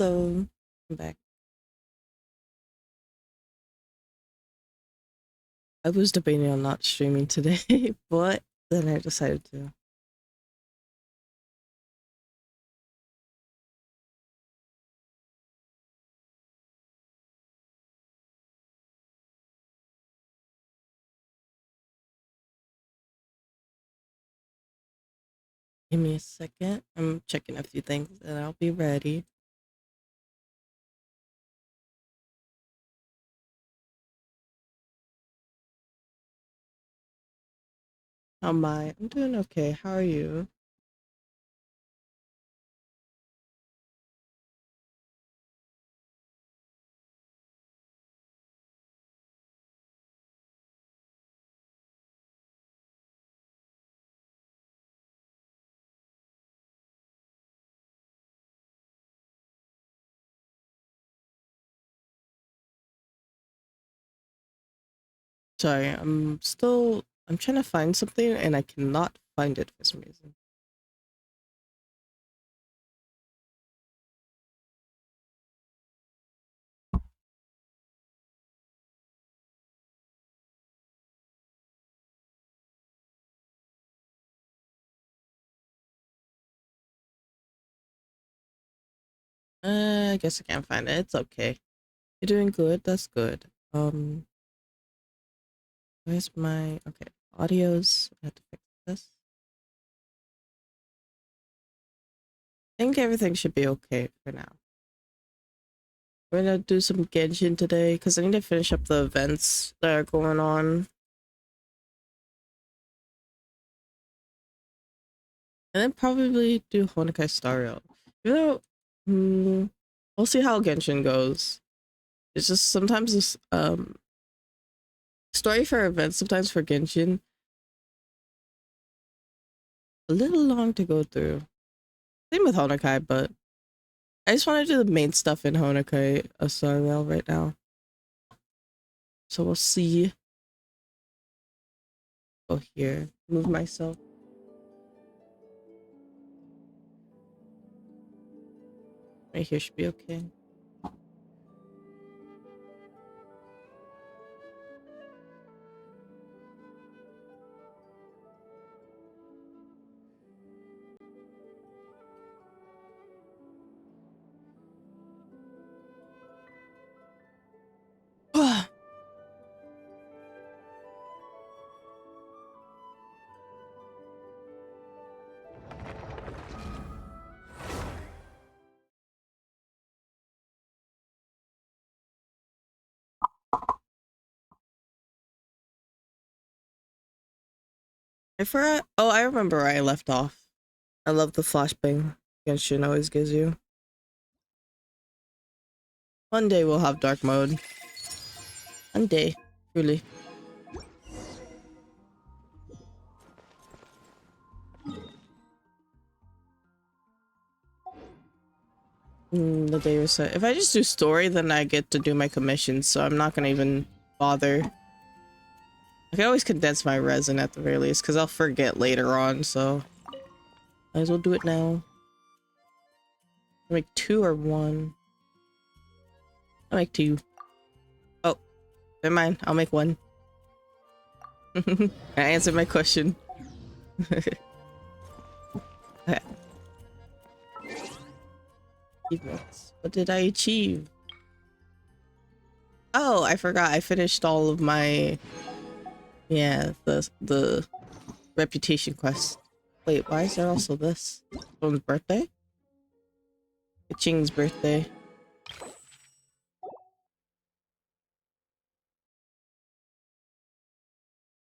Hello, I'm back. I was debating on not streaming today, but then I decided to. Give me a second. I'm checking a few things and I'll be ready. How am I? I'm doing okay. How are you? Sorry, I'm trying to find something and I cannot find it for some reason. I guess I can't find it. It's okay. You're doing good. That's good. Where's my, okay, audios. I have to fix this. I think everything should be okay for now. We're gonna do some Genshin today because I need to finish up the events that are going on. And then probably do Honkai Star Rail. Even though, we'll see how Genshin goes. It's just sometimes this story for events, sometimes for Genshin, a little long to go through. Same with Honkai, but I just want to do the main stuff in Honkai Star Rail right now. So we'll see. Go here. Move myself. Right here should be okay. I forgot. Oh, I remember where I left off. I love the flashbang Genshin always gives you. One day we'll have dark mode. One day, truly. The day was set. If I just do story, then I get to do my commissions, so I'm not gonna even bother. I can always condense my resin at the very least, because I'll forget later on, so might as well do it now. I'll make 2 or 1. I'll make 2. Oh, never mind. I'll make 1. I answered my question. Okay. Achievements. What did I achieve? Oh, I forgot. I finished all of my... Yeah, the reputation quest. Wait, why is there also this? Someone's birthday? Ching's birthday.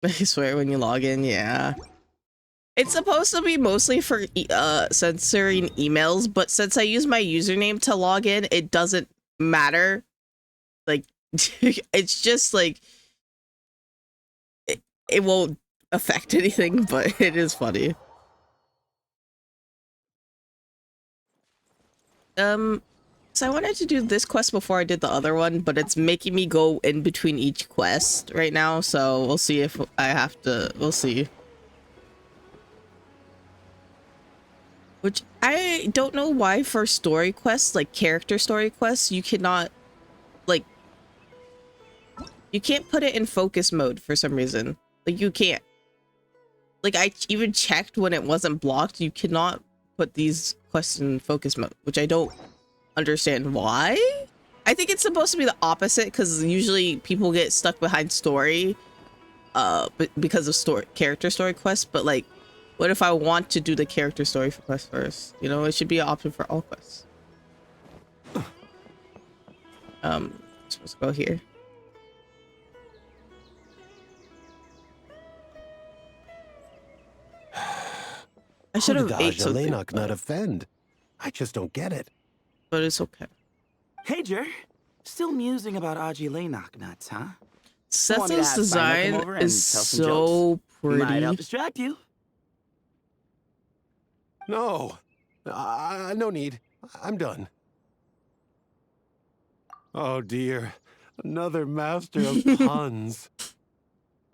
I swear when you log in, yeah. It's supposed to be mostly for censoring emails, but since I use my username to log in, it doesn't matter. Like, it's just like it won't affect anything, but it is funny. So I wanted to do this quest before I did the other one, but it's making me go in between each quest right now, so we'll see if I have to, we'll see. Which I don't know why for story quests, like character story quests, you cannot, like, you can't put it in focus mode for some reason. Like, you can't. Like, I even checked when it wasn't blocked, you cannot put these quests in focus mode, which I don't understand why. I think it's supposed to be the opposite, because usually people get stuck behind story because of character story quests, but like, what if I want to do the character story for quest first? You know, it should be an option for all quests. Supposed to go here. I should have ate something, not offend. I just don't get it. but it's okay. Hey, Jer. Still musing about Aji Lanok nuts, huh? Setsu's design is so pretty. Might help distract you. No. No need. I'm done. Oh, dear. Another master of puns.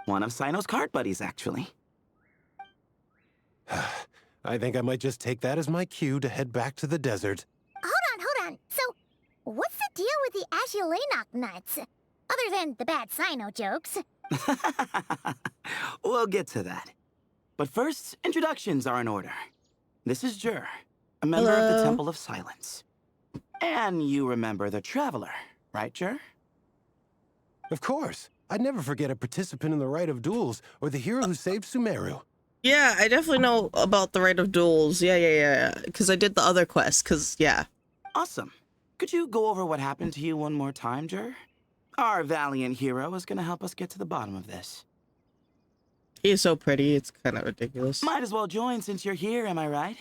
One of Sino's card buddies, actually. I think I might just take that as my cue to head back to the desert. Hold on. So, what's the deal with the Ashulanok nuts? Other than the bad Sino jokes. We'll get to that. But first, introductions are in order. This is Jer, a member of the Temple of Silence. And you remember the Traveler, right, Jer? Of course. I'd never forget a participant in the Rite of Duels or the hero who saved Sumeru. Yeah, I definitely know about the Rite of Duels. Yeah. Because I did the other quest, because, yeah. Awesome. Could you go over what happened to you one more time, Jer? Our valiant hero is going to help us get to the bottom of this. He is so pretty, it's kind of ridiculous. Might as well join since you're here, am I right?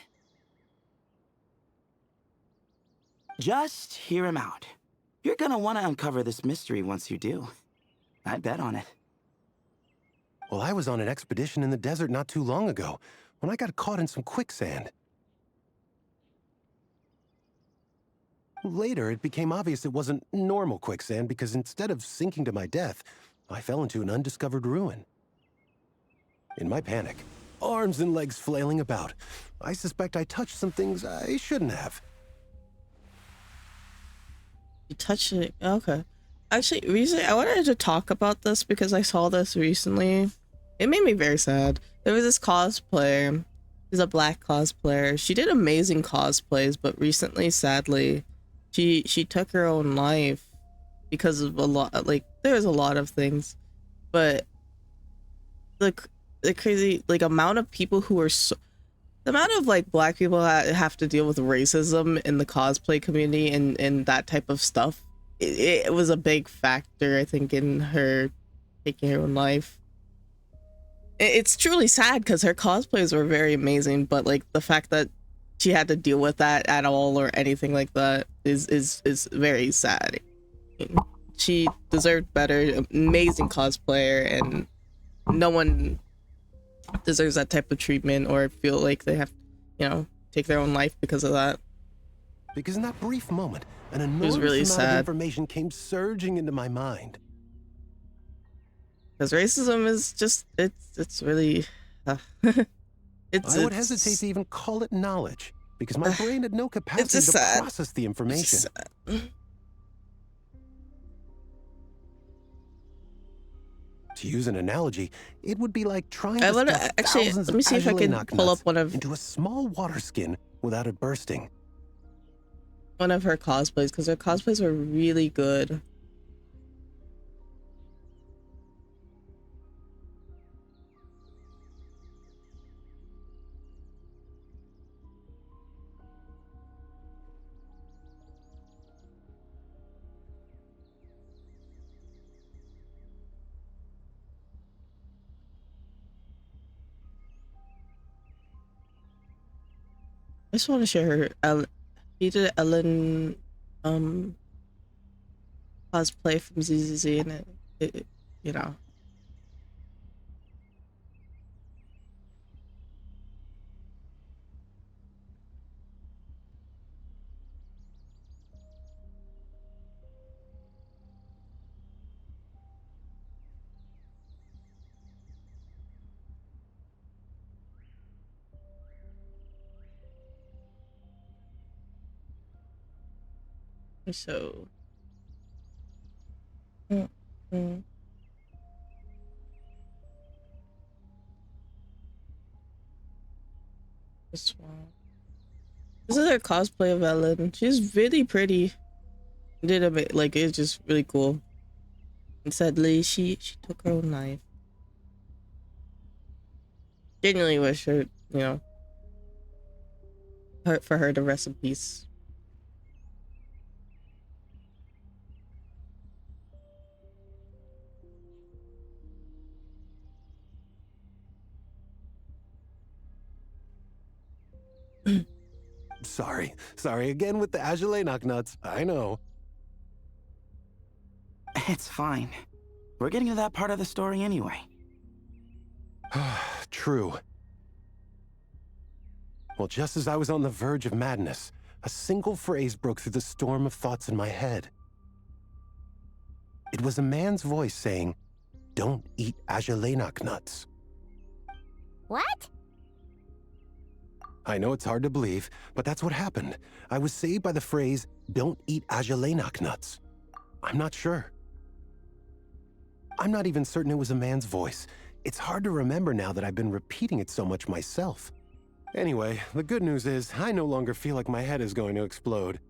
Just hear him out. You're gonna want to uncover this mystery once you do. I'd bet on it. Well, I was on an expedition in the desert not too long ago when I got caught in some quicksand. Later, it became obvious it wasn't normal quicksand because instead of sinking to my death, I fell into an undiscovered ruin. In my panic, arms and legs flailing about, I suspect I touched some things I shouldn't have. You touched it? Okay. Actually, recently, I wanted to talk about this because I saw this recently. It made me very sad. There was this cosplayer. She's a black cosplayer. She did amazing cosplays, but recently, sadly, she took her own life because of a lot, like, there's a lot of things. But the crazy, like, amount of people who are so, the amount of like black people that have to deal with racism in the cosplay community and that type of stuff, it was a big factor, I think, in her taking her own life. It's truly sad because her cosplays were very amazing, but like the fact that she had to deal with that at all or anything like that is very sad. She deserved better. Amazing cosplayer, and no one deserves that type of treatment or feel like they have, you know, take their own life because of that. Because in that brief moment, an enormous really amount sad. of information came surging into my mind. Because racism is just, it's really, I would hesitate to even call it knowledge, because my brain had no capacity to process the information. To use an analogy, it would be like trying to stuff thousands let me see if I can pull up one of into a small water skin without it bursting. One of her cosplays, because her cosplays were really good. I just want to share her. He did Ellen cosplay from ZZZ, and it you know. So. Mm-hmm. This one. This is her cosplay of Ellen. She's really pretty. Did a bit like it's just really cool. And sadly, she took her own life. Genuinely wish her, for her to rest in peace. Sorry again with the Azulay knock-nuts. I know. It's fine. We're getting to that part of the story anyway. True. Well, just as I was on the verge of madness, a single phrase broke through the storm of thoughts in my head. It was a man's voice saying, "Don't eat Azulay nuts." What? I know it's hard to believe, but that's what happened. I was saved by the phrase, "Don't eat Azulay nuts." I'm not sure. I'm not even certain it was a man's voice. It's hard to remember now that I've been repeating it so much myself. Anyway, the good news is I no longer feel like my head is going to explode.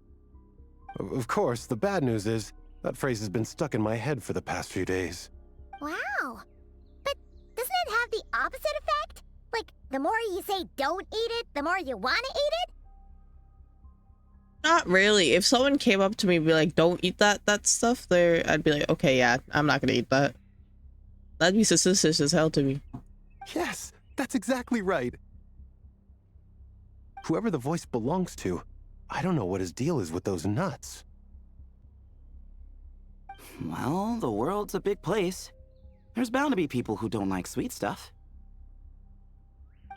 Of course, the bad news is that phrase has been stuck in my head for the past few days. Wow. But doesn't it have the opposite effect? Like, the more you say don't eat it, the more you want to eat it? Not really. If someone came up to me and be like, "Don't eat that stuff," there, I'd be like, "Okay, yeah, I'm not gonna eat that." That'd be suspicious as hell to me. Yes, that's exactly right. Whoever the voice belongs to, I don't know what his deal is with those nuts. Well, the world's a big place. There's bound to be people who don't like sweet stuff.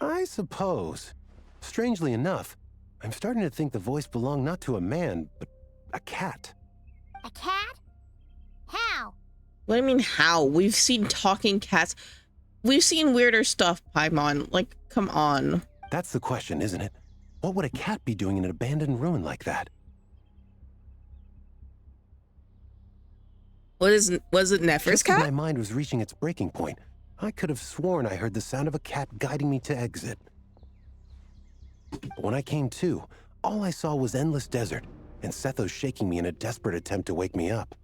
I suppose. Strangely enough, I'm starting to think the voice belonged not to a man, but a cat. A cat? How? What do you mean, how? We've seen talking cats. We've seen weirder stuff, Paimon. Like, come on. That's the question, isn't it? What would a cat be doing in an abandoned ruin like that? Was it Nefer's Just as my cat? mind was reaching its breaking point, I could have sworn I heard the sound of a cat guiding me to exit. But when I came to, all I saw was endless desert, and Sethos shaking me in a desperate attempt to wake me up.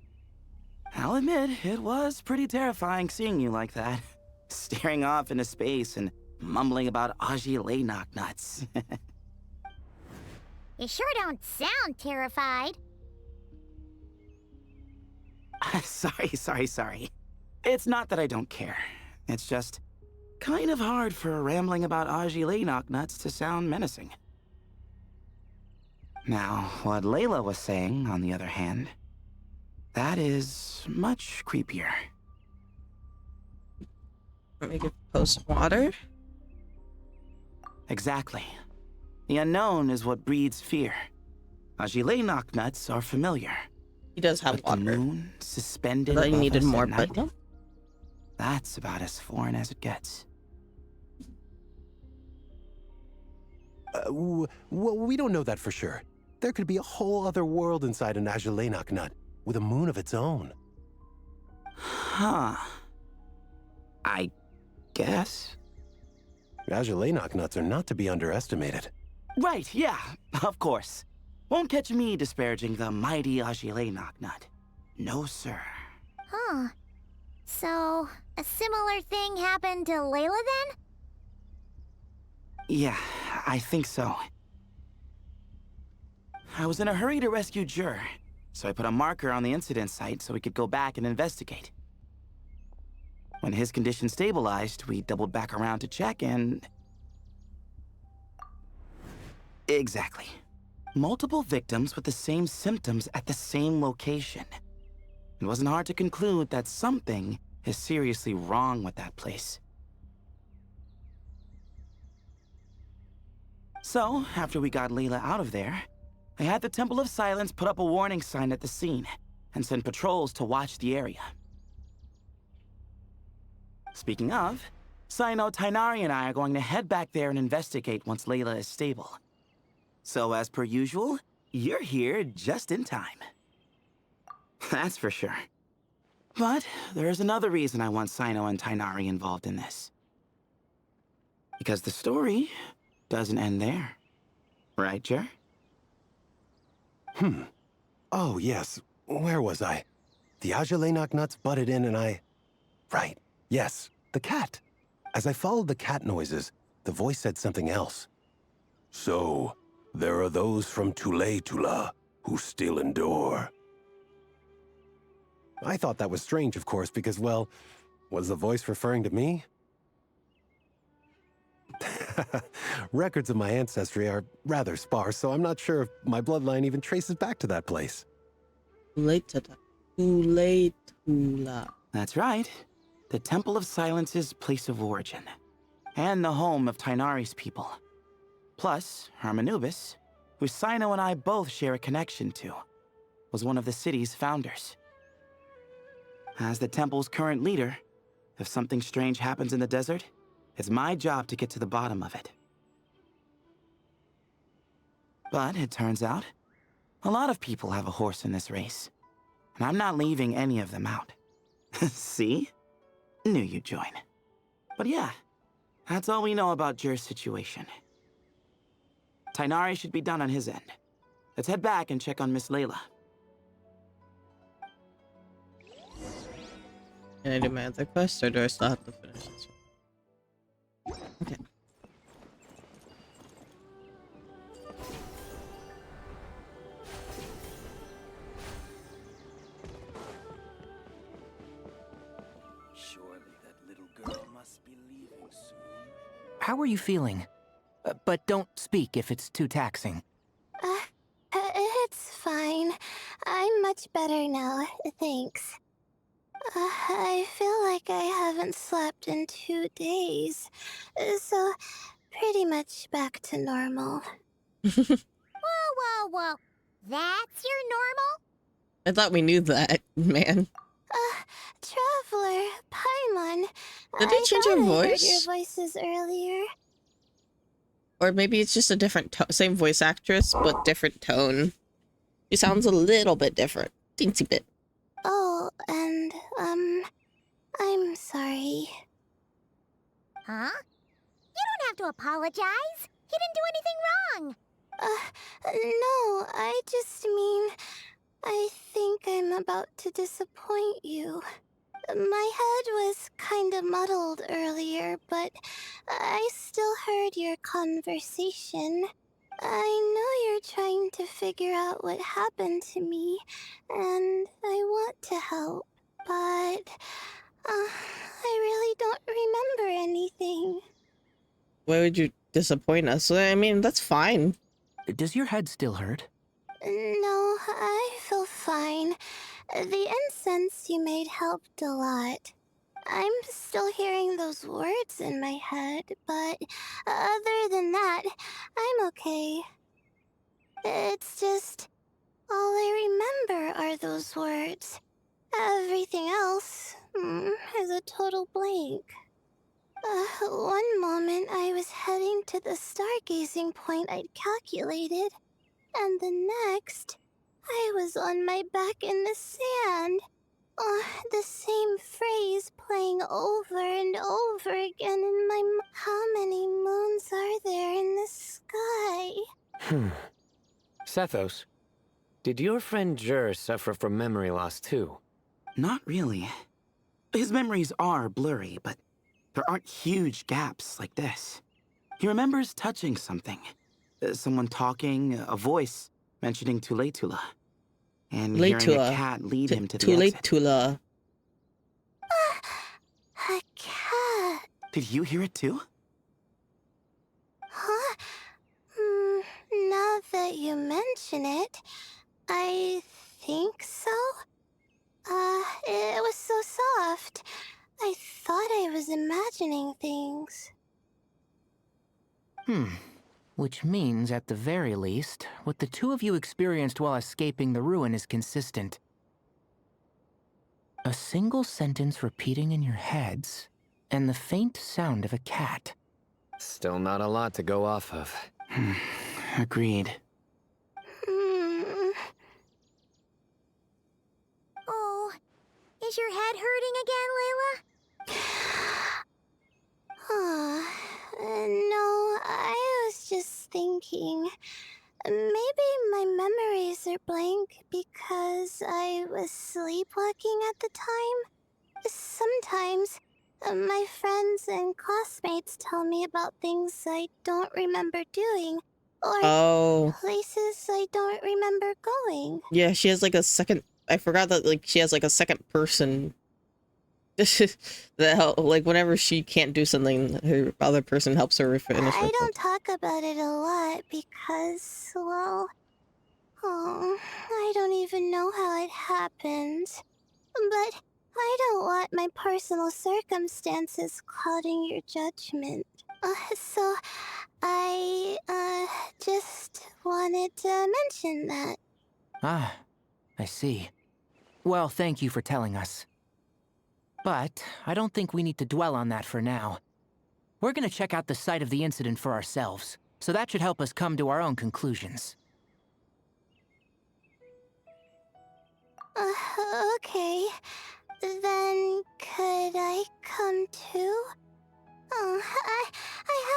I'll admit, it was pretty terrifying seeing you like that. Staring off into space and mumbling about Azulay nuts. You sure don't sound terrified. Sorry. It's not that I don't care. It's just kind of hard for rambling about Azulay nuts to sound menacing. Now, what Layla was saying, on the other hand, that is much creepier. Let me get post water. Exactly. The unknown is what breeds fear. Azulay nuts are familiar. He does have But the water. moon suspended I thought you above needed us more, at but night, that's about as foreign as it gets. Well, we don't know that for sure. There could be a whole other world inside an Azulay nut, with a moon of its own. Huh. I guess. Azulay nuts are not to be underestimated. Right, yeah, of course. Won't catch me disparaging the mighty Azulay nut. No, sir. Huh. So, a similar thing happened to Layla then? Yeah, I think so. I was in a hurry to rescue Jur, so I put a marker on the incident site so we could go back and investigate. When his condition stabilized, we doubled back around to check and... Exactly. Multiple victims with the same symptoms at the same location. It wasn't hard to conclude that something is seriously wrong with that place. So, after we got Layla out of there, I had the Temple of Silence put up a warning sign at the scene and send patrols to watch the area. Speaking of, Sino, Tainari, and I are going to head back there and investigate once Layla is stable. So, as per usual, you're here just in time. That's for sure. But there's another reason I want Sino and Tainari involved in this. Because the story doesn't end there. Right, Jer? Oh, yes. Where was I? The Ajalainak nuts butted in and I... Right. Yes. The cat. As I followed the cat noises, the voice said something else. So, there are those from Tula who still endure. I thought that was strange, of course, because, well, was the voice referring to me? Records of my ancestry are rather sparse, so I'm not sure if my bloodline even traces back to that place. Tula. That's right. The Temple of Silence's place of origin. And the home of Tainari's people. Plus, Hermanubis, who Sino and I both share a connection to, was one of the city's founders. As the temple's current leader, if something strange happens in the desert, it's my job to get to the bottom of it. But it turns out, a lot of people have a horse in this race. And I'm not leaving any of them out. See? Knew you'd join. But yeah, that's all we know about Jer's situation. Tainari should be done on his end. Let's head back and check on Miss Layla. Can I do my other quest, or do I still have to finish this one? Okay. Surely that little girl must be leaving soon. How are you feeling? But don't speak if it's too taxing. It's fine. I'm much better now, thanks. I feel like I haven't slept in 2 days, so pretty much back to normal. Whoa. That's your normal? I thought we knew that, man. Traveler, Paimon. Did they change your I heard voice? your voices earlier. Or maybe it's just a different same voice actress, but different tone. She sounds a little bit different. Teensy bit. Oh, and, I'm sorry. Huh? You don't have to apologize. You didn't do anything wrong. No, I just mean, I think I'm about to disappoint you. My head was kinda muddled earlier, but I still heard your conversation. I know you're trying to figure out what happened to me, and I want to help, but I really don't remember anything. Why would you disappoint us? I mean, that's fine. Does your head still hurt? No, I feel fine. The incense you made helped a lot. I'm still hearing those words in my head, but other than that, I'm okay. It's just, all I remember are those words. Everything else is a total blank. One moment I was heading to the stargazing point I'd calculated, and the next, I was on my back in the sand. The same phrase playing over and over again in my How many moons are there in the sky? Sethos, did your friend Jer suffer from memory loss too? Not really. His memories are blurry, but there aren't huge gaps like this. He remembers touching something. Someone talking, a voice mentioning Tula. And hearing a cat lead him to the exit. Tula. A cat. Did you hear it too? Huh? Now that you mention it, I think so. It was so soft. I thought I was imagining things. Which means, at the very least, what the two of you experienced while escaping the ruin is consistent. A single sentence repeating in your heads, and the faint sound of a cat. Still not a lot to go off of. Agreed. Is your head hurting again, Layla? No, I was just thinking. Maybe my memories are blank because I was sleepwalking at the time. Sometimes, my friends and classmates tell me about things I don't remember doing, or Oh, places I don't remember going. yeah, she has like a second. I forgot that like she has like a second person. That help, like whenever she can't do something, her other person helps her finish I it. don't talk about it a lot because, well, I don't even know how it happened. But I don't want my personal circumstances clouding your judgment. So I, just wanted to mention that. Ah, I see. Well, thank you for telling us. But I don't think we need to dwell on that for now. We're gonna check out the site of the incident for ourselves, so that should help us come to our own conclusions. Okay. Then could I come too? I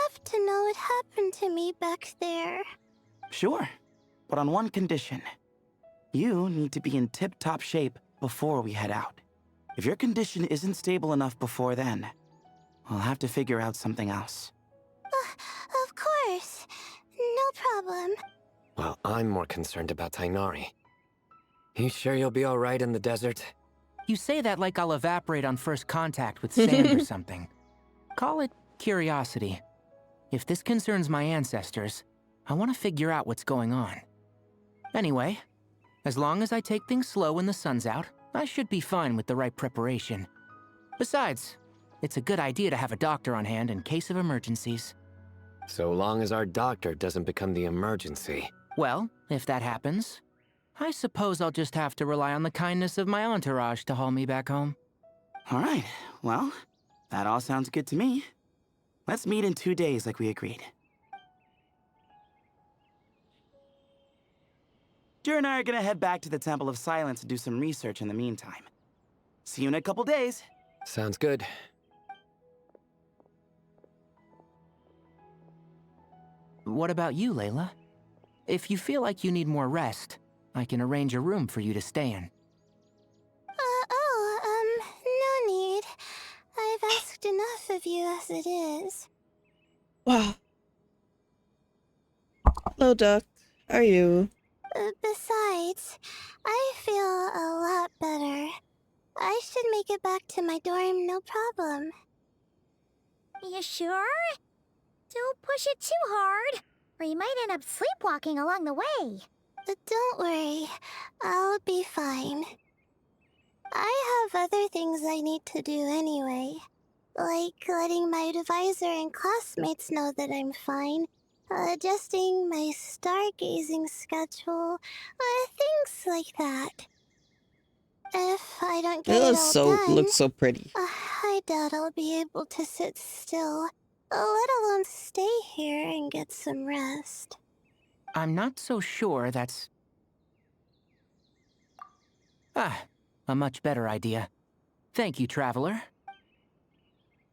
have to know what happened to me back there. Sure, but on one condition. You need to be in tip-top shape before we head out. If your condition isn't stable enough before then, I'll have to figure out something else. Of course. No problem. Well, I'm more concerned about Tainari. You sure you'll be alright in the desert? You say that like I'll evaporate on first contact with sand or something. Call it curiosity. If this concerns my ancestors, I want to figure out what's going on. Anyway, as long as I take things slow when the sun's out, I should be fine with the right preparation. Besides, it's a good idea to have a doctor on hand in case of emergencies. So long as our doctor doesn't become the emergency. Well, if that happens, I suppose I'll just have to rely on the kindness of my entourage to haul me back home. All right, well, that all sounds good to me. Let's meet in 2 days like we agreed. Jer and I are gonna head back to the Temple of Silence to do some research in the meantime. See you in a couple days. Sounds good. What about you, Layla? If you feel like you need more rest, I can arrange a room for you to stay in. No need. I've asked enough of you as it is. Wow. Hello, Duck. How are you? Besides, I feel a lot better. I should make it back to my dorm, no problem. You sure? Don't push it too hard, or you might end up sleepwalking along the way. Don't worry, I'll be fine. I have other things I need to do anyway. Like letting my advisor and classmates know that I'm fine, adjusting my stargazing schedule, things like that. If I don't get it all done, looks so pretty. I doubt I'll be able to sit still, let alone stay here and get some rest. I'm not so sure that's... a much better idea. Thank you, Traveler.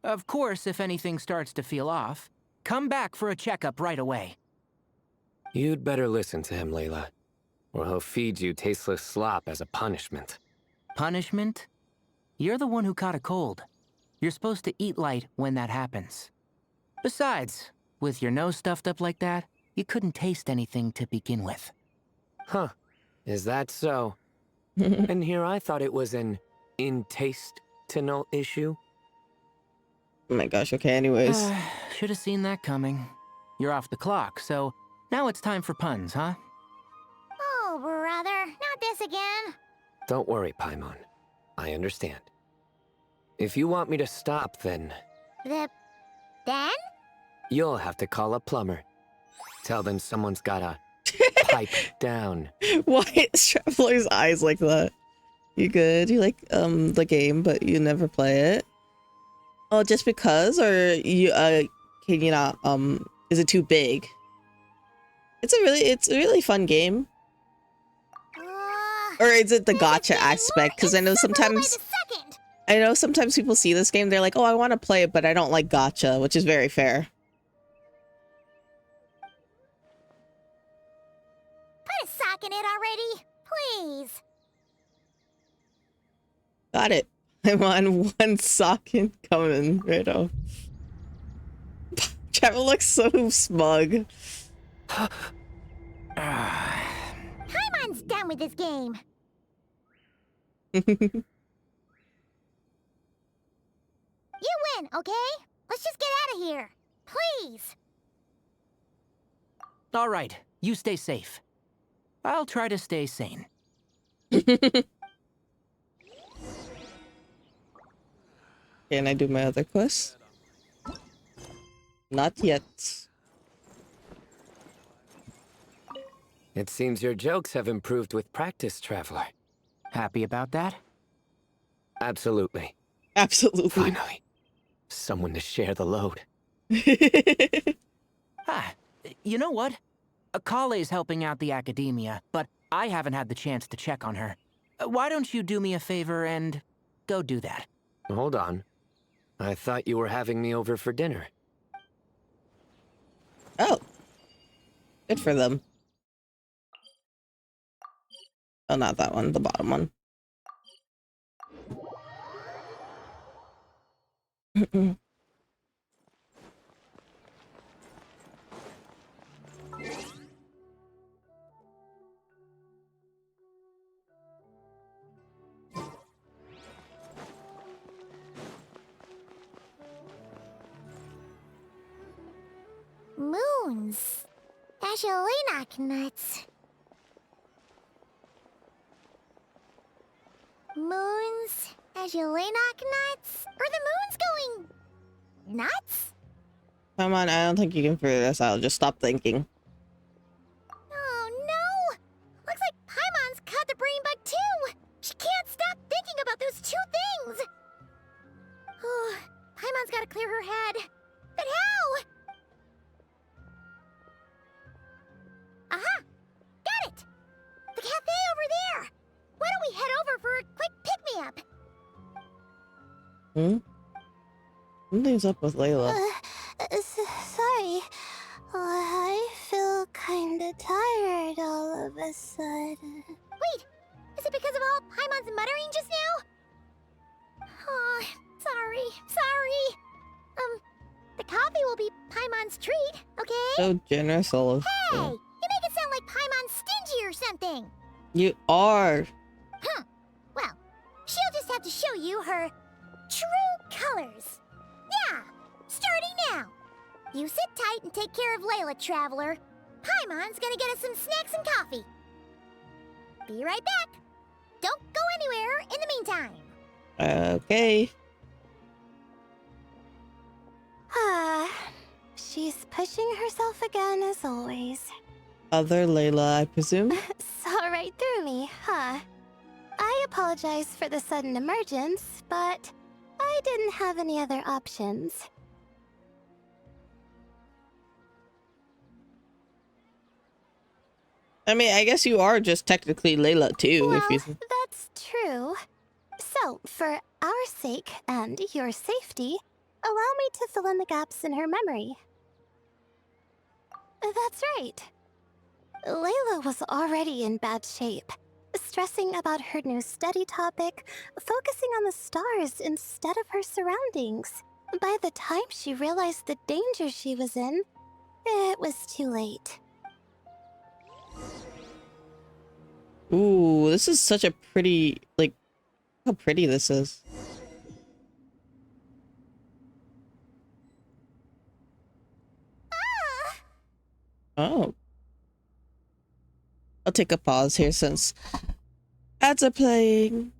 Of course, if anything starts to feel off, come back for a checkup right away. You'd better listen to him, Layla, or he'll feed you tasteless slop as a punishment. Punishment? You're the one who caught a cold. You're supposed to eat light when that happens. Besides, with your nose stuffed up like that, you couldn't taste anything to begin with. Huh. Is that so? And here I thought it was an intestinal issue. Oh my gosh, okay, anyways. Should have seen that coming. You're off the clock, so now it's time for puns, huh? Oh, brother, not this again. Don't worry, Paimon. I understand. If you want me to stop, then Then? you'll have to call a plumber. Tell them someone's gotta pipe down. Why is Traveler's eyes like that? You good? You like the game, but you never play it? Oh, just because? Or you can you not is it too big? It's a really fun game. Or is it the This is gotcha getting aspect? more Because I know insufferable by sometimes the second. I know sometimes people see this game, they're like, oh, I want to play it, but I don't like gacha, which is very fair. Put a sock in it already, please. Got it. I'm on one socket coming right off. Trevor looks so smug. Paimon's done with this game. You win, okay? Let's just get out of here. Please. All right, you stay safe. I'll try to stay sane. Can I do my other quest? Not yet. It seems your jokes have improved with practice, Traveler. Happy about that? Absolutely. Absolutely. Finally. Someone to share the load. Ah, you know what? Akale's helping out the academia, but I haven't had the chance to check on her. Why don't you do me a favor and go do that? Hold on. I thought you were having me over for dinner. Oh. Good for them. Oh, not that one. The bottom one. Moons. Ashelinok nuts. Moons. Ashelinok nuts? Are the moons going nuts? Come on, I don't think you can figure this out. Just stop thinking. Oh no! Looks like Paimon's caught the brain bug too! She can't stop thinking about those two things! Oh, Paimon's gotta clear her head. But how? Aha! Got it! The cafe over there! Why don't we head over for a quick pick-me-up? Hmm? Something's up with Layla. Sorry. I feel kinda tired all of a sudden. Wait! Is it because of all Paimon's muttering just now? Oh, sorry. The coffee will be Paimon's treat, okay? So generous, all of Hey! you. You make it sound like Paimon's stingy or something! You are. Huh. Well, she'll just have to show you her true colors. Yeah! Starting now! You sit tight and take care of Layla, Traveler. Paimon's gonna get us some snacks and coffee. Be right back. Don't go anywhere in the meantime. Okay. Ah, she's pushing herself again as always. Other Layla, I presume? Saw right through me, huh? I apologize for the sudden emergence, but I didn't have any other options. I mean, I guess you are just technically Layla too, Well, if you... that's true. So, for our sake and your safety, allow me to fill in the gaps in her memory. That's right. Layla was already in bad shape, stressing about her new study topic, focusing on the stars instead of her surroundings. By the time she realized the danger she was in, it was too late. Ooh, this is such a pretty, like, how pretty this is. Oh. I'll take a pause here since ads are playing.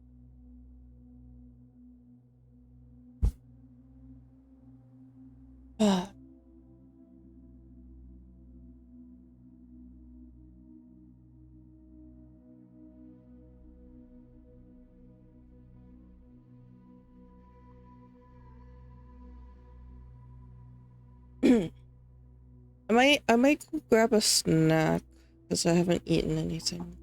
I might go grab a snack because I haven't eaten anything.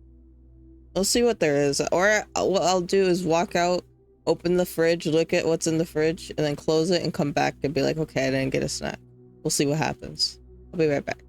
I'll see what there is, or what I'll do is walk out open the fridge, look at what's in the fridge, and then close it and come back and be like, okay, I didn't get a snack. We'll see what happens. I'll be right back.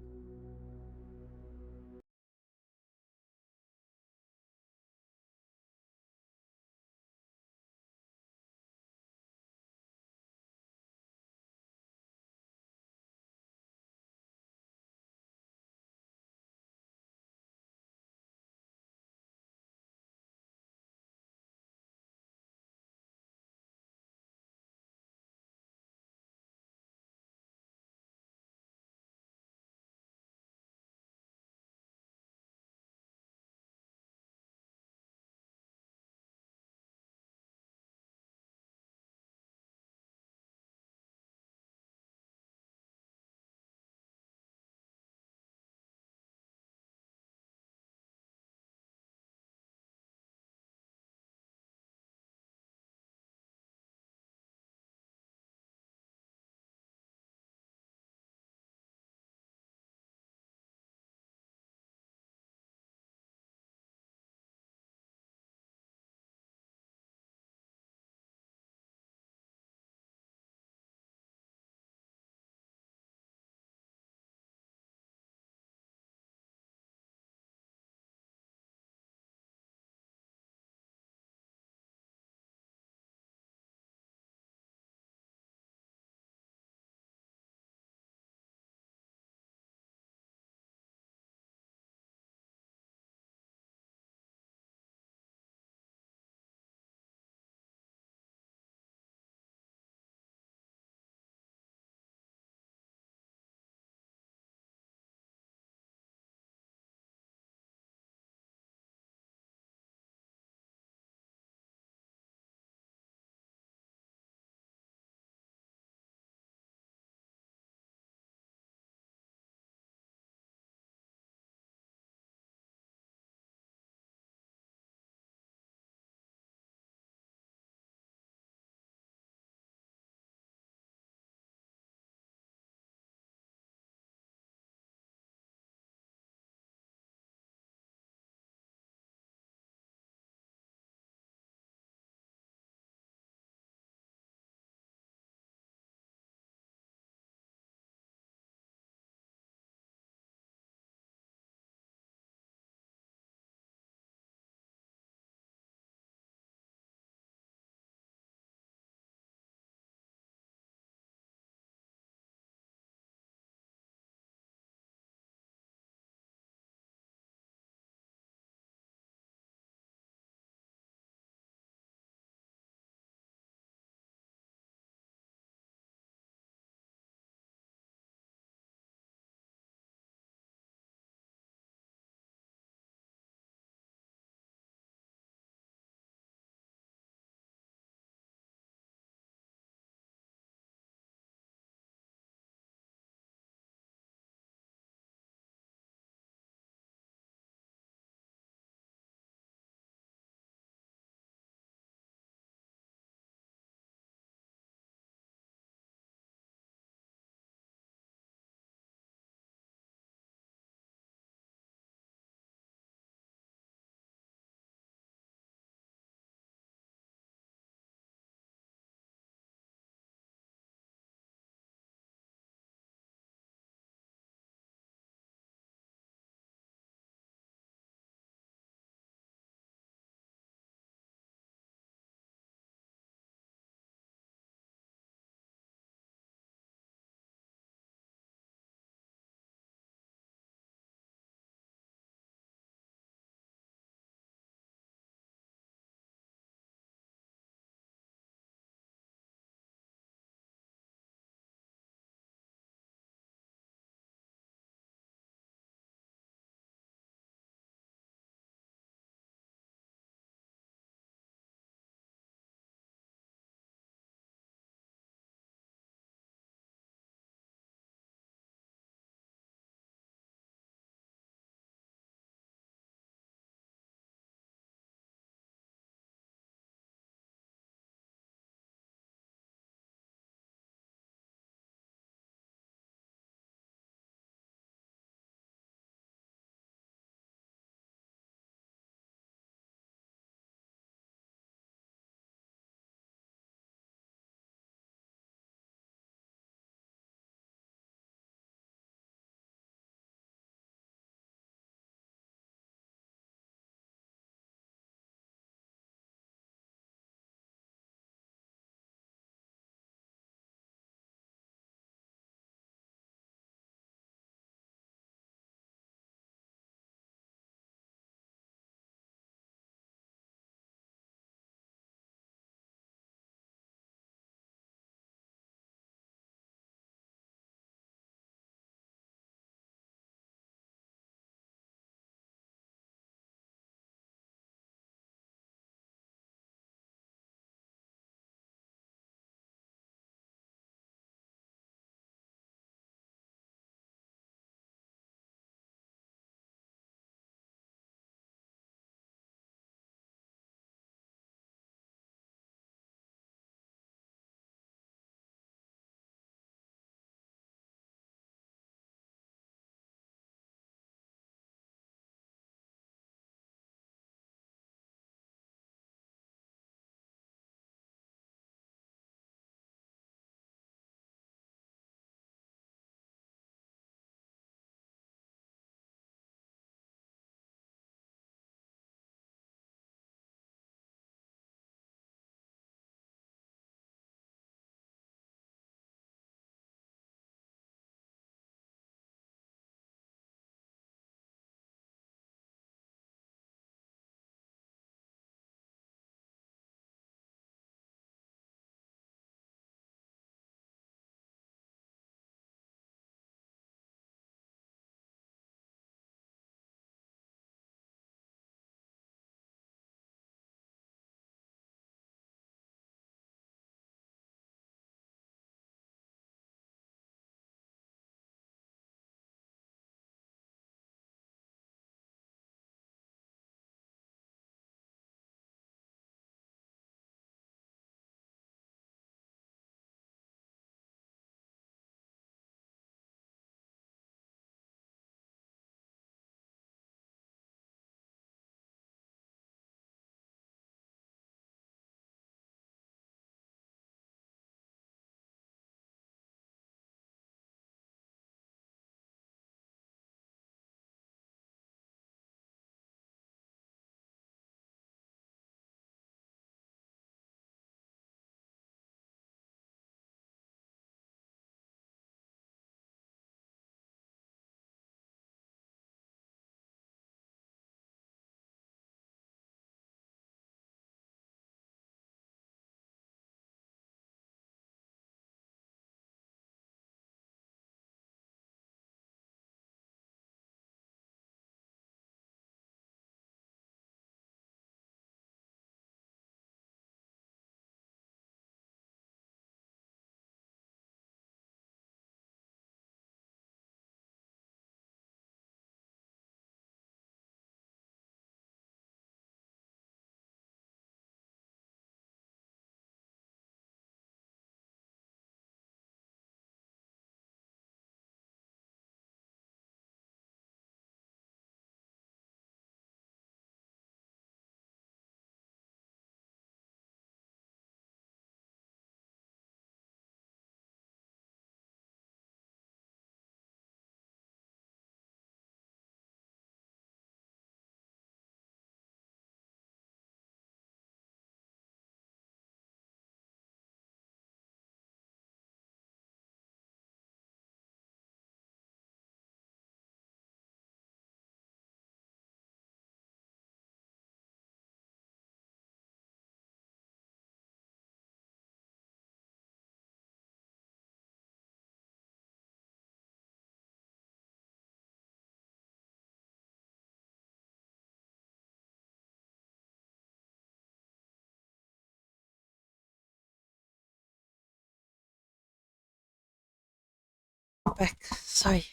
back. Sorry.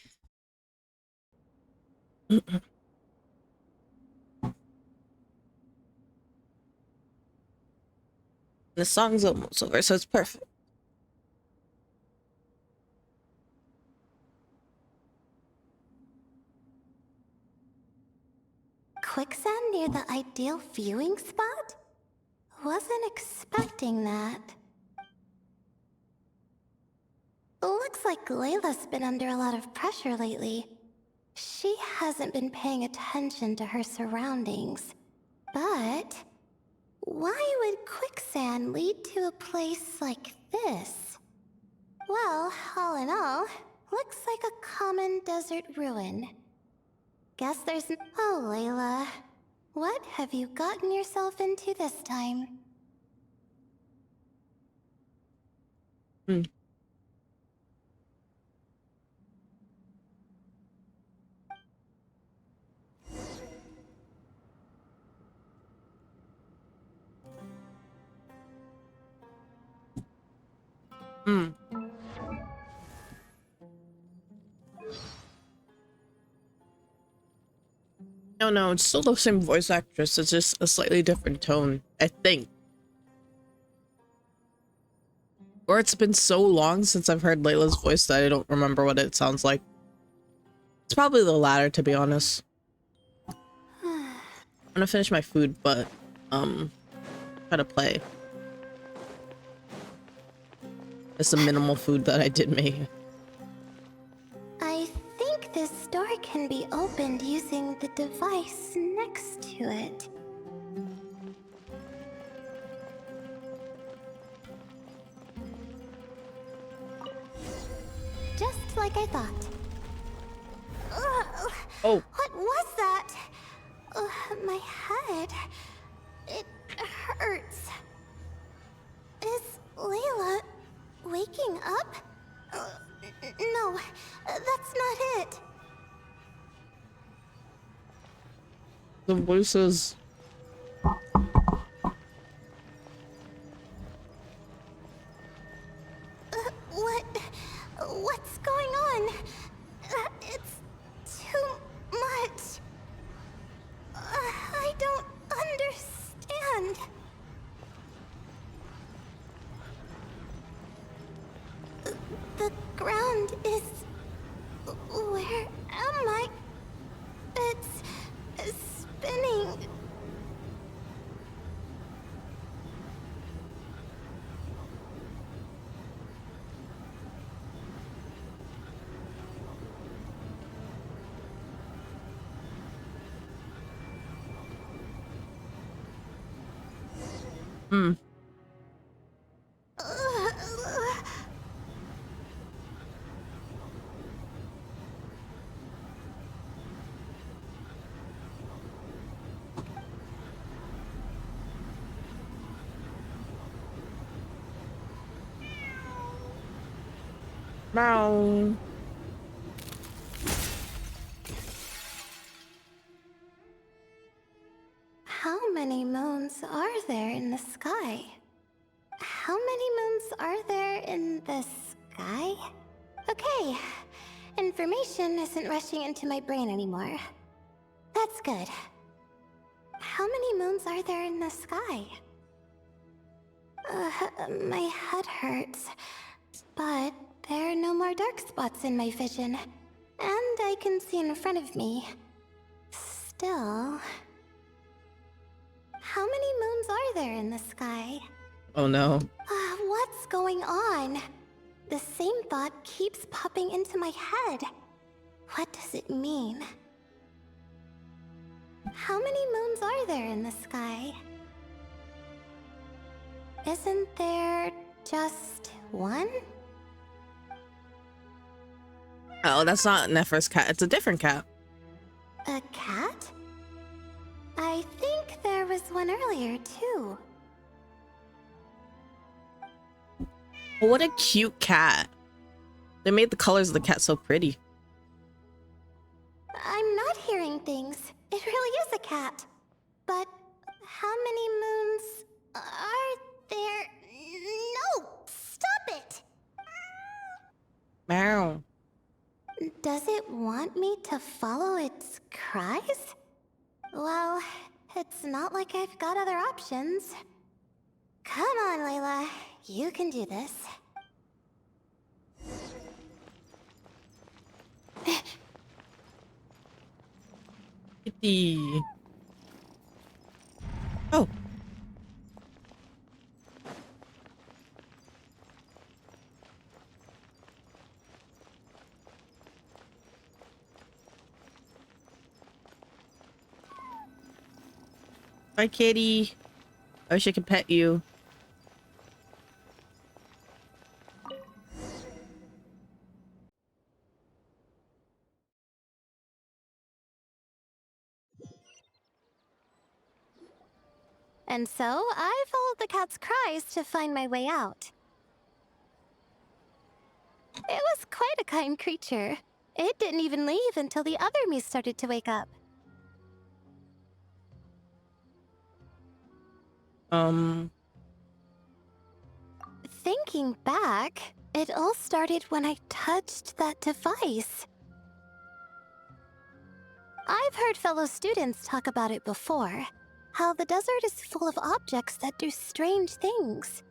The song's almost over, so it's perfect. Quicksand near the ideal viewing spot? Wasn't expecting that. Looks like Layla's been under a lot of pressure lately. She hasn't been paying attention to her surroundings. But why would quicksand lead to a place like this? Well, all in all, looks like a common desert ruin. Guess there's Oh, Layla. What have you gotten yourself into this time? No, it's still the same voice actress. It's just a slightly different tone, I think. Or it's been so long since I've heard Layla's voice that I don't remember what it sounds like. It's probably the latter, to be honest. I'm gonna finish my food, but try to play. It's the minimal food that I did make. I think this door can be opened using the device next to it. Just like I thought. Ugh, Oh. what was that? My head. It hurts. Is Layla waking up? No, that's not it. The voices. What's going on? It's too much. I don't understand. The ground is... Where am I? It's spinning. Meow. How many moons are there in the sky? How many moons are there in the sky? Okay, information isn't rushing into my brain anymore. That's good. How many moons are there in the sky? My head hurts, but there are no more dark spots in my vision, and I can see in front of me. Still... How many moons are there in the sky? Oh no. What's going on? The same thought keeps popping into my head. What does it mean? How many moons are there in the sky? Isn't there just one? Oh, that's not Nefer's cat. It's a different cat. A cat? I think there was one earlier, too. What a cute cat. They made the colors of the cat so pretty. I'm not hearing things. It really is a cat. But how many moons are there? No! Stop it! Meow. Does it want me to follow its cries? Well, it's not like I've got other options. Come on, Layla. You can do this. Kitty. Oh. Hi, kitty. I wish I could pet you. And so, I followed the cat's cries to find my way out. It was quite a kind creature. It didn't even leave until the other me started to wake up. Thinking back, it all started when I touched that device. I've heard fellow students talk about it before. How the desert is full of objects that do strange things.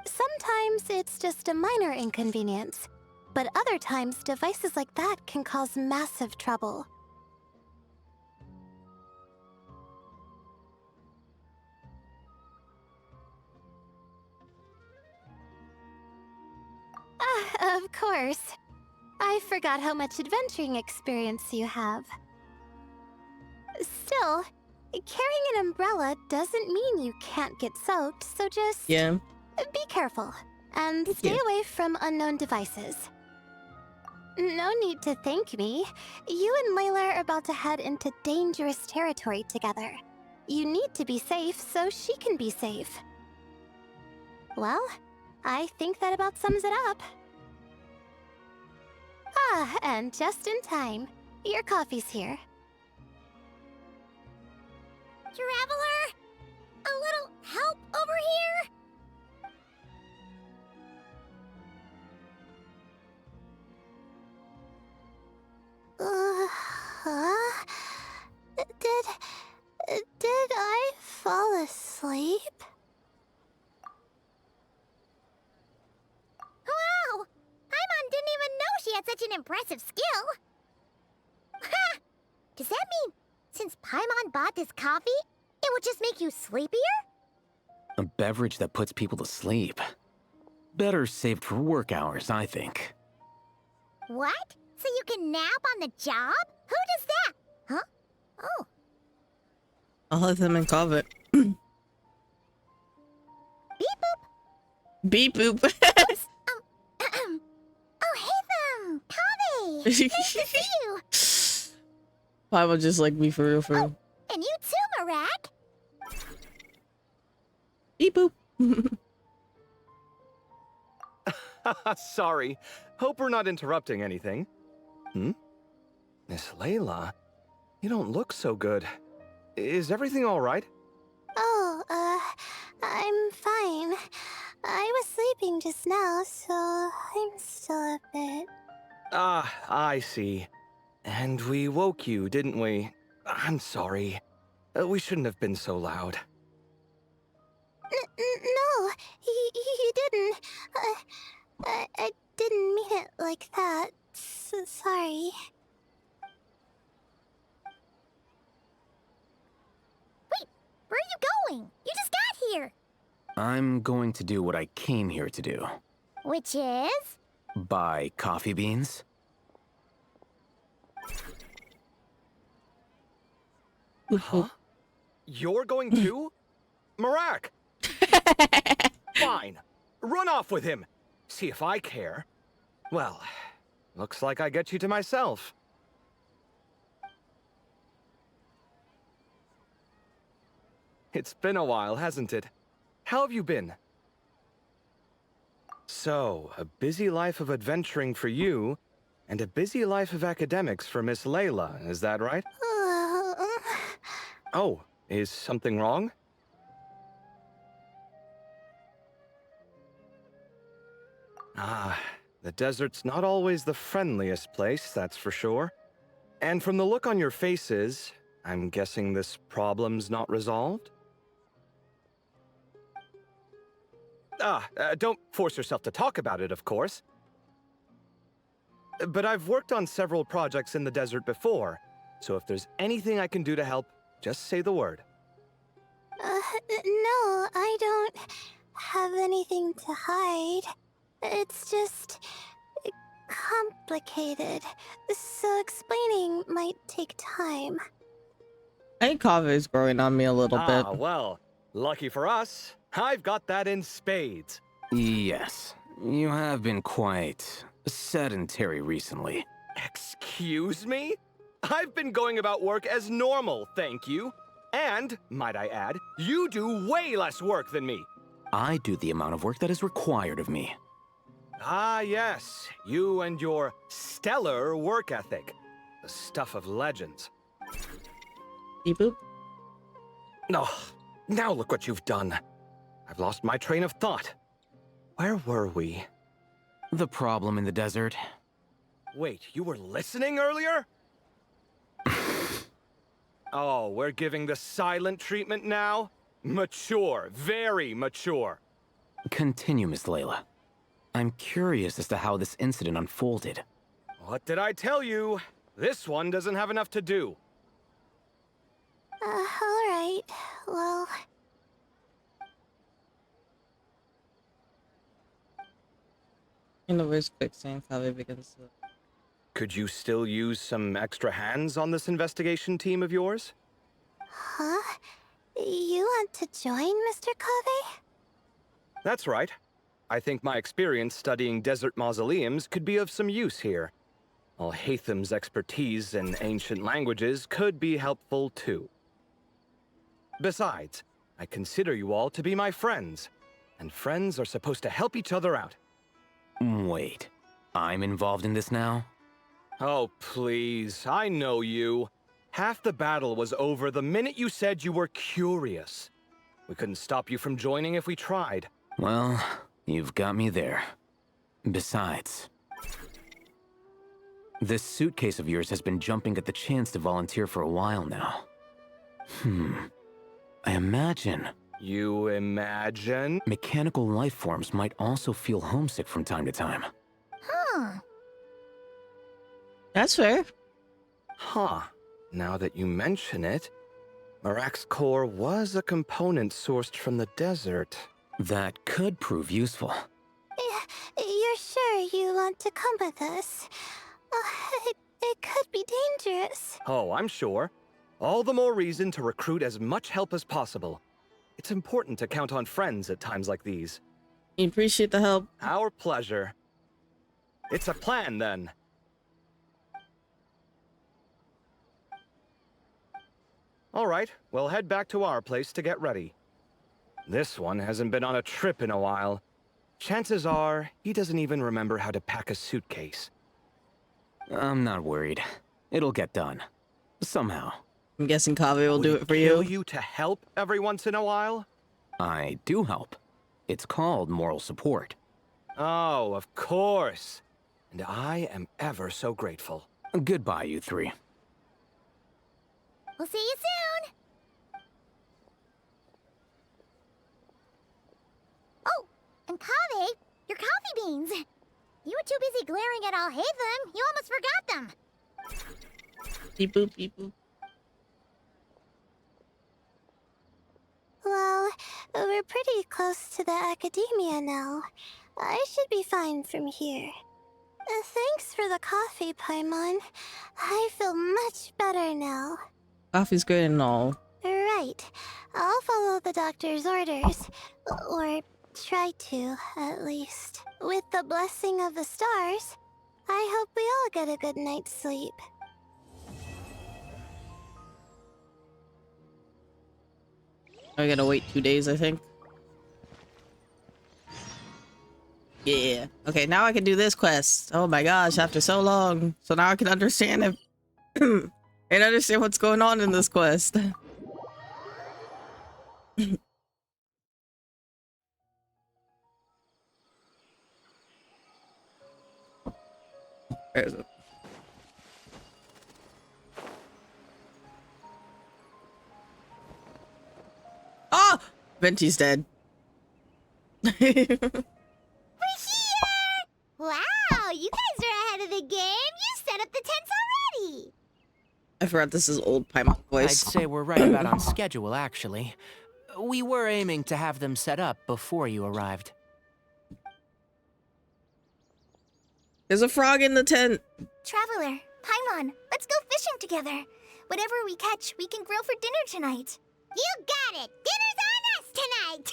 Sometimes it's just a minor inconvenience, but other times devices like that can cause massive trouble. Ah, of course. I forgot how much adventuring experience you have. Still, carrying an umbrella doesn't mean you can't get soaked, so just Yeah. be careful and Thank stay you. away from unknown devices. No need to thank me. You and Layla are about to head into dangerous territory together. You need to be safe so she can be safe. Well, I think that about sums it up. Ah, and just in time. Your coffee's here. Traveler? A little help over here? Huh? Did I fall asleep? Wow! Paimon didn't even know she had such an impressive skill. Ha! Does that mean since Paimon bought this coffee, it will just make you sleepier? A beverage that puts people to sleep. Better saved for work hours, I think. What? So you can nap on the job? Who does that? Huh? Oh. I'll let them in covet. Beep boop. Beep boop. Oops. Oh, hey them! Kave! Nice to see you! Pi will just like me for real, for real. And you too, Marak! Beep boop. Sorry. Hope we're not interrupting anything. Miss Layla, you don't look so good. Is everything all right? Oh, I'm fine. I was sleeping just now, so I'm still a bit. Ah, I see. And we woke you, didn't we? I'm sorry. We shouldn't have been so loud. No, you didn't. I didn't mean it like that. Sorry. Wait, where are you going? You just got here! I'm going to do what I came here to do. Which is? Buy coffee beans. Huh? You're going too? Marak! Fine. Run off with him. See if I care. Well, looks like I get you to myself. It's been a while, hasn't it? How have you been? So, a busy life of adventuring for you, and a busy life of academics for Miss Layla, is that right? Oh, is something wrong? Ah, The desert's not always the friendliest place, that's for sure. And from the look on your faces, I'm guessing this problem's not resolved? Don't force yourself to talk about it, of course. But I've worked on several projects in the desert before, so if there's anything I can do to help, just say the word. No, I don't have anything to hide. It's just complicated, so explaining might take time. I think Kaveh is growing on me a little bit. Well, lucky for us, I've got that in spades. Yes, you have been quite sedentary recently. Excuse me? I've been going about work as normal, thank you. And, might I add, you do way less work than me. I do the amount of work that is required of me. Ah, yes, you and your stellar work ethic. The stuff of legends. Beep boop. Oh, now look what you've done. I've lost my train of thought. Where were we? The problem in the desert. Wait, you were listening earlier? Oh, we're giving the silent treatment now? Mature, very mature. Continue, Miss Layla. I'm curious as to how this incident unfolded. What did I tell you? This one doesn't have enough to do. Alright. Well... In the worst quicksand, Kaveh begins to... Could you still use some extra hands on this investigation team of yours? Huh? You want to join, Mr. Kaveh? That's right. I think my experience studying desert mausoleums could be of some use here. Al-Haytham's expertise in ancient languages could be helpful too. Besides, I consider you all to be my friends, and friends are supposed to help each other out. Wait, I'm involved in this now? Oh, please, I know you. Half the battle was over the minute you said you were curious. We couldn't stop you from joining if we tried. Well, you've got me there. Besides, this suitcase of yours has been jumping at the chance to volunteer for a while now. I imagine... You imagine? Mechanical life forms might also feel homesick from time to time. Huh. That's fair. Huh. Now that you mention it, Marak's core was a component sourced from the desert. That could prove useful. You're sure you want to come with us? It could be dangerous. Oh, I'm sure. All the more reason to recruit as much help as possible. It's important to count on friends at times like these. We appreciate the help. Our pleasure. It's a plan, then. All right, we'll head back to our place to get ready. This one hasn't been on a trip in a while. Chances are, he doesn't even remember how to pack a suitcase. I'm not worried. It'll get done. Somehow. I'm guessing Kaveh will do it for kill you. you to help every once in a while? I do help. It's called moral support. Oh, of course. And I am ever so grateful. Goodbye, you three. We'll see you soon! Oh, and Kaveh, your coffee beans! You were too busy glaring at Al-Haytham, you almost forgot them! Beep boop, beep boop. Well, we're pretty close to the academia now. I should be fine from here. Thanks for the coffee, Paimon. I feel much better now. Coffee's good and all. Right. I'll follow the doctor's orders. Or try to, at least. With the blessing of the stars, I hope we all get a good night's sleep. I gotta wait 2 days, I think. Yeah. Okay, now I can do this quest. Oh my gosh, after so long. So now I can understand if... I can understand what's going on in this quest. Where is it? Ah! Venti's dead. We're here! Wow, you guys are ahead of the game. You set up the tents already. I forgot this is old Paimon I'd voice. say we're right about on schedule, actually. We were aiming to have them set up before you arrived. There's a frog in the tent. Traveler, Paimon, let's go fishing together. Whatever we catch, we can grill for dinner tonight. You got it! Dinner's on us tonight!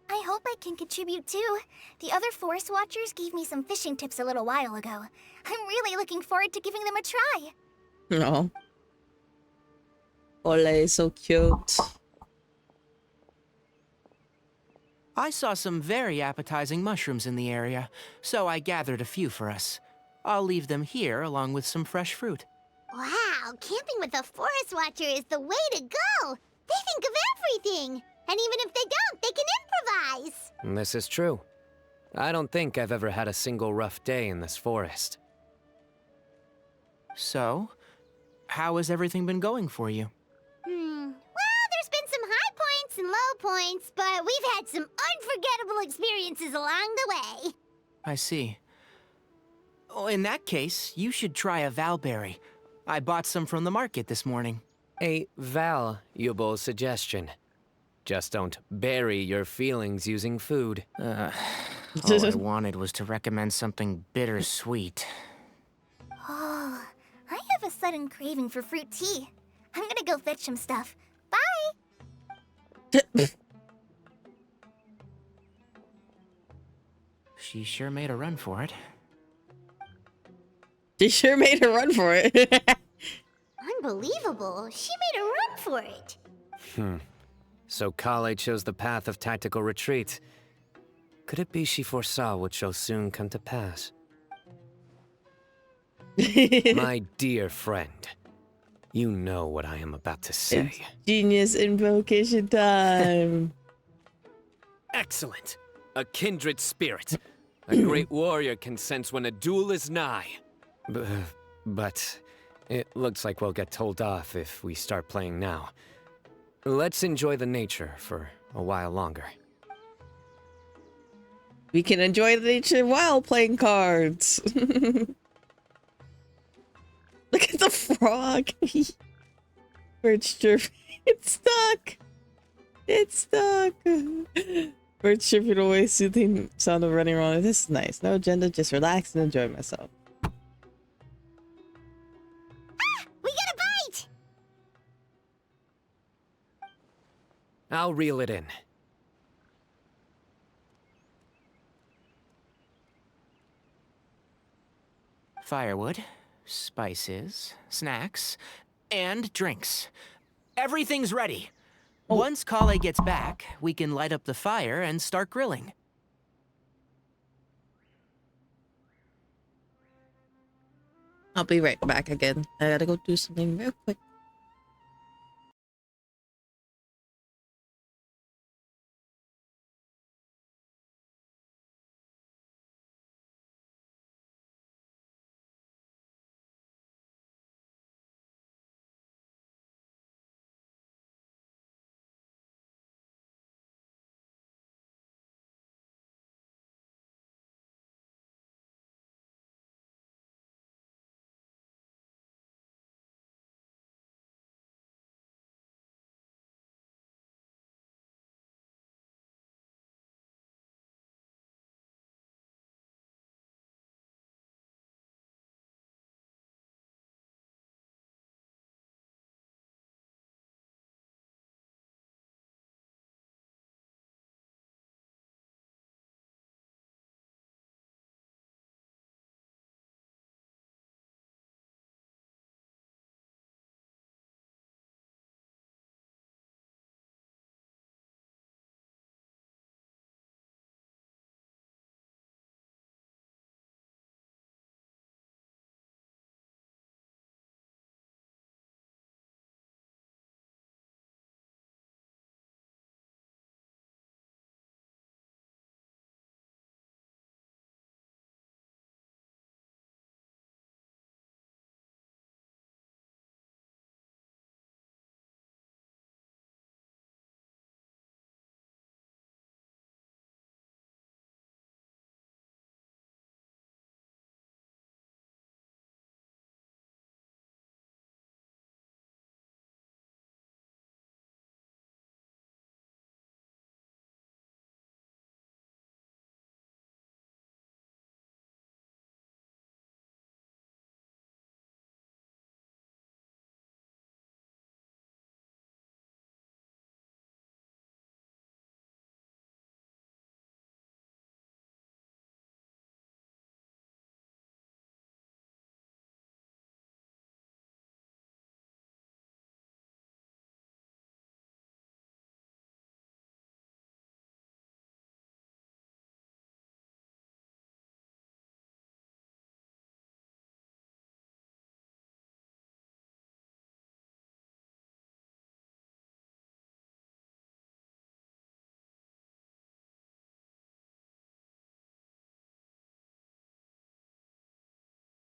I hope I can contribute too. The other forest watchers gave me some fishing tips a little while ago. I'm really looking forward to giving them a try. No. Ole, so cute. I saw some very appetizing mushrooms in the area, so I gathered a few for us. I'll leave them here along with some fresh fruit. Wow, camping with a forest watcher is the way to go! They think of everything! And even if they don't, they can improvise! This is true. I don't think I've ever had a single rough day in this forest. So, how has everything been going for you? Well, there's been some high points and low points, but we've had some unforgettable experiences along the way. I see. Oh, in that case, you should try a valberry. I bought some from the market this morning. A valuable suggestion. Just don't bury your feelings using food. All I wanted was to recommend something bittersweet. Oh, I have a sudden craving for fruit tea. I'm gonna go fetch some stuff. Bye! She sure made a run for it. She sure made her run for it. Unbelievable. She made a run for it. So Kale chose the path of tactical retreat. Could it be she foresaw what shall soon come to pass? My dear friend, you know what I am about to say. It's genius invocation time. Excellent! A kindred spirit. A great warrior can sense when a duel is nigh. But it looks like we'll get told off if we start playing now. Let's enjoy the nature for a while longer. We can enjoy the nature while playing cards. Look at the frog. Birch chirping. It's stuck. It's stuck. Birch chirping away, soothing sound of running around. This is nice. No agenda, just relax and enjoy myself. We got a bite! I'll reel it in. Firewood, spices, snacks, and drinks. Everything's ready. Once Kale gets back, we can light up the fire and start grilling. I'll be right back again. I gotta go do something real quick.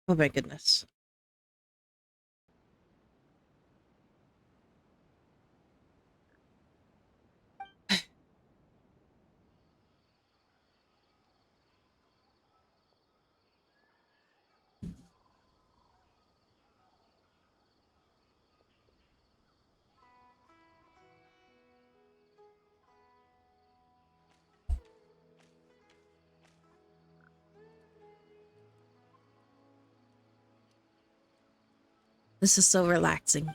Oh my goodness. This is so relaxing.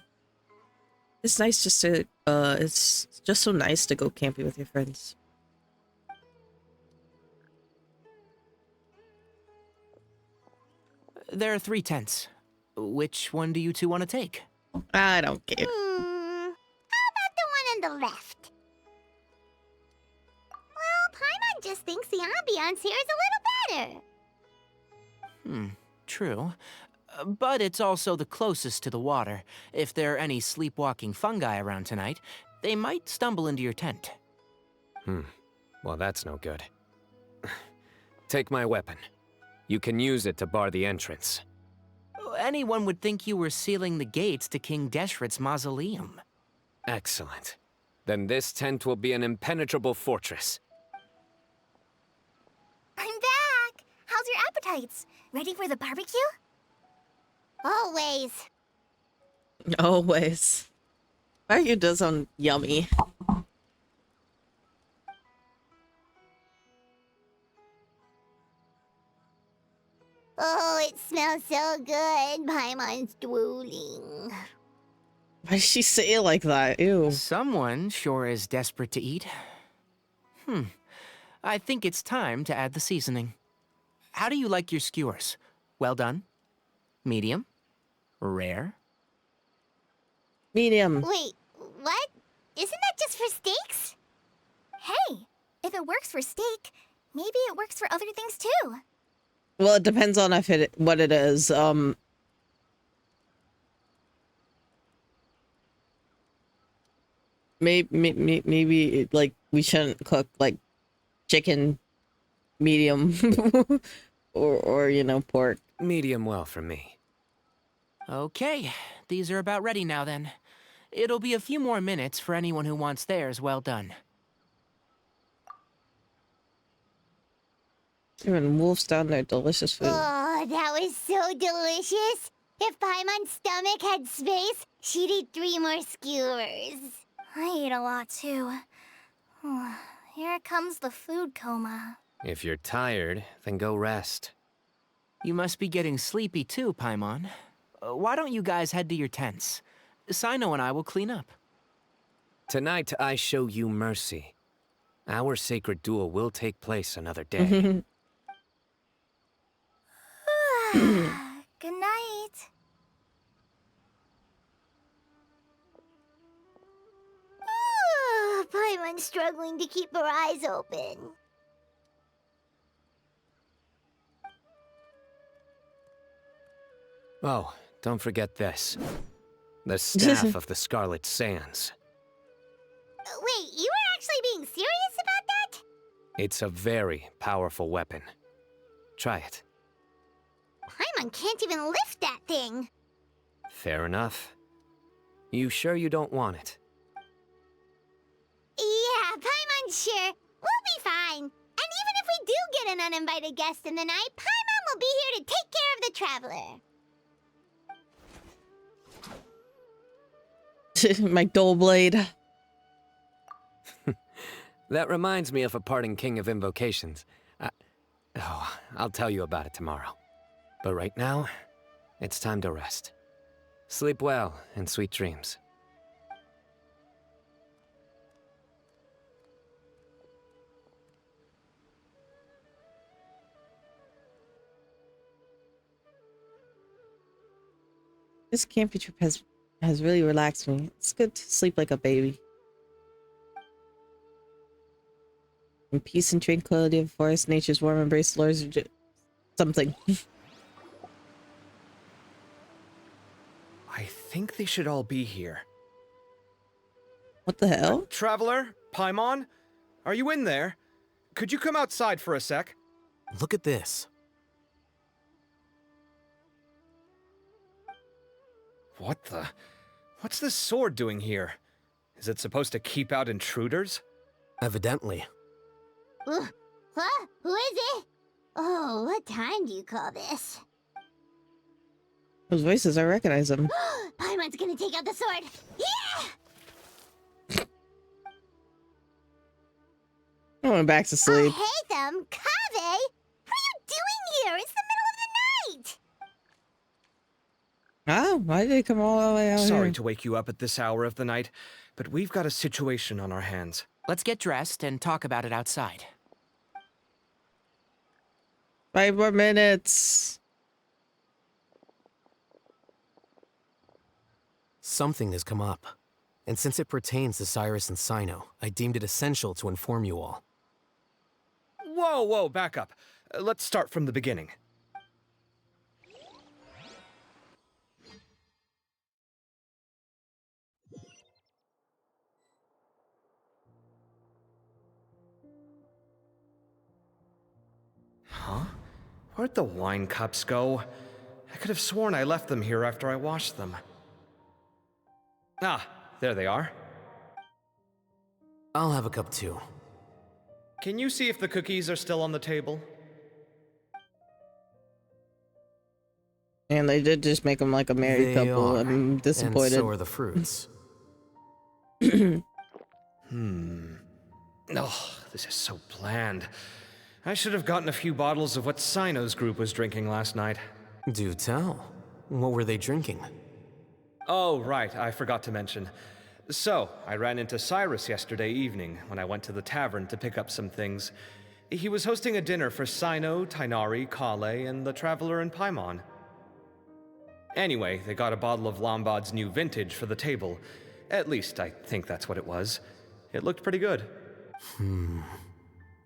It's nice just to, it's just so nice to go camping with your friends. There are 3 tents. Which one do you two want to take? I don't care. How about the one on the left? Well, Paimon just thinks the ambiance here is a little better. True. But it's also the closest to the water. If there are any sleepwalking fungi around tonight, they might stumble into your tent. Well, that's no good. Take my weapon. You can use it to bar the entrance. Anyone would think you were sealing the gates to King Deshret's mausoleum. Excellent. Then this tent will be an impenetrable fortress. I'm back! How's your appetites? Ready for the barbecue? Always. Always. Barbecue does sound yummy. Oh, it smells so good. Paimon's drooling. Why does she say it like that? Ew. Someone sure is desperate to eat. I think it's time to add the seasoning. How do you like your skewers? Well done? Medium? Rare? Medium. Wait, what? Isn't that just for steaks? Hey, if it works for steak, maybe it works for other things too. Well, it depends on if what it is. Maybe like we shouldn't cook like chicken medium or you know, pork. Medium well for me. Okay, these are about ready now then. It'll be a few more minutes for anyone who wants theirs well done. Even wolves down there, delicious food. Oh, that was so delicious. If Paimon's stomach had space, she'd eat 3 more skewers. I ate a lot too. Here comes the food coma. If you're tired, then go rest. You must be getting sleepy too, Paimon. Why don't you guys head to your tents? Sino and I will clean up. Tonight, I show you mercy. Our sacred duel will take place another day. Good night. Paimon's struggling to keep her eyes open. Oh, don't forget this. The staff of the Scarlet Sands. Wait, you were actually being serious about that? It's a very powerful weapon. Try it. Paimon can't even lift that thing. Fair enough. You sure you don't want it? Yeah, Paimon's sure. We'll be fine. And even if we do get an uninvited guest in the night, Paimon will be here to take care of the traveler. My dull blade. That reminds me of a parting king of invocations. I'll tell you about it tomorrow. But right now, it's time to rest. Sleep well and sweet dreams. This camping trip has really relaxed me. It's good to sleep like a baby. In peace and tranquility of the forest, nature's warm embrace, lures of something. I think they should all be here. What the hell? Traveler? Paimon? Are you in there? Could you come outside for a sec? Look at this. What the? What's this sword doing here? Is it supposed to keep out intruders? Evidently. Huh? Who is it? Oh, what time do you call this? Those voices, I recognize them. Paimon's gonna take out the sword. Yeah! I went back to sleep. Hey them, Kave! What are you doing here? It's the middle of the night! Oh, why did they come all the way out Sorry here? to wake you up at this hour of the night, but we've got a situation on our hands. Let's get dressed and talk about it outside. 5 more minutes. Something has come up. And since it pertains to Cyrus and Sino, I deemed it essential to inform you all. Whoa, back up. Let's start from the beginning. Huh? Where'd the wine cups go? I could have sworn I left them here after I washed them. Ah, there they are. I'll have a cup too. Can you see if the cookies are still on the table? And they did just make them like a married They couple. are, I'm disappointed. And so are the fruits. Oh, this is so bland. I should have gotten a few bottles of what Sino's group was drinking last night. Do tell. What were they drinking? Oh, right, I forgot to mention. So, I ran into Cyrus yesterday evening when I went to the tavern to pick up some things. He was hosting a dinner for Sino, Tighnari, Kale, and the Traveler and Paimon. Anyway, they got a bottle of Lombard's new vintage for the table. At least, I think that's what it was. It looked pretty good.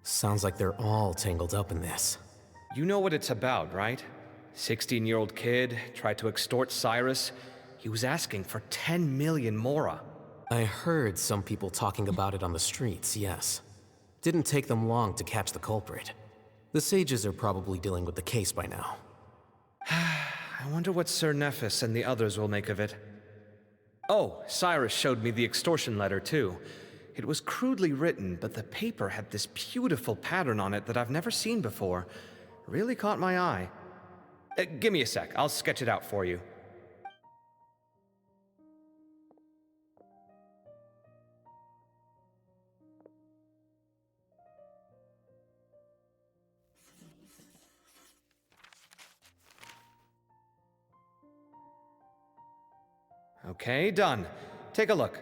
Sounds like they're all tangled up in this. You know what it's about, right? 16-year-old kid tried to extort Cyrus. He was asking for 10 million mora. I heard some people talking about it on the streets, yes. Didn't take them long to catch the culprit. The sages are probably dealing with the case by now. I wonder what Sir Nephis and the others will make of it. Oh, Cyrus showed me the extortion letter, too. It was crudely written, but the paper had this beautiful pattern on it that I've never seen before. Really caught my eye. Give me a sec, I'll sketch it out for you. Okay, done. Take a look.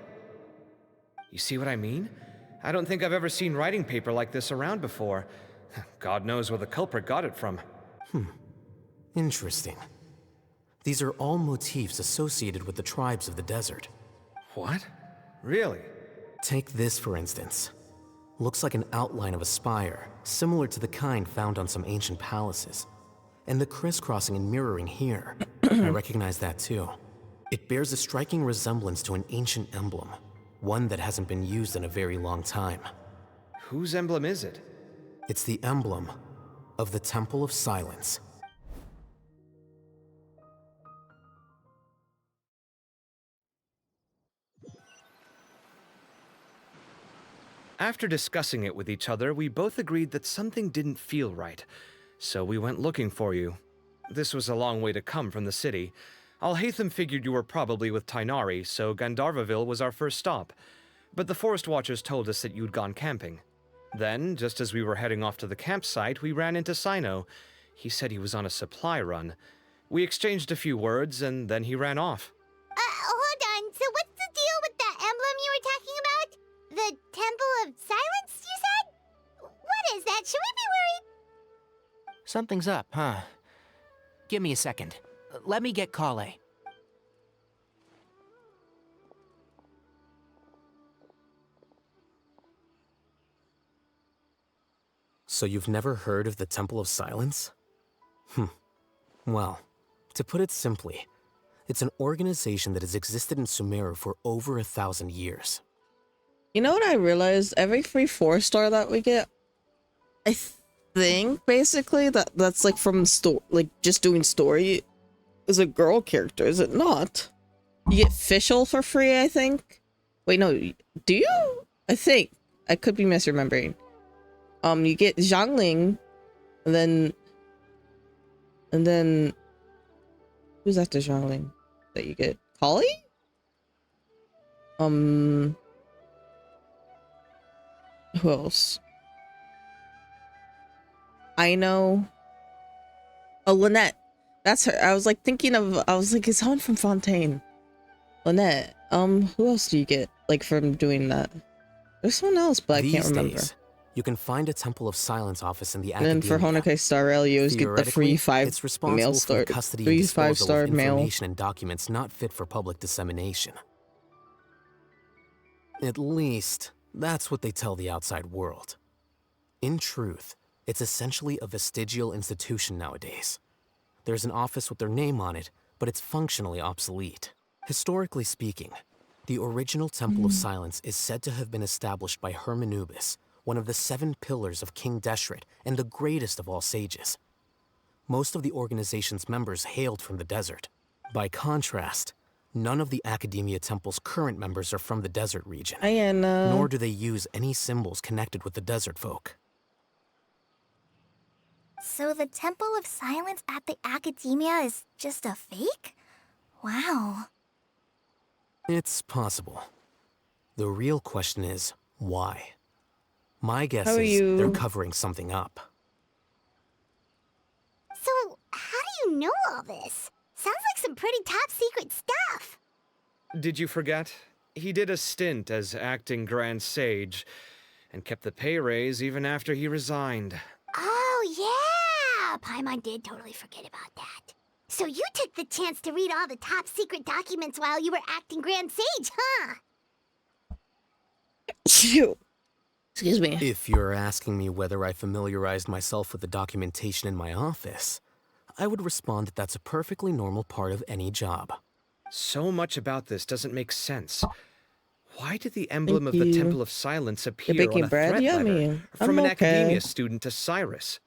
You see what I mean? I don't think I've ever seen writing paper like this around before. God knows where the culprit got it from. Interesting. These are all motifs associated with the tribes of the desert. What? Really? Take this, for instance. Looks like an outline of a spire, similar to the kind found on some ancient palaces. And the crisscrossing and mirroring here. I recognize that too. It bears a striking resemblance to an ancient emblem, one that hasn't been used in a very long time. Whose emblem is it? It's the emblem of the Temple of Silence. After discussing it with each other, we both agreed that something didn't feel right. So we went looking for you. This was a long way to come from the city. Alhaitham figured you were probably with Tighnari, so Gandharvaville was our first stop. But the Forest Watchers told us that you'd gone camping. Then, just as we were heading off to the campsite, we ran into Sino. He said he was on a supply run. We exchanged a few words, and then he ran off. Hold on. So what's the deal with that emblem you were talking about? The Temple of Silence, you said? What is that? Should we be worried? Something's up, huh? Give me a second. Let me get Kale. So you've never heard of the Temple of Silence? Well, to put it simply, it's an organization that has existed in Sumeru for over 1,000 years. You know what I realized? Every free 4-star that we get, I think basically that's like from like just doing story is a girl character, is it not? You get Fischl for free, I think. Wait, no, do you? I think. I could be misremembering. You get Zhangling, and then who's after Zhangling that you get? Kali? Who else? I know. Oh, Lynette. That's her. I was like thinking of, I was like, is someone from Fontaine? Lynette. Who else do you get, like, from doing that? There's someone else, but I can't remember. These days, you can find a Temple of Silence office in the And then Academia. for Honokai Star Rail, you always get the free it's responsible mail for star, the custody and free disposal 5-star of mail. information and documents not fit for public dissemination. At least, that's what they tell the outside world. In truth, it's essentially a vestigial institution nowadays. There's an office with their name on it, but it's functionally obsolete. Historically speaking, the original Temple of Silence is said to have been established by Hermanubis, one of the 7 pillars of King Deshret and the greatest of all sages. Most of the organization's members hailed from the desert. By contrast, none of the Academia Temple's current members are from the desert region, nor do they use any symbols connected with the desert folk. So the Temple of Silence at the Academia is just a fake? Wow. It's possible. The real question is, why? My guess How are is you? they're covering something up. So, how do you know all this? Sounds like some pretty top secret stuff. Did you forget? He did a stint as acting Grand Sage, and kept the pay raise even after he resigned. Oh, yeah! Paimon did totally forget about that. So you took the chance to read all the top secret documents while you were acting Grand Sage, huh? Excuse me. If you're asking me whether I familiarized myself with the documentation in my office, I would respond that that's a perfectly normal part of any job. So much about this doesn't make sense. Why did the emblem of Thank the you. Temple of Silence appear baking on a bread? threat Yummy. letter I'm from an okay. Academia student to Cyrus?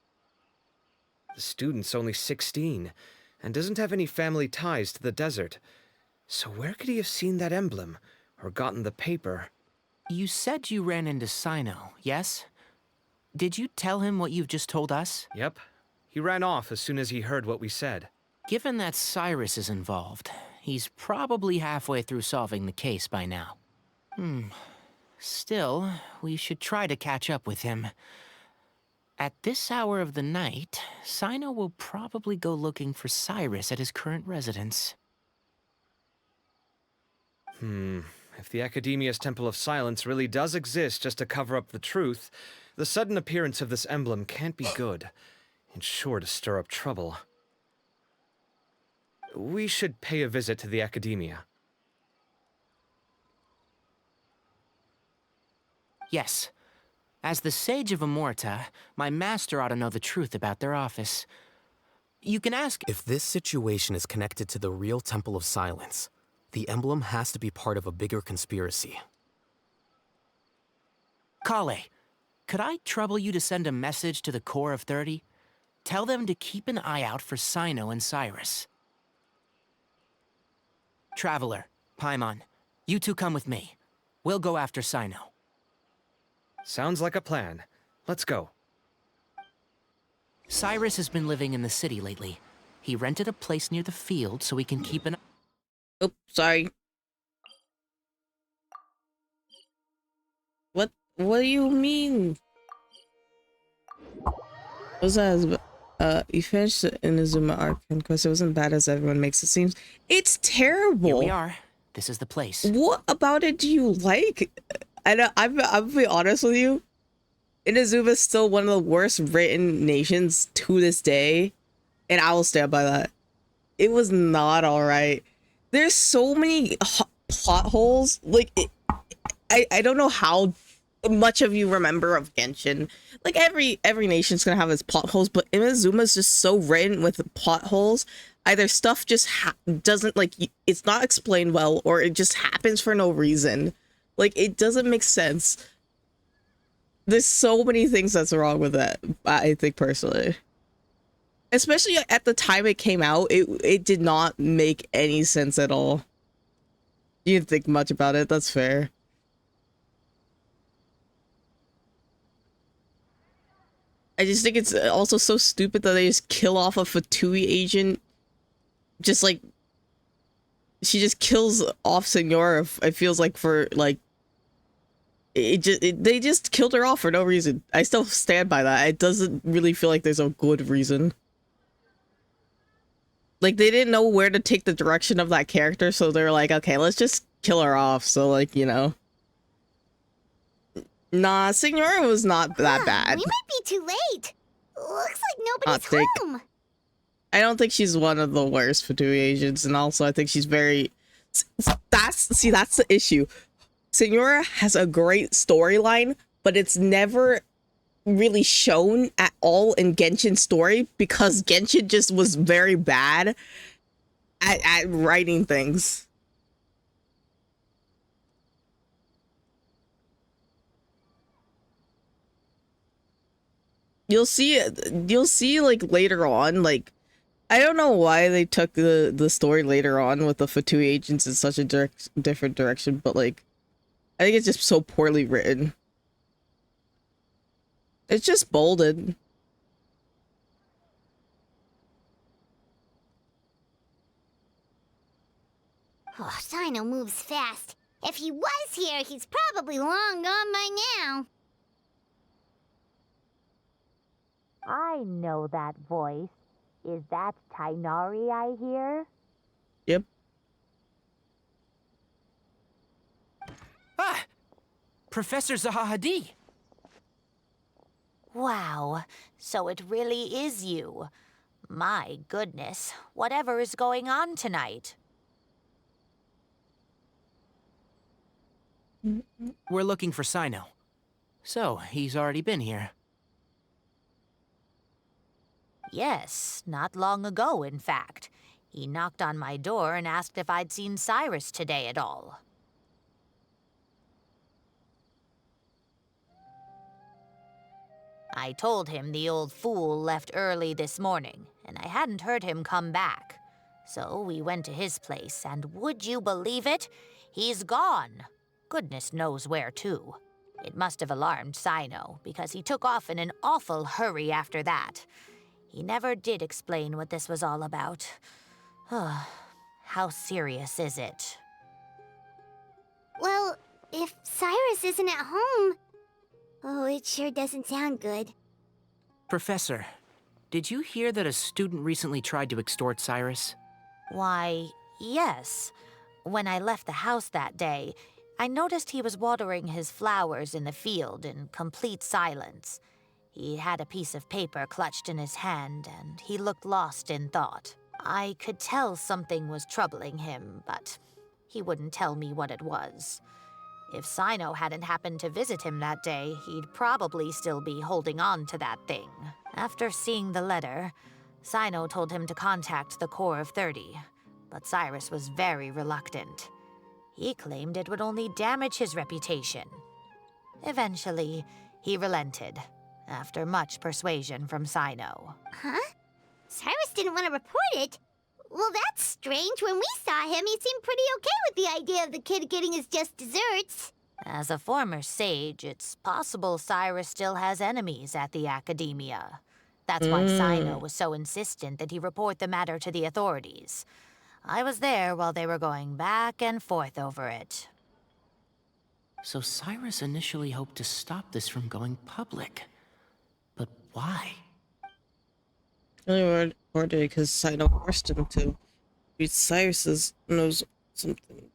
The student's only 16 and doesn't have any family ties to the desert. So where could he have seen that emblem or gotten the paper? You said you ran into Sino, yes? Did you tell him what you've just told us? Yep. He ran off as soon as he heard what we said. Given that Cyrus is involved, he's probably halfway through solving the case by now. Still, we should try to catch up with him. At this hour of the night, Sino will probably go looking for Cyrus at his current residence. If the Academia's Temple of Silence really does exist just to cover up the truth, the sudden appearance of this emblem can't be good. It's sure to stir up trouble. We should pay a visit to the Academia. Yes. As the Sage of Amorta, my master ought to know the truth about their office. You can ask— If this situation is connected to the real Temple of Silence, the emblem has to be part of a bigger conspiracy. Kale, could I trouble you to send a message to the Core of 30? Tell them to keep an eye out for Sino and Cyrus. Traveler, Paimon, you two come with me. We'll go after Sino. Sounds like a plan. Let's go. Cyrus has been living in the city lately. He rented a place near the field so he can keep an— Oops, sorry. What do you mean? Was that you finished the Inazuma arc because it wasn't bad as everyone makes it seem. It's terrible. Here we are. This is the place. What about it do you like? I'll be honest with you. Inazuma is still one of the worst written nations to this day, and I will stand by that. It was not alright. There's so many plot holes. Like, I don't know how much of you remember of Genshin. Like, every nation's gonna have its plot holes, but Inazuma's just so written with plot holes. Either stuff just doesn't, like, it's not explained well, or it just happens for no reason. Like, it doesn't make sense. There's so many things that's wrong with that, I think, personally. Especially at the time it came out, it did not make any sense at all. You didn't think much about it. That's fair. I just think it's also so stupid that they just kill off a Fatui agent. Just like, she just kills off Senora. It feels like for like, they just killed her off for no reason. I still stand by that. It doesn't really feel like there's a good reason. Like, they didn't know where to take the direction of that character, so they're like, okay, let's just kill her off. So like, you know. Nah, Senora was not that bad. We might be too late. Looks like nobody's home. I don't think she's one of the worst Fatui agents, and also I think she's very... that's the issue. Senora has a great storyline, but it's never really shown at all in Genshin's story because Genshin just was very bad at writing things. You'll see like later on, like, I don't know why they took the story later on with the Fatui agents in such a different direction, but like, I think it's just so poorly written. It's just bolded. Oh, Sino moves fast. If he was here, he's probably long gone by now. I know that voice. Is that Tainari I hear? Yep. Ah! Professor Zahahadi! Wow, so it really is you. My goodness, whatever is going on tonight? We're looking for Sino. So, he's already been here. Yes, not long ago, in fact. He knocked on my door and asked if I'd seen Cyrus today at all. I told him the old fool left early this morning, and I hadn't heard him come back. So we went to his place, and would you believe it? He's gone. Goodness knows where to. It must have alarmed Sino, because he took off in an awful hurry after that. He never did explain what this was all about. How serious is it? Well, if Cyrus isn't at home... Oh, it sure doesn't sound good. Professor, did you hear that a student recently tried to extort Cyrus? Why, yes. When I left the house that day, I noticed he was watering his flowers in the field in complete silence. He had a piece of paper clutched in his hand, and he looked lost in thought. I could tell something was troubling him, but he wouldn't tell me what it was. If Sino hadn't happened to visit him that day, he'd probably still be holding on to that thing. After seeing the letter, Sino told him to contact the Corps of 30, but Cyrus was very reluctant. He claimed it would only damage his reputation. Eventually, he relented, after much persuasion from Sino. Huh? Cyrus didn't want to report it? Well, that's strange. When we saw him, he seemed pretty okay with the idea of the kid getting his just desserts. As a former sage, it's possible Cyrus still has enemies at the academia. That's why Sino was so insistent that he report the matter to the authorities. I was there while they were going back and forth over it. So Cyrus initially hoped to stop this from going public. But why? Only reported because Sino forced him to. Cyrus knows something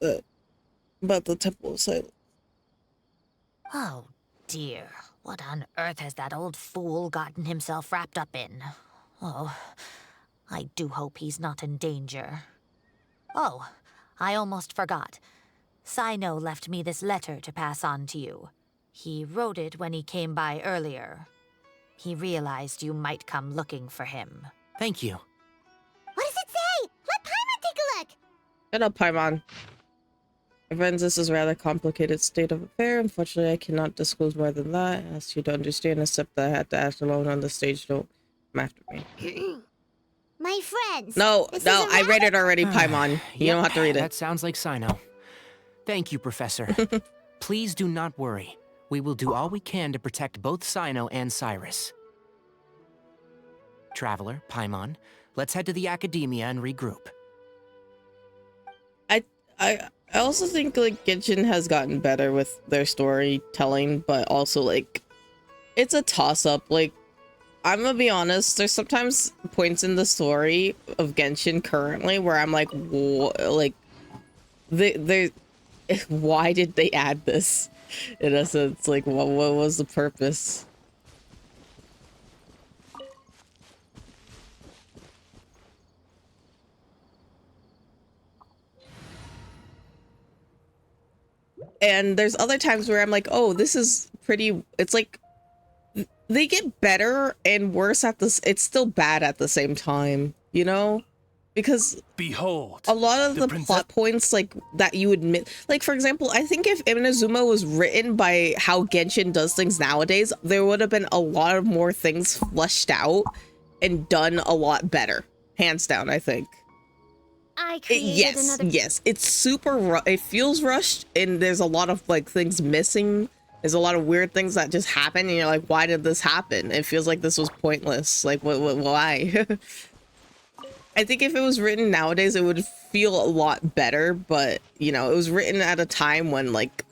about the Temple of Silence. Oh dear, what on earth has that old fool gotten himself wrapped up in? Oh, I do hope he's not in danger. Oh, I almost forgot. Sino left me this letter to pass on to you. He wrote it when he came by earlier. He realized you might come looking for him. Thank you. What does it say? Let Paimon take a look. Shut up, Paimon. My friends, this is a rather complicated state of affair. Unfortunately, I cannot disclose more than that. I ask you to understand, except that I had to act alone on the stage. Don't come after me. My friends. No, I read it already, Paimon. You don't have to read it. That sounds like Sino. Thank you, Professor. Please do not worry. We will do all we can to protect both Cyno and Cyrus. Traveler, Paimon, let's head to the Academia and regroup. I also think like Genshin has gotten better with their storytelling, but also like it's a toss-up. Like, I'm gonna be honest, there's sometimes points in the story of Genshin currently where I'm like, like they why did they add this? In a sense, like what was the purpose? And there's other times where I'm like, oh, this is pretty, it's like they get better and worse at this. It's still bad at the same time, you know? Because behold, a lot of the plot points like that you admit, like for example, I think if Inazuma was written by how Genshin does things nowadays, there would have been a lot of more things fleshed out and done a lot better. Hands down, I think. I created another... Yes, it's super it feels rushed, and there's a lot of like things missing. There's a lot of weird things that just happen, and you're like, why did this happen? It feels like this was pointless. Like, why? I think if it was written nowadays, it would feel a lot better, but you know, it was written at a time when like,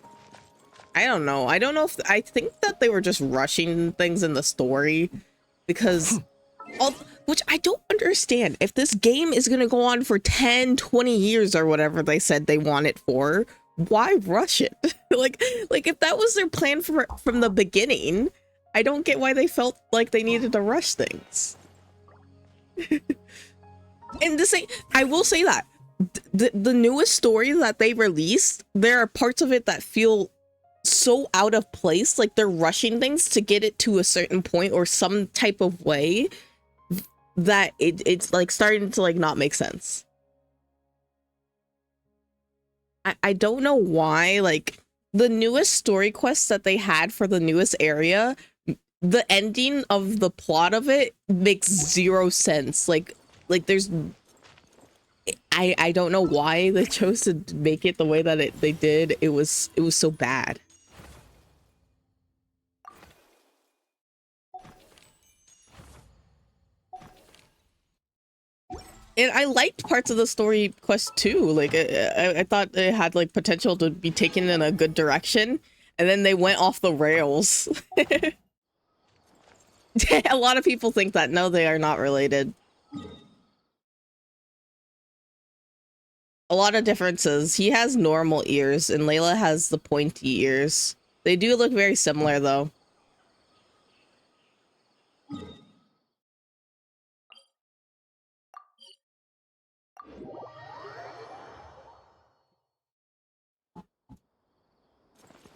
I don't know if I think that they were just rushing things in the story because which I don't understand. If this game is going to go on for 10, 20 years or whatever they said they want it for, why rush it? like if that was their plan from the beginning, I don't get why they felt like they needed to rush things. And I will say that the newest story that they released, there are parts of it that feel so out of place, like they're rushing things to get it to a certain point or some type of way that it's like starting to like not make sense. I don't know why, like the newest story quests that they had for the newest area, the ending of the plot of it makes zero sense. Like there's I don't know why they chose to make it the way that they did. It was so bad. And I liked parts of the story quest too. Like I thought it had like potential to be taken in a good direction, and then they went off the rails. A lot of people think that. No, they are not related. A lot of differences. He has normal ears and Layla has the pointy ears. They do look very similar though.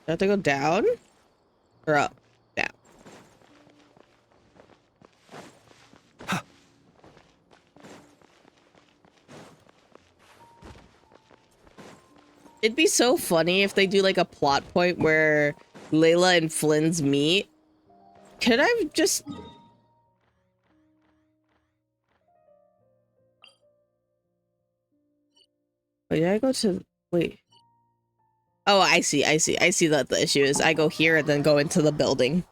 Do I have to go down or up? Down. It'd be so funny if they do like a plot point where Layla and Flynn's meet. Could I just... Wait, did I go to... Wait. Oh, I see that the issue is I go here and then go into the building.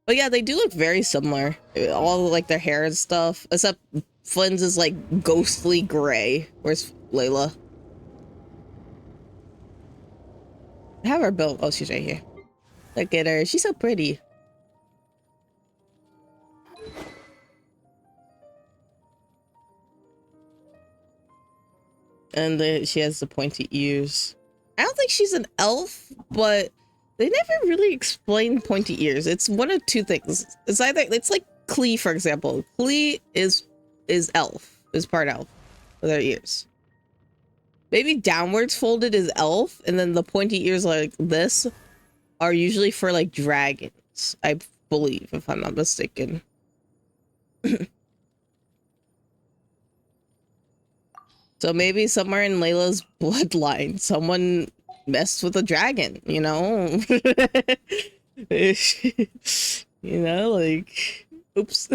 But yeah, they do look very similar. All like their hair and stuff. Except Flynn's is like ghostly gray. Where's Layla? I have her built. Oh, she's right here. Look at her. She's so pretty. And she has the pointy ears. I don't think she's an elf, but they never really explain pointy ears. It's one of two things. It's either, it's like Klee, for example. Klee is elf, is part elf with her ears. Maybe downwards folded is elf, and then the pointy ears like this are usually for like dragons, I believe, if I'm not mistaken. So maybe somewhere in Layla's bloodline, someone messed with a dragon, you know? You know, like, oops.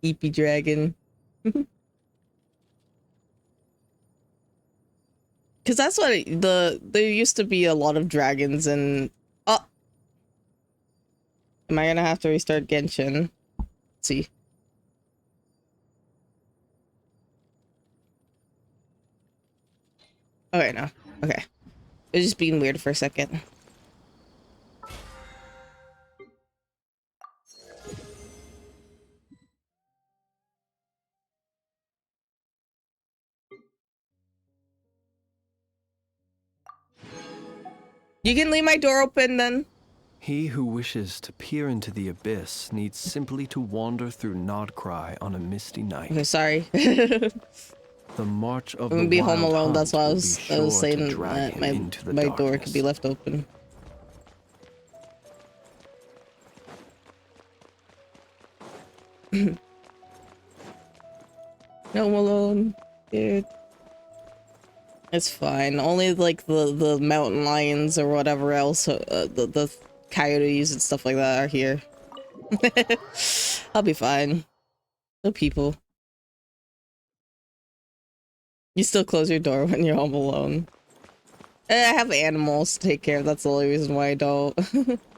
Eepy dragon. Because that's what there used to be a lot of dragons and oh, am I gonna have to restart Genshin? Let's see. Okay, no. Okay. It was just being weird for a second. You can leave my door open then. He who wishes to peer into the abyss needs simply to wander through Nodcry on a misty night. Okay, sorry. The march of I'm gonna the be home wild alone. That's hunt why I will was, be sure saying to drag that him my into the door could be darkness. left open. No, I'm alone, dude. It's fine. Only like the mountain lions or whatever else, the coyotes and stuff like that are here. I'll be fine. No people. You still close your door when you're home alone. I have animals to take care of. That's the only reason why I don't.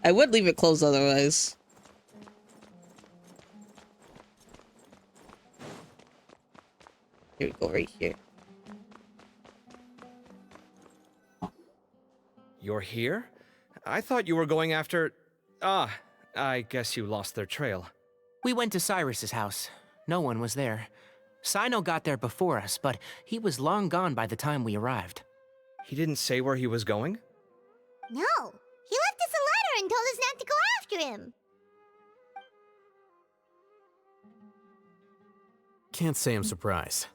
I would leave it closed otherwise. Here we go, right here. You're here? I thought you were going after... Ah, I guess you lost their trail. We went to Cyrus's house. No one was there. Sino got there before us, but he was long gone by the time we arrived. He didn't say where he was going? No, he left us a letter and told us not to go after him. Can't say I'm surprised.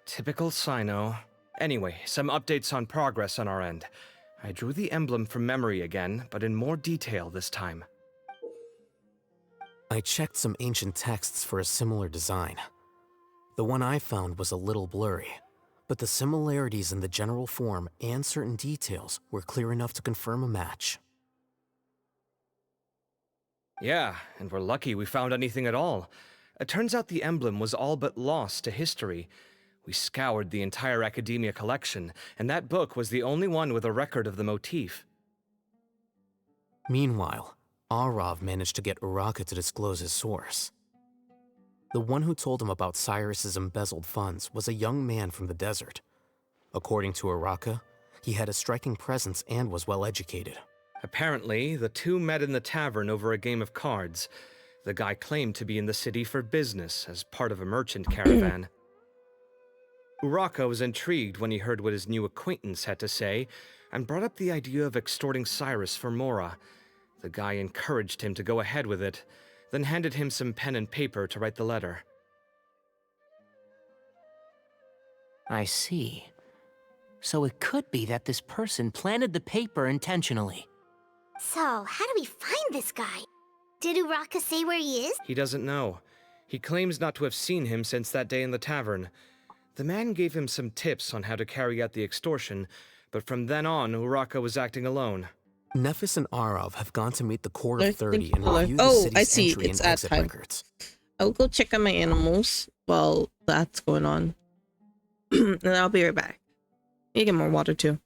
Typical Sino. Anyway, some updates on progress on our end. I drew the emblem from memory again, but in more detail this time. I checked some ancient texts for a similar design. The one I found was a little blurry, but the similarities in the general form and certain details were clear enough to confirm a match. Yeah, and we're lucky we found anything at all. It turns out the emblem was all but lost to history. We scoured the entire Academia collection, and that book was the only one with a record of the motif. Meanwhile, Arav managed to get Uraka to disclose his source. The one who told him about Cyrus's embezzled funds was a young man from the desert. According to Uraka, he had a striking presence and was well educated. Apparently, the two met in the tavern over a game of cards. The guy claimed to be in the city for business as part of a merchant caravan. Uraka was intrigued when he heard what his new acquaintance had to say, and brought up the idea of extorting Cyrus for Mora. The guy encouraged him to go ahead with it, then handed him some pen and paper to write the letter. I see. So it could be that this person planted the paper intentionally. So, how do we find this guy? Did Uraka say where he is? He doesn't know. He claims not to have seen him since that day in the tavern. The man gave him some tips on how to carry out the extortion, but from then on, Uraka was acting alone. Nephis and Arav have gone to meet the Court I of 30 think and we'll- review the oh, city's I see. entry It's and at exit time. records. I'll go check on my animals while that's going on. And I'll be right back. You get more water too.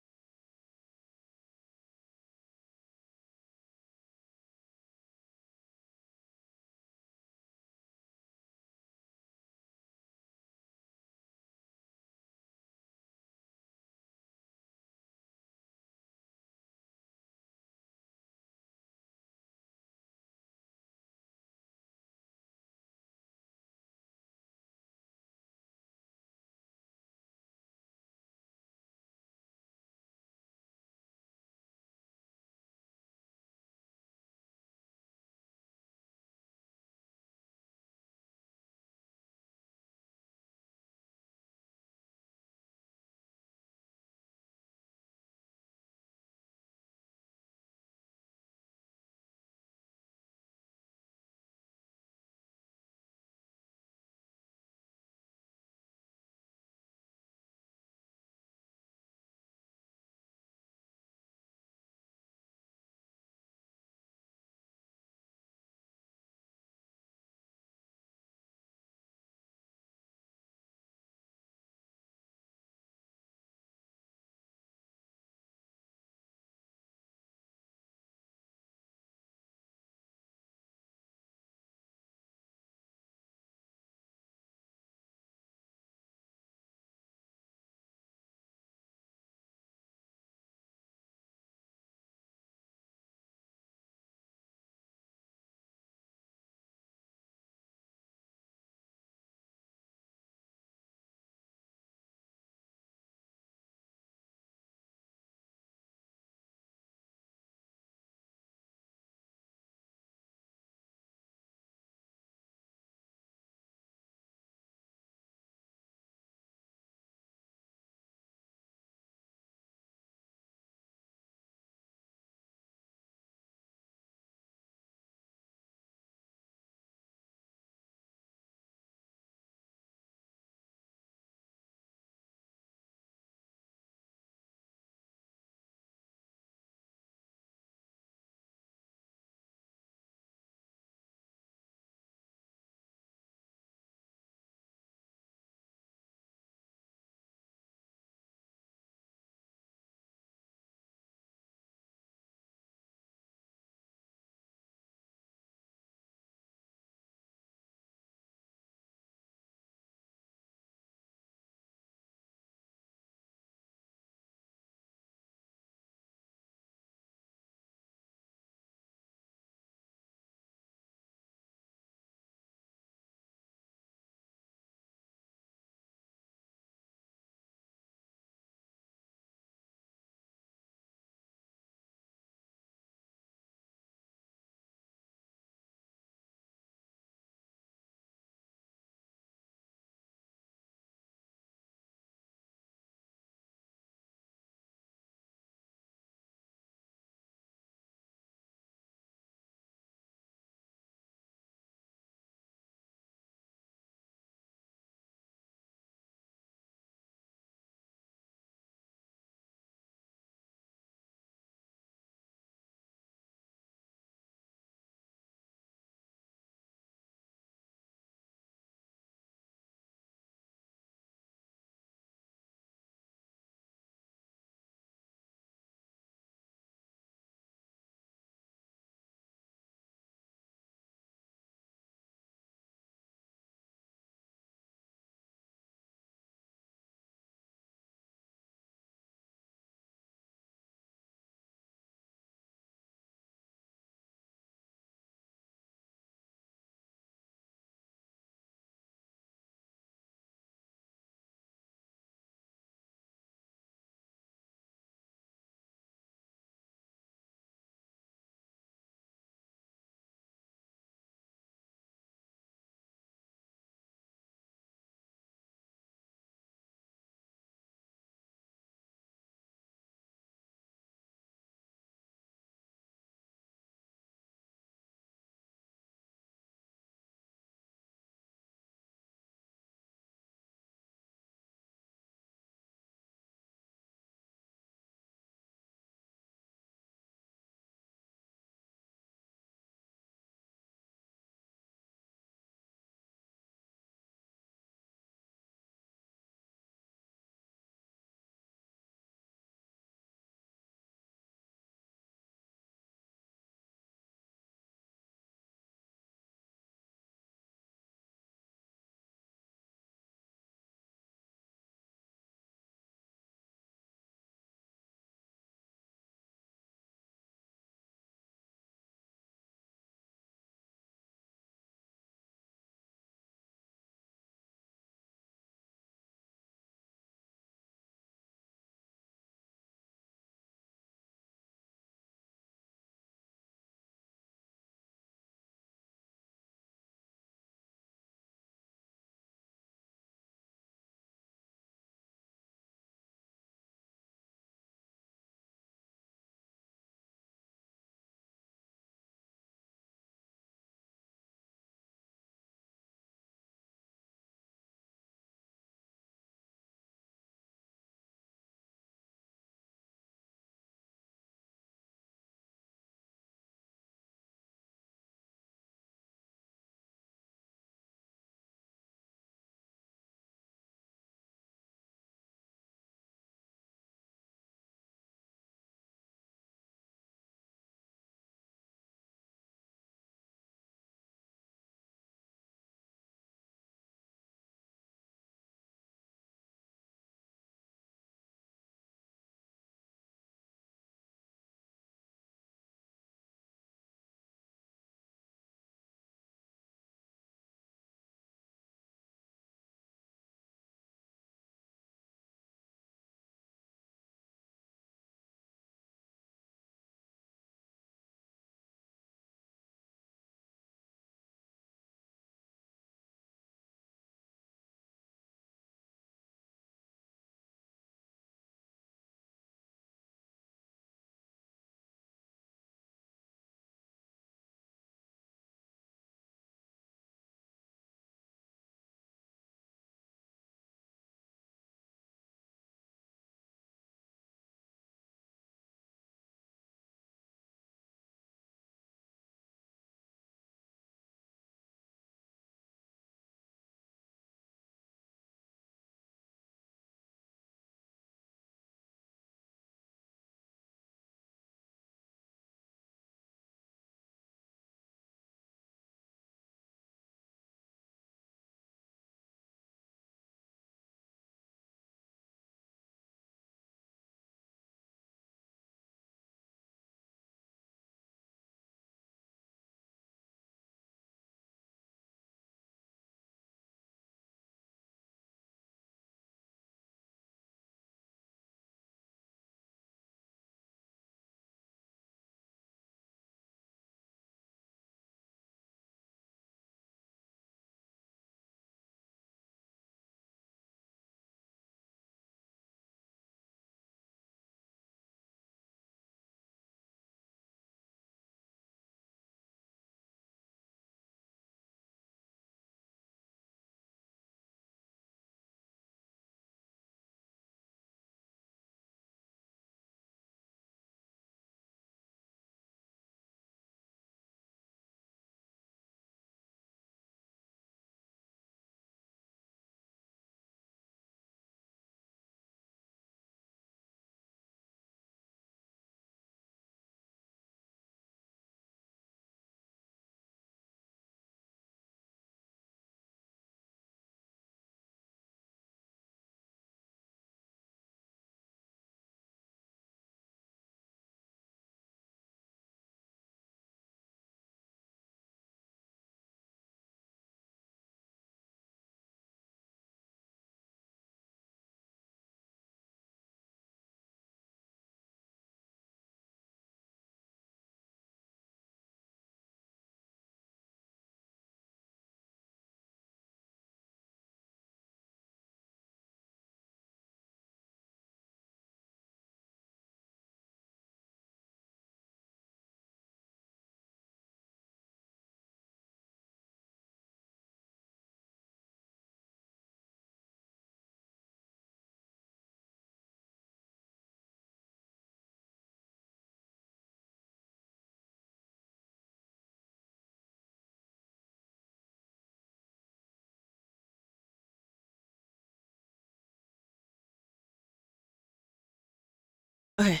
Okay.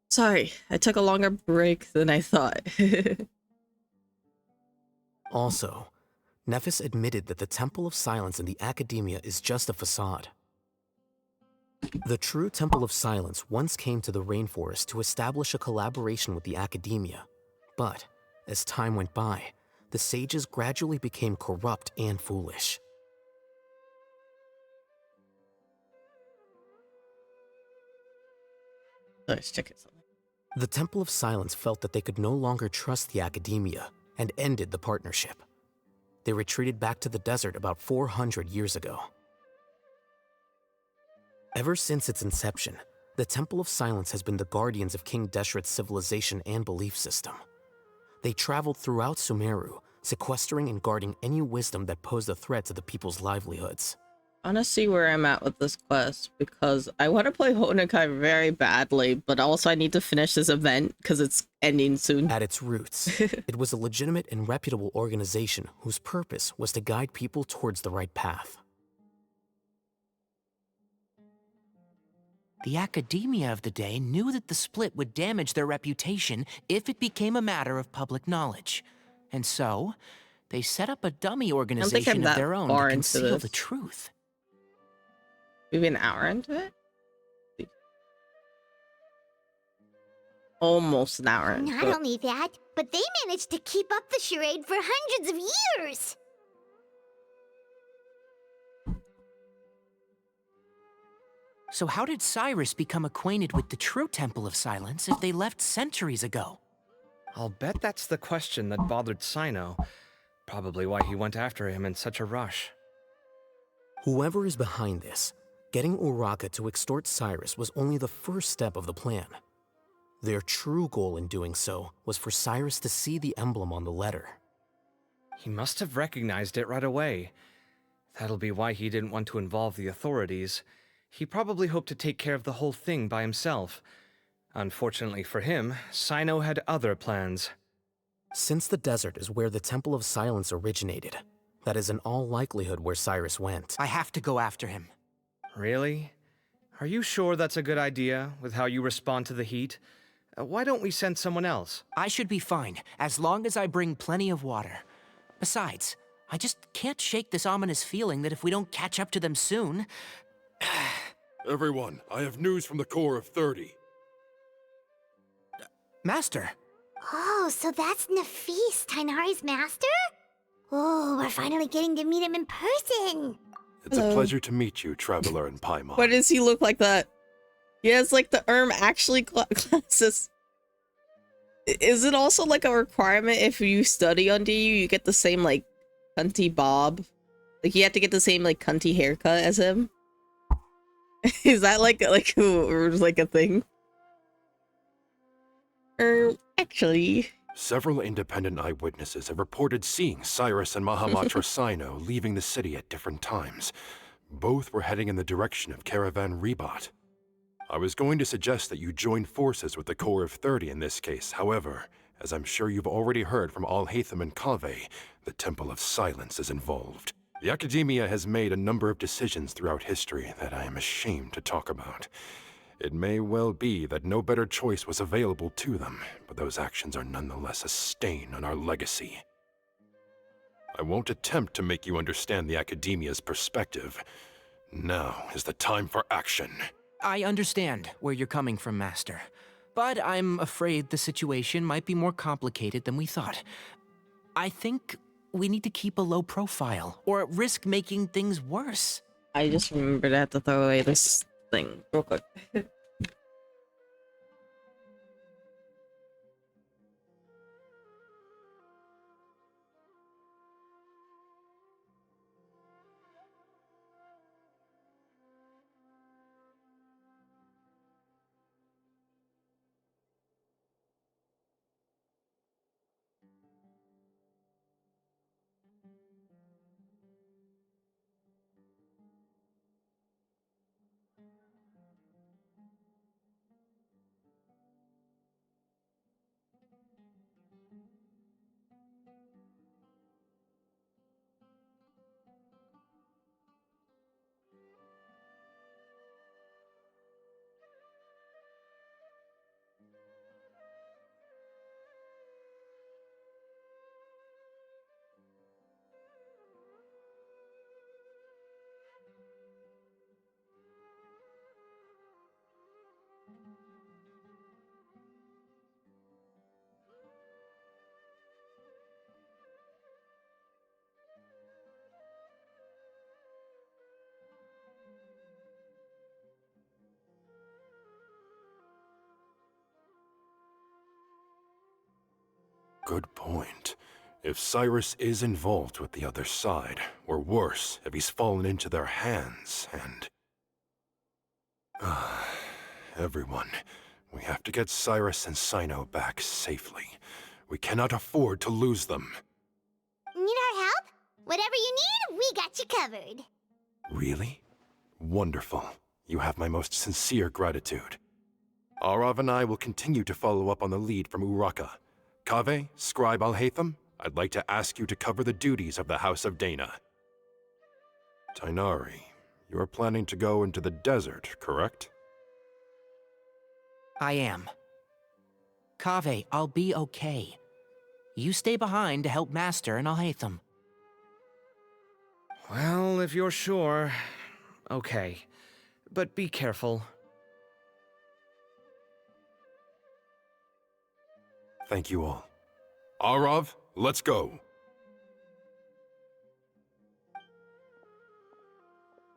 Sorry, I took a longer break than I thought. Also, Nephis admitted that the Temple of Silence in the Academia is just a facade. The true Temple of Silence once came to the rainforest to establish a collaboration with the Academia, but as time went by, the sages gradually became corrupt and foolish. Let's check it. The Temple of Silence felt that they could no longer trust the Academia and ended the partnership. They retreated back to the desert about 400 years ago. Ever since its inception, the Temple of Silence has been the guardians of King Deshret's civilization and belief system. They traveled throughout Sumeru, sequestering and guarding any wisdom that posed a threat to the people's livelihoods. I want to see where I'm at with this quest because I want to play Honokai very badly, but also I need to finish this event because it's ending soon. At its roots, it was a legitimate and reputable organization whose purpose was to guide people towards the right path. The academia of the day knew that the split would damage their reputation if it became a matter of public knowledge. And so, they set up a dummy organization of their own to conceal the truth. Maybe an hour into it? Almost an hour into it. Not only that, but they managed to keep up the charade for hundreds of years! So how did Cyrus become acquainted with the true Temple of Silence if they left centuries ago? I'll bet that's the question that bothered Sino. Probably why he went after him in such a rush. Whoever is behind this, getting Uraka to extort Cyrus was only the first step of the plan. Their true goal in doing so was for Cyrus to see the emblem on the letter. He must have recognized it right away. That'll be why he didn't want to involve the authorities. He probably hoped to take care of the whole thing by himself. Unfortunately for him, Sino had other plans. Since the desert is where the Temple of Silence originated, that is in all likelihood where Cyrus went. I have to go after him. Really? Are you sure that's a good idea, with how you respond to the heat? Why don't we send someone else? I should be fine, as long as I bring plenty of water. Besides, I just can't shake this ominous feeling that if we don't catch up to them soon... Everyone, I have news from the Corps of 30. Master! Oh, so that's Nafis, Tainari's master? Oh, we're finally getting to meet him in person! It's a pleasure to meet you, Traveler and Paimon. Why does he look like that? He has like the actually classes. Is it also like a requirement if you study under you get the same like cunty bob? Like you have to get the same like cunty haircut as him? Is that like a thing? Actually... Several independent eyewitnesses have reported seeing Cyrus and Mahamatra Sino leaving the city at different times. Both were heading in the direction of Caravan Rebat. I was going to suggest that you join forces with the Corps of 30 in this case. However, as I'm sure you've already heard from Al-Haytham and Kaveh, the Temple of Silence is involved. The Academia has made a number of decisions throughout history that I am ashamed to talk about. It may well be that no better choice was available to them, but those actions are nonetheless a stain on our legacy. I won't attempt to make you understand the Academia's perspective. Now is the time for action. I understand where you're coming from, Master. But I'm afraid the situation might be more complicated than we thought. I think we need to keep a low profile, or risk making things worse. I just remembered I have to throw away this thing real quick. Good point. If Cyrus is involved with the other side, or worse, if he's fallen into their hands, and... everyone, we have to get Cyrus and Sino back safely. We cannot afford to lose them. Need our help? Whatever you need, we got you covered. Really? Wonderful. You have my most sincere gratitude. Arav and I will continue to follow up on the lead from Uraka. Kaveh, Scribe Al-Haytham, I'd like to ask you to cover the duties of the House of Dana. Tainari, you are planning to go into the desert, correct? I am. Kaveh, I'll be okay. You stay behind to help Master and Al-Haytham. Well, if you're sure, okay. But be careful. Thank you all. Arav, let's go.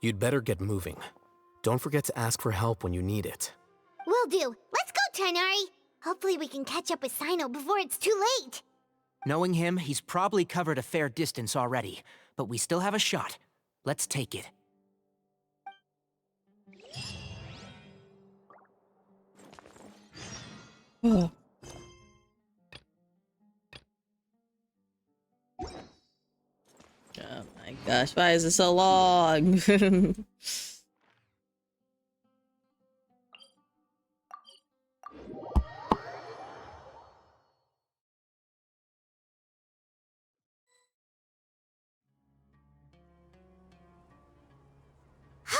You'd better get moving. Don't forget to ask for help when you need it. Will do. Let's go, Tainari. Hopefully we can catch up with Sino before it's too late. Knowing him, he's probably covered a fair distance already, but we still have a shot. Let's take it. Oh. Oh my gosh, why is it so long?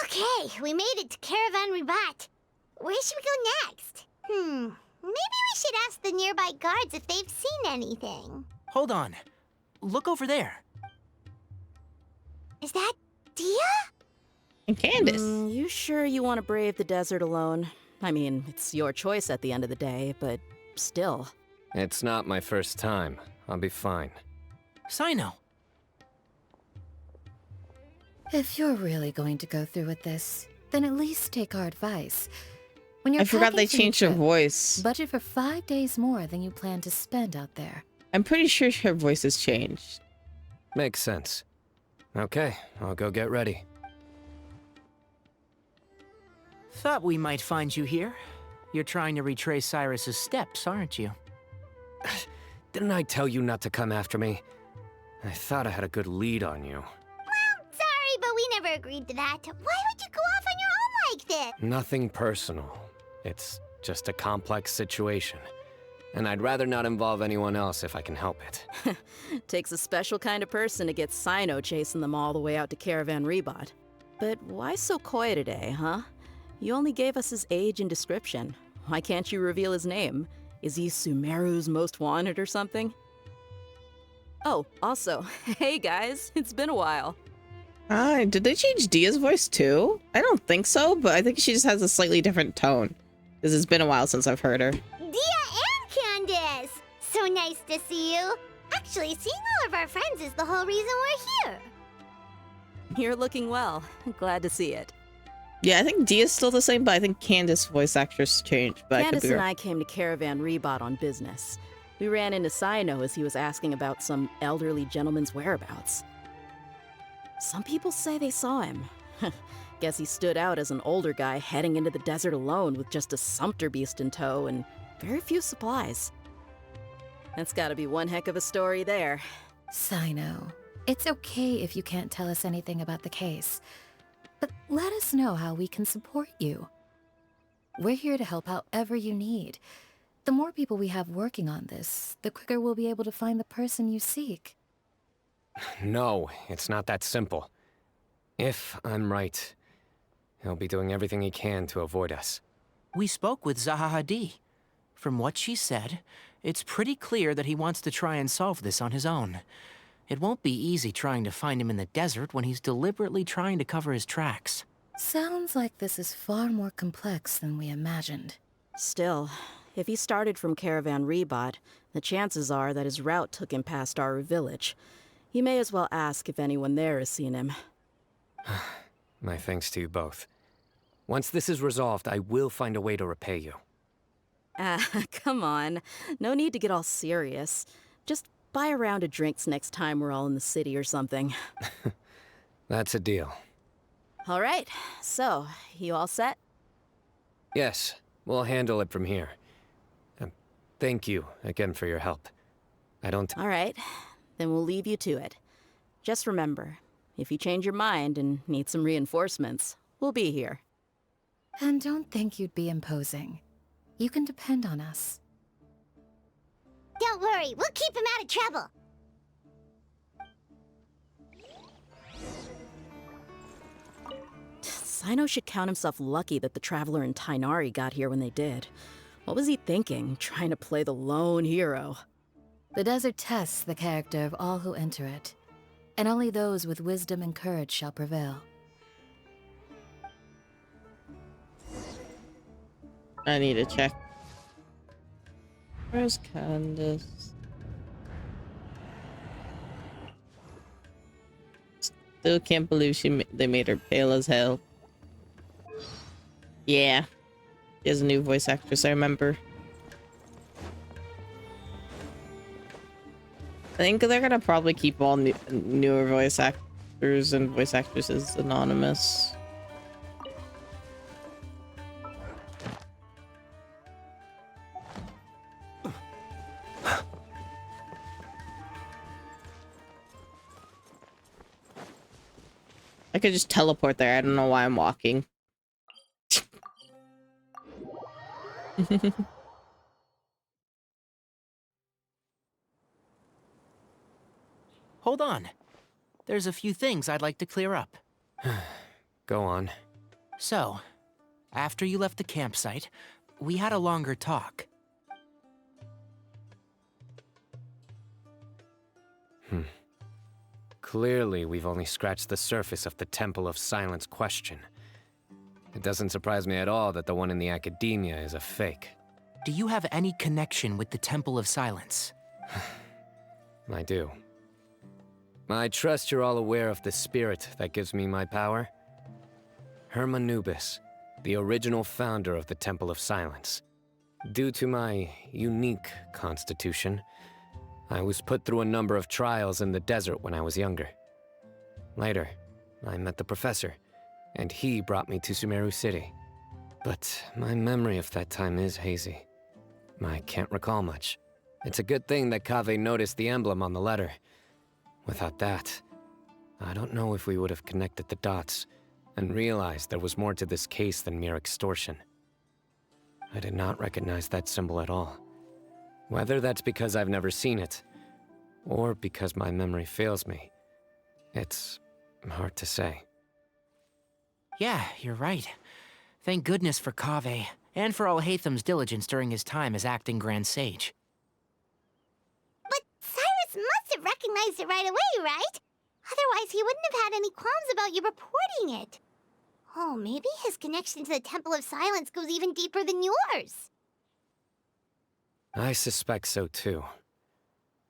Okay, we made it to Caravan Ribat. Where should we go next? Maybe we should ask the nearby guards if they've seen anything. Hold on. Look over there. Is that Dia? And Candace. You sure you want to brave the desert alone? I mean, it's your choice at the end of the day, but still. It's not my first time. I'll be fine. Sino. If you're really going to go through with this, then at least take our advice. When you're I forgot they packing for your changed her trip, voice. budget for 5 days more than you plan to spend out there. I'm pretty sure her voice has changed. Makes sense. Okay, I'll go get ready. Thought we might find you here. You're trying to retrace Cyrus's steps, aren't you? Didn't I tell you not to come after me? I thought I had a good lead on you. Sorry, but we never agreed to that. Why would you go off on your own like this? Nothing personal. It's just a complex situation. And I'd rather not involve anyone else if I can help it. Takes a special kind of person to get Sino chasing them all the way out to Caravan Rebot. But why so coy today, huh? You only gave us his age and description. Why can't you reveal his name? Is he Sumeru's most wanted or something? Oh, also, hey guys, it's been a while. Hi, did they change Dia's voice too? I don't think so, but I think she just has a slightly different tone. Because it's been a while since I've heard her. Dia and Candace! So nice to see you. Actually, seeing all of our friends is the whole reason we're here. You're looking well. Glad to see it. Yeah, I think Dia's still the same, but I think Candace's voice actress changed. But Candace I could be and wrong. I came to Caravan Rebot on business. We ran into Sino as he was asking about some elderly gentleman's whereabouts. Some people say they saw him. Guess he stood out as an older guy heading into the desert alone with just a sumpter beast in tow and very few supplies. That's gotta be one heck of a story there. Sino, it's okay if you can't tell us anything about the case, but let us know how we can support you. We're here to help however you need. The more people we have working on this, the quicker we'll be able to find the person you seek. No, it's not that simple. If I'm right, he'll be doing everything he can to avoid us. We spoke with Zaha Hadid. From what she said, it's pretty clear that he wants to try and solve this on his own. It won't be easy trying to find him in the desert when he's deliberately trying to cover his tracks. Sounds like this is far more complex than we imagined. Still, if he started from Caravan Rebot, the chances are that his route took him past our village. You may as well ask if anyone there has seen him. My thanks to you both. Once this is resolved, I will find a way to repay you. Ah, come on. No need to get all serious. Just buy a round of drinks next time we're all in the city or something. That's a deal. All right, so, you all set? Yes, we'll handle it from here. Thank you again for your help. I don't... All right, then we'll leave you to it. Just remember, if you change your mind and need some reinforcements, we'll be here. And don't think you'd be imposing. You can depend on us. Don't worry, we'll keep him out of trouble. Sino should count himself lucky that the Traveler and Tainari got here when they did. What was he thinking, trying to play the lone hero? The desert tests the character of all who enter it, and only those with wisdom and courage shall prevail. I need to check. Where's Candace? Still can't believe they made her pale as hell. Yeah. She has a new voice actress, I remember. I think they're gonna probably keep all newer voice actors and voice actresses anonymous. I could just teleport there. I don't know why I'm walking. Hold on. There's a few things I'd like to clear up. Go on. So, after you left the campsite, we had a longer talk. Clearly, we've only scratched the surface of the Temple of Silence question. It doesn't surprise me at all that the one in the academia is a fake. Do you have any connection with the Temple of Silence? I do. I trust you're all aware of the spirit that gives me my power. Hermanubis, the original founder of the Temple of Silence. Due to my unique constitution, I was put through a number of trials in the desert when I was younger. Later, I met the professor, and he brought me to Sumeru City. But my memory of that time is hazy. I can't recall much. It's a good thing that Kaveh noticed the emblem on the letter. Without that, I don't know if we would have connected the dots and realized there was more to this case than mere extortion. I did not recognize that symbol at all. Whether that's because I've never seen it, or because my memory fails me, it's hard to say. Yeah, you're right. Thank goodness for Kaveh, and for Alhaitham's diligence during his time as acting Grand Sage. But Cyrus must have recognized it right away, right? Otherwise, he wouldn't have had any qualms about you reporting it. Oh, maybe his connection to the Temple of Silence goes even deeper than yours. I suspect so too.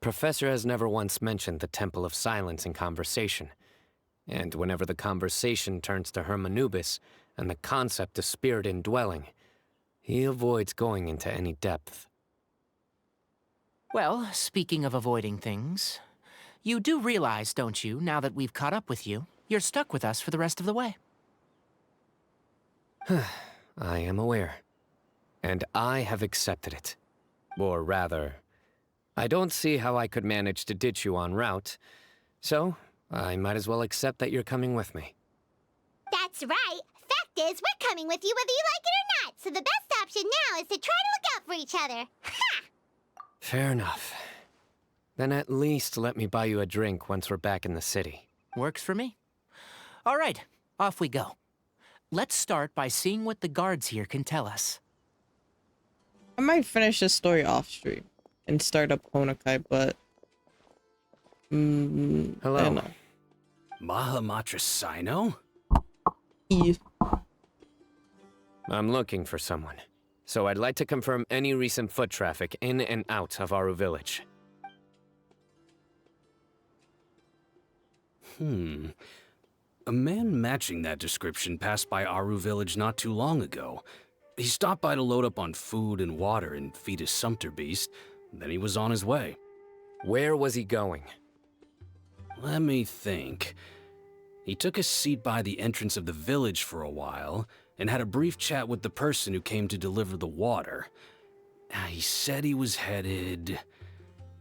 Professor has never once mentioned the Temple of Silence in conversation. And whenever the conversation turns to Hermanubis and the concept of spirit indwelling, he avoids going into any depth. Well, speaking of avoiding things, you do realize, don't you, now that we've caught up with you, you're stuck with us for the rest of the way? I am aware. And I have accepted it. Or rather, I don't see how I could manage to ditch you en route, so I might as well accept that you're coming with me. That's right. Fact is, we're coming with you whether you like it or not, so the best option now is to try to look out for each other. Ha! Fair enough. Then at least let me buy you a drink once we're back in the city. Works for me. All right, off we go. Let's start by seeing what the guards here can tell us. I might finish this story off stream and start up Honokai, but hello. I don't know. Mahamatra Sino? Yeah. I'm looking for someone, so I'd like to confirm any recent foot traffic in and out of Aru Village. A man matching that description passed by Aru Village not too long ago. He stopped by to load up on food and water and feed his sumpter beast, then he was on his way. Where was he going? Let me think. He took a seat by the entrance of the village for a while and had a brief chat with the person who came to deliver the water. He said he was headed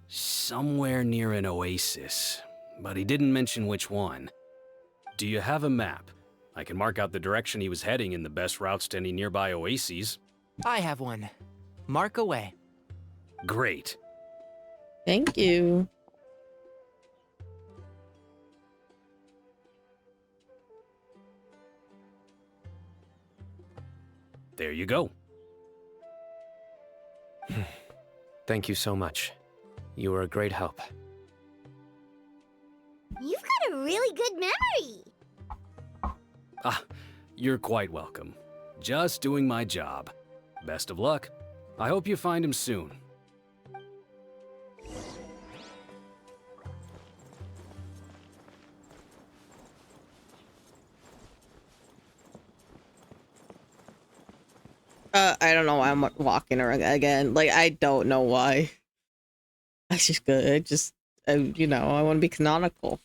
somewhere near an oasis, but he didn't mention which one. Do you have a map? I can mark out the direction he was heading and the best routes to any nearby oases. I have one. Mark away. Great. Thank you. There you go. Thank you so much. You were a great help. You've got a really good memory. Ah, you're quite welcome. Just doing my job. Best of luck. I hope you find him soon. I don't know why I'm walking around again. Like, I don't know why. That's just good. You know, I want to be canonical.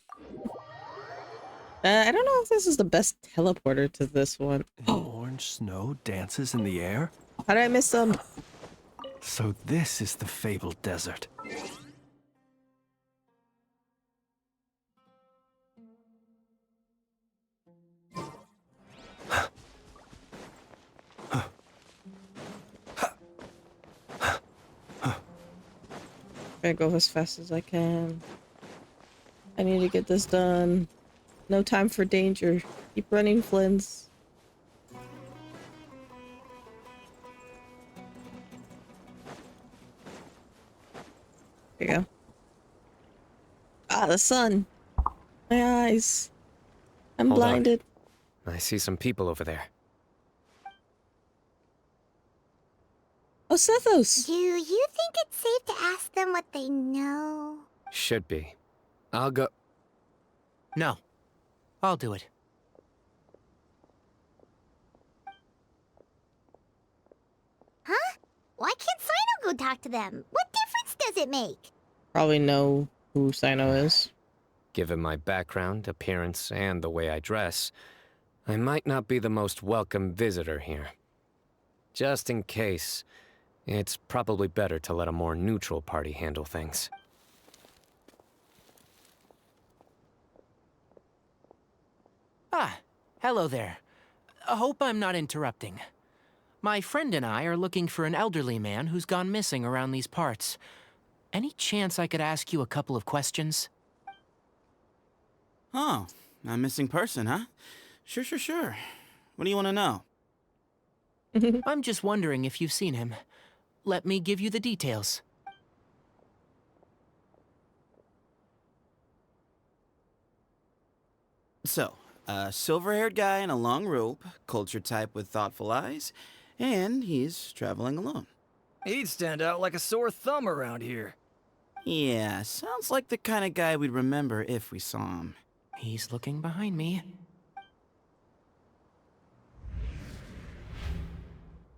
I don't know if this is the best teleporter to this one. Orange snow dances in the air? How did I miss them? So this is the fabled desert. I'm gonna go as fast as I can. I need to get this done. No time for danger. Keep running, Flins. There you go. Ah, the sun. My eyes. I'm Hold on. blinded. I see some people over there. Oh, Sethos! Do you think it's safe to ask them what they know? Should be. I'll go. No. I'll do it. Huh? Why can't Sino go talk to them? What difference does it make? Probably know who Sino is. Given my background, appearance, and the way I dress, I might not be the most welcome visitor here. Just in case, it's probably better to let a more neutral party handle things. Ah, hello there. I hope I'm not interrupting. My friend and I are looking for an elderly man who's gone missing around these parts. Any chance I could ask you a couple of questions? Oh, a missing person, huh? Sure. What do you want to know? I'm just wondering if you've seen him. Let me give you the details. So, a silver-haired guy in a long robe, culture type with thoughtful eyes, and he's traveling alone. He'd stand out like a sore thumb around here. Yeah, sounds like the kind of guy we'd remember if we saw him. He's looking behind me.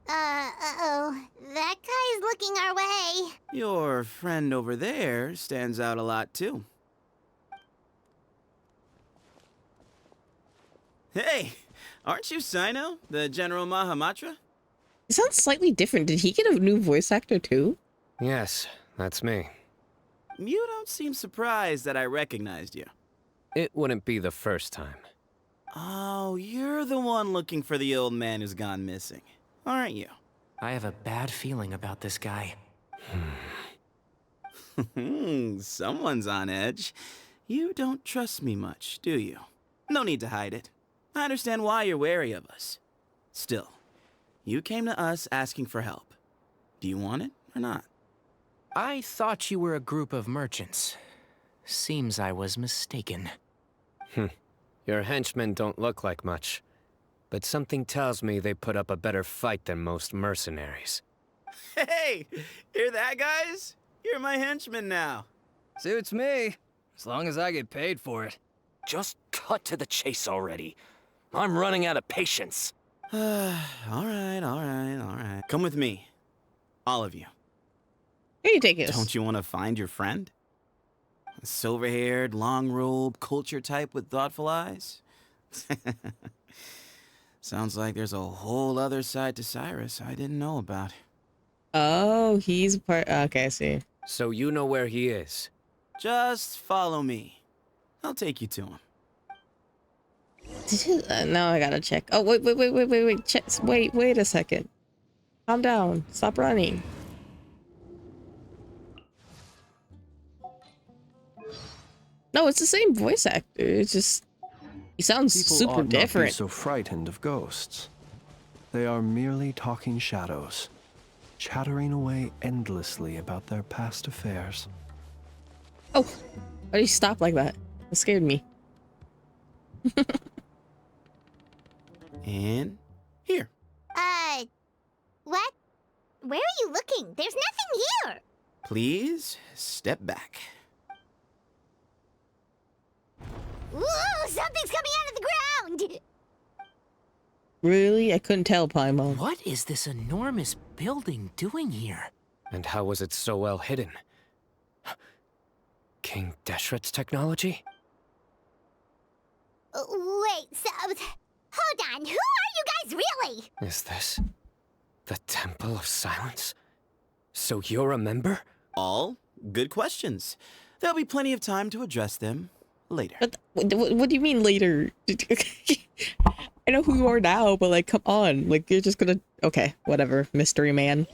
Uh-oh. That guy's looking our way. Your friend over there stands out a lot, too. Hey, aren't you Sino, the General Mahamatra? He sounds slightly different. Did he get a new voice actor too? Yes, that's me. You don't seem surprised that I recognized you. It wouldn't be the first time. Oh, you're the one looking for the old man who's gone missing, aren't you? I have a bad feeling about this guy. Someone's on edge. You don't trust me much, do you? No need to hide it. I understand why you're wary of us. Still, you came to us asking for help. Do you want it or not? I thought you were a group of merchants. Seems I was mistaken. Your henchmen don't look like much, but something tells me they put up a better fight than most mercenaries. Hey, hear that, guys? You're my henchman now. Suits me, as long as I get paid for it. Just cut to the chase already. I'm running out of patience. All right. Come with me. All of you. Here you take it. Don't you want to find your friend? Silver-haired, long-robed, culture type with thoughtful eyes? Sounds like there's a whole other side to Cyrus I didn't know about. Oh, he's a part. Okay, I see. So you know where he is? Just follow me. I'll take you to him. Now I gotta check. Oh, wait. Check. Wait a second. Calm down. Stop running. No, it's the same voice actor. It's just he sounds People super ought not different. be so frightened of ghosts. They are merely talking shadows, chattering away endlessly about their past affairs. Oh, why do you stop like that? That scared me. And here. What? Where are you looking? There's nothing here. Please step back. Ooh, something's coming out of the ground. Really? I couldn't tell, Paimon. What is this enormous building doing here? And how was it so well hidden? King Deshret's technology? Wait, so... Hold on, who are you guys really? Is this the Temple of Silence? So you're a member? All good questions. There'll be plenty of time to address them later. But what do you mean later? I know who you are now, but like, come on. Like, you're just gonna... Okay, whatever, mystery man.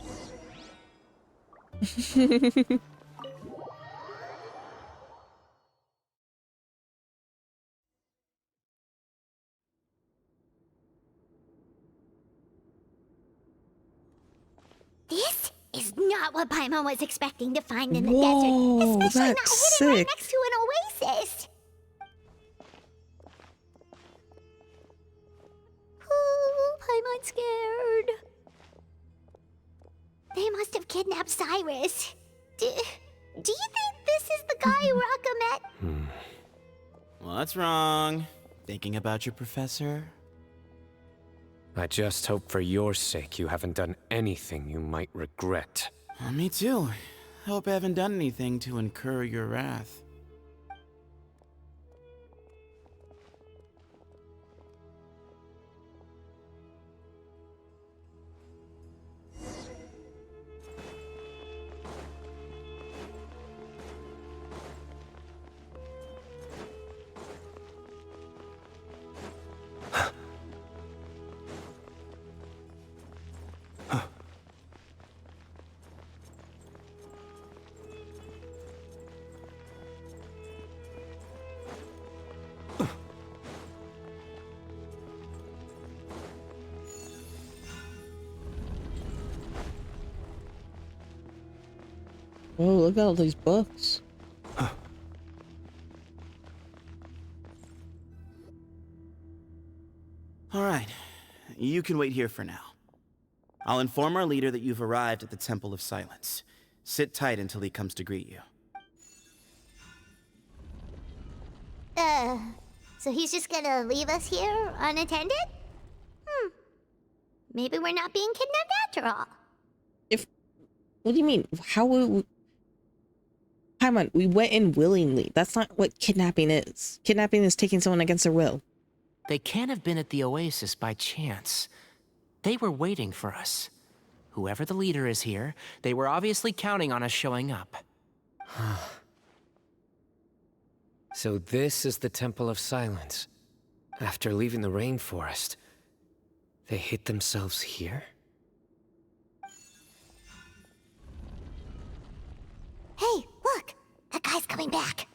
This is not what Paimon was expecting to find in the Whoa, desert. Especially not that's hidden right sick. next to an oasis. Ooh, Paimon's scared. They must have kidnapped Cyrus. Do you think this is the guy Raka met? What's wrong? Thinking about your professor? I just hope for your sake you haven't done anything you might regret. Me too. Hope I haven't done anything to incur your wrath. Oh, look at all these books. All right, you can wait here for now. I'll inform our leader that you've arrived at the Temple of Silence. Sit tight until he comes to greet you. So he's just gonna leave us here unattended? Maybe we're not being kidnapped after all. What do you mean? How would we... Paimon, we went in willingly. That's not what kidnapping is. Kidnapping is taking someone against their will. They can't have been at the oasis by chance. They were waiting for us. Whoever the leader is here, they were obviously counting on us showing up. So this is the Temple of Silence. After leaving the rainforest, they hid themselves here? Hey, look! That guy's coming back.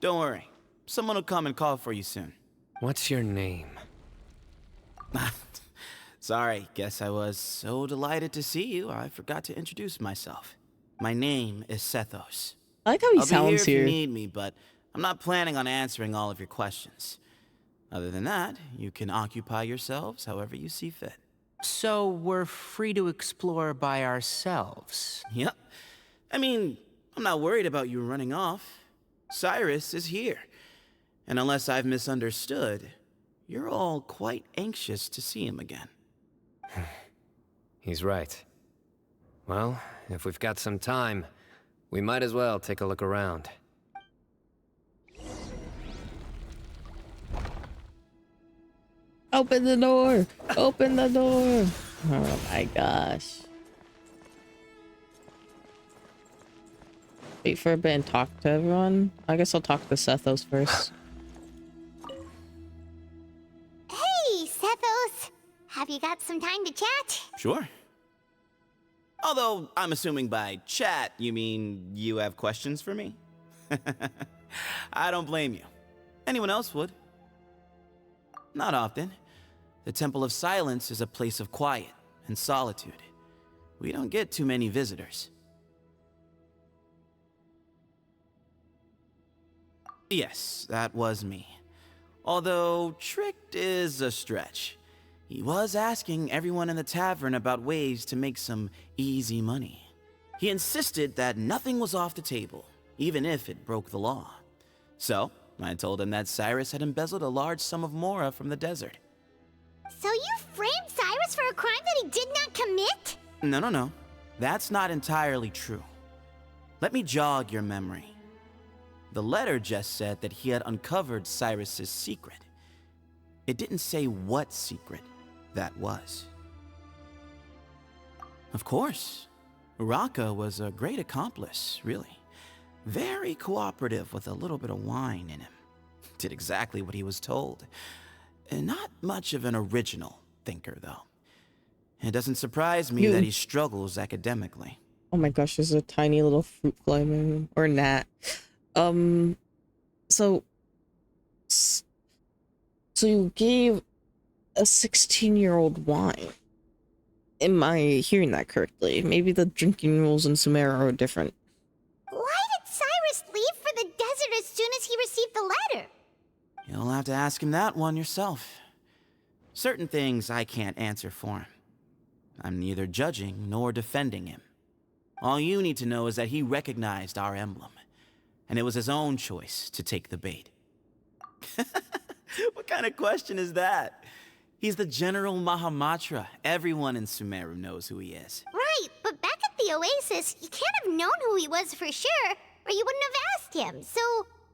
Don't worry. Someone will come and call for you soon. What's your name? Sorry, guess I was so delighted to see you, I forgot to introduce myself. My name is Sethos. I like how he I'll sounds be here if here. you need me, but I'm not planning on answering all of your questions. Other than that, you can occupy yourselves however you see fit. So we're free to explore by ourselves. Yep. I mean, I'm not worried about you running off. Cyrus is here. And unless I've misunderstood, you're all quite anxious to see him again. He's right. Well, if we've got some time, we might as well take a look around. Open the door! Open the door! Oh my gosh. Wait for a bit and talk to everyone. I guess I'll talk to Sethos first. Hey, Sethos! Have you got some time to chat? Sure. Although, I'm assuming by chat, you mean you have questions for me? I don't blame you. Anyone else would. Not often. The Temple of Silence is a place of quiet and solitude. We don't get too many visitors. Yes, that was me. Although, tricked is a stretch. He was asking everyone in the tavern about ways to make some easy money. He insisted that nothing was off the table, even if it broke the law. So, I told him that Cyrus had embezzled a large sum of mora from the desert. So you framed Cyrus for a crime that he did not commit? No. That's not entirely true. Let me jog your memory. The letter just said that he had uncovered Cyrus's secret. It didn't say what secret that was. Of course, Uraka was a great accomplice, really. Very cooperative with a little bit of wine in him. Did exactly what he was told. And not much of an original thinker, though. It doesn't surprise me that he struggles academically. Oh my gosh, there's a tiny little fruit fly in my room. Or gnat. So you gave a 16-year-old wine. Am I hearing that correctly? Maybe the drinking rules in Sumeru are different. Why did Cyrus leave for the desert as soon as he received the letter? You'll have to ask him that one yourself. Certain things I can't answer for him. I'm neither judging nor defending him. All you need to know is that he recognized our emblem, and it was his own choice to take the bait. What kind of question is that? He's the General Mahamatra. Everyone in Sumeru knows who he is. Right, but back at the Oasis, you can't have known who he was for sure, or you wouldn't have asked him. So,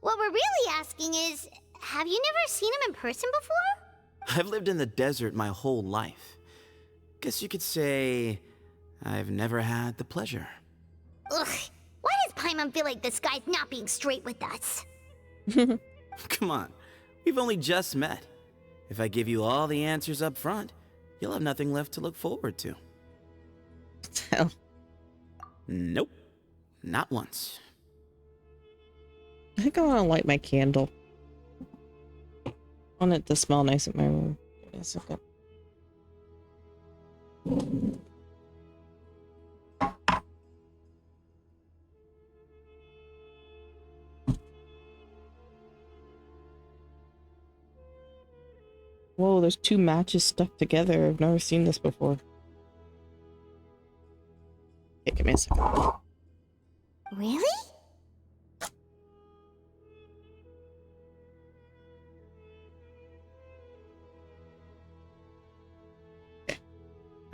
what we're really asking is, have you never seen him in person before? I've lived in the desert my whole life. Guess you could say I've never had the pleasure. Ugh, why does Paimon feel like this guy's not being straight with us? Come on, we've only just met. If I give you all the answers up front, you'll have nothing left to look forward to. Hell. Nope, not once. I think I want to light my candle. I want it to smell nice in my room. Give me a second. Whoa, there's two matches stuck together. I've never seen this before. Okay, give me a second. Really?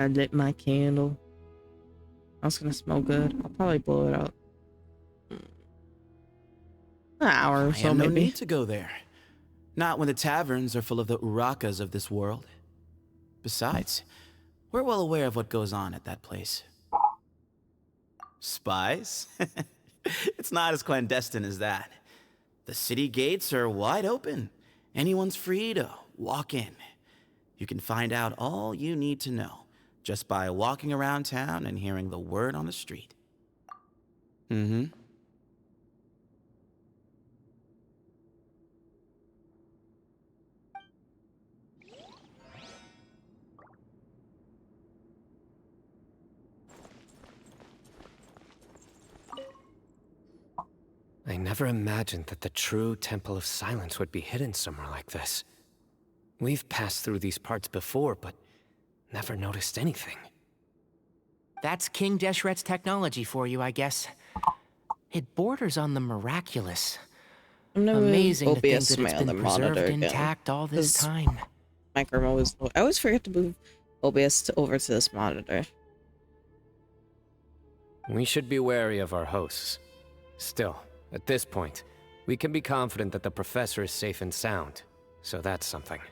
I lit my candle. That's gonna smell good. I'll probably blow it out. An hour or so, no maybe. need to go there. Not when the taverns are full of the Urakas of this world. Besides, we're well aware of what goes on at that place. Spies? It's not as clandestine as that. The city gates are wide open. Anyone's free to walk in. You can find out all you need to know just by walking around town and hearing the word on the street. Mm-hmm. I never imagined that the true Temple of Silence would be hidden somewhere like this. We've passed through these parts before, but never noticed anything. That's King Deshret's technology for you, I guess. It borders on the miraculous. Amazing to think OBS that my it's other been monitor preserved again, intact all this 'cause time. I always forget to move OBS over to this monitor. We should be wary of our hosts. Still, at this point, we can be confident that the professor is safe and sound, so that's something.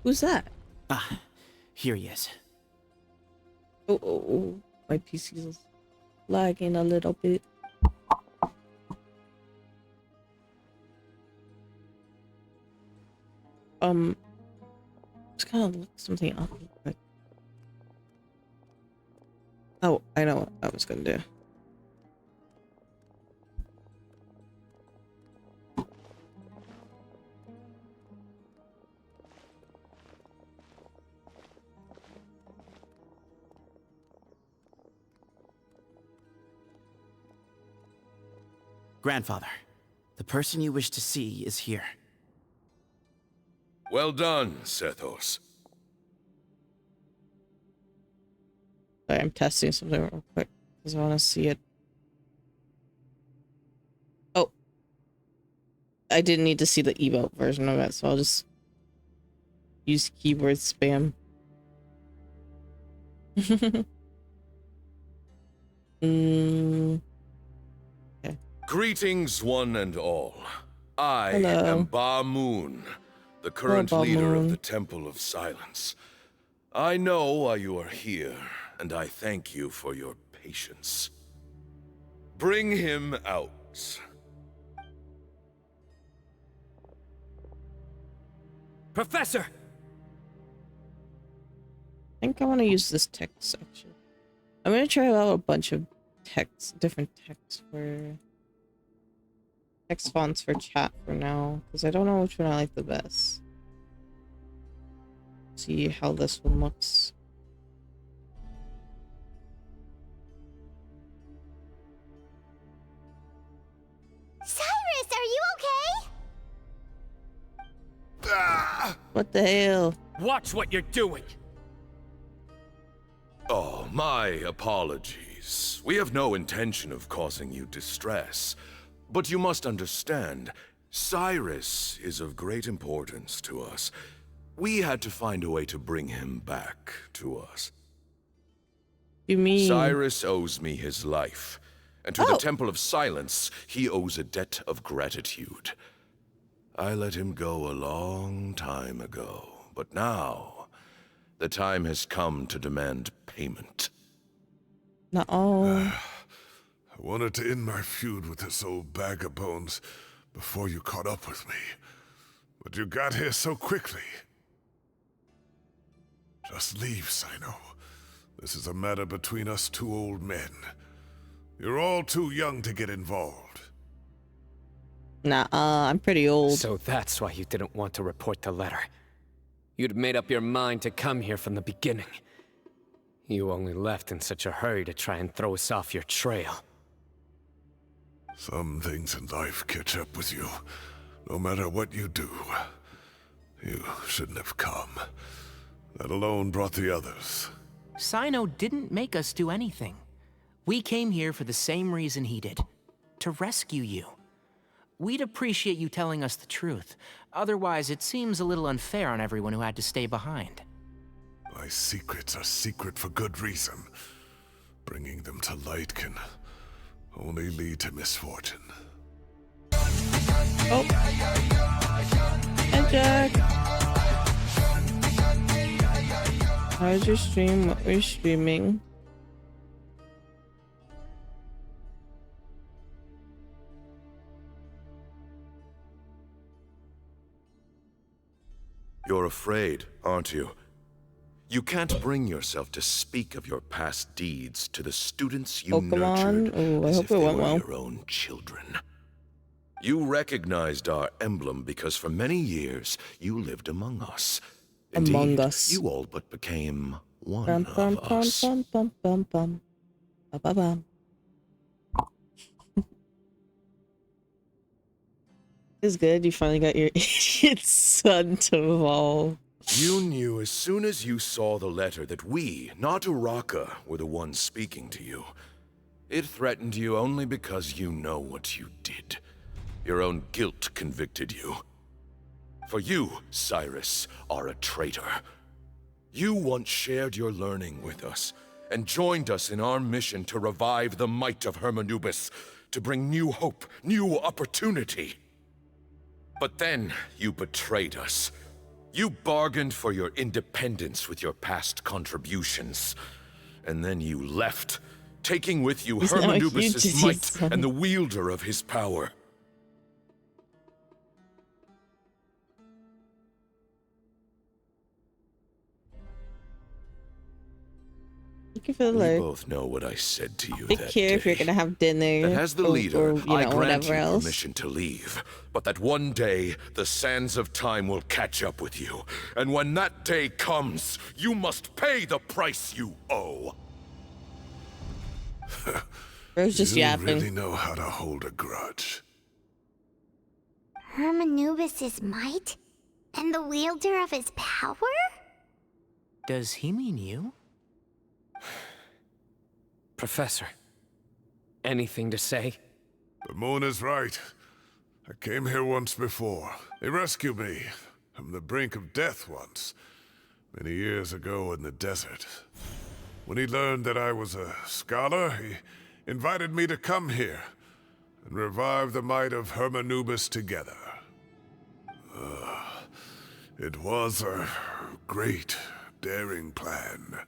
Who's that? Ah, here he is. Oh. My PC is lagging a little bit. Just gonna look something up real quick. Oh, I know what I was gonna do. Grandfather, the person you wish to see is here. Well done, Sethos. Sorry, I'm testing something real quick because I want to see it. Oh, I didn't need to see the emote version of it, so I'll just use keyword spam. Okay. Greetings, one and all. I Hello. am Ba Moon, the current Ba leader Moon. of the Temple of Silence. I know why you are here, and I thank you for your patience. Bring him out. Professor! I think I want to use this text section. I'm gonna try out a bunch of different text fonts for chat for now, because I don't know which one I like the best. See how this one looks. Cyrus, are you okay? What the hell? Watch what you're doing! Oh, my apologies. We have no intention of causing you distress. But you must understand, Cyrus is of great importance to us. We had to find a way to bring him back to us. You mean? Cyrus owes me his life. And to the Temple of Silence, he owes a debt of gratitude. I let him go a long time ago, but now the time has come to demand payment. Not all. I wanted to end my feud with this old bag of bones before you caught up with me, but you got here so quickly. Just leave, Sino. This is a matter between us two old men. You're all too young to get involved. Nah, I'm pretty old. So that's why you didn't want to report the letter. You'd made up your mind to come here from the beginning. You only left in such a hurry to try and throw us off your trail. Some things in life catch up with you. No matter what you do, you shouldn't have come. That alone brought the others. Sino didn't make us do anything. We came here for the same reason he did. To rescue you. We'd appreciate you telling us the truth. Otherwise, it seems a little unfair on everyone who had to stay behind. My secrets are secret for good reason. Bringing them to light can only lead to misfortune. Oh. Hey, Jack. How's your stream? What were you streaming? You're afraid, aren't you? You can't bring yourself to speak of your past deeds to the students you Pokemon? nurtured Ooh, I as hope if it they went were well. your own children. You recognized our emblem because for many years you lived among us. Indeed, Among us. you all but became one Bum, bum, of bum, us. bum, bum, bum, bum. Ba-ba-bum. It's good. You finally got your idiot son to evolve. You knew as soon as you saw the letter that we, not Uraka, were the ones speaking to you. It threatened you only because you know what you did. Your own guilt convicted you. For you, Cyrus, are a traitor. You once shared your learning with us, and joined us in our mission to revive the might of Hermanubis, to bring new hope, new opportunity. But then you betrayed us. You bargained for your independence with your past contributions. And then you left, taking with you He's now a huge Hermanubis' might son. and the wielder of his power. Thank you for the We alert. both know what I said to you Take that care day. if you're gonna have dinner. That as the or, leader, or, I grant whatever you else. permission to leave. But that one day, the sands of time will catch up with you. And when that day comes, you must pay the price you owe. Bro's just you yapping. really know how to hold a grudge. Hermanubis' might? And the wielder of his power? Does he mean you? Professor, anything to say? The moon is right. I came here once before. He rescued me from the brink of death once, many years ago in the desert. When he learned that I was a scholar, he invited me to come here and revive the might of Hermanubis together. It was a great, daring plan,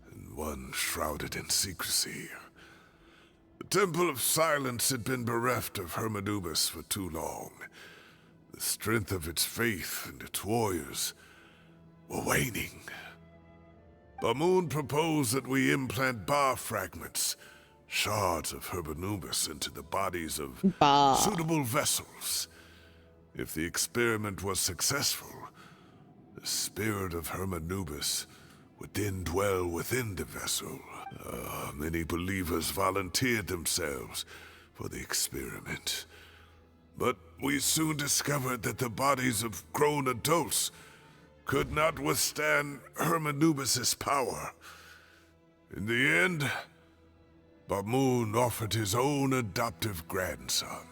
and one shrouded in secrecy. The Temple of Silence had been bereft of Hermanubis for too long. The strength of its faith and its warriors were waning. Bamoon proposed that we implant bar fragments, shards of Hermanubis, into the bodies of suitable vessels. If the experiment was successful, the spirit of Hermanubis would then dwell within the vessel. Many believers volunteered themselves for the experiment. But we soon discovered that the bodies of grown adults could not withstand Hermanubis' power. In the end, Bamoon offered his own adoptive grandson.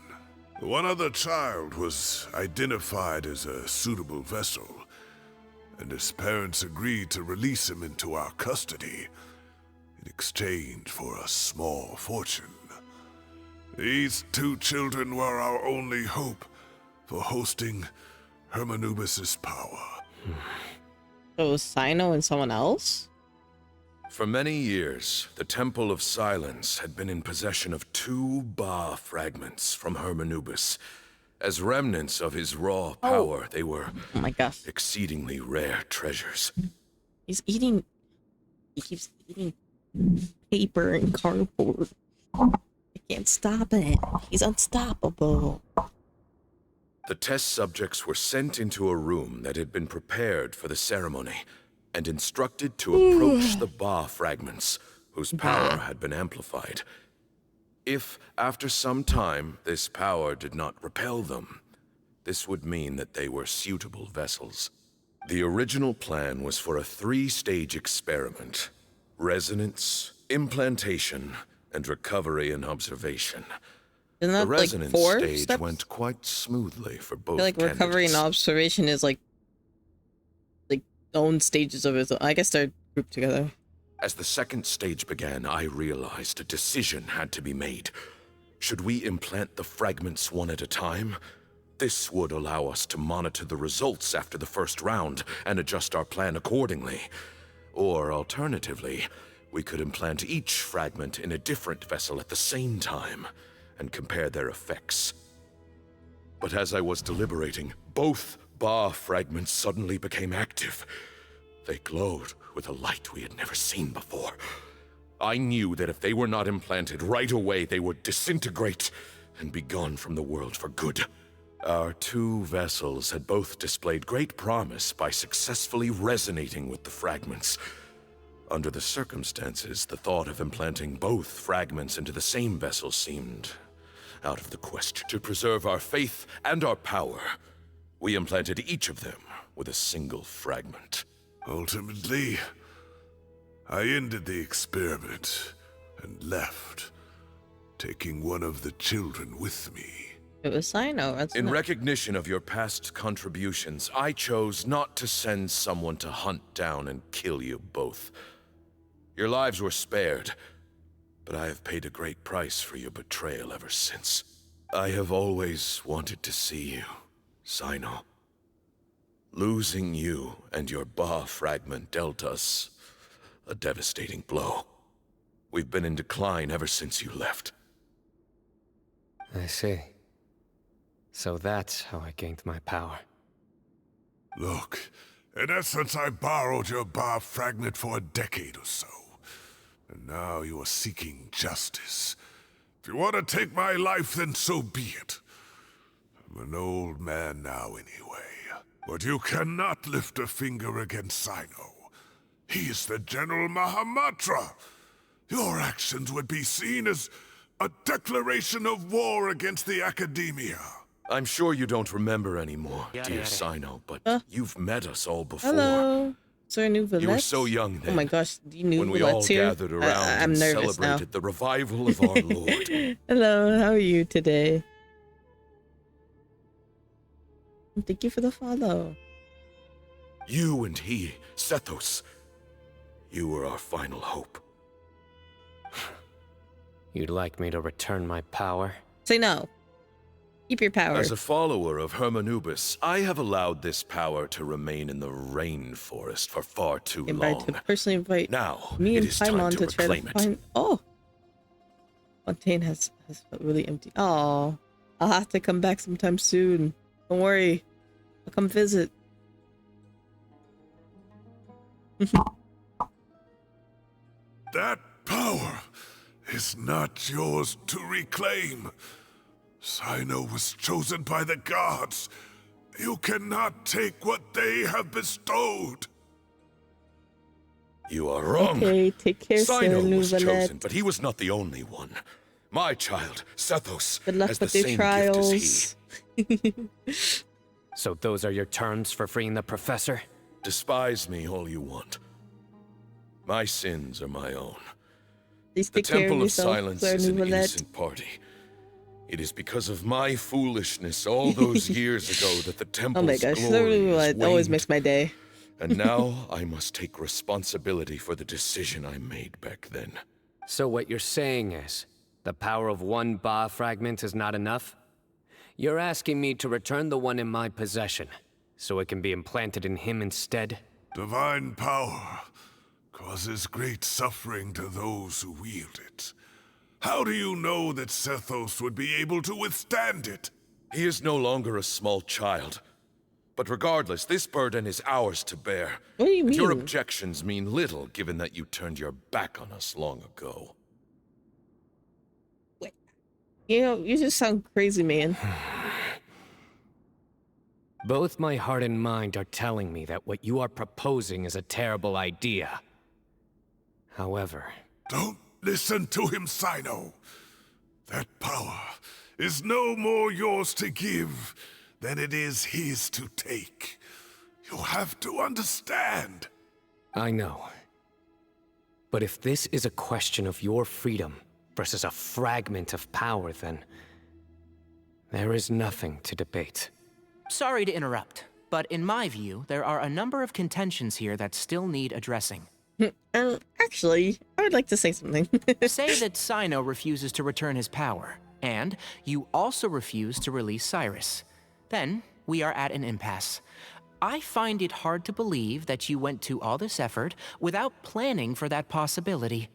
One other child was identified as a suitable vessel, and his parents agreed to release him into our custody in exchange for a small fortune. These two children were our only hope for hosting Hermanubis' power. So it was Sino and someone else? For many years, the Temple of Silence had been in possession of 2 Ba fragments from Hermanubis. As remnants of his raw power, they were exceedingly rare treasures. He keeps eating paper and cardboard. I can't stop it. He's unstoppable. The test subjects were sent into a room that had been prepared for the ceremony and instructed to approach the Ba fragments, whose power had been amplified. If, after some time, this power did not repel them, this would mean that they were suitable vessels. The original plan was for a 3-stage experiment: resonance, implantation, and recovery and observation. Isn't that The resonance like 4 stage steps? went quite smoothly for I both feel like recovery and candidates. observation is like own stages of it. I guess they're grouped together. As the second stage began, I realized a decision had to be made. Should we implant the fragments one at a time? This would allow us to monitor the results after the first round and adjust our plan accordingly. Or alternatively, we could implant each fragment in a different vessel at the same time and compare their effects. But as I was deliberating, both Ba fragments suddenly became active. They glowed with a light we had never seen before. I knew that if they were not implanted right away, they would disintegrate and be gone from the world for good. Our 2 vessels had both displayed great promise by successfully resonating with the fragments. Under the circumstances, the thought of implanting both fragments into the same vessel seemed out of the question. To preserve our faith and our power, we implanted each of them with a single fragment. Ultimately, I ended the experiment and left, taking one of the children with me. It was Sino. In recognition of your past contributions, I chose not to send someone to hunt down and kill you both. Your lives were spared, but I have paid a great price for your betrayal ever since. I have always wanted to see you, Sino. Losing you and your Ba fragment dealt us a devastating blow. We've been in decline ever since you left. I see. So that's how I gained my power. Look, in essence, I borrowed your Ba fragment for a decade or so. And now you are seeking justice. If you want to take my life, then so be it. I'm an old man now anyway. But you cannot lift a finger against Sino. He is the General Mahamatra. Your actions would be seen as a declaration of war against the Academia. I'm sure you don't remember anymore, dear Sino, but you've met us all before. Hello. Is there a new Valette? You were so young then. Oh my gosh, you knew when we Valette's all here? gathered around I'm and nervous celebrated the revival of our Lord. Hello, how are you today? Thank you for the follow. You and he, Sethos, you were our final hope. You'd like me to return my power? Say no. Keep your power. As a follower of Hermanubis, I have allowed this power to remain in the rainforest for far too long. To personally invite now, me it and is time Paimon to try reclaim to it. find. Oh, Fontaine has felt really empty. Oh, I'll have to come back sometime soon. Don't worry, I'll come visit. That power is not yours to reclaim. Sino was chosen by the gods. You cannot take what they have bestowed. You are wrong. Okay, take care, Sino Sir was chosen, Nouvelette. but he was not the only one. My child, Sethos, Good luck has the with your same trials. gift as he. So those are your terms for freeing the professor? Despise me all you want. My sins are my own. Please The take care of Temple of yourself, Silence Sir is an Nouvelette. innocent party. It is because of my foolishness all those years ago that the Temple's Oh my gosh, Sir glory Nouvelette has always waned. makes my day. And now I must take responsibility for the decision I made back then. So what you're saying is, the power of one Ba fragment is not enough? You're asking me to return the one in my possession, so it can be implanted in him instead? Divine power causes great suffering to those who wield it. How do you know that Sethos would be able to withstand it? He is no longer a small child. But regardless, this burden is ours to bear. What do you And your mean? objections mean little, given that you turned your back on us long ago. You know, you just sound crazy, man. Both my heart and mind are telling me that what you are proposing is a terrible idea. However... Don't listen to him, Sino. That power is no more yours to give than it is his to take. You have to understand. I know. But if this is a question of your freedom versus a fragment of power, then... there is nothing to debate. Sorry to interrupt, but in my view, there are a number of contentions here that still need addressing. Actually, I would like to say something. Say that Sino refuses to return his power, and you also refuse to release Cyrus. Then, we are at an impasse. I find it hard to believe that you went to all this effort without planning for that possibility.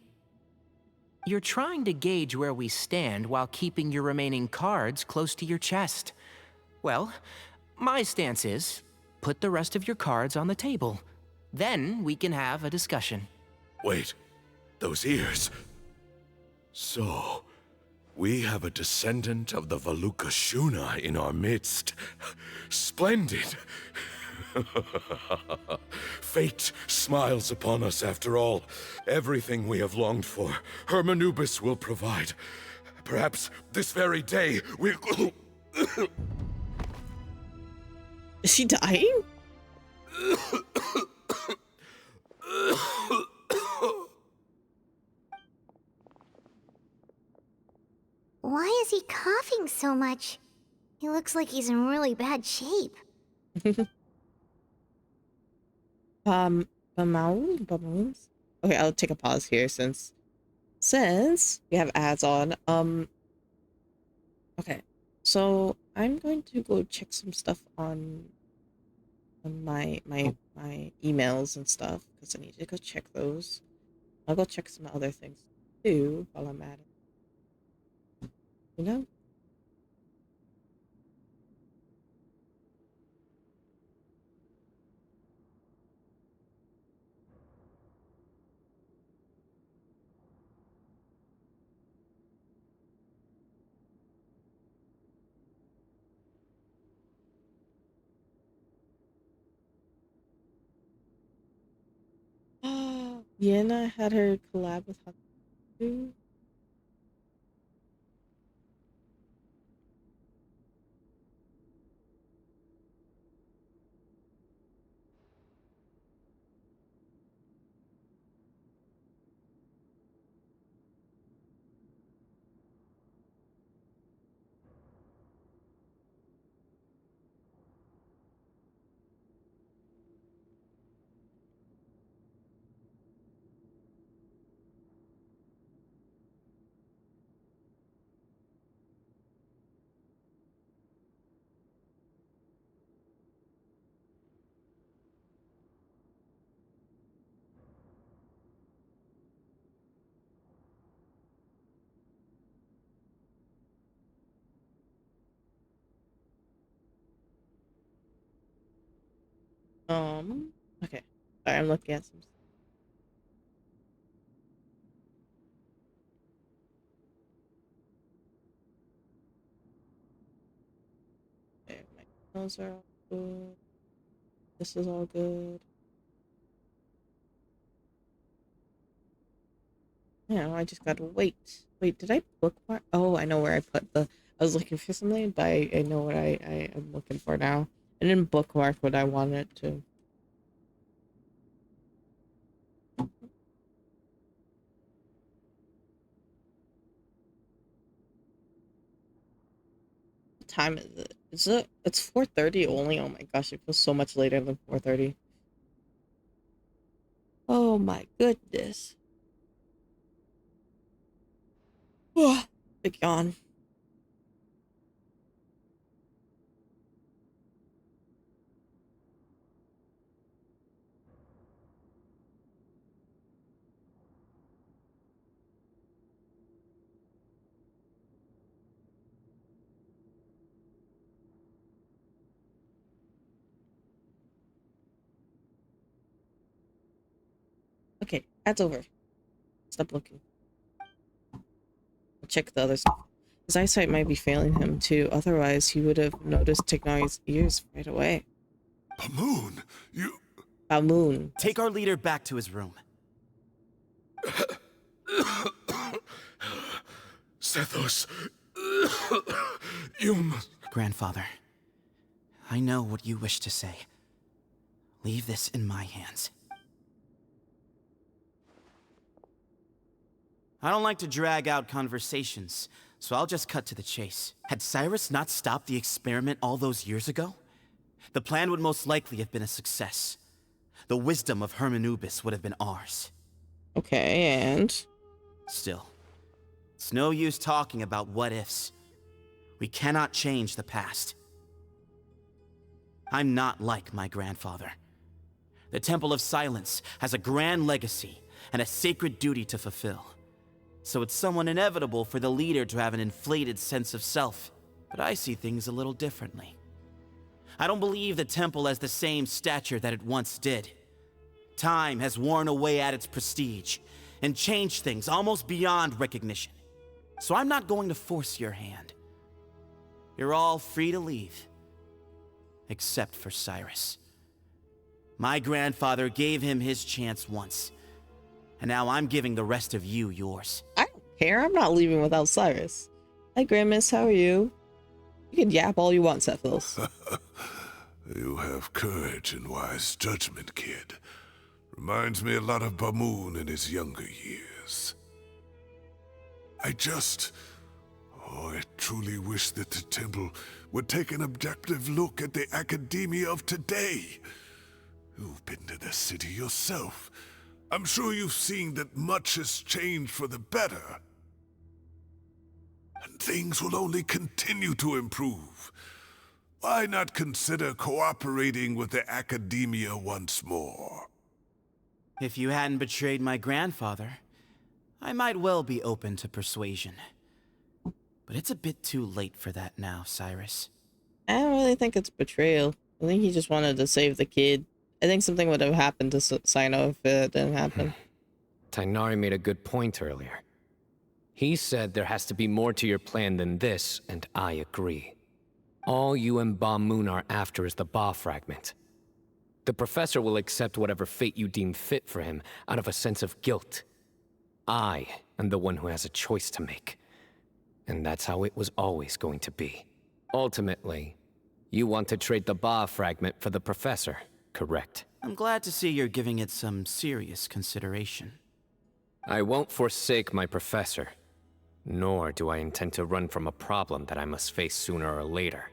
You're trying to gauge where we stand while keeping your remaining cards close to your chest. Well, my stance is, put the rest of your cards on the table. Then we can have a discussion. Wait, those ears. So, we have a descendant of the Valukashuna in our midst. Splendid. Fate smiles upon us after all. Everything we have longed for, Hermanubis will provide. Perhaps this very day we'll... Is she dying? Why is he coughing so much? He looks like he's in really bad shape. Bumbles? Okay, I'll take a pause here since we have ads on. Okay, so I'm going to go check some stuff on on my emails and stuff because I need to go check those. I'll go check some other things too while I'm at it. You know? Yenna had her collab with Haku. Okay. Sorry, I'm looking at some. Okay, my emails are all good. This is all good. Yeah, I just gotta wait. Wait, did I bookmark? Oh, I know where I put the. I was looking for something, but I know what I am looking for now. I didn't bookmark what I wanted to. What time is it? It's 4:30 only. Oh my gosh, it feels so much later than 4:30. Oh my goodness. Big yawn. Okay, that's over. Stop looking. I'll check the other stuff. His eyesight might be failing him too. Otherwise, he would have noticed Tignari's ears right away. Pamoon, you... Pamoon. Take our leader back to his room. Sethos, you must... Grandfather, I know what you wish to say. Leave this in my hands. I don't like to drag out conversations, so I'll just cut to the chase. Had Cyrus not stopped the experiment all those years ago, the plan would most likely have been a success. The wisdom of Hermanubis would have been ours. Okay, and? Still, it's no use talking about what-ifs. We cannot change the past. I'm not like my grandfather. The Temple of Silence has a grand legacy and a sacred duty to fulfill. So it's somewhat inevitable for the leader to have an inflated sense of self. But I see things a little differently. I don't believe the temple has the same stature that it once did. Time has worn away at its prestige and changed things almost beyond recognition. So I'm not going to force your hand. You're all free to leave. Except for Cyrus. My grandfather gave him his chance once. And now I'm giving the rest of you yours. I don't care. I'm not leaving without Cyrus. Hi, Grandmiss. How are you? You can yap all you want, Sethos. You have courage and wise judgment, kid. Reminds me a lot of Pamoon in his younger years. I truly wish that the temple would take an objective look at the academia of today. You've been to the city yourself. I'm sure you've seen that much has changed for the better. And things will only continue to improve. Why not consider cooperating with the academia once more? If you hadn't betrayed my grandfather, I might well be open to persuasion. But it's a bit too late for that now, Cyrus. I don't really think it's betrayal. I think he just wanted to save the kid. I think something would have happened to Sino if it didn't happen. Tainari made a good point earlier. He said there has to be more to your plan than this, and I agree. All you and Ba Moon are after is the Ba fragment. The professor will accept whatever fate you deem fit for him out of a sense of guilt. I am the one who has a choice to make. And that's how it was always going to be. Ultimately, you want to trade the Ba fragment for the professor, correct? I'm glad to see you're giving it some serious consideration. I won't forsake my professor. Nor do I intend to run from a problem that I must face sooner or later.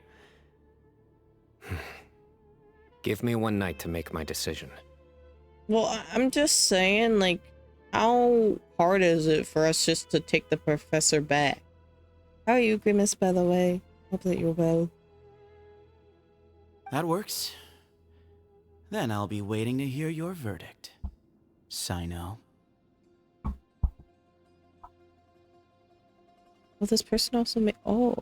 Give me one night to make my decision. Well, I'm just saying, like, how hard is it for us just to take the professor back? How are you, Grimace, by the way? Hope that you're well. That works. Then I'll be waiting to hear your verdict, Sino. Well, this person also made. Oh,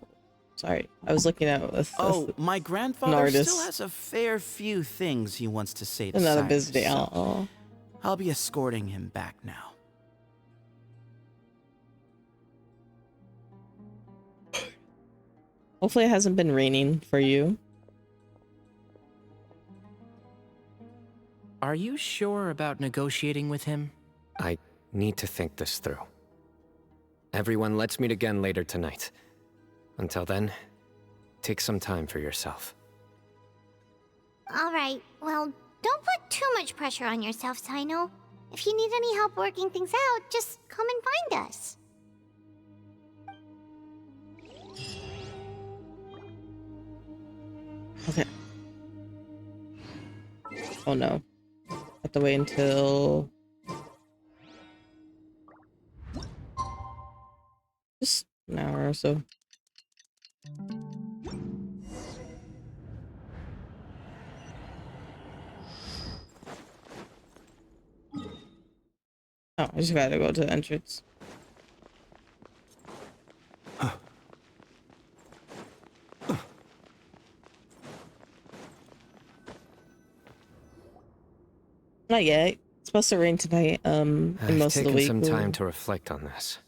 sorry. I was looking at with. Oh, my grandfather still has a fair few things he wants to say to Another Cyrus, busy. so I'll be escorting him back now. Hopefully, it hasn't been raining for you. Are you sure about negotiating with him? I need to think this through. Everyone, let's meet again later tonight. Until then, take some time for yourself. Alright, well, don't put too much pressure on yourself, Sino. If you need any help working things out, just come and find us. Okay. Oh no. Have to wait until. Just an hour or so. Oh, I just gotta go to the entrance. Not yet. It's supposed to rain tonight, and most of the I've week. taken some time to reflect on this.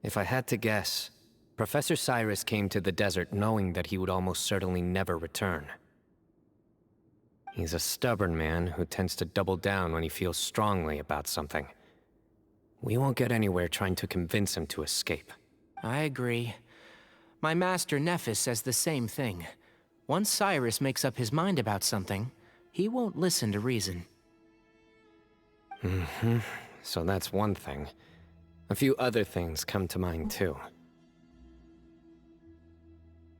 If I had to guess, Professor Cyrus came to the desert knowing that he would almost certainly never return. He's a stubborn man who tends to double down when he feels strongly about something. We won't get anywhere trying to convince him to escape. I agree. My master Nephis says the same thing. Once Cyrus makes up his mind about something, he won't listen to reason. So that's one thing. A few other things come to mind too.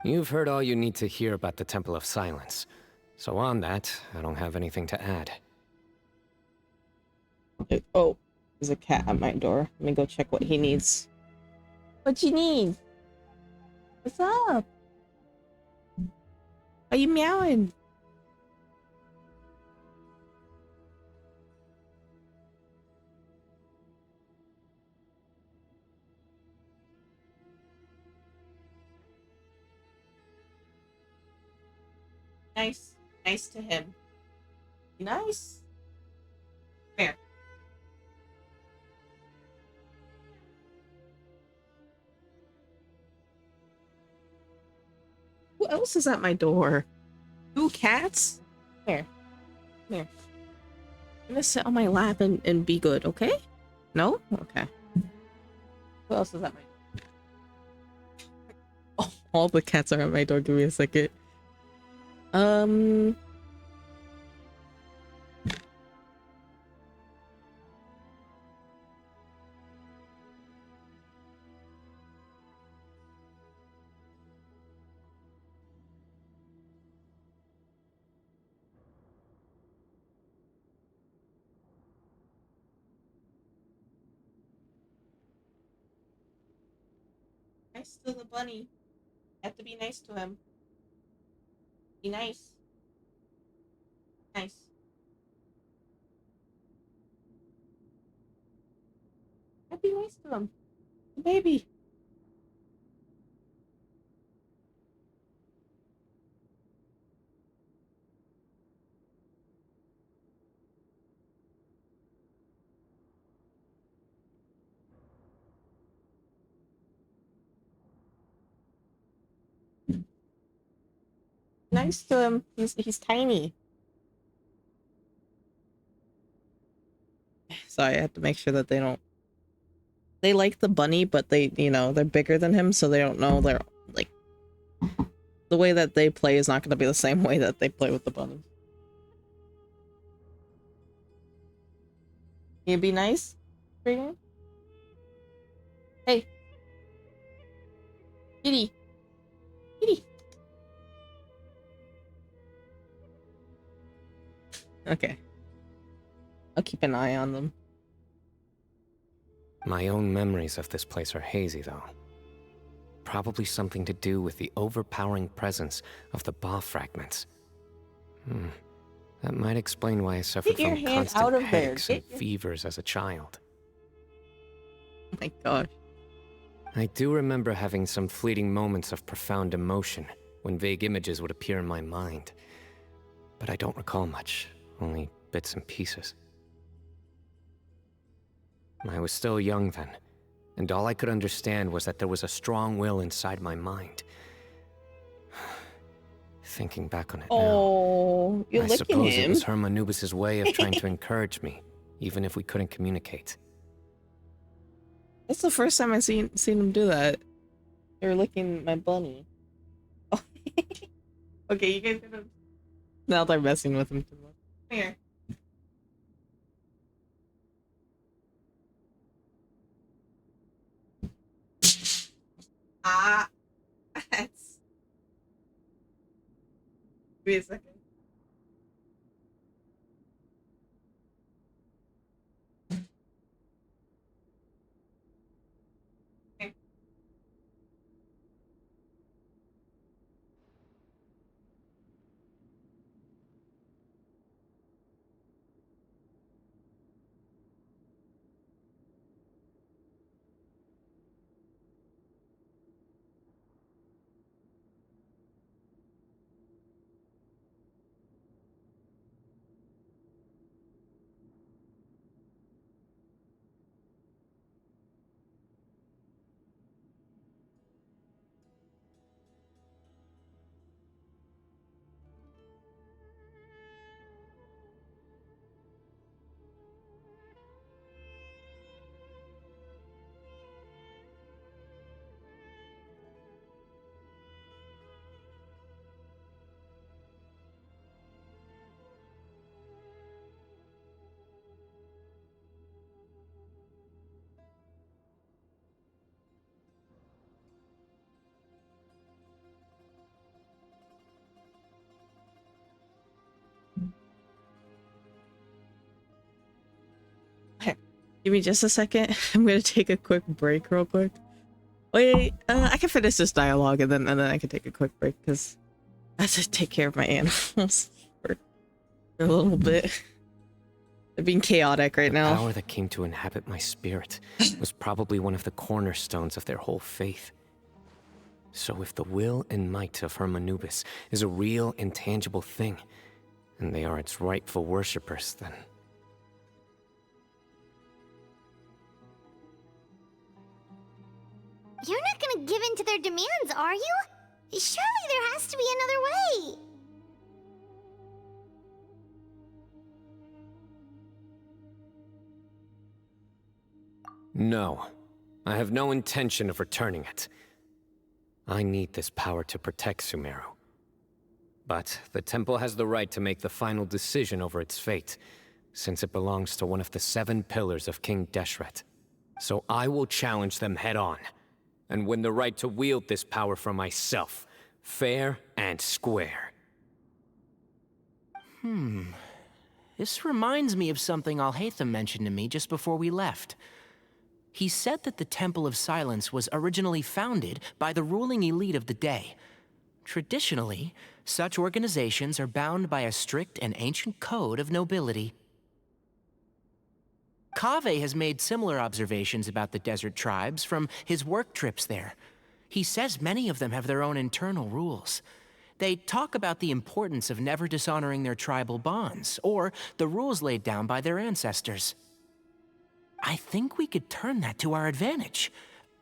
You've heard all you need to hear about the Temple of Silence. So on that, I don't have anything to add. Oh, there's a cat at my door. Let me go check what he needs. What you need? What's up? Are you meowing? Nice. Nice to him. Nice. Fair. Who else is at my door? 2 cats? Here. Here. I'm gonna sit on my lap and be good, okay? No? Okay. Who else is at my door? Oh, all the cats are at my door. Give me a second. Nice to the bunny. Have to be nice to him. Be nice. Nice. Be nice to him. Baby. Nice to him. He's tiny. Sorry, I have to make sure that they don't. They like the bunny, but they, you know, they're bigger than him, so they don't know they're like the way that they play is not going to be the same way that they play with the bunny. Can you be nice? Hey, kitty, kitty. Okay. I'll keep an eye on them. My own memories of this place are hazy, though. Probably something to do with the overpowering presence of the Ba fragments. That might explain why I suffered Get your from hand constant out of there. headaches and fevers as a child. Oh my gosh. I do remember having some fleeting moments of profound emotion when vague images would appear in my mind. But I don't recall much, only bits and pieces. I was still young then, and all I could understand was that there was a strong will inside my mind. Thinking back on it now, you're I licking suppose him. it was Hermanubis' way of trying to encourage me, even if we couldn't communicate. That's the first time I've seen him do that. You're licking my bunny. Oh. Okay, you guys gonna... Now they're messing with him too much. Come here. Ah, that's... Give me a second. Okay. Give me just a second. I'm gonna take a quick break real quick. Wait, I can finish this dialogue and then I can take a quick break because I have to take care of my animals for a little bit. They're being chaotic right now. The power that came to inhabit my spirit was probably one of the cornerstones of their whole faith. So if the will and might of Hermanubis is a real, intangible thing, and they are its rightful worshippers, then... You're not gonna give in to their demands, are you? Surely there has to be another way. No. I have no intention of returning it. I need this power to protect Sumeru. But the temple has the right to make the final decision over its fate, since it belongs to one of the 7 pillars of King Deshret. So I will challenge them head-on, and win the right to wield this power for myself, fair and square. This reminds me of something Alhaitham mentioned to me just before we left. He said that the Temple of Silence was originally founded by the ruling elite of the day. Traditionally, such organizations are bound by a strict and ancient code of nobility. Kaveh has made similar observations about the desert tribes from his work trips there. He says many of them have their own internal rules. They talk about the importance of never dishonoring their tribal bonds, or the rules laid down by their ancestors. I think we could turn that to our advantage.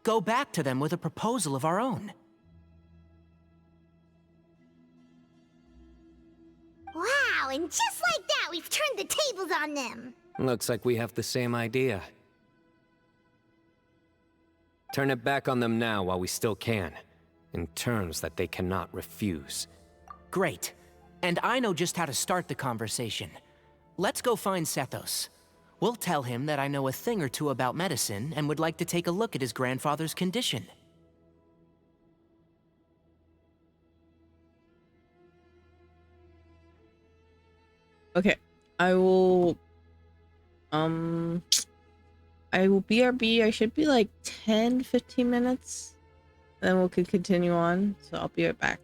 Go back to them with a proposal of our own. Wow, and just like that, we've turned the tables on them. Looks like we have the same idea. Turn it back on them now while we still can, in terms that they cannot refuse. Great. And I know just how to start the conversation. Let's go find Sethos. We'll tell him that I know a thing or two about medicine and would like to take a look at his grandfather's condition. Okay, I will BRB. I should be like 10-15 minutes. Then we could continue on. So I'll be right back.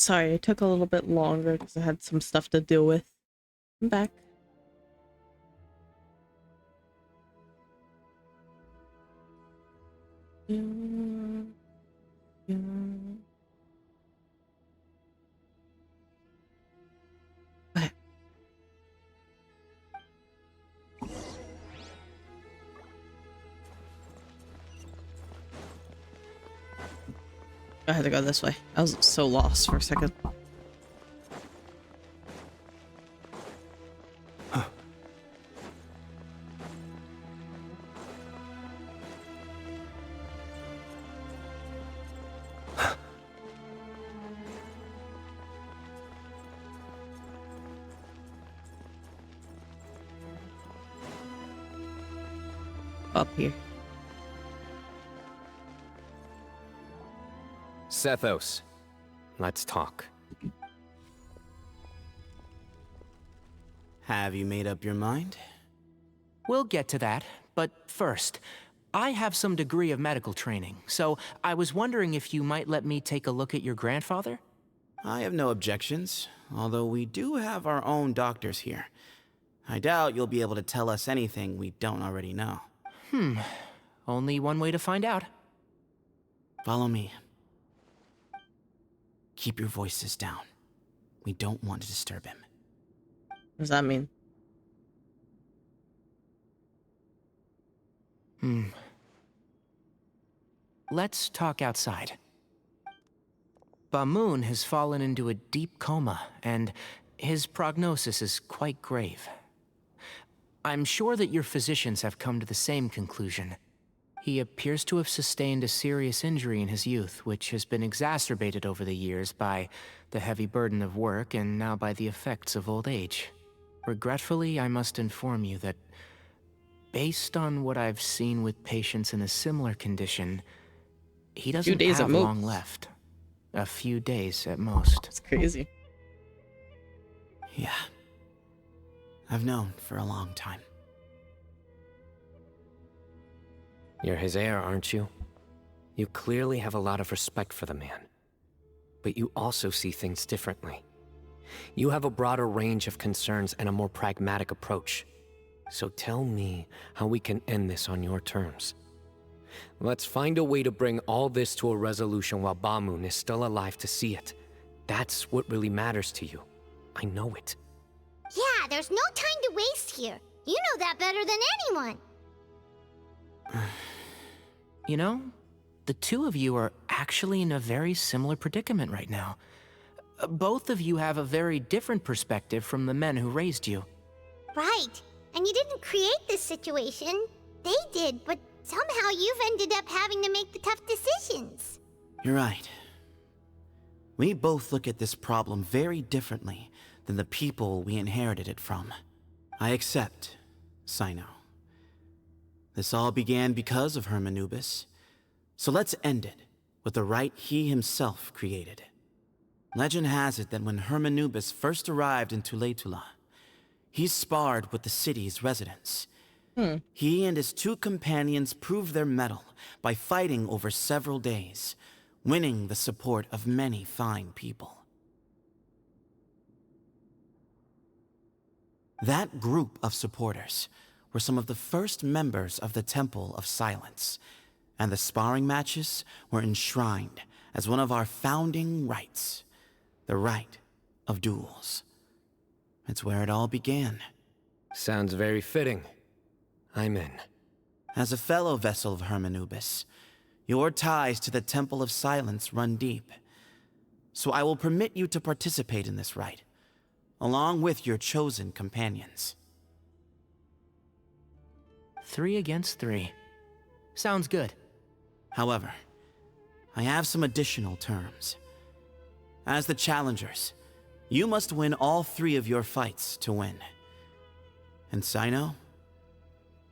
Sorry, it took a little bit longer because I had some stuff to deal with. I'm back. Okay. I had to go this way. I was so lost for a second. Up here. Sethos, let's talk. Have you made up your mind? We'll get to that, but first, I have some degree of medical training, so I was wondering if you might let me take a look at your grandfather? I have no objections, although we do have our own doctors here. I doubt you'll be able to tell us anything we don't already know. Only one way to find out. Follow me. Keep your voices down. We don't want to disturb him. What does that mean? Let's talk outside. Bamoon has fallen into a deep coma, and his prognosis is quite grave. I'm sure that your physicians have come to the same conclusion. He appears to have sustained a serious injury in his youth, which has been exacerbated over the years by the heavy burden of work and now by the effects of old age. Regretfully, I must inform you that, based on what I've seen with patients in a similar condition, he doesn't have long left. A few days at most. It's crazy. Yeah. I've known for a long time. You're his heir, aren't you? You clearly have a lot of respect for the man. But you also see things differently. You have a broader range of concerns and a more pragmatic approach. So tell me how we can end this on your terms. Let's find a way to bring all this to a resolution while Bamoon is still alive to see it. That's what really matters to you. I know it. Yeah, there's no time to waste here. You know that better than anyone. You know, the two of you are actually in a very similar predicament right now. Both of you have a very different perspective from the men who raised you. Right. And you didn't create this situation. They did, but somehow you've ended up having to make the tough decisions. You're right. We both look at this problem very differently than the people we inherited it from. I accept, Sino. This all began because of Hermanubis. So let's end it with the rite he himself created. Legend has it that when Hermanubis first arrived in Tuletula, he sparred with the city's residents. He and his two companions proved their mettle by fighting over several days, winning the support of many fine people. That group of supporters were some of the first members of the Temple of Silence, and the sparring matches were enshrined as one of our founding rites, the rite of duels. It's where it all began. Sounds very fitting. I'm in. As a fellow vessel of Hermanubis, your ties to the Temple of Silence run deep. So I will permit you to participate in this rite, along with your chosen companions. 3 against 3. Sounds good. However, I have some additional terms. As the challengers, you must win all 3 of your fights to win. And Sino,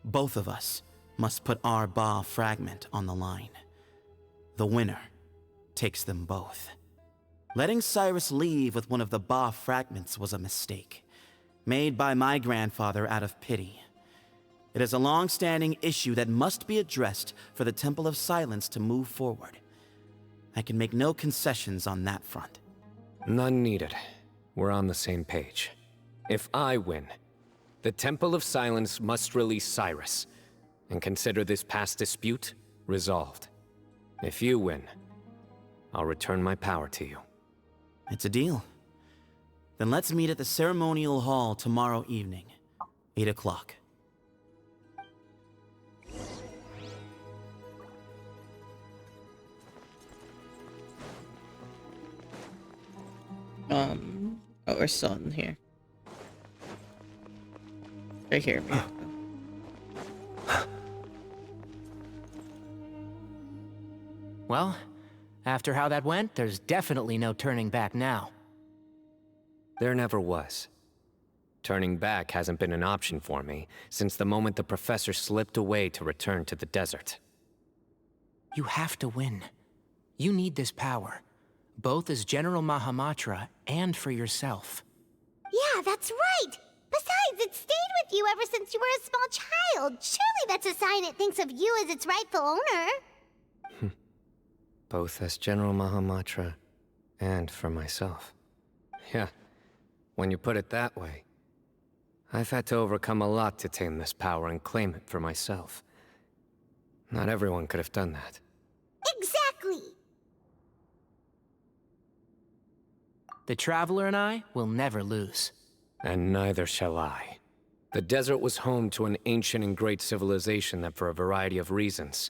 both of us must put our Ba fragment on the line. The winner takes them both. Letting Cyrus leave with one of the Ba fragments was a mistake, made by my grandfather out of pity. It is a long-standing issue that must be addressed for the Temple of Silence to move forward. I can make no concessions on that front. None needed. We're on the same page. If I win, the Temple of Silence must release Cyrus, and consider this past dispute resolved. If you win, I'll return my power to you. It's a deal. Then let's meet at the ceremonial hall tomorrow evening, 8 o'clock. Oh, we're still in here. Right here. Well, after how that went, there's definitely no turning back now. There never was. Turning back hasn't been an option for me since the moment the professor slipped away to return to the desert. You have to win. You need this power, both as General Mahamatra and for yourself. Yeah, that's right! Besides, it stayed with you ever since you were a small child. Surely that's a sign it thinks of you as its rightful owner. Both as General Mahamatra and for myself. Yeah, when you put it that way. I've had to overcome a lot to tame this power and claim it for myself. Not everyone could have done that. Exactly! The Traveler and I will never lose. And neither shall I. The desert was home to an ancient and great civilization that, for a variety of reasons,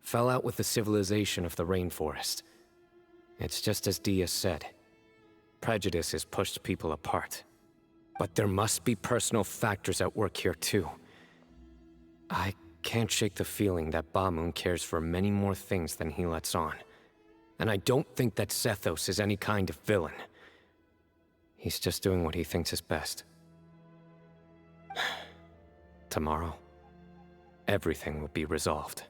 fell out with the civilization of the rainforest. It's just as Dia said. Prejudice has pushed people apart. But there must be personal factors at work here too. I can't shake the feeling that Bamun cares for many more things than he lets on. And I don't think that Sethos is any kind of villain. He's just doing what he thinks is best. Tomorrow, everything will be resolved.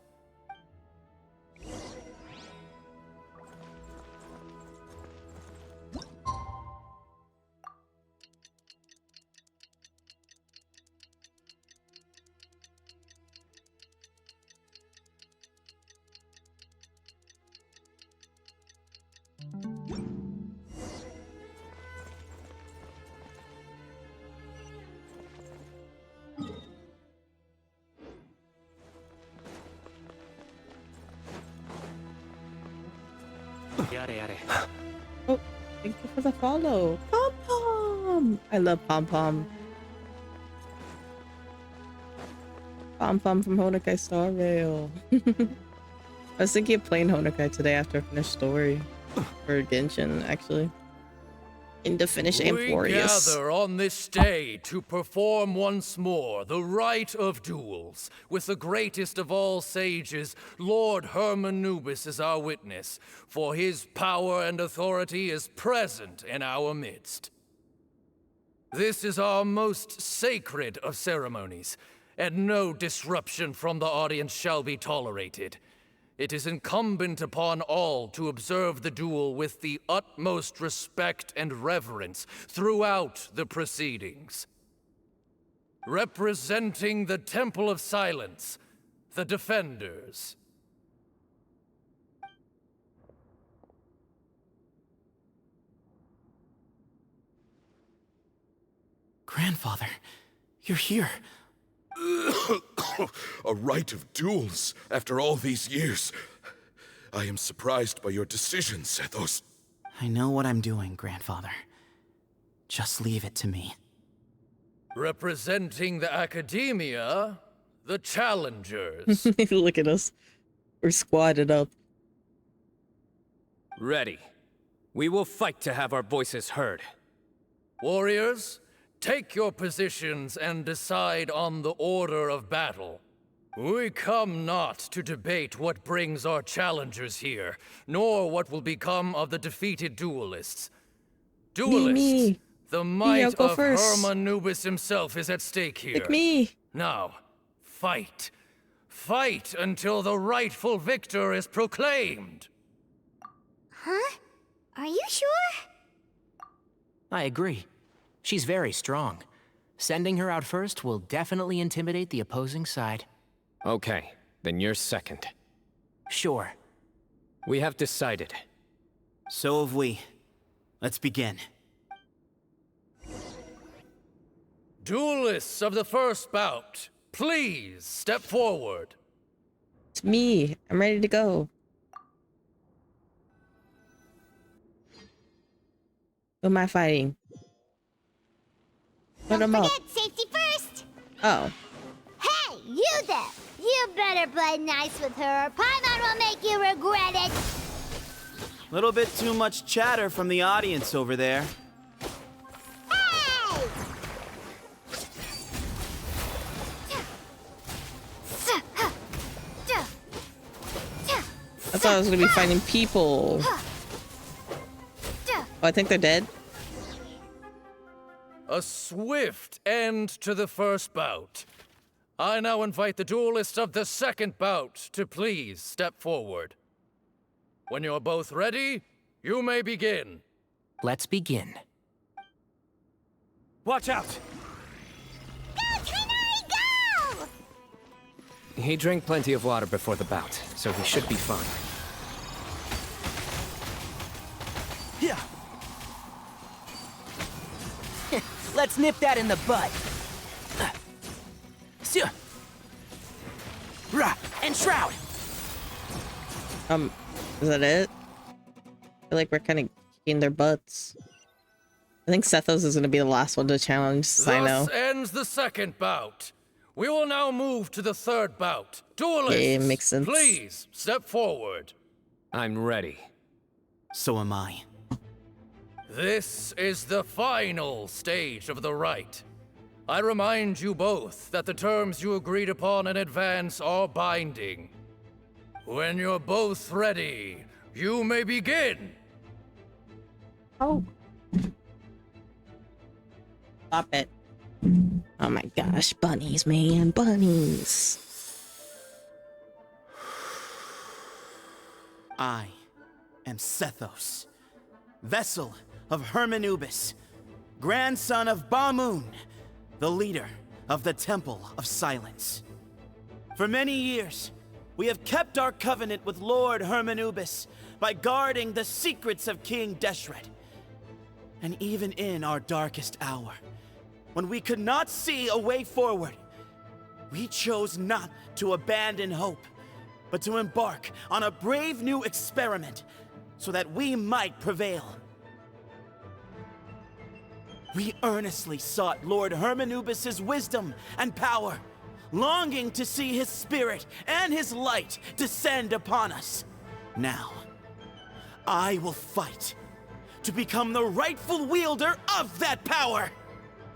Oh, thank you for the follow. Pom Pom! I love Pom Pom. Pom Pom from Honokai Star Rail. I was thinking of playing Honokai today after I finished story. For Genshin, actually. In the finish Amphorius. We gather on this day to perform once more the rite of duels, with the greatest of all sages, Lord Hermanubis, as our witness, for his power and authority is present in our midst. This is our most sacred of ceremonies, and no disruption from the audience shall be tolerated. It is incumbent upon all to observe the duel with the utmost respect and reverence throughout the proceedings. Representing the Temple of Silence, the Defenders. Grandfather, you're here. A rite of duels after all these years. I am surprised by your decision, Sethos. I know what I'm doing, Grandfather. Just leave it to me. Representing the Academia, the Challengers. Look at us. We're squatted up. Ready. We will fight to have our voices heard. Warriors, take your positions and decide on the order of battle. We come not to debate what brings our challengers here, nor what will become of the defeated duelists. Duelists, me. the might I'll go of first. Hermanubis himself is at stake here. Pick me. Now, fight. Fight until the rightful victor is proclaimed. Huh? Are you sure? I agree. She's very strong. Sending her out first will definitely intimidate the opposing side. Okay, then you're second. Sure. We have decided. So have we. Let's begin. Duelists of the first bout, please step forward. It's me. I'm ready to go. Who am I fighting? Put him up. Safety first! Oh. Hey, you there! You better play nice with her, or Paimon will make you regret it! Little bit too much chatter from the audience over there. Hey! I thought I was gonna be fighting people. Oh, I think they're dead. A swift end to the first bout. I now invite the duelists of the second bout to please step forward. When you're both ready, you may begin. Let's begin. Watch out! Go, Tighnari, go! He drank plenty of water before the bout, so he should be fine. Yeah. Let's nip that in the bud. And shroud. Is that it? I feel like we're kind of kicking their butts. I think Sethos is gonna be the last one to challenge Sino. Thus ends the second bout. We will now move to the third bout. Duelists, Yeah, it makes sense. please step forward. I'm ready. So am I. This is the final stage of the rite. I remind you both that the terms you agreed upon in advance are binding. When you're both ready, you may begin. Oh. Stop it. Oh my gosh, bunnies, man, bunnies. I am Sethos, vessel of Hermanubis, grandson of Bamoon, the leader of the Temple of Silence. For many years, we have kept our covenant with Lord Hermanubis by guarding the secrets of King Deshret. And even in our darkest hour, when we could not see a way forward, we chose not to abandon hope, but to embark on a brave new experiment so that we might prevail. We earnestly sought Lord Hermanubis' wisdom and power, longing to see his spirit and his light descend upon us. Now, I will fight to become the rightful wielder of that power!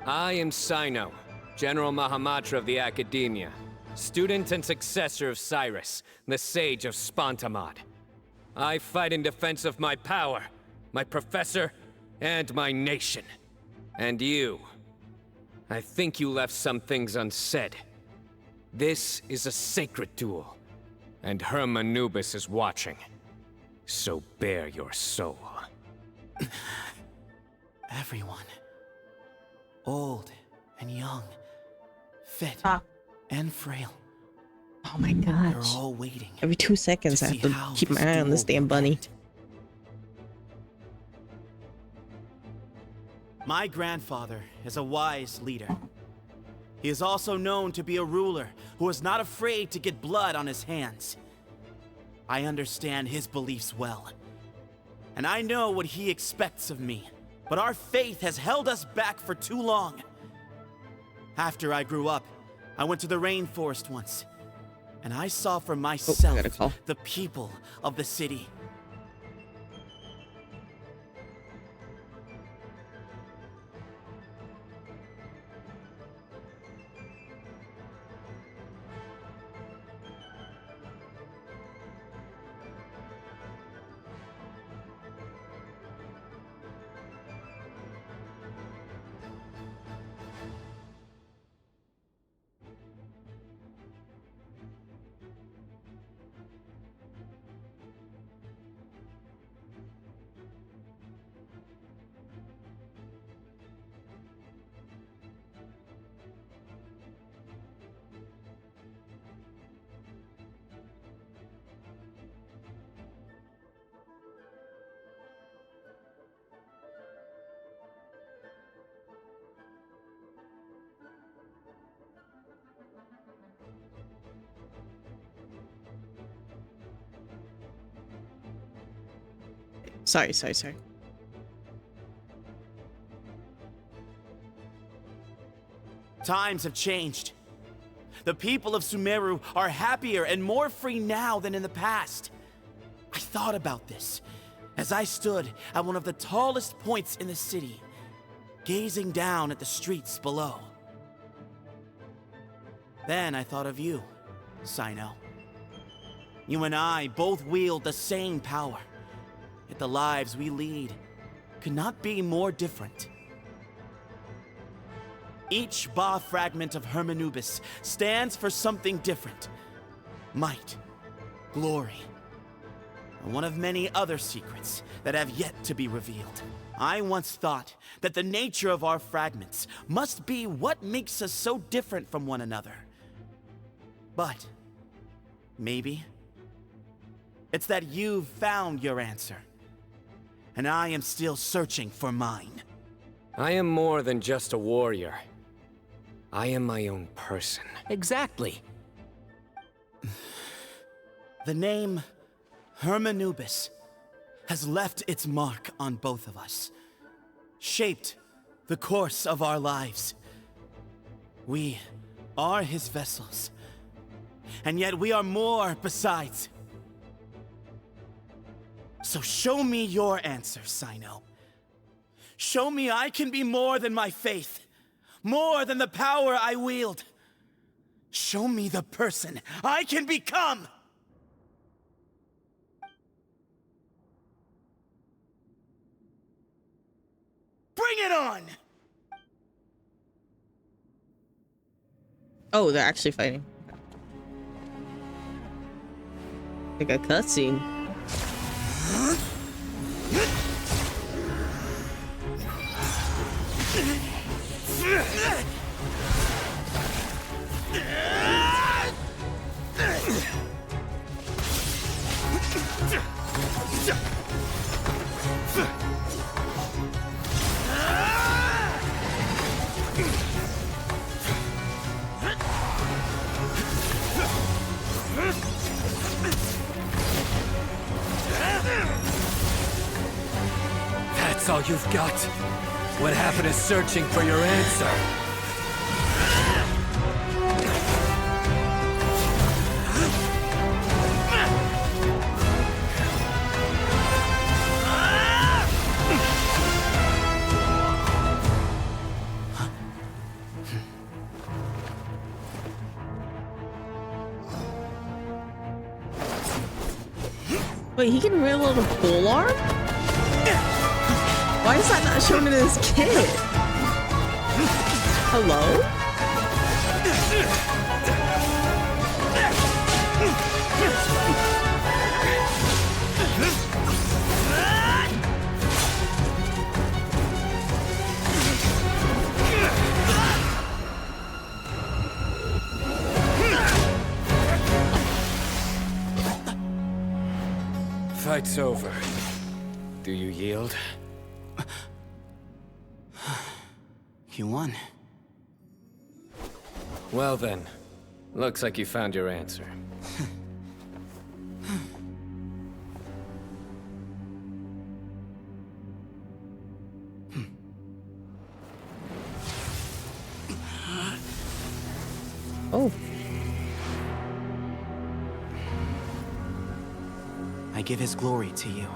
I am Sino, General Mahamatra of the Academia, student and successor of Cyrus, the Sage of Spontamod. I fight in defense of my power, my professor, and my nation. And you. I think you left some things unsaid. This is a sacred duel, and Hermanubis is watching. So bare your soul. Everyone, old and young, fit and frail. Oh my gosh. They're all waiting. Every 2 seconds I have to keep my eye on this damn bunny. My grandfather is a wise leader. He is also known to be a ruler who is not afraid to get blood on his hands. I understand his beliefs well, and I know what he expects of me. But our faith has held us back for too long. After I grew up, I went to the rainforest once, and I saw for myself the people of the city. Sorry. Times have changed. The people of Sumeru are happier and more free now than in the past. I thought about this as I stood at one of the tallest points in the city, gazing down at the streets below. Then I thought of you, Sino. You and I both wield the same power, yet the lives we lead could not be more different. Each Ba fragment of Hermanubis stands for something different. Might, glory, and one of many other secrets that have yet to be revealed. I once thought that the nature of our fragments must be what makes us so different from one another. But maybe it's that you've found your answer, and I am still searching for mine. I am more than just a warrior. I am my own person. Exactly. The name Hermanubis has left its mark on both of us, shaped the course of our lives. We are his vessels, and yet we are more besides. So show me your answer, Sino. Show me I can be more than my faith, more than the power I wield. Show me the person I can become! Bring it on! Oh, they're actually fighting. Like a cutscene. That's all you've got? What happened to searching for your answer? Wait, he can wield a pole arm? Why is that not shown in his kit? Hello? Fight's over. Do you yield? You won. Well then, looks like you found your answer. Oh. I give his glory to you.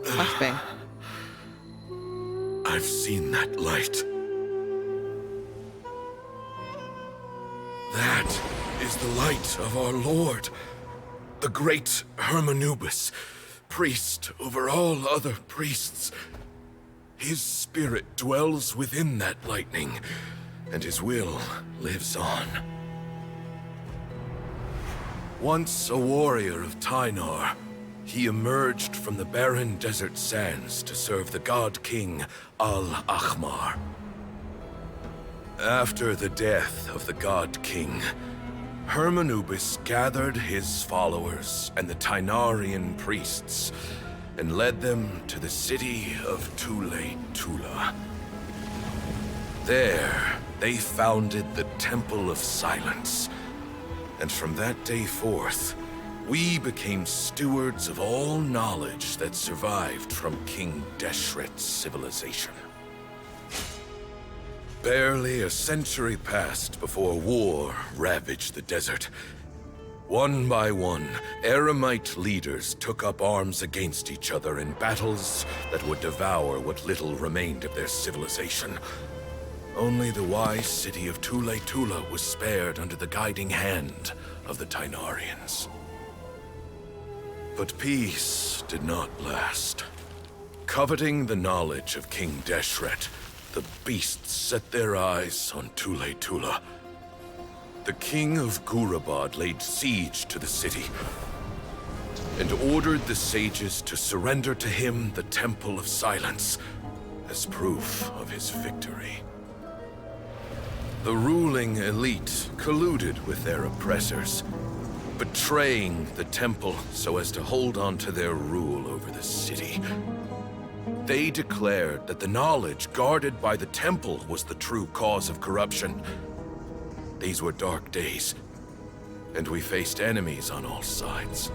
Flashbang. I've seen that light. That is the light of our Lord, the great Hermanubis, priest over all other priests. His spirit dwells within that lightning, and his will lives on. Once a warrior of Tynar, he emerged from the barren desert sands to serve the god king Al-Ahmar. After the death of the god king, Hermanubis gathered his followers and the Tynarian priests and led them to the city of Tula. There, they founded the Temple of Silence. And from that day forth, we became stewards of all knowledge that survived from King Deshret's civilization. Barely a century passed before war ravaged the desert. One by one, Eremite leaders took up arms against each other in battles that would devour what little remained of their civilization. Only the wise city of Tula was spared under the guiding hand of the Tainarians. But peace did not last. Coveting the knowledge of King Deshret, the beasts set their eyes on Tula. The king of Gurabad laid siege to the city and ordered the sages to surrender to him the Temple of Silence as proof of his victory. The ruling elite colluded with their oppressors, betraying the temple so as to hold on to their rule over the city. They declared that the knowledge guarded by the temple was the true cause of corruption. These were dark days, and we faced enemies on all sides.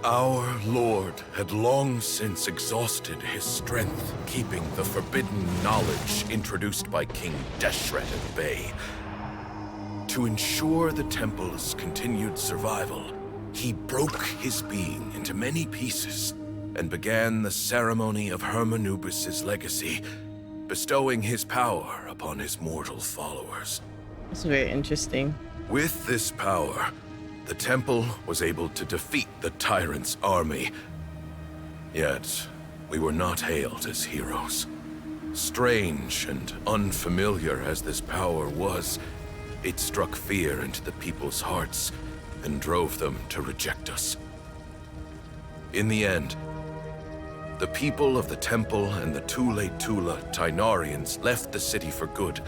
Our Lord had long since exhausted his strength, keeping the forbidden knowledge introduced by King Deshret at bay. To ensure the temple's continued survival, he broke his being into many pieces and began the ceremony of Hermanubis' legacy, bestowing his power upon his mortal followers. That's very interesting. With this power, the temple was able to defeat the tyrant's army. Yet, we were not hailed as heroes. Strange and unfamiliar as this power was, it struck fear into the people's hearts and drove them to reject us. In the end, the people of the temple and the Tula Tainarians left the city for good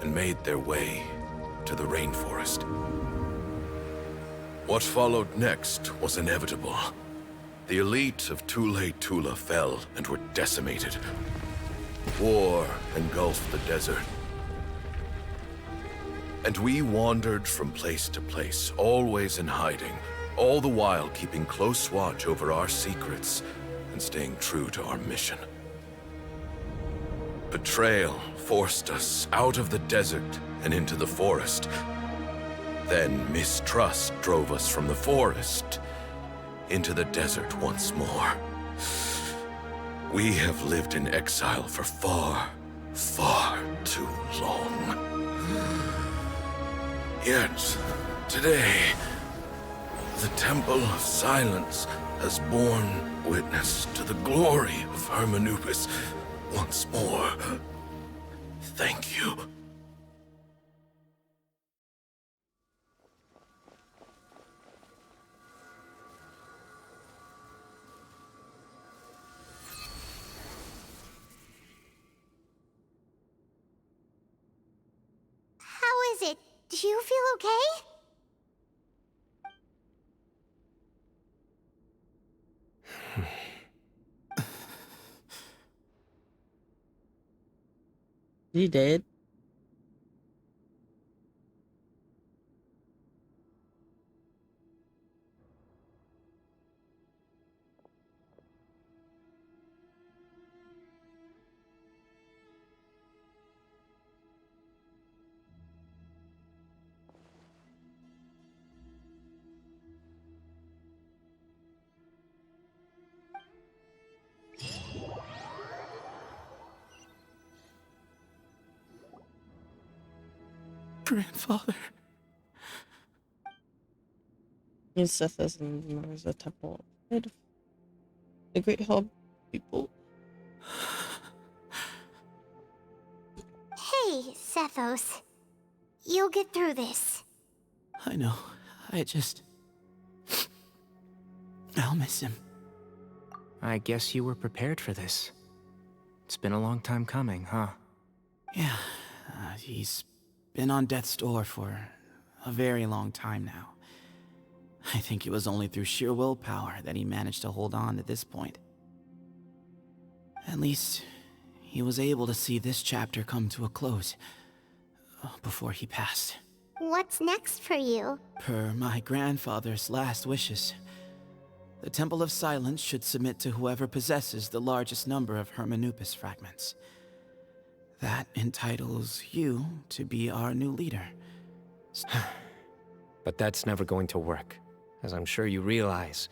and made their way to the rainforest. What followed next was inevitable. The elite of Tula fell and were decimated. War engulfed the desert. And we wandered from place to place, always in hiding, all the while keeping close watch over our secrets and staying true to our mission. Betrayal forced us out of the desert and into the forest. Then mistrust drove us from the forest into the desert once more. We have lived in exile for far, far too long. Yet, today, the Temple of Silence has borne witness to the glory of Hermanubis once more. Thank you. How is it? Do you feel okay? You did? Grandfather. Seth as members of the temple. The great help people. Hey, Sethos. You'll get through this. I know. I'll miss him. I guess you were prepared for this. It's been a long time coming, huh? Yeah, he's been on death's door for a very long time now. I think it was only through sheer willpower that he managed to hold on to this point. At least, he was able to see this chapter come to a close before he passed. What's next for you? Per my grandfather's last wishes, the Temple of Silence should submit to whoever possesses the largest number of Hermanupis fragments. That entitles you to be our new leader. But that's never going to work, as I'm sure you realize.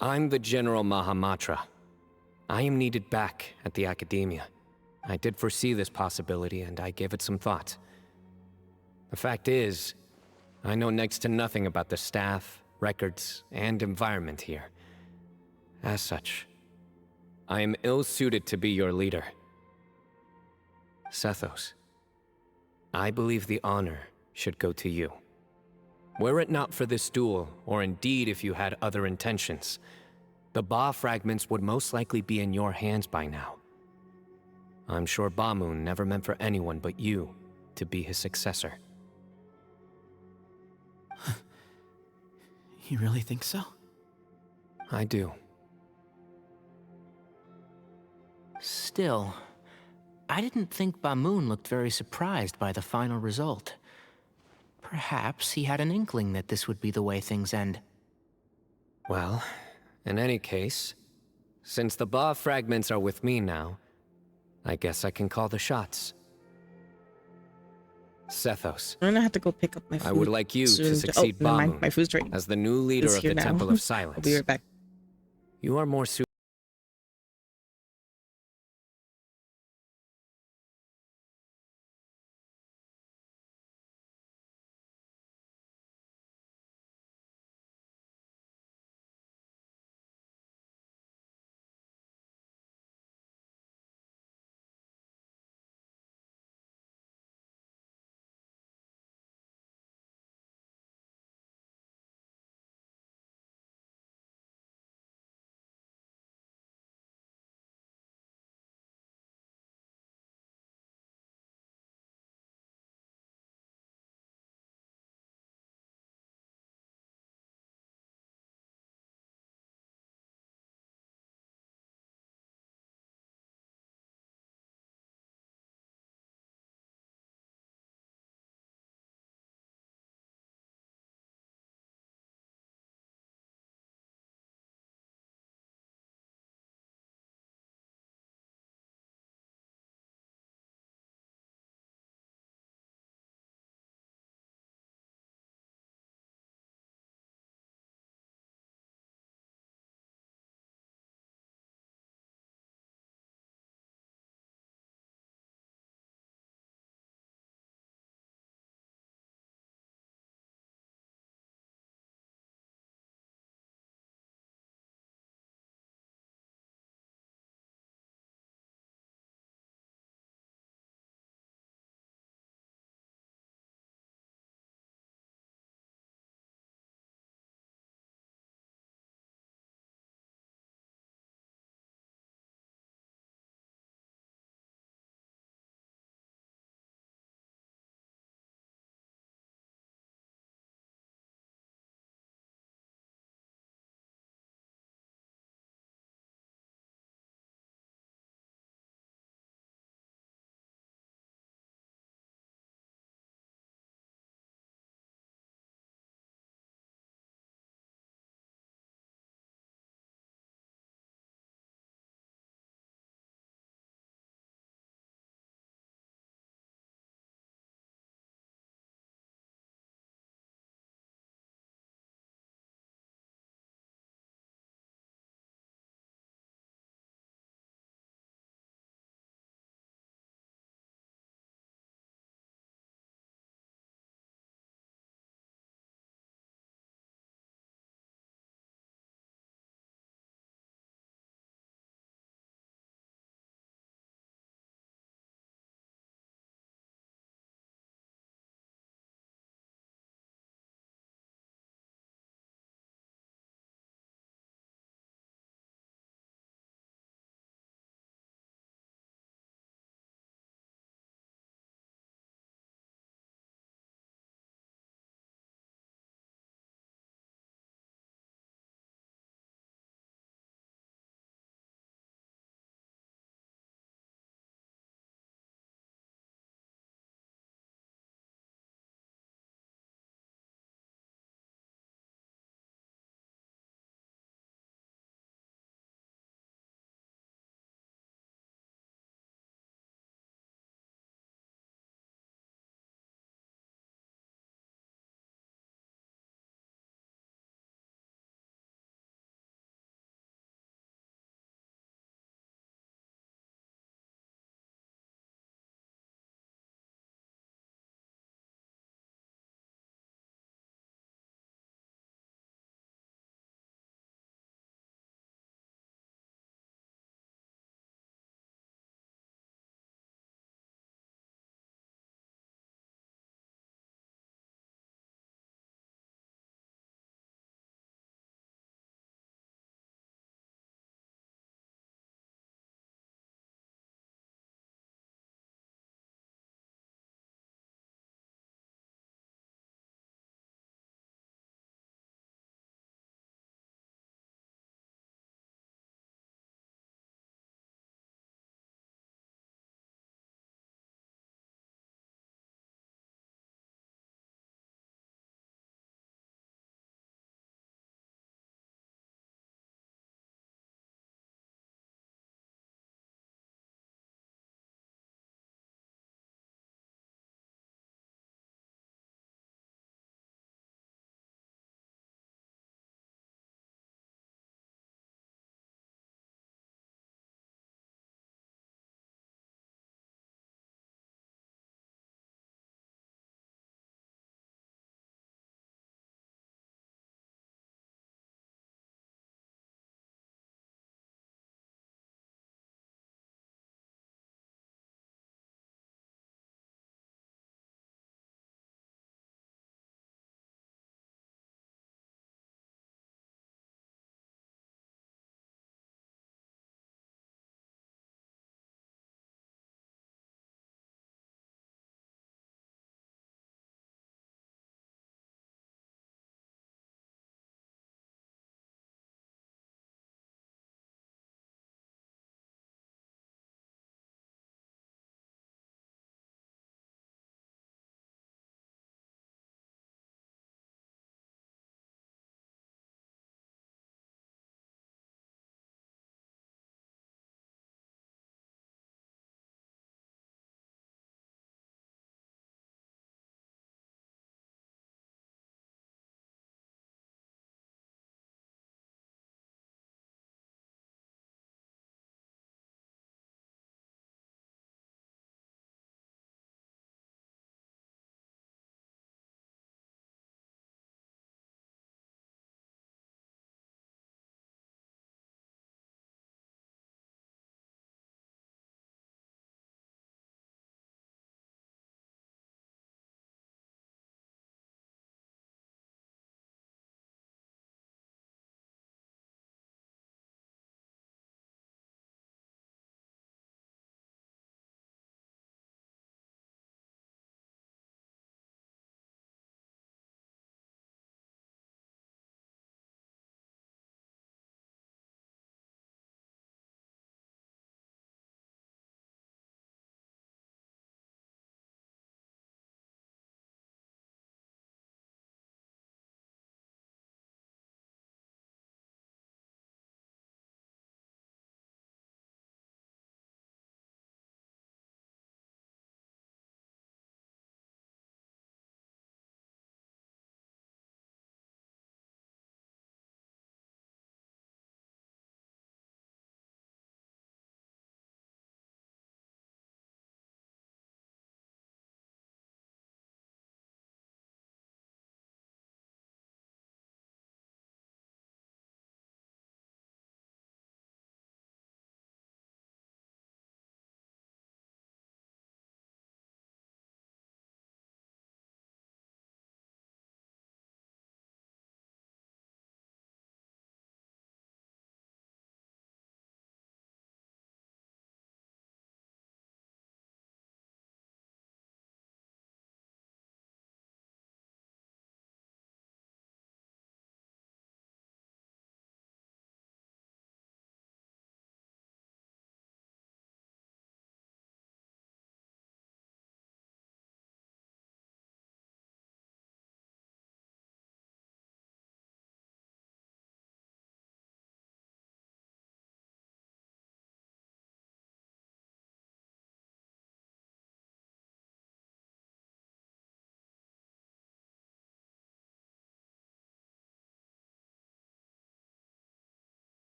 I'm the General Mahamatra. I am needed back at the Academia. I did foresee this possibility, and I gave it some thought. The fact is, I know next to nothing about the staff, records, and environment here. As such, I am ill-suited to be your leader. Sethos, I believe the honor should go to you. Were it not for this duel, or indeed if you had other intentions, the Ba fragments would most likely be in your hands by now. I'm sure Bamun never meant for anyone but you to be his successor. You really think so? I do. Still, I didn't think Bamun looked very surprised by the final result. Perhaps he had an inkling that this would be the way things end. Well, in any case, since the Ba fragments are with me now, I guess I can call the shots. Sethos, I'm gonna have to go pick up my food. I would like you to succeed never mind. Bamun My food's ready. as the new leader It's of here the now. Temple of Silence. I'll be right back. You are more suited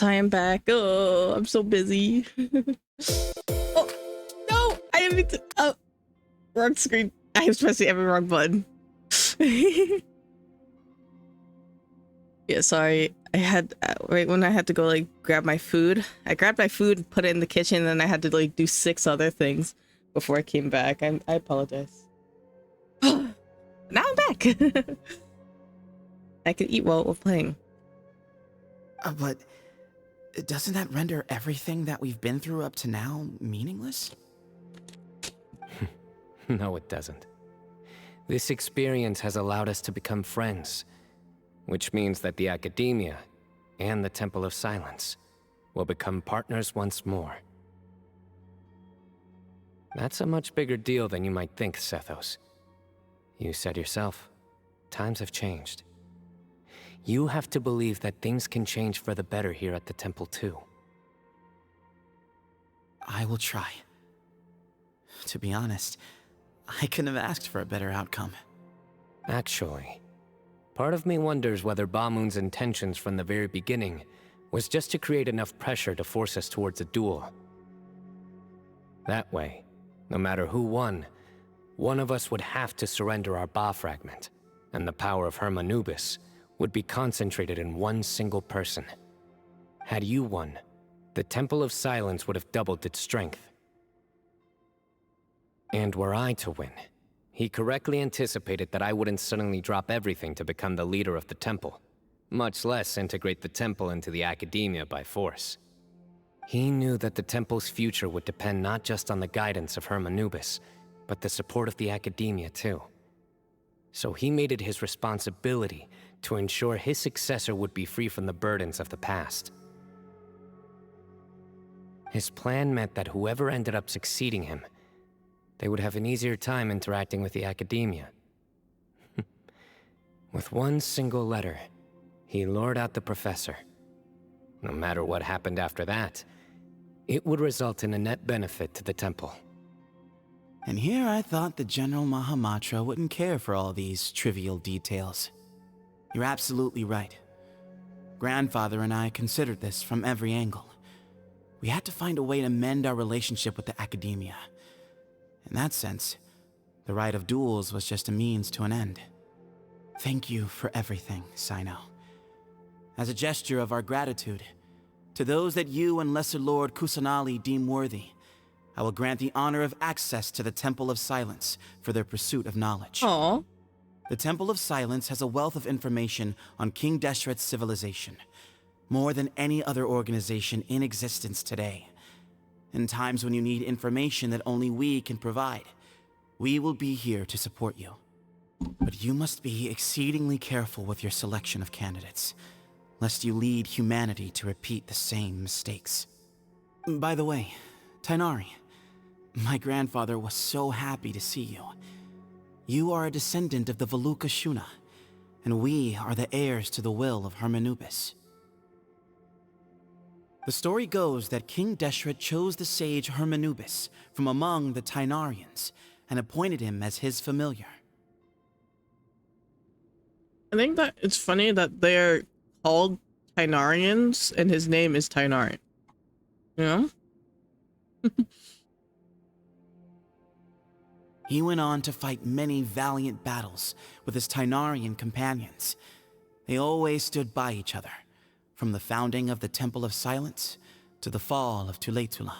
I am back. Oh, I'm so busy. Oh, no! I didn't mean to. Oh, wrong screen. I was pressing every wrong button. Yeah, sorry. I had, right when I had to go, like, grab my food. I grabbed my food and put it in the kitchen, and then I had to, like, do 6 other things before I came back. I apologize. Now I'm back! I can eat while we're playing. But doesn't that render everything that we've been through up to now meaningless? No, it doesn't. This experience has allowed us to become friends, which means that the Academia and the Temple of Silence will become partners once more. That's a much bigger deal than you might think, Sethos. You said yourself, times have changed. You have to believe that things can change for the better here at the temple too. I will try. To be honest, I couldn't have asked for a better outcome. Actually, part of me wonders whether Bamun's intentions from the very beginning was just to create enough pressure to force us towards a duel. That way, no matter who won, one of us would have to surrender our Ba fragment, and the power of Hermanubis would be concentrated in one single person. Had you won, the Temple of Silence would have doubled its strength. And were I to win, he correctly anticipated that I wouldn't suddenly drop everything to become the leader of the temple, much less integrate the temple into the Academia by force. He knew that the temple's future would depend not just on the guidance of Hermanubis, but the support of the Academia too. So he made it his responsibility to ensure his successor would be free from the burdens of the past. His plan meant that whoever ended up succeeding him, they would have an easier time interacting with the Academia. With one single letter, he lured out the professor. No matter what happened after that, it would result in a net benefit to the temple. And here I thought the General Mahamatra wouldn't care for all these trivial details. You're absolutely right. Grandfather and I considered this from every angle. We had to find a way to mend our relationship with the Academia. In that sense, the right of duels was just a means to an end. Thank you for everything, Sino. As a gesture of our gratitude, to those that you and Lesser Lord Kusanali deem worthy, I will grant the honor of access to the Temple of Silence for their pursuit of knowledge. Aww. The Temple of Silence has a wealth of information on King Deshret's civilization, more than any other organization in existence today. In times when you need information that only we can provide, we will be here to support you. But you must be exceedingly careful with your selection of candidates, lest you lead humanity to repeat the same mistakes. By the way, Tainari, my grandfather was so happy to see you. You are a descendant of the Veluca Shuna, and we are the heirs to the will of Hermanubis. The story goes that King Deshret chose the sage Hermanubis from among the Tainarians and appointed him as his familiar. I think that it's funny that they're called Tainarians and his name is Tainarian. You know? He went on to fight many valiant battles with his Tainarian companions. They always stood by each other, from the founding of the Temple of Silence to the fall of Tuletula.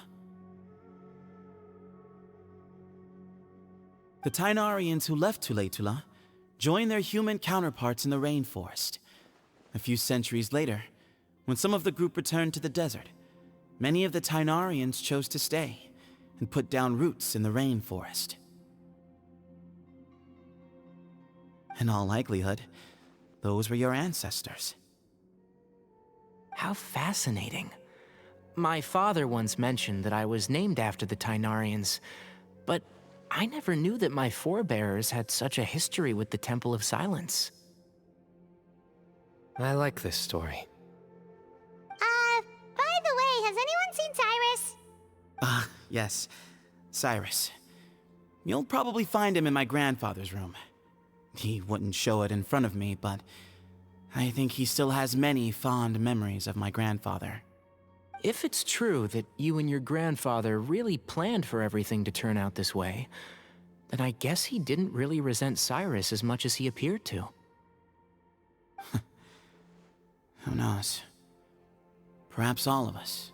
The Tainarians who left Tuletula joined their human counterparts in the rainforest. A few centuries later, when some of the group returned to the desert, many of the Tainarians chose to stay and put down roots in the rainforest. In all likelihood, those were your ancestors. How fascinating. My father once mentioned that I was named after the Tainarians, but I never knew that my forebears had such a history with the Temple of Silence. I like this story. By the way, has anyone seen Cyrus? Yes, Cyrus. You'll probably find him in my grandfather's room. He wouldn't show it in front of me, but I think he still has many fond memories of my grandfather. If it's true that you and your grandfather really planned for everything to turn out this way, then I guess he didn't really resent Cyrus as much as he appeared to. Who knows? Perhaps all of us.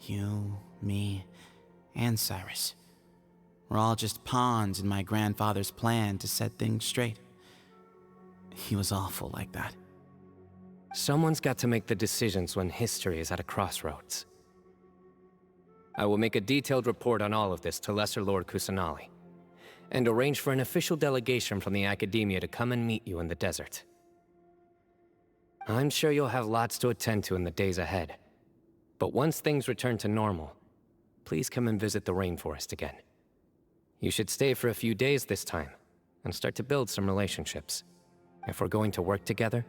You, me, and Cyrus. We're all just pawns in my grandfather's plan to set things straight. He was awful like that. Someone's got to make the decisions when history is at a crossroads. I will make a detailed report on all of this to Lesser Lord Kusanali, and arrange for an official delegation from the Academia to come and meet you in the desert. I'm sure you'll have lots to attend to in the days ahead. But once things return to normal, please come and visit the rainforest again. You should stay for a few days this time, and start to build some relationships. If we're going to work together,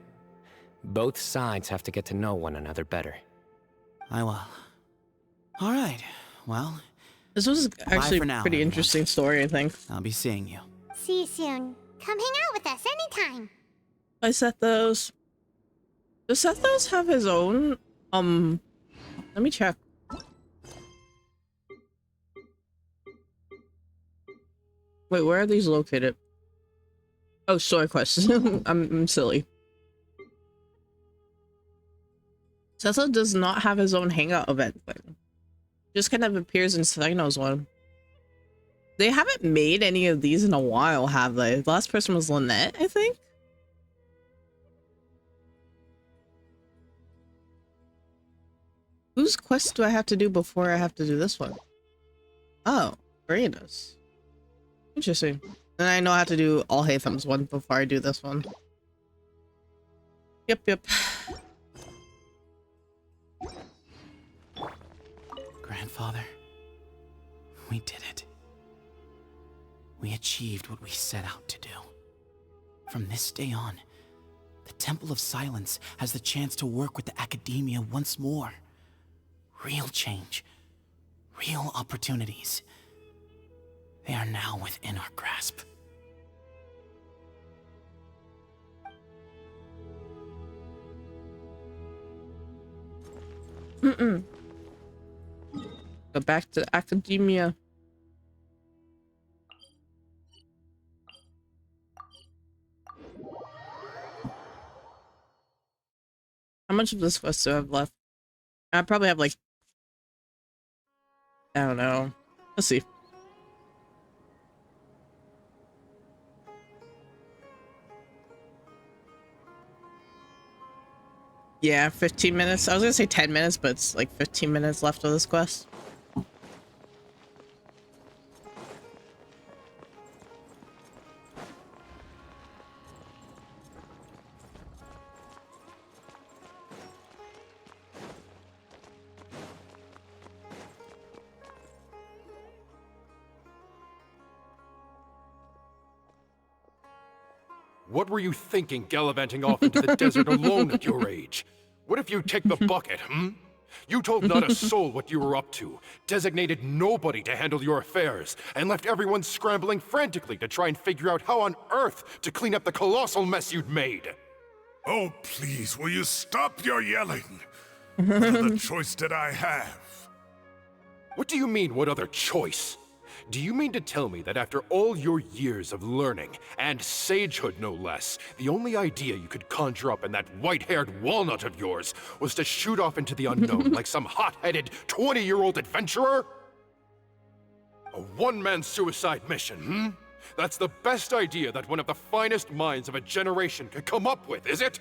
both sides have to get to know one another better. I will. All right, well... This was actually for a now, pretty everyone. interesting story, I think. I'll be seeing you. See you soon. Come hang out with us anytime. I set those. Does Sethos have his own? Let me check. Wait, where are these located? Oh, story quests. I'm silly. Sethos does not have his own hangout event thing. Just kind of appears in Cyno's one. They haven't made any of these in a while, have they? The last person was Lynette, I think? Whose quest do I have to do before I have to do this one? Oh, Raiders. Interesting. Then I know I have to do All Haytham's one before I do this one. Yep. Grandfather, we did it. We achieved what we set out to do. From this day on, the Temple of Silence has the chance to work with the Academia once more. Real change, real opportunities. They are now within our grasp. Go back to Academia. How much of this quest do I have left? I probably have like, I don't know. Let's see. Yeah, 15 minutes. I was gonna say 10 minutes, but it's like 15 minutes left of this quest. What were you thinking, gallivanting off into the desert alone at your age? What if you take the bucket, You told not a soul what you were up to, designated nobody to handle your affairs, and left everyone scrambling frantically to try and figure out how on earth to clean up the colossal mess you'd made. Oh, please, will you stop your yelling? What other choice did I have? What do you mean, what other choice? Do you mean to tell me that after all your years of learning, and sagehood no less, the only idea you could conjure up in that white-haired walnut of yours was to shoot off into the unknown like some hot-headed 20-year-old adventurer? A one-man suicide mission, That's the best idea that one of the finest minds of a generation could come up with, is it?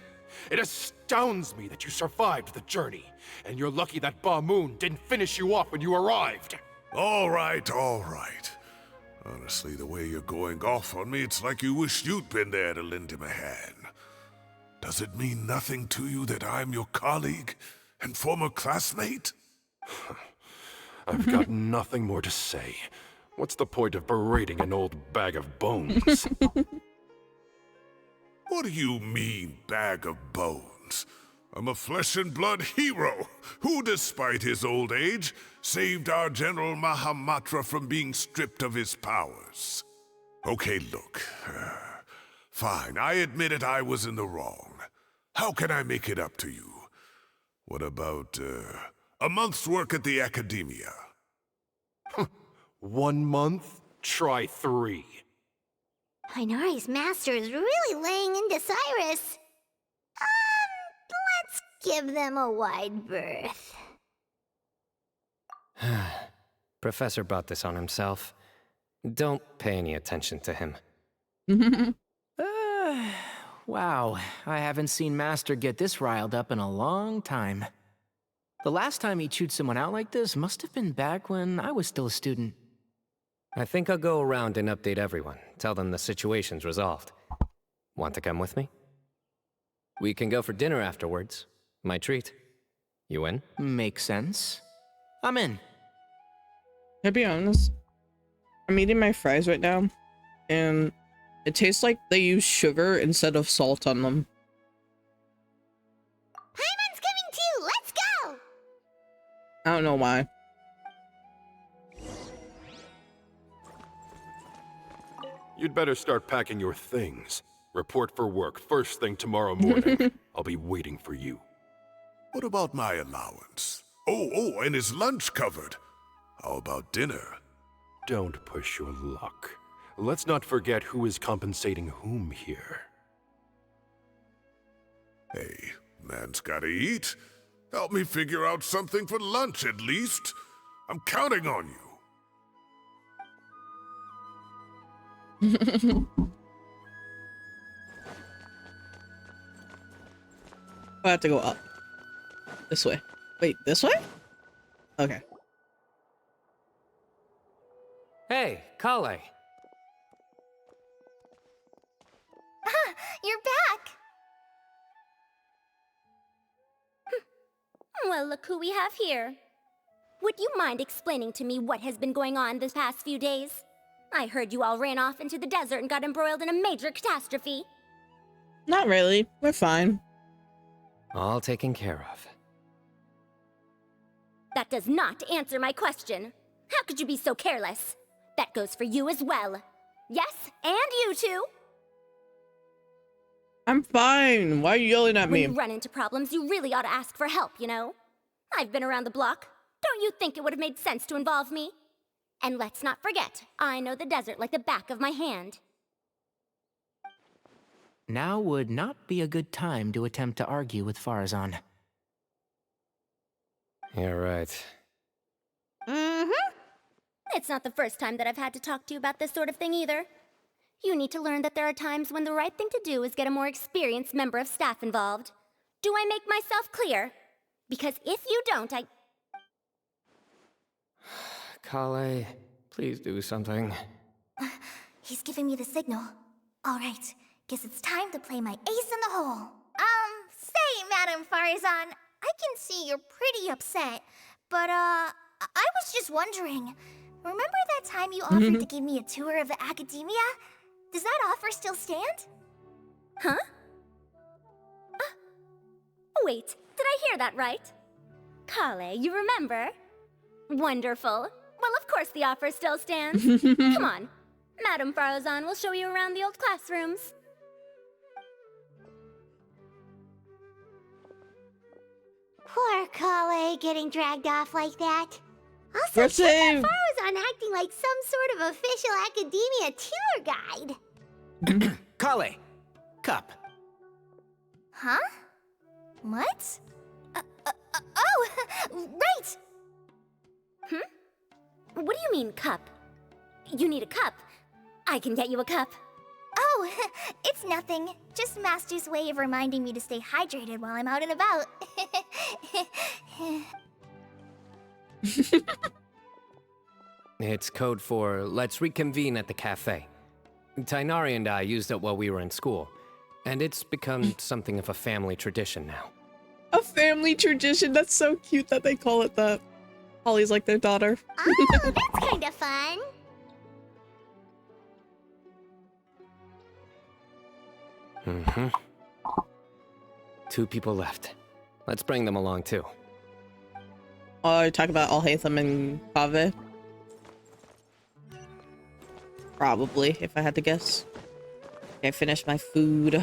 It astounds me that you survived the journey, and you're lucky that Ba Moon didn't finish you off when you arrived. All right. Honestly, the way you're going off on me, it's like you wish you'd been there to lend him a hand. Does it mean nothing to you that I'm your colleague and former classmate? I've got nothing more to say. What's the point of berating an old bag of bones? What do you mean, bag of bones? I'm a flesh and blood hero who, despite his old age, saved our General Mahamatra from being stripped of his powers. Okay, look. Fine, I admit it, I was in the wrong. How can I make it up to you? What about, A month's work at the Academia. 1 month? Try 3. Hinari's master is really laying into Cyrus. Let's give them a wide berth. Professor brought this on himself. Don't pay any attention to him. Wow, I haven't seen Master get this riled up in a long time. The last time he chewed someone out like this must have been back when I was still a student. I think I'll go around and update everyone. Tell them the situation's resolved. Want to come with me? We can go for dinner afterwards. My treat. You in? Makes sense. I'm in. To be honest, I'm eating my fries right now, and it tastes like they use sugar instead of salt on them. Paimon's coming too! Let's go! I don't know why. You'd better start packing your things. Report for work first thing tomorrow morning. I'll be waiting for you. What about my allowance? Oh, and is lunch covered? How about dinner? Don't push your luck. Let's not forget who is compensating whom here. Hey, man's gotta eat. Help me figure out something for lunch at least. I'm counting on you. I have to go up. This way. Wait, this way? Okay. Hey, Kale. You're back! Well, look who we have here. Would you mind explaining to me what has been going on this past few days? I heard you all ran off into the desert and got embroiled in a major catastrophe. Not really. We're fine. All taken care of. That does not answer my question. How could you be so careless? That goes for you as well. Yes, and you too. I'm fine. Why are you yelling at me? When you run into problems, you really ought to ask for help, you know? I've been around the block. Don't you think it would have made sense to involve me? And let's not forget, I know the desert like the back of my hand. Now would not be a good time to attempt to argue with Farazan. You're right. It's not the first time that I've had to talk to you about this sort of thing either. You need to learn that there are times when the right thing to do is get a more experienced member of staff involved. Do I make myself clear? Because if you don't, Kale, please do something. He's giving me the signal. All right, guess it's time to play my ace in the hole. Say, Madam Farazan, I can see you're pretty upset, but, I was just wondering, remember that time you offered to give me a tour of the Academia? Does that offer still stand? Huh? Wait, did I hear that right? Kale, you remember? Wonderful. Well, of course the offer still stands. Come on. Madam Farazan will show you around the old classrooms. Poor Kale getting dragged off like that. Also, We're saved. Farazan acting like some sort of official Academia tour guide. Kale! Cup. Huh? What? Oh, right! What do you mean, cup? You need a cup. I can get you a cup. Oh, it's nothing. Just Master's way of reminding me to stay hydrated while I'm out and about. It's code for let's reconvene at the cafe. Tainari and I used it while we were in school, and it's become something of a family tradition now. A family tradition? That's so cute that they call it that. Holly's like their daughter. Oh, that's kind of fun. Mm-hmm. 2 people left. Let's bring them along too. Oh, talk about Al-Haytham and Kaveh? Probably, if I had to guess. Okay, I finished my food.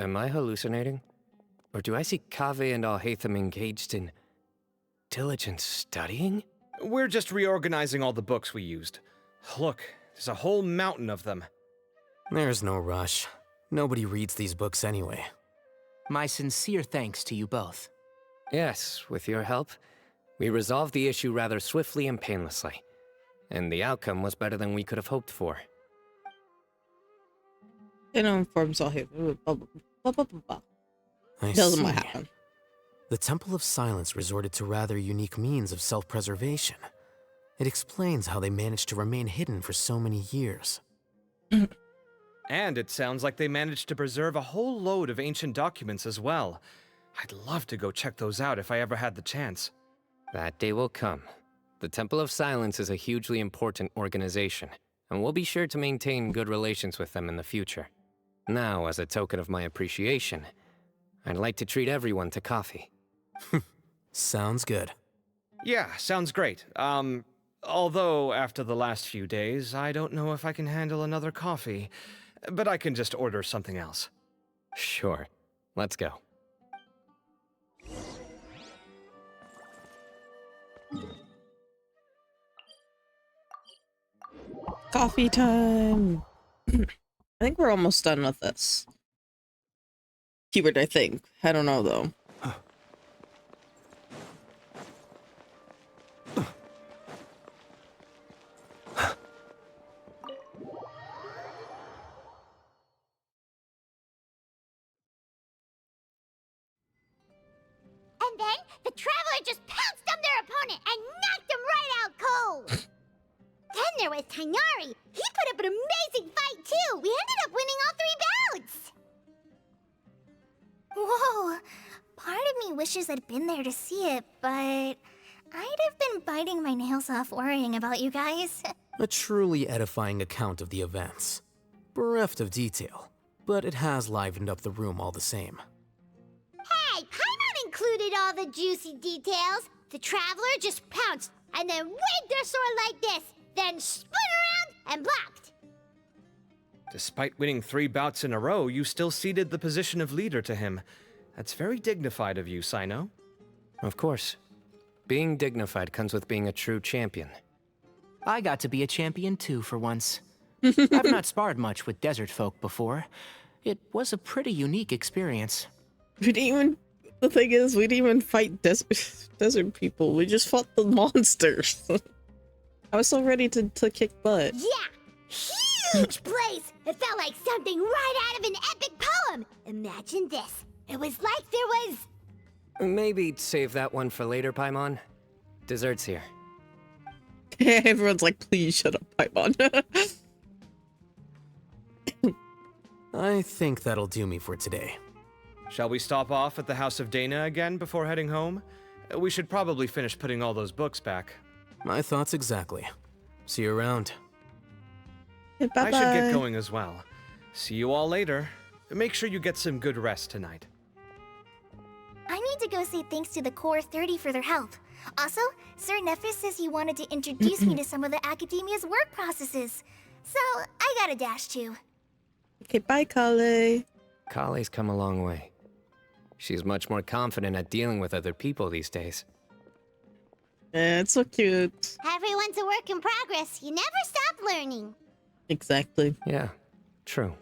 Am I hallucinating? Or do I see Kaveh and Alhaitham engaged in diligent studying? We're just reorganizing all the books we used. Look, there's a whole mountain of them. There's no rush. Nobody reads these books anyway. My sincere thanks to you both. Yes, with your help, we resolved the issue rather swiftly and painlessly. And the outcome was better than we could have hoped for. It informs Alhaitham. Blah, blah, blah, blah, blah, blah. I Doesn't see. what happened. The Temple of Silence resorted to rather unique means of self-preservation. It explains how they managed to remain hidden for so many years. And it sounds like they managed to preserve a whole load of ancient documents as well. I'd love to go check those out if I ever had the chance. That day will come. The Temple of Silence is a hugely important organization, and we'll be sure to maintain good relations with them in the future. Now, as a token of my appreciation, I'd like to treat everyone to coffee. Sounds good. Yeah, sounds great. Although after the last few days, I don't know if I can handle another coffee. But I can just order something else. Sure. Let's go. Coffee time. I think we're almost done with this. Keyword, I think. I don't know, though. And then the Traveler just pounced on their opponent and knocked him right out cold. Then there was Tainari. He put up an amazing fight too. We ended up winning all 3 bouts. Whoa. Part of me wishes I'd been there to see it, but I'd have been biting my nails off worrying about you guys. A truly edifying account of the events. Bereft of detail, but it has livened up the room all the same. Hey, Paimon included all the juicy details. The Traveler just pounced and then waved their sword like this, then spun around and blocked. Despite winning 3 bouts in a row, you still ceded the position of leader to him. That's very dignified of you, Sino. Of course. Being dignified comes with being a true champion. I got to be a champion too for once. I've not sparred much with desert folk before. It was a pretty unique experience. We didn't even... The thing is, we didn't even fight desert people. We just fought the monsters. I was so ready to kick butt. Yeah! Huge place! It felt like something right out of an epic poem! Imagine this. It was like there was... Maybe save that one for later, Paimon. Dessert's here. Everyone's like, please shut up, Paimon. I think that'll do me for today. Shall we stop off at the House of Dana again before heading home? We should probably finish putting all those books back. My thoughts exactly. See you around. Hey, bye-bye. I should get going as well. See you all later. Make sure you get some good rest tonight. I need to go say thanks to the Core 30 for their help. Also, Sir Nephis says he wanted to introduce me to some of the Academia's work processes. So, I gotta dash too. Okay, bye, Kale. Kale's come a long way. She's much more confident at dealing with other people these days. Yeah, it's so cute. Everyone's a work in progress. You never stop learning. Exactly. Yeah, true.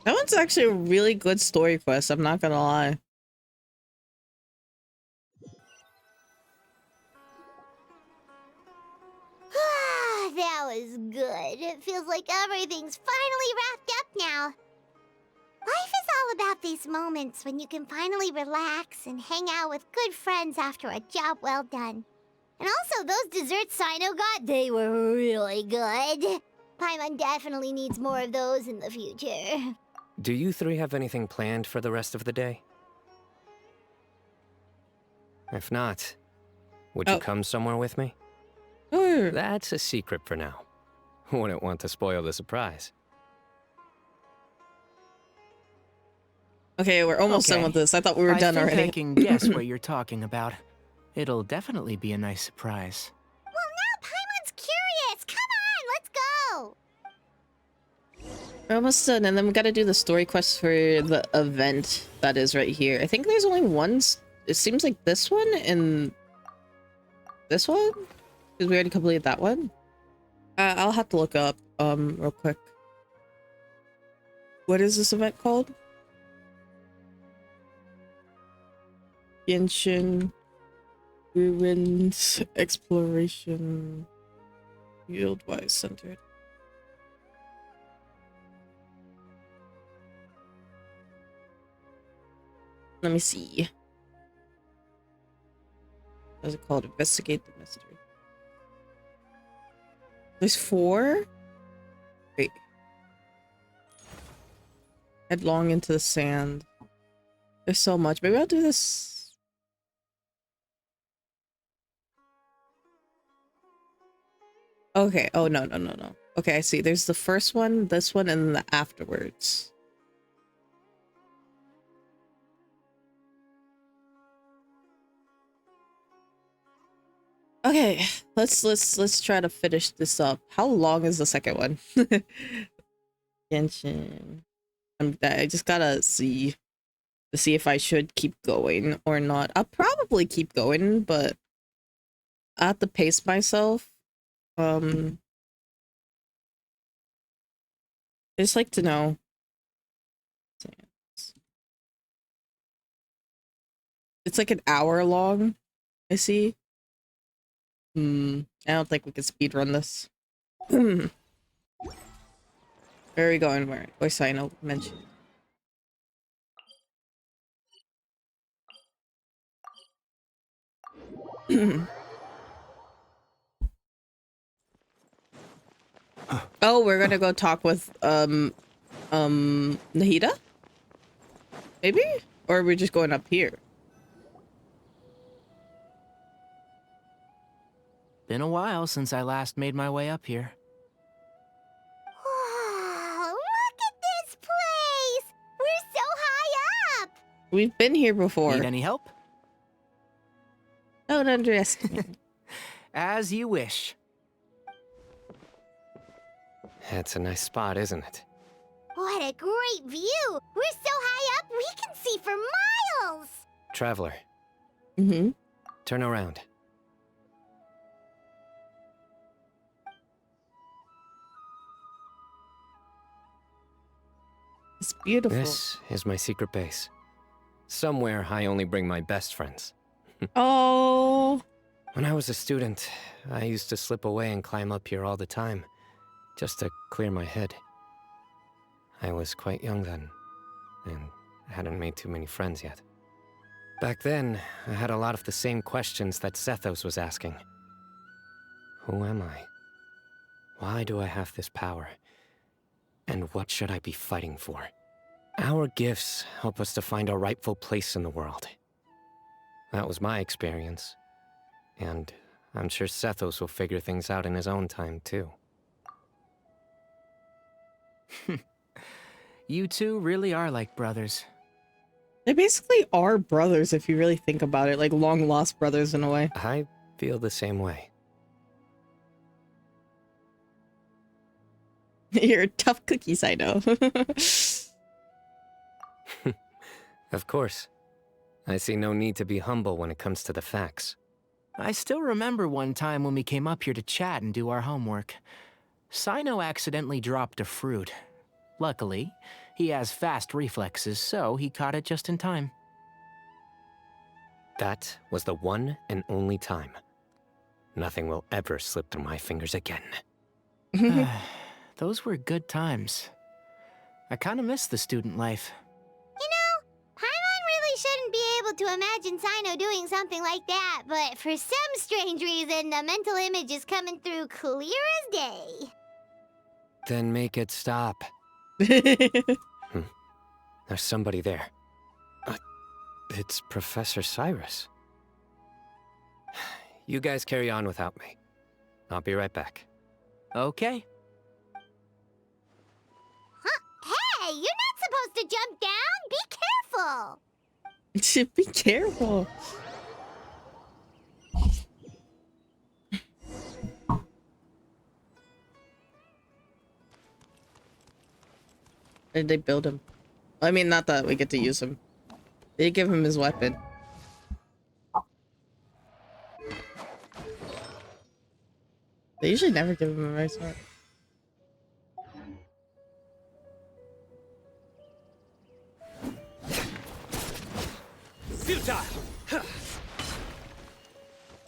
That one's actually a really good story quest, I'm not gonna lie. That was good. It feels like everything's finally wrapped up now. Life is all about these moments when you can finally relax and hang out with good friends after a job well done. And also, those desserts Sino got, they were really good. Paimon definitely needs more of those in the future. Do you 3 have anything planned for the rest of the day? If not, would you come somewhere with me? That's a secret for now. Wouldn't want to spoil the surprise. Okay, we're almost done with this. I thought we were done already. I can guess what you're talking about. It'll definitely be a nice surprise. Well, now Paimon's curious. Come on, let's go! We're almost done, and then we gotta do the story quest for the event that is right here. I think there's only one. It seems like this one and this one, because we already completed that one. I'll have to look up real quick. What is this event called? Genshin Ruins Exploration Field-wise centered. Let me see. What is it called? Investigate the mystery. There's 4? Wait. Headlong into the sand. There's so much. Maybe I'll do this. Okay. Oh, no. Okay, I see. There's the first one, this one, and then the afterwards. Okay, let's try to finish this up. How long is the second one? Genshin. I just gotta see to see if I should keep going or not. I'll probably keep going, but I have to pace myself. I just like to know. It's like an hour long. I see. I don't think we can speedrun this. Where are we going? Where? Voice I know mentioned. Oh, we're gonna go talk with Nahida? Maybe? Or are we just going up here? Been a while since I last made my way up here. Wow, look at this place! We're so high up! We've been here before. Need any help? Don't underestimate. As you wish. That's a nice spot, isn't it? What a great view! We're so high up, we can see for miles! Traveler. Turn around. It's beautiful. This is my secret base. Somewhere I only bring my best friends. Oh. When I was a student, I used to slip away and climb up here all the time, just to clear my head. I was quite young then, and hadn't made too many friends yet. Back then, I had a lot of the same questions that Zethos was asking. Who am I? Why do I have this power? And what should I be fighting for? Our gifts help us to find our rightful place in the world. That was my experience. And I'm sure Zethos will figure things out in his own time, too. You two really are like brothers. They basically are brothers if you really think about it, like long-lost brothers in a way. I feel the same way. You're tough cookies, I know. Of course. I see no need to be humble when it comes to the facts. I still remember one time when we came up here to chat and do our homework. Sino accidentally dropped a fruit. Luckily, he has fast reflexes, so he caught it just in time. That was the one and only time. Nothing will ever slip through my fingers again. Those were good times. I kind of miss the student life. You know, Paimon really shouldn't be able to imagine Sino doing something like that, but for some strange reason, the mental image is coming through clear as day. Then make it stop. There's somebody there. It's Professor Cyrus. You guys carry on without me. I'll be right back. Okay. Hey, you're not supposed to jump down! Be careful! Be careful. Did they build him? I mean, not that we get to use him. They give him his weapon. They usually never give him a right sword. Futile!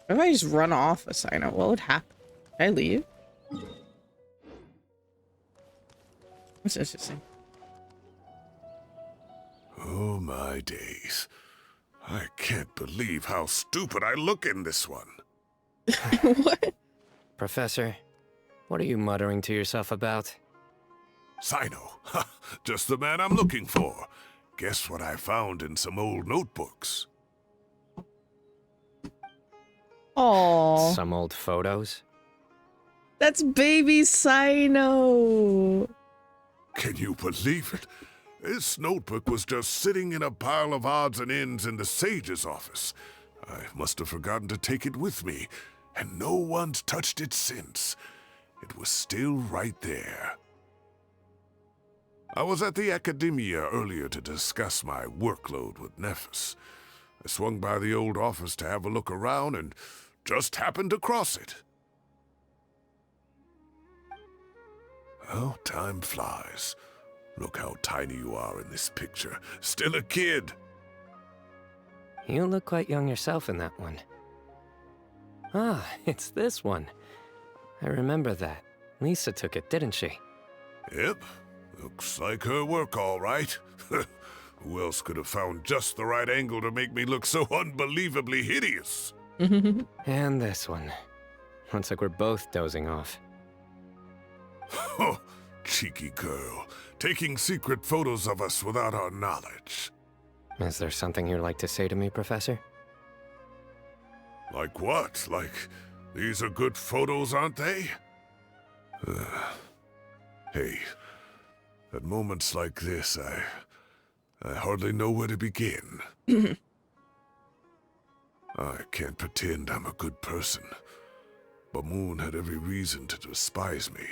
What if I just run off a sign out? What would happen? Can I leave? That's interesting. Oh my days. I can't believe how stupid I look in this one. What? Professor, what are you muttering to yourself about? Sino. Just the man I'm looking for. Guess what I found in some old notebooks? Aww. Some old photos? That's baby Sino. Can you believe it? This notebook was just sitting in a pile of odds and ends in the sage's office. I must have forgotten to take it with me, and no one's touched it since. It was still right there. I was at the Academia earlier to discuss my workload with Nephis. I swung by the old office to have a look around and just happened to cross it. Oh, time flies. Look how tiny you are in this picture. Still a kid. You look quite young yourself in that one. Ah, it's this one. I remember that. Lisa took it, didn't she? Yep. Looks like her work, all right. Who else could have found just the right angle to make me look so unbelievably hideous? And this one. Looks like we're both dozing off. Oh, cheeky girl. Taking secret photos of us without our knowledge. Is there something you'd like to say to me, Professor? Like what? Like, these are good photos, aren't they? Hey, at moments like this, I hardly know where to begin. I can't pretend I'm a good person. Bamoon had every reason to despise me.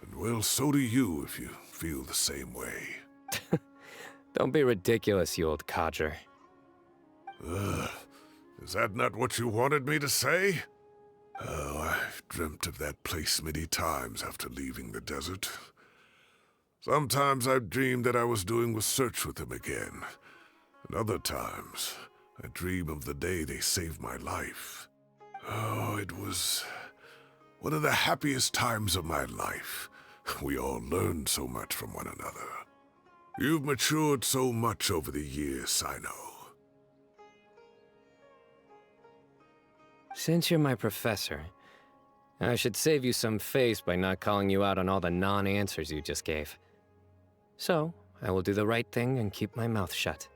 And well, so do you if you feel the same way. Don't be ridiculous, you old codger. Is that not what you wanted me to say? Oh, I've dreamt of that place many times after leaving the desert. Sometimes I've dreamed that I was doing research with them again. And other times, I dream of the day they saved my life. Oh, it was one of the happiest times of my life. We all learned so much from one another. You've matured so much over the years, Sino. Since you're my professor, I should save you some face by not calling you out on all the non-answers you just gave. So, I will do the right thing and keep my mouth shut.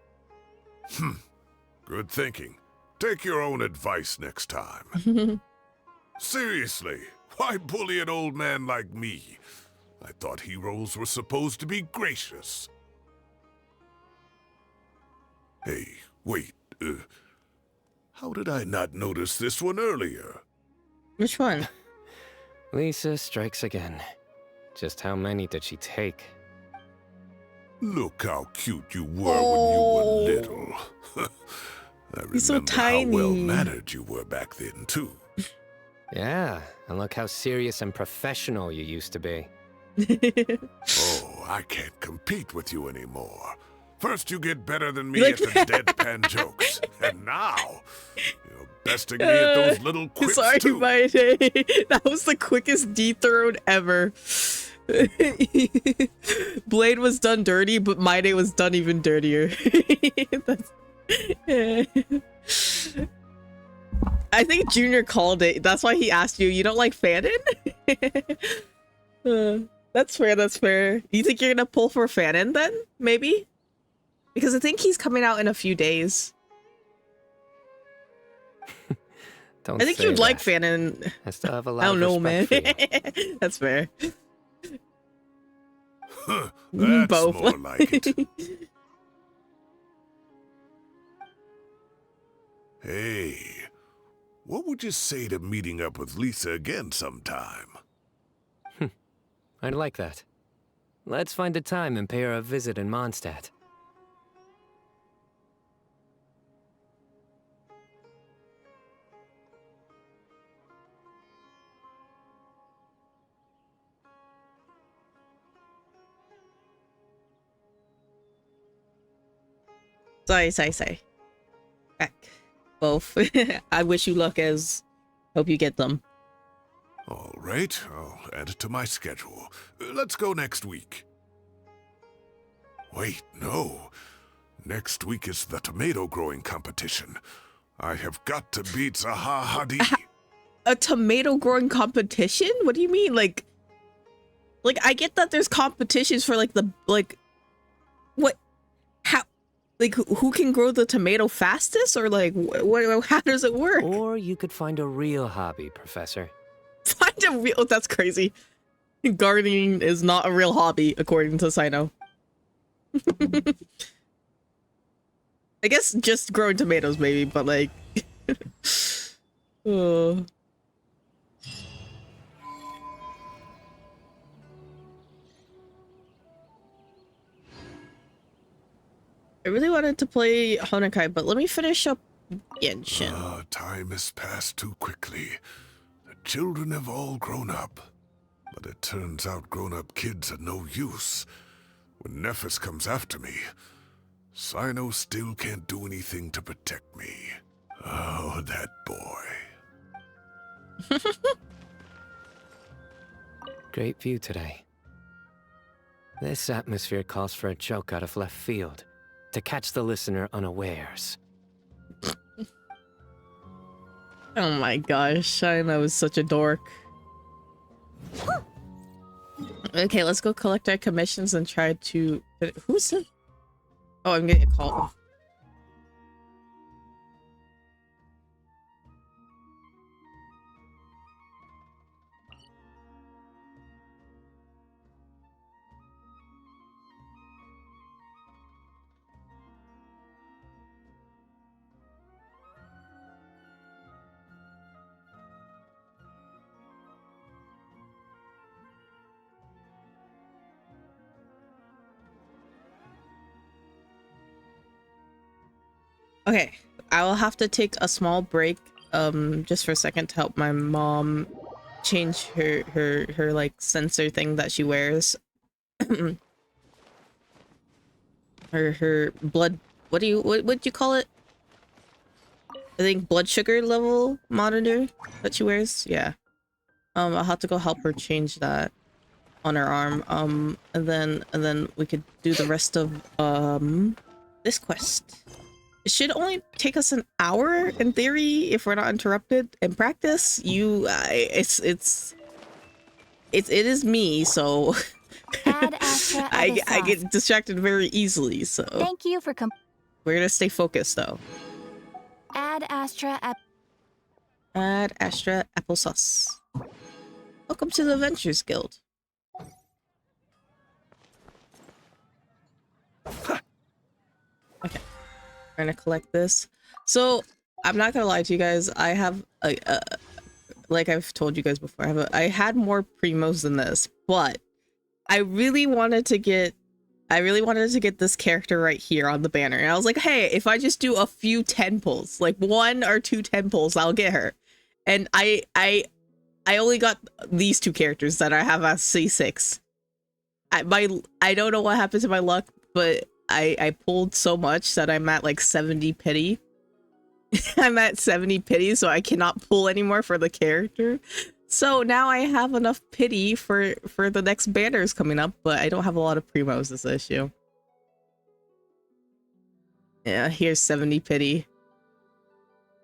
Good thinking. Take your own advice next time. Seriously, why bully an old man like me? I thought heroes were supposed to be gracious. Hey, wait, how did I not notice this one earlier? Which one? Lisa strikes again. Just how many did she take? Look how cute you were when you were little. I remember He's so tiny. how well-mannered you were back then, too. Yeah, and look how serious and professional you used to be. Oh, I can't compete with you anymore. First you get better than me at the deadpan jokes, and now you're besting me at those little quips Sorry, too. my day. That was the quickest dethrone ever. Blade was done dirty, but my day was done even dirtier. I think Junior called it. That's why he asked you. You don't like Fanon? That's fair. That's fair. You think you're gonna pull for Fanon then? Maybe? Because I think he's coming out in a few days. Don't I think say you'd like that. Fanon. I still have a lot I don't of know, man. respect for you. That's fair. That's Both. more like it. Hey, what would you say to meeting up with Lisa again sometime? I'd like that. Let's find a time and pay her a visit in Mondstadt. Sorry. Back. Both. I wish you luck, as hope you get them. All right, I'll add it to my schedule. Let's go next week. Wait, no. Next week is the tomato growing competition. I have got to beat Zaha Hadi. A tomato growing competition? What do you mean? Like I get that there's competitions for what? How? Like who can grow the tomato fastest, or like what? How does it work? Or you could find a real hobby, Professor. Find a real? Oh, that's crazy. Gardening is not a real hobby, according to Sino. I guess just growing tomatoes, maybe, but like. Oh. I really wanted to play Honkai, but let me finish up Genshin. Time has passed too quickly. The children have all grown up. But it turns out grown-up kids are no use. When Nephis comes after me, Sino still can't do anything to protect me. Oh, that boy. Great view today. This atmosphere calls for a joke out of left field, to catch the listener unawares. Oh my gosh, I was such a dork. Okay, let's go collect our commissions and try to... Who's it? Oh, I'm getting a call. Okay, I will have to take a small break, just for a second to help my mom change her like sensor thing that she wears. her blood, what do you call it? I think blood sugar level monitor that she wears. Yeah. I'll have to go help her change that on her arm. And then we could do the rest of this quest. It should only take us an hour in theory if we're not interrupted. In practice, it is me, so I get distracted very easily. So Thank you for we're gonna stay focused though. Add Astra applesauce. Welcome to the Adventures Guild. Okay. We're gonna collect this. So I'm not gonna lie to you guys. I have like I've told you guys before. I had more primos than this, but I really wanted to get this character right here on the banner. And I was like, hey, if I just do a few 10 pulls, like 1 or 2 10 pulls, I'll get her. And I only got these 2 characters that I have as C6. I don't know what happened to my luck, but I pulled so much that I'm at like 70 pity. I'm at 70 pity, so I cannot pull anymore for the character. So now I have enough pity for the next banners coming up, but I don't have a lot of primos this issue. Yeah, here's 70 pity.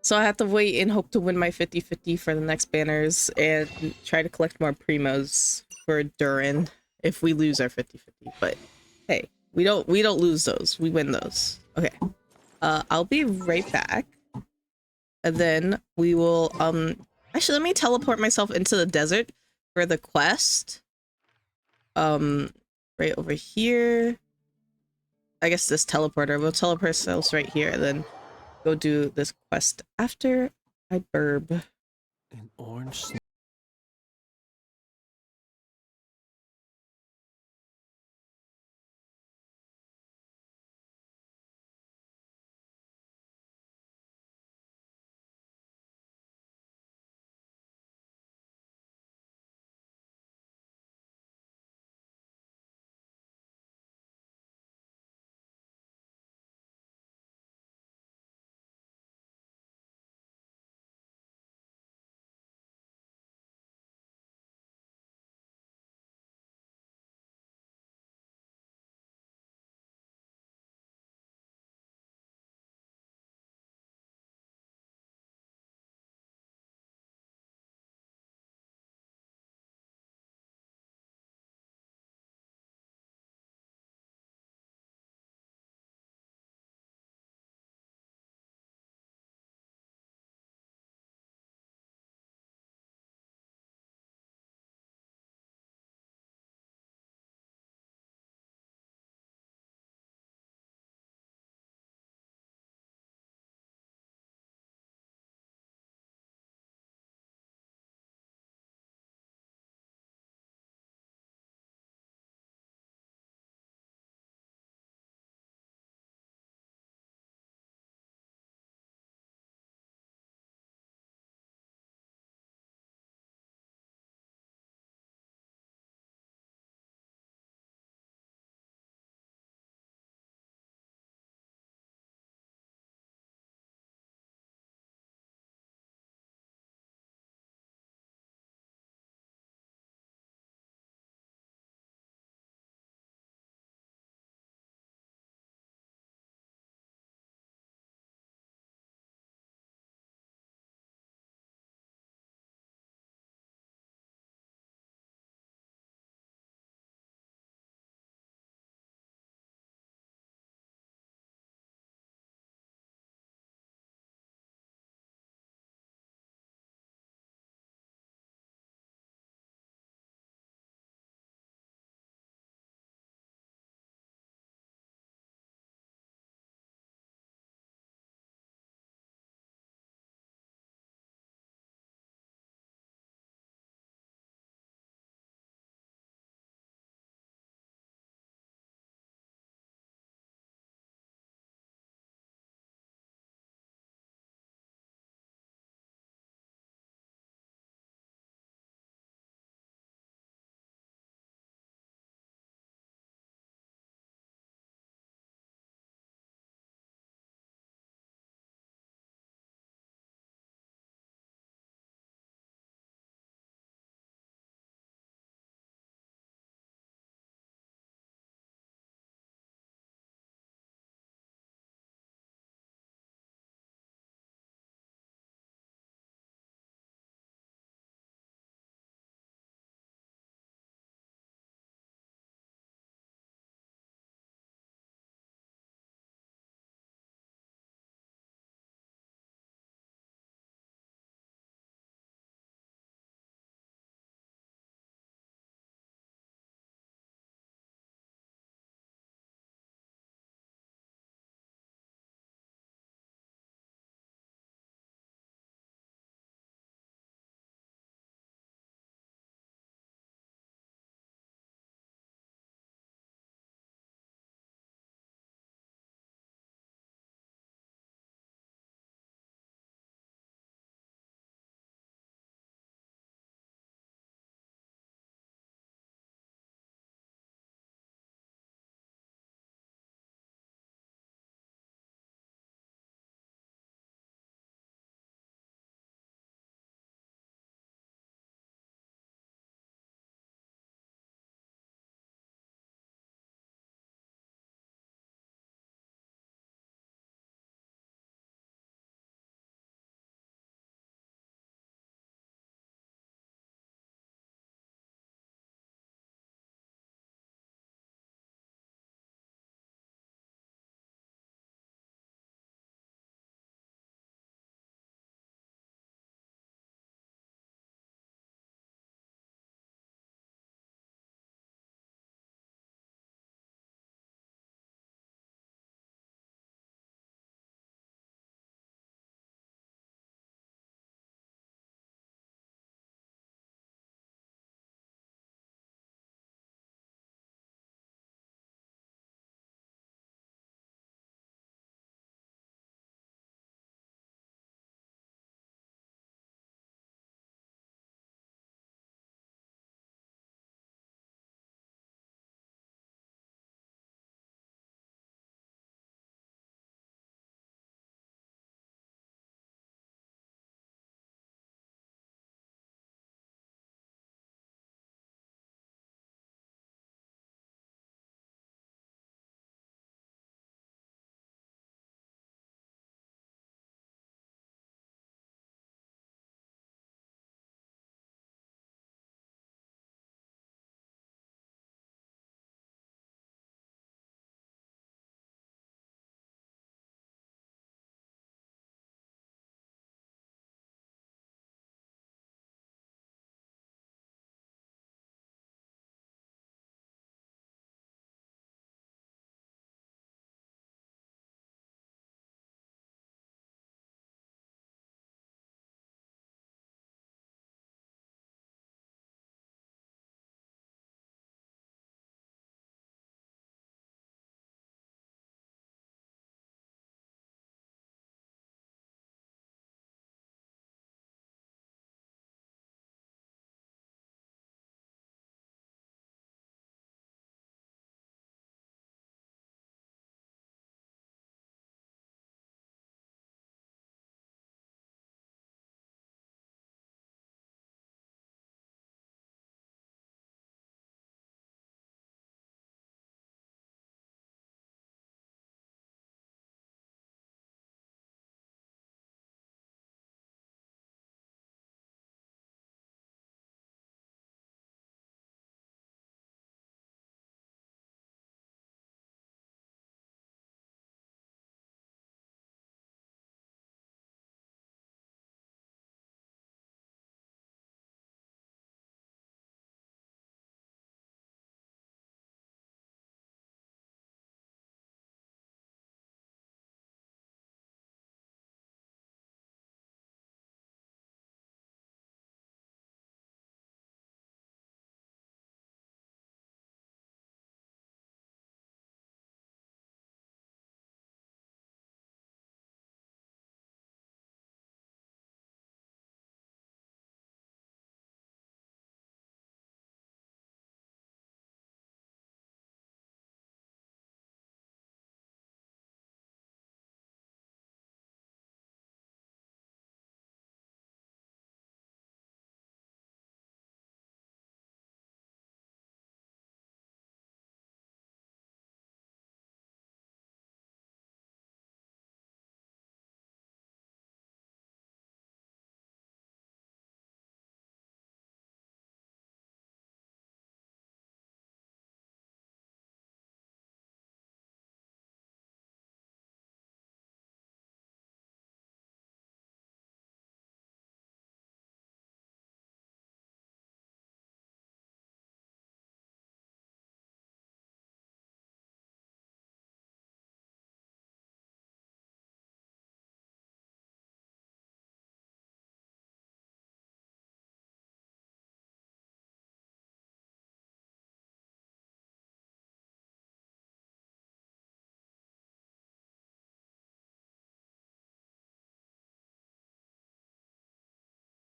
So I have to wait and hope to win my 50-50 for the next banners and try to collect more primos for Durin if we lose our 50-50. But hey, we don't lose those. We win those. Okay. I'll be right back. And then we will actually let me teleport myself into the desert for the quest. Right over here. I guess this teleporter. We'll teleport ourselves right here and then go do this quest after I burb. An orange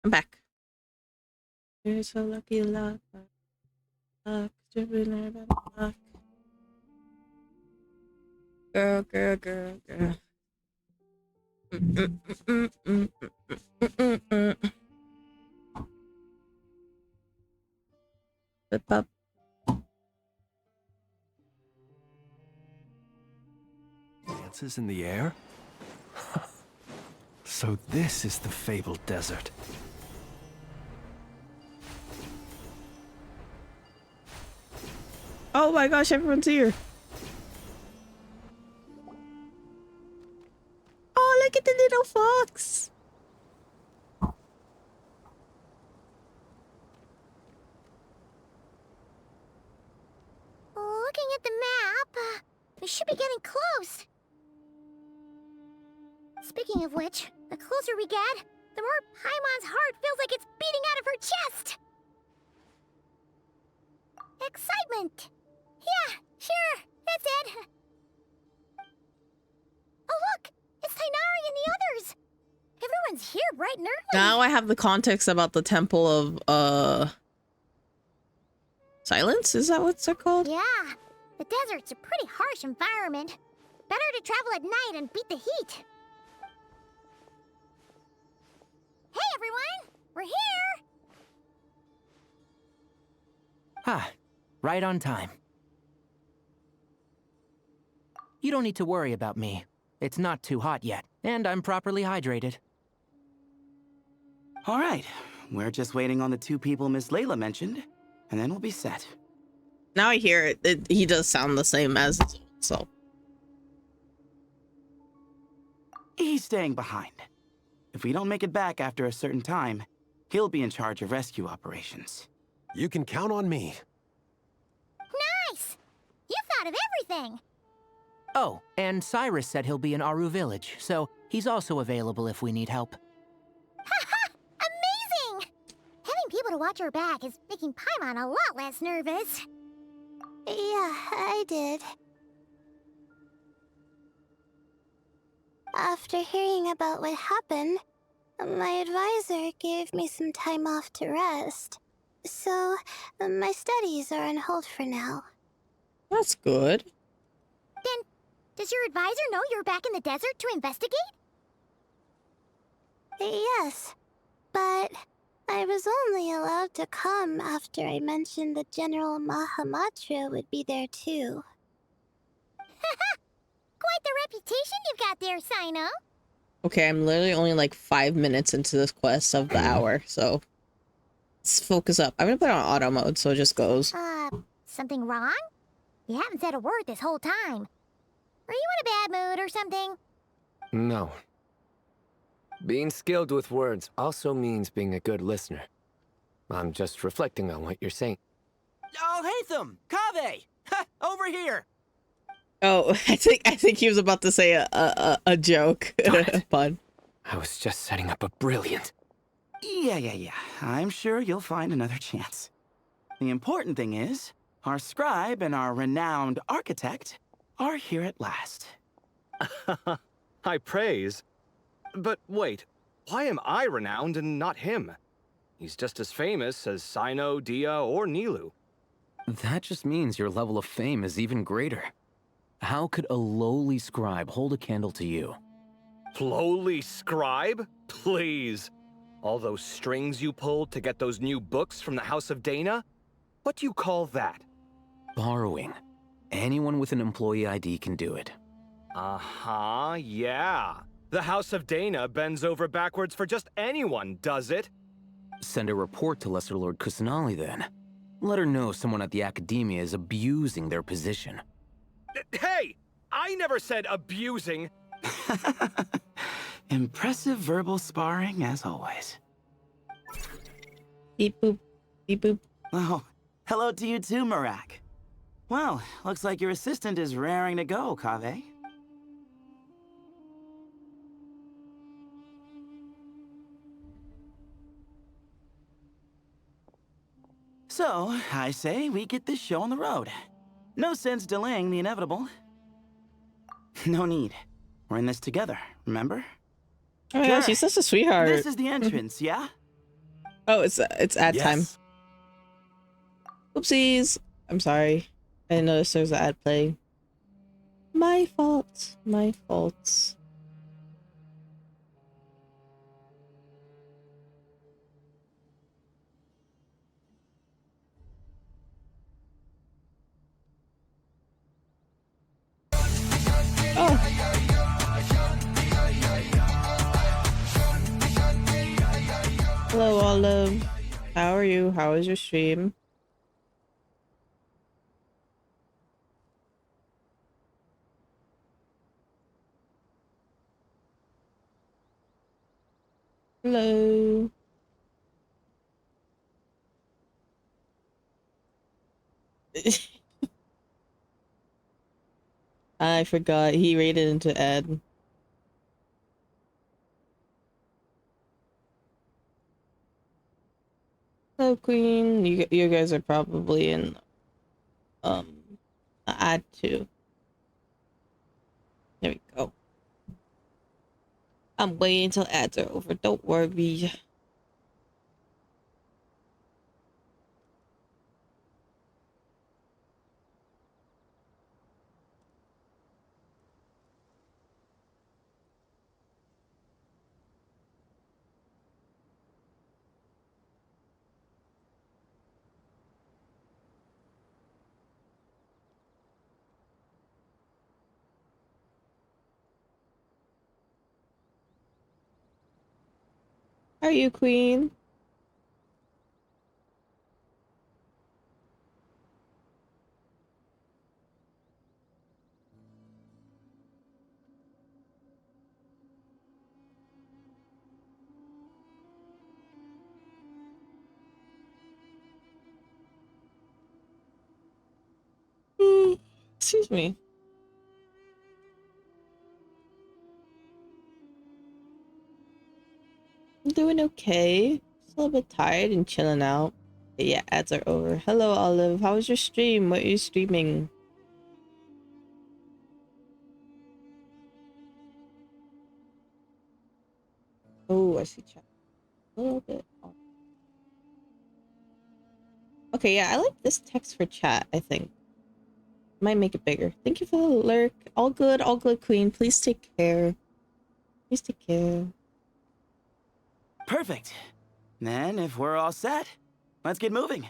I'm back. You're so lucky, luck. Luck, dripping luck. Girl, girl, girl, girl. Flip up. Dances in the air? So this is the fabled desert. Oh my gosh, everyone's here. Oh, look at the little fox. Looking at the map, we should be getting close. Speaking of which, the closer we get, the more Paimon's heart feels like it's beating out of her chest. Excitement. Yeah, sure, that's it. Oh look, it's Tainari and the others. Everyone's here bright and early. Now I have the context about the Temple of Silence? Is that what's it called? Yeah, the desert's a pretty harsh environment. Better to travel at night and beat the heat. Hey everyone, we're here! Ah, right on time. You don't need to worry about me. It's not too hot yet, and I'm properly hydrated. All right, we're just waiting on the 2 people Miss Layla mentioned, and then we'll be set. Now I hear it. He does sound the same as so. He's staying behind. If we don't make it back after a certain time, he'll be in charge of rescue operations. You can count on me. Nice! You thought of everything! Oh, and Cyrus said he'll be in Aru Village, so he's also available if we need help. Haha! Amazing! Having people to watch our back is making Paimon a lot less nervous. Yeah, I did. After hearing about what happened, my advisor gave me some time off to rest. So, my studies are on hold for now. That's good. Then, does your advisor know you're back in the desert to investigate? Yes, but I was only allowed to come after I mentioned that General Mahamatra would be there too. Quite the reputation you've got there, Sino. Okay, I'm literally only like 5 minutes into this quest of the hour, so let's focus up. I'm gonna put it on auto mode so it just goes. Something wrong? You haven't said a word this whole time. Are you in a bad mood or something? No. Being skilled with words also means being a good listener. I'm just reflecting on what you're saying. Oh, Hatham! Kaveh! Ha! Over here! Oh, I think he was about to say a joke. Fun. I was just setting up a brilliant. Yeah. I'm sure you'll find another chance. The important thing is, our scribe and our renowned architect are here at last. High praise. But wait, why am I renowned and not him? He's just as famous as Sino, Dia, or Nilu. That just means your level of fame is even greater. How could a lowly scribe hold a candle to you? Lowly scribe? Please. All those strings you pulled to get those new books from the House of Dana? What do you call that? Borrowing. Anyone with an employee ID can do it. Uh-huh, yeah. The House of Dana bends over backwards for just anyone, does it? Send a report to Lesser Lord Kusanali then. Let her know someone at the Academia is abusing their position. Hey! I never said abusing! Impressive verbal sparring, as always. Beep boop. Beep boop. Oh, hello to you too, Marak. Well, looks like your assistant is raring to go, Kaveh. So, I say we get this show on the road. No sense delaying the inevitable. No need. We're in this together, remember? Oh my gosh, she's such a sweetheart. This is the entrance, yeah? Oh, it's ad time. Yes. Oopsies. I'm sorry. I didn't notice there's an ad playing. My fault. My fault. Oh. Hello, Olive. How are you? How is your stream? Hello. I forgot he rated into ad. Hello, Queen. You guys are probably in ad 2. There we go. I'm waiting until ads are over. Don't worry. How are you, Queen? Excuse me. I'm doing okay. Just a little bit tired and chilling out. But yeah, ads are over. Hello, Olive. How was your stream? What are you streaming? Oh, I see chat. A little bit. Okay, yeah, I like this text for chat, I think. Might make it bigger. Thank you for the lurk. All good, Queen. Please take care. Please take care. Perfect. Then, if we're all set, let's get moving.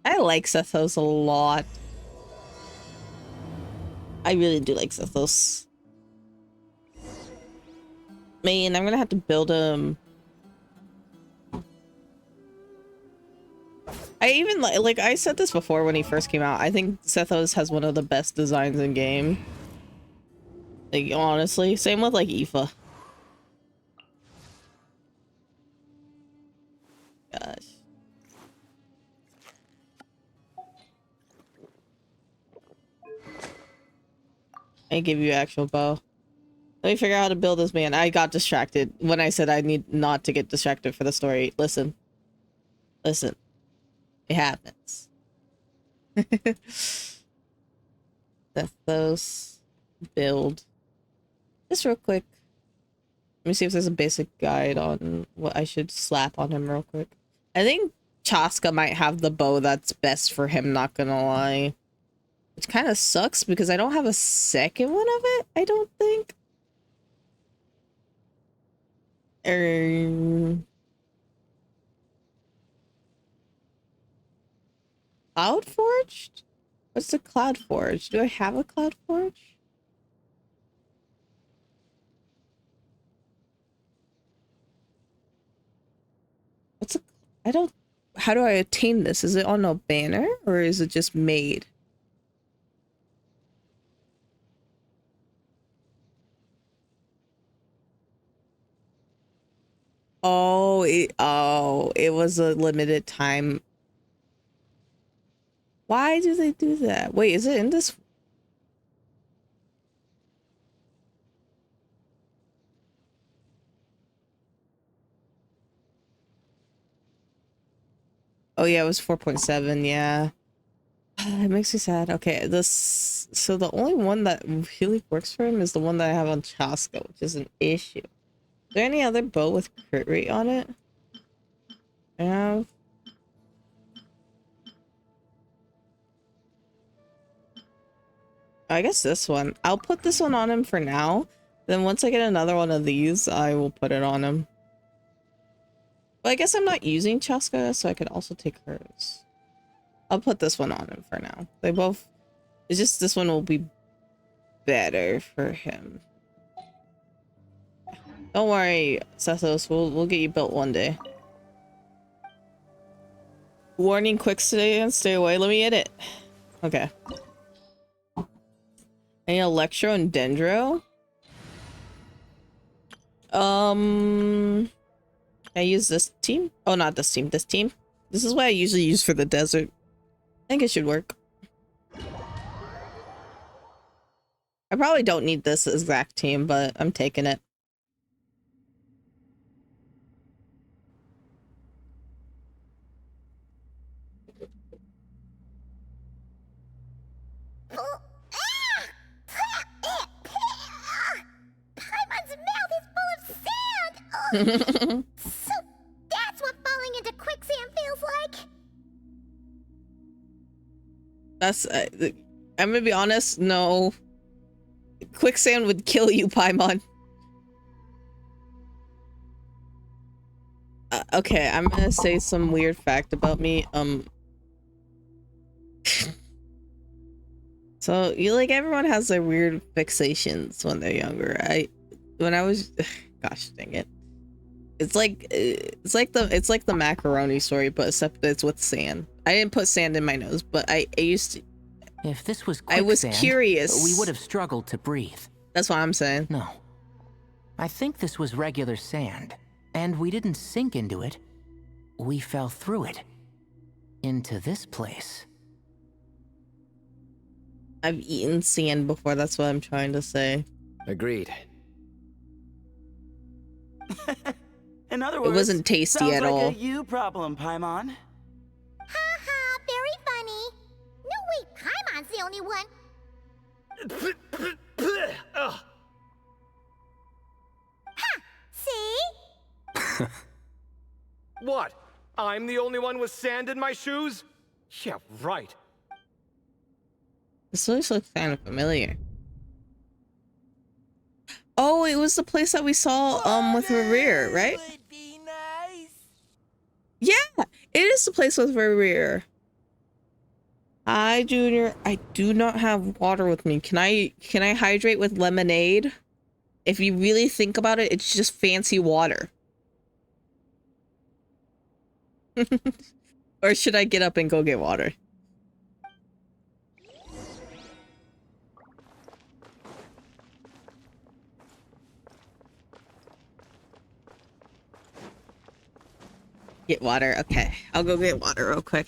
I like Sethos a lot. I really do like Sethos. Man, I'm gonna have to build him. I even like I said this before when he first came out. I think Sethos has one of the best designs in game. Like honestly, same with like Aoife. Gosh. I give you actual bow. Let me figure out how to build this man. I got distracted when I said I need not to get distracted for the story. Listen. Listen. It happens. Sethos build. Just real quick. Let me see if there's a basic guide on what I should slap on him real quick. I think Chaska might have the bow that's best for him, not gonna lie. Which kind of sucks because I don't have a second one of it, I don't think. Cloud Forged? What's the Cloud Forge? Do I have a Cloud Forge? What's a... I don't... How do I attain this? Is it on a banner or is it just made? Oh, it was a limited time. Why do they do that? Wait, is it in this? Oh yeah, it was 4.7, yeah. It makes me sad. Okay, so the only one that really works for him is the one that I have on Chaska, which is an issue. Is there any other bow with crit rate on it? have. I guess this one. I'll put this one on him for now. Then once I get another one of these, I will put it on him. But I guess I'm not using Chaska, so I could also take hers. I'll put this one on him for now. They both... It's just this one will be better for him. Don't worry, Sethos. We'll get you built one day. Warning, quick stay away. Let me hit it. Okay. Any Electro and Dendro? Can I use this team? Oh, not this team. This team. This is what I usually use for the desert. I think it should work. I probably don't need this exact team, but I'm taking it. Paimon's mouth is full of sand! Ugh. So that's what falling into quicksand feels like? That's... I'm gonna be honest, no. Quicksand would kill you, Paimon. Okay, I'm gonna say some weird fact about me. So you like everyone has their weird fixations when they're younger. When I was, gosh dang it, it's like the macaroni story, but except it's with sand. I didn't put sand in my nose, but I used to. If this was quicksand, I was curious. We would have struggled to breathe. That's what I'm saying. No. I think this was regular sand, and we didn't sink into it. We fell through it. Into this place. I've eaten sand before, that's what I'm trying to say. Agreed. In other words, it wasn't tasty sounds at like all. a you problem, Paimon. Haha, very funny. No way, Paimon's the only one. Ha! See? What? I'm the only one with sand in my shoes? Yeah, right. This looks kind of familiar. Oh, it was the place that we saw with Rerir, right? Yeah, it is the place with Rerir. Hi, Junior. I do not have water with me. Can I hydrate with lemonade? If you really think about it, it's just fancy water. Or should I get up and go get water? Get water. Okay, I'll go get water real quick.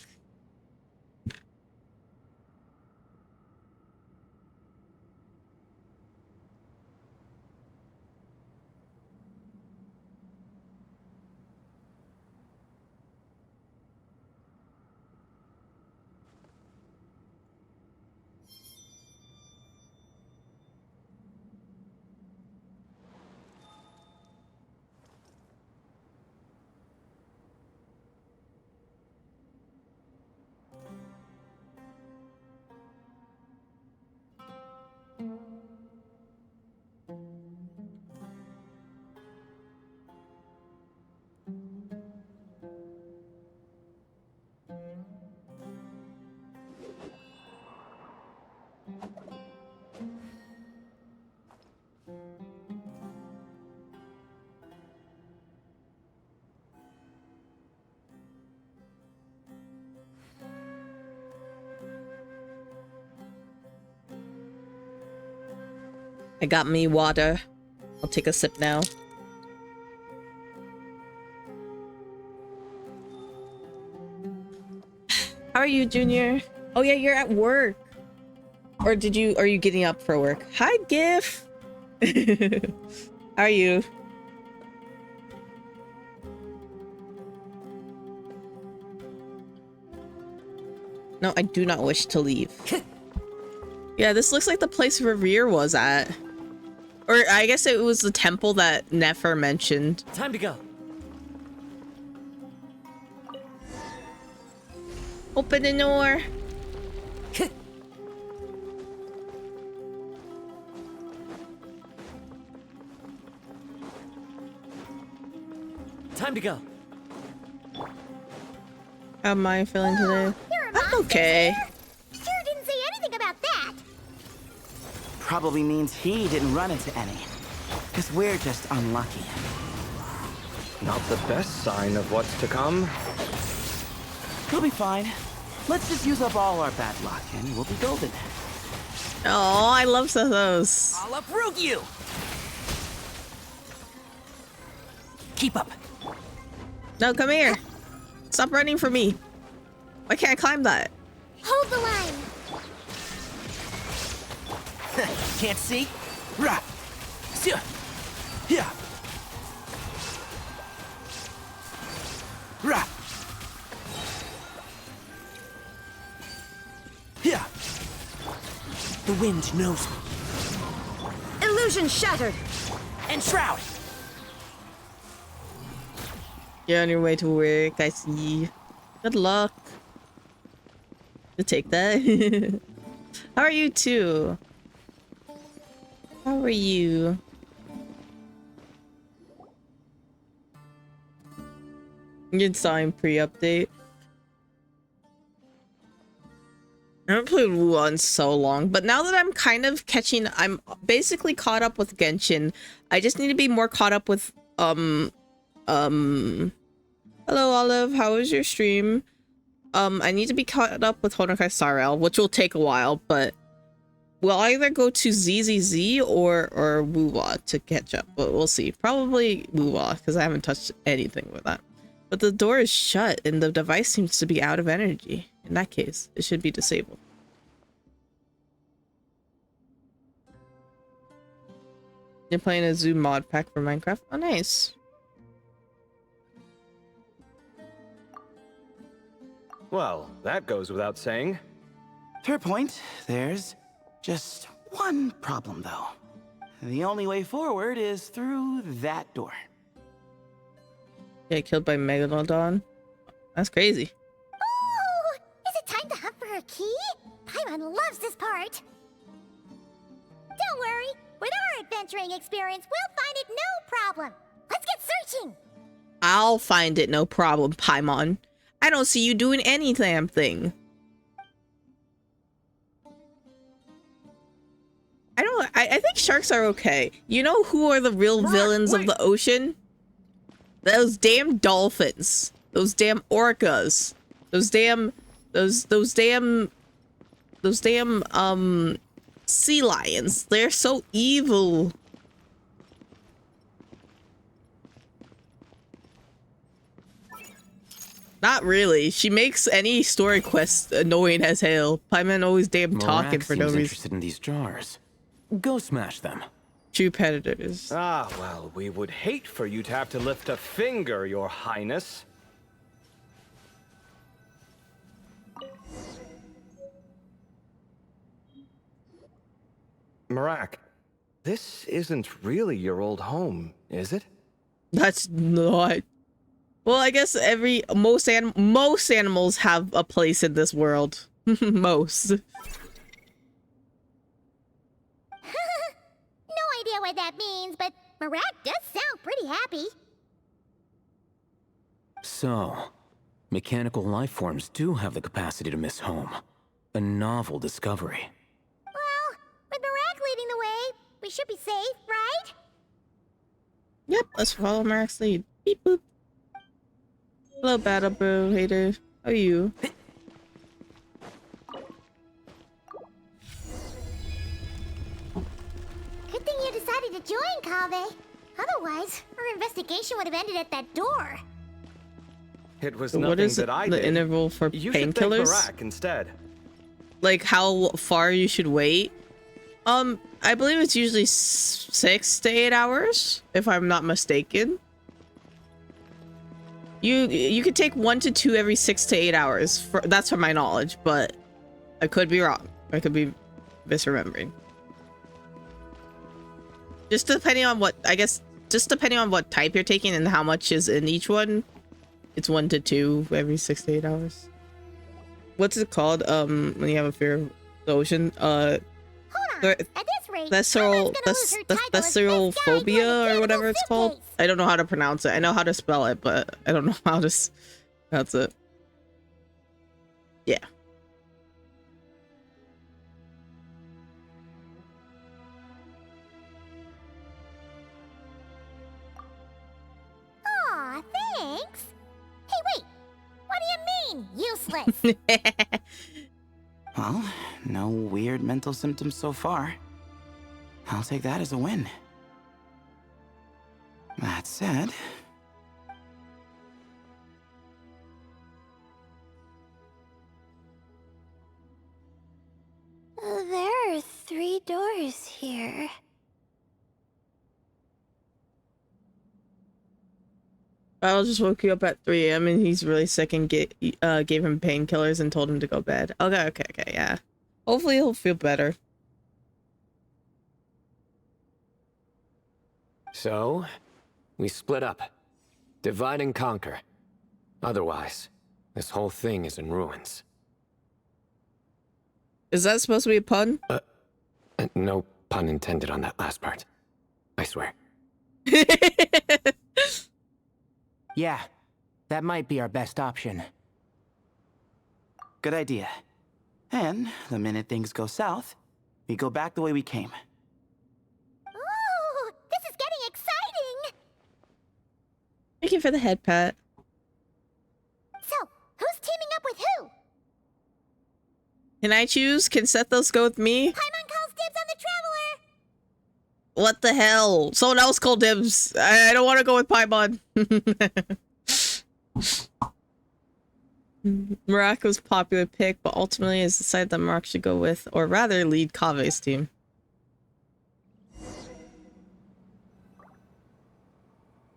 I got me water. I'll take a sip now. How are you, Junior? Oh yeah, you're at work. Or are you getting up for work? Hi, Gif. How are you? No, I do not wish to leave. Yeah, this looks like the place Rerir was at. Or I guess it was the temple that Nefer mentioned. Time to go. Open the door. Time to go. How am I feeling today? I'm okay. Sure didn't say anything about that. Probably means he didn't run into any. Because we're just unlucky. Not the best sign of what's to come. We'll be fine. Let's just use up all our bad luck and we'll be golden. Oh, I love those. I'll uproot you! Keep up. No, come here. Stop running from me. Why can't I climb that? Hold the line. Can't see? Rah! Yeah! Rah! Yeah! The wind knows me. Illusion shattered. And shroud. You're on your way to work, I see. Good luck. To take that. How are you two? How are you? Good sign pre-update. I haven't played Wu in so long, but now that I'm kind of I'm basically caught up with Genshin. I just need to be more caught up with hello Olive, how was your stream? I need to be caught up with Honkai Star Rail, which will take a while, but we'll either go to ZZZ or Wuwa to catch up, but we'll see. Probably Wuwa, because I haven't touched anything with that. But the door is shut and the device seems to be out of energy. In that case, it should be disabled. You're playing a zoo mod pack for Minecraft? Oh, nice. Well, that goes without saying. Fair point. There's just one problem, though. The only way forward is through that door. Get killed by Megalodon? That's crazy. Ooh! Is it time to hunt for a key? Paimon loves this part. Don't worry. With our adventuring experience, we'll find it no problem. Let's get searching. I'll find it, no problem, Paimon. I don't see you doing any damn thing. I think sharks are okay. You know who are the real villains of the ocean? Those damn dolphins. Those damn orcas. Those damn sea lions. They're so evil. Not really. She makes any story quest annoying as hell. Paimon always damn talking for no reason. Interested in these jars. Go smash them. True predators. Ah, well, we would hate for you to have to lift a finger, Your Highness. Marak, this isn't really your old home, is it? That's not. Well, I guess most animals have a place in this world. Most. No idea what that means, but Marat does sound pretty happy. So, mechanical life forms do have the capacity to miss home. A novel discovery. Well, with Marak leading the way, we should be safe, right? Yep, let's follow Marak's lead. Beep boop. Hello, Battle Bro hater. How are you? Good thing you decided to join, Kaveh. Otherwise, our investigation would have ended at that door. It was So nothing what is that I the did. interval for You should thank painkillers? Marak instead. Like how far you should wait? I believe it's usually 6 to 8 hours, if I'm not mistaken. You could take 1 to 2 every 6 to 8 hours. That's from my knowledge, but I could be wrong. I could be misremembering. Just depending on what, I guess, just depending on what type you're taking and how much is in each one, it's 1 to 2 every 6 to 8 hours. what's it called? When you have a fear of the ocean, thesauralphobia or whatever it's called. I don't know how to pronounce it. I know how to spell it, but I don't know how to pronounce it. Yeah. Aw, thanks. Hey, wait. What do you mean, useless? Well, no weird mental symptoms so far. I'll take that as a win. That said... There are 3 doors here. I'll just woke you up at 3 a.m. and he's really sick and gave him painkillers and told him to go to bed. Okay, yeah. Hopefully he'll feel better. So, we split up. Divide and conquer. Otherwise, this whole thing is in ruins. Is that supposed to be a pun? No pun intended on that last part. I swear. Yeah, that might be our best option. Good idea. And the minute things go south, we go back the way we came. Ooh, this is getting exciting! Thank you for the head pat. So, who's teaming up with who? Can I choose? Can Sethos go with me? Paimon calls dibs on the Traveler! What the hell? Someone else called dibs. I don't want to go with Paimon. Marak was a popular pick, but ultimately has decided that Marak should go with, or rather lead Kave's team.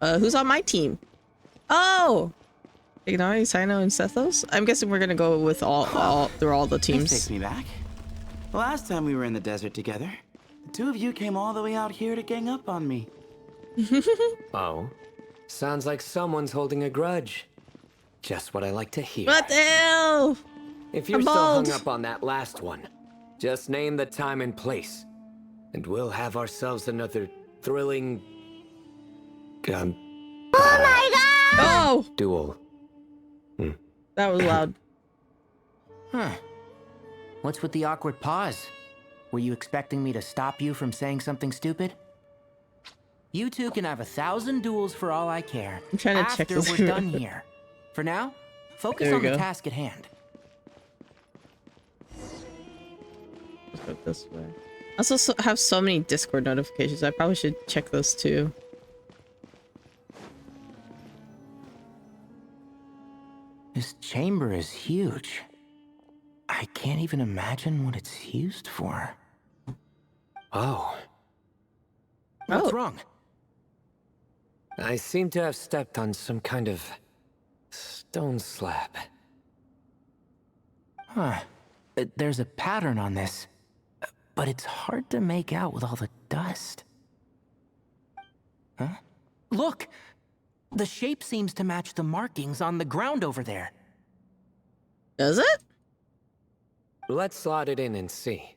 Who's on my team? Oh! Ignari, Sino, and Sethos? I'm guessing we're gonna go with all through all the teams. This takes me back. The last time we were in the desert together, the 2 of you came all the way out here to gang up on me. Oh? Sounds like someone's holding a grudge. Just what I like to hear. What the hell? If you're still hung up on that last one, just name the time and place, and we'll have ourselves another thrilling... oh my god! Oh! Duel. That was loud. Huh. What's with the awkward pause? Were you expecting me to stop you from saying something stupid? You two can have 1,000 duels for all I care. I'm trying to check this. After we're done here. For now, focus on the task at hand. Let's go this way. I also have so many Discord notifications. I probably should check those too. This chamber is huge. I can't even imagine what it's used for. Oh. What's wrong? I seem to have stepped on some kind of stone slab. Huh. There's a pattern on this, but it's hard to make out with all the dust. Huh? Look! The shape seems to match the markings on the ground over there. Does it? Let's slot it in and see.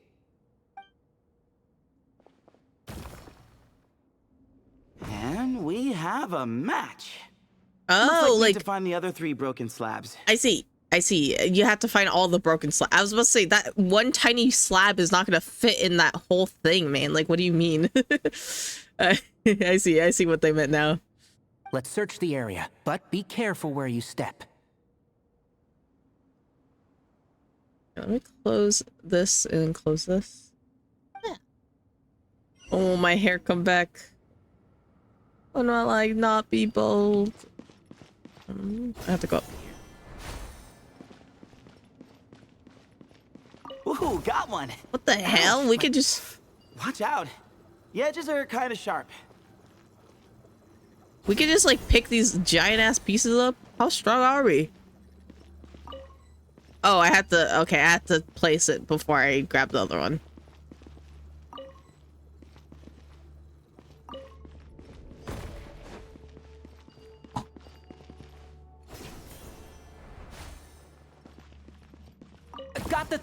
And we have a match. Oh, Looks like we like need to find the other 3 broken slabs. I see. You have to find all the broken slabs. I was about to say that one tiny slab is not gonna fit in that whole thing, man. Like, what do you mean? I see what they meant now. Let's search the area, but be careful where you step. Let me close this and close this. Yeah. Oh, my hair come back. Oh no, like not be bold. I have to go up. Ooh, got one. What the hell? We could just... Watch out. The edges are kind of sharp. We could just like pick these giant ass pieces up. How strong are we? Oh, I have to place it before I grab the other one.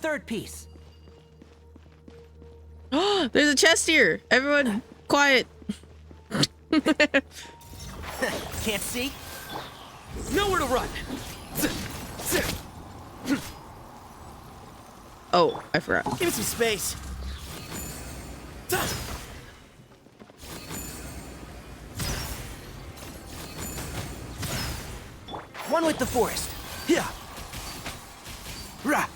third piece. There's a chest here. Everyone, quiet. Can't see? Nowhere to run. Oh, I forgot. Give me some space. One with the forest. Yeah. Rah.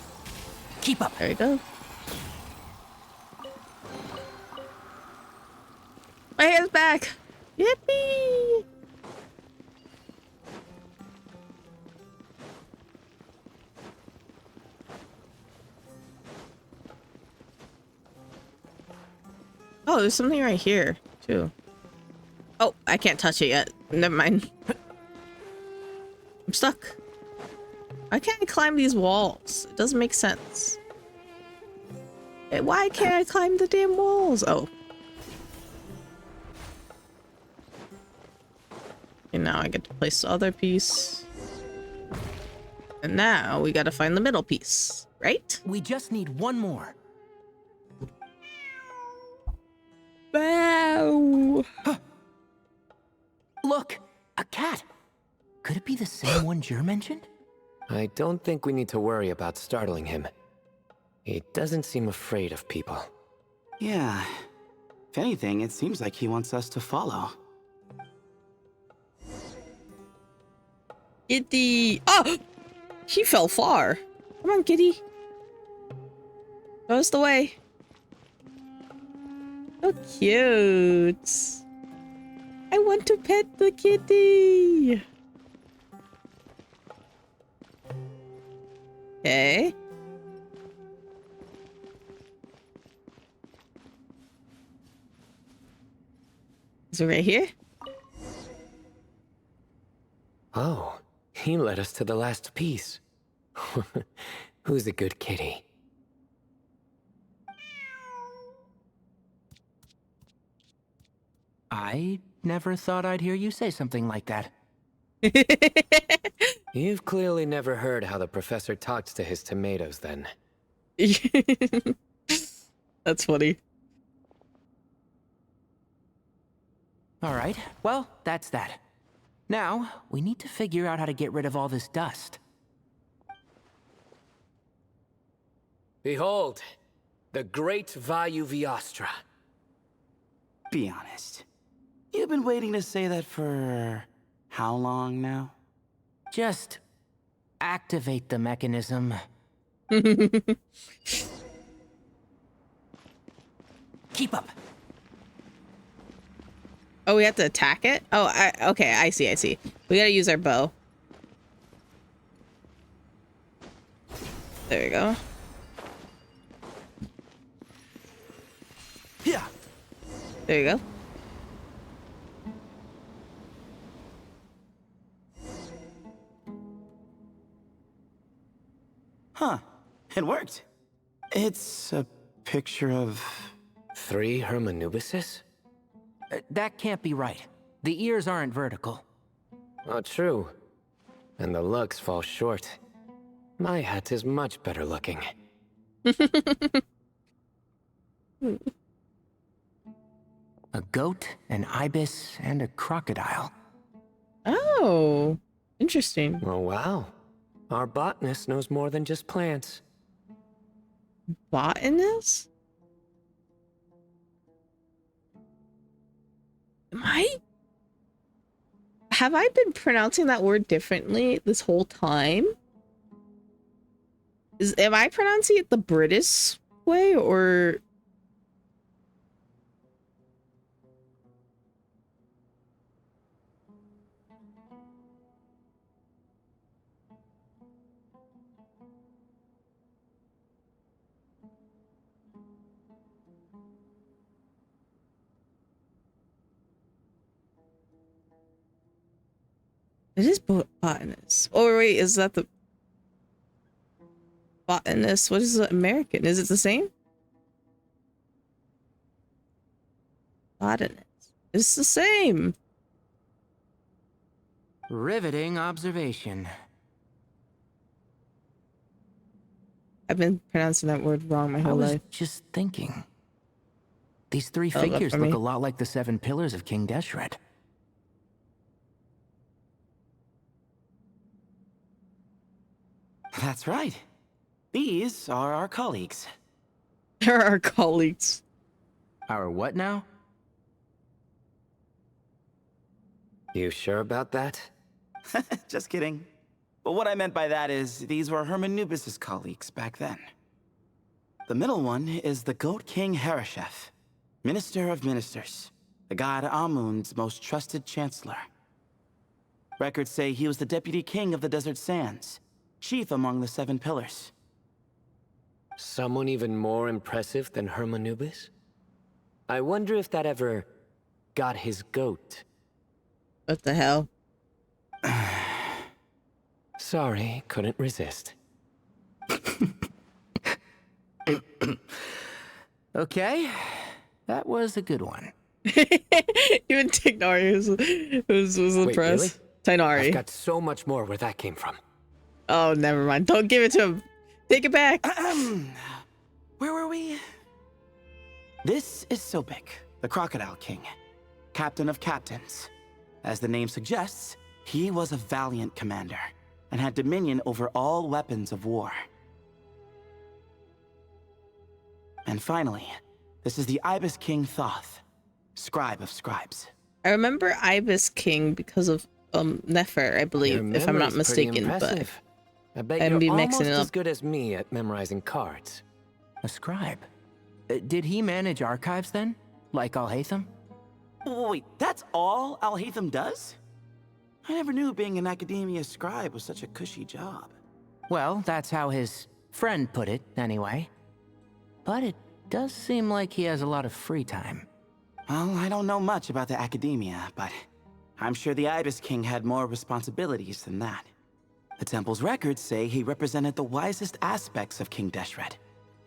Keep up. There you go. My hair's back. Yippee! Oh, there's something right here, too. Oh, I can't touch it yet. Never mind. I'm stuck. Why can't I climb these walls? It doesn't make sense. Why can't I climb the damn walls? Oh. And now I get to place the other piece. And now we gotta find the middle piece, right? We just need one more. Bow! Look, a cat. Could it be the same one Jer mentioned? I don't think we need to worry about startling him. He doesn't seem afraid of people. Yeah. If anything, it seems like he wants us to follow. Kitty! Oh! He fell far. Come on, kitty. Show us the way. So cute. I want to pet the kitty. Okay. Is it right here? Oh, he led us to the last piece. Who's a good kitty? I never thought I'd hear you say something like that. You've clearly never heard how the professor talks to his tomatoes, then. That's funny. All right, well, that's that. Now, we need to figure out how to get rid of all this dust. Behold, the great Vayu Viastra. Be honest. You've been waiting to say that for how long now? Just activate the mechanism. Keep up. Oh, we have to attack it? Oh, okay, I see. We gotta use our bow. There we go. Yeah. There you go. Huh. It worked. It's a picture of... 3 Hermanubises? That can't be right. The ears aren't vertical. Not true. And the looks fall short. My hat is much better looking. A goat, an ibis, and a crocodile. Oh, interesting. Oh, wow. Our botanist knows more than just plants. Botanist? Have I been pronouncing that word differently this whole time? Am I pronouncing it the British way, or... It is botanist. Oh, wait, is that the... botanist? What is the American? Is it the same? Botanist. It's the same. Riveting observation. I've been pronouncing that word wrong my I whole was life. just thinking. These three Oh, that figures for look me. a lot like the 7 pillars of King Deshret. That's right. These are our colleagues. They're our colleagues. Our what now? You sure about that? Just kidding. But what I meant by that is, these were Hermanubis' colleagues back then. The middle one is the Goat King Harashef, Minister of Ministers, the god Amun's most trusted chancellor. Records say he was the deputy king of the Desert Sands, chief among the 7 pillars. Someone even more impressive than Hermanubis? I wonder if that ever got his goat. What the hell? Sorry, couldn't resist. Okay, that was a good one. Even Tignari was Wait, impressed. really? Tinari. I've got so much more where that came from. Oh, never mind. Don't give it to him. Take it back. Where were we? This is Sobek, the Crocodile King, captain of captains. As the name suggests, he was a valiant commander and had dominion over all weapons of war. And finally, this is the Ibis King Thoth, scribe of scribes. I remember Ibis King because of Nefer, I believe, Your if I'm not memory's pretty mistaken. But impressive. I bet I'd you're be almost mixing it as up. good as me at memorizing cards. A scribe? Did he manage archives then? Like Al-Haytham? Wait, that's all Al-Haytham does? I never knew being an academia scribe was such a cushy job. Well, that's how his friend put it, anyway. But it does seem like he has a lot of free time. Well, I don't know much about the academia, but I'm sure the Ibis King had more responsibilities than that. The temple's records say he represented the wisest aspects of King Deshret,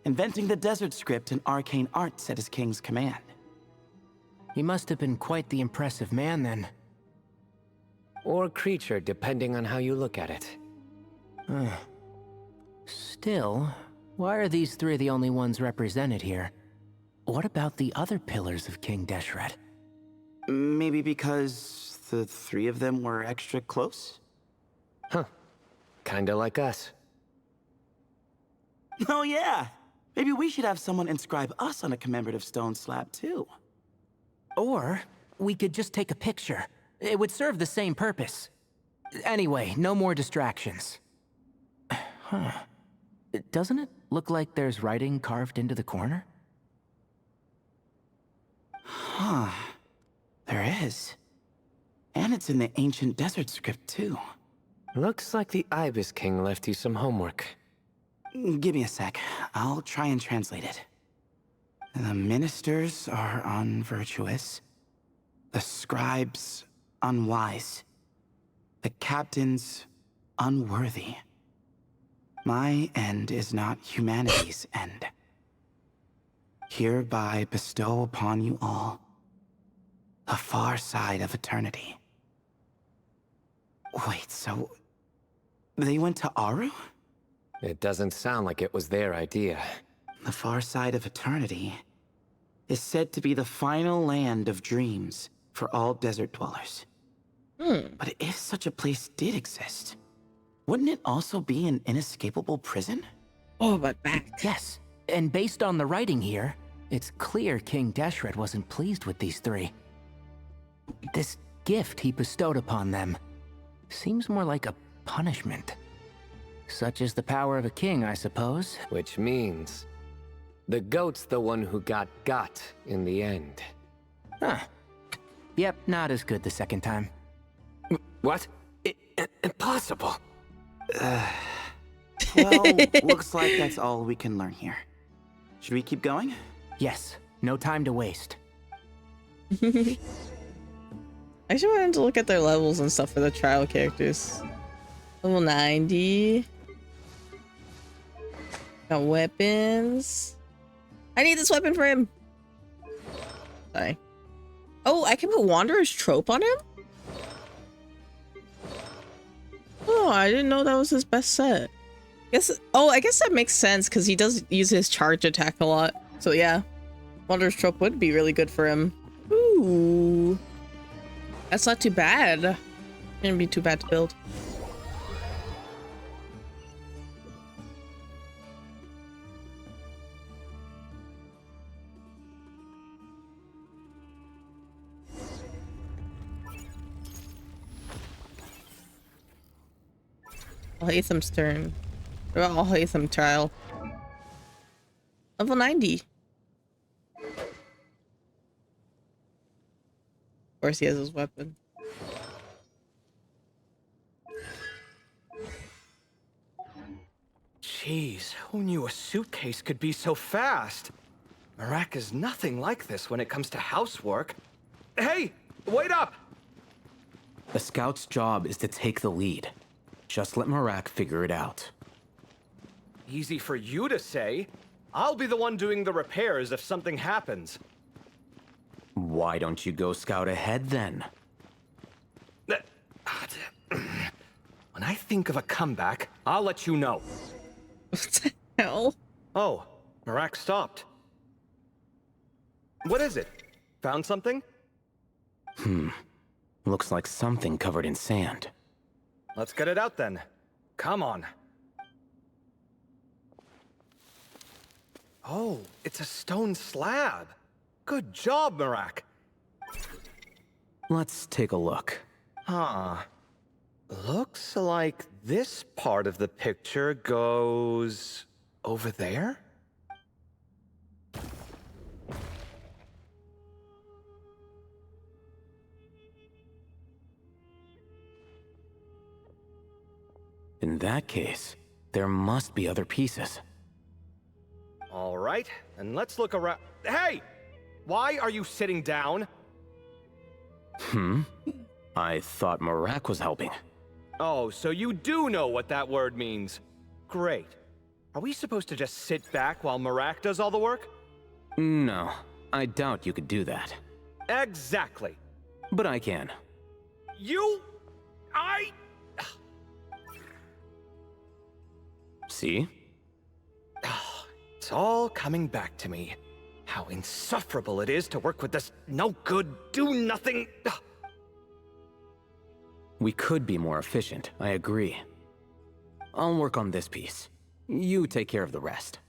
inventing the desert script and arcane arts at his king's command. He must have been quite the impressive man then. Or creature, depending on how you look at it. Still, why are these 3 the only ones represented here? What about the other pillars of King Deshret? Maybe because the 3 of them were extra close? Huh. Kinda like us. Oh yeah! Maybe we should have someone inscribe us on a commemorative stone slab too. Or we could just take a picture. It would serve the same purpose. Anyway, no more distractions. Huh. Doesn't it look like there's writing carved into the corner? Huh. There is. And it's in the ancient desert script too. Looks like the Ibis King left you some homework. Give me a sec. I'll try and translate it. The ministers are unvirtuous. The scribes unwise. The captains unworthy. My end is not humanity's end. Hereby bestow upon you all the far side of eternity. Wait, so they went to Aru? It doesn't sound like it was their idea. The far side of eternity is said to be the final land of dreams for all desert dwellers. But if such a place did exist, wouldn't it also be an inescapable prison? Oh, but back. Yes, and based on the writing here, it's clear King Deshret wasn't pleased with these 3. This gift he bestowed upon them seems more like a punishment. Such is the power of a king, I suppose. Which means the goat's the one who got in the end. Huh. Yep, not as good the second time. What? Impossible. Well, looks like that's all we can learn here. Should we keep going? Yes, no time to waste. I actually wanted to look at their levels and stuff for the trial characters. Level 90. Got weapons. I need this weapon for him. Sorry. Oh, I can put Wanderer's Trope on him? Oh, I didn't know that was his best set. I guess that makes sense because he does use his charge attack a lot. So yeah, Wanderer's Trope would be really good for him. Ooh, that's not too bad. Shouldn't be too bad to build. Hatham's turn. Well, Hatham trial. Level 90. Of course he has his weapon. Jeez, who knew a suitcase could be so fast? Marak is nothing like this when it comes to housework. Hey, wait up! The scout's job is to take the lead. Just let Marak figure it out. Easy for you to say. I'll be the one doing the repairs if something happens. Why don't you go scout ahead then? When I think of a comeback, I'll let you know. What the hell? Oh, Marak stopped. What is it? Found something? Looks like something covered in sand. Let's get it out then. Come on. Oh, it's a stone slab. Good job, Marak. Let's take a look. Huh. Looks like this part of the picture goes over there? In that case, there must be other pieces. All right, and let's look around. Hey! Why are you sitting down? I thought Marak was helping. Oh, so you do know what that word means. Great. Are we supposed to just sit back while Marak does all the work? No, I doubt you could do that. Exactly. But I can. See? It's all coming back to me. How insufferable it is to work with this no-good, do-nothing... We could be more efficient, I agree. I'll work on this piece. You take care of the rest.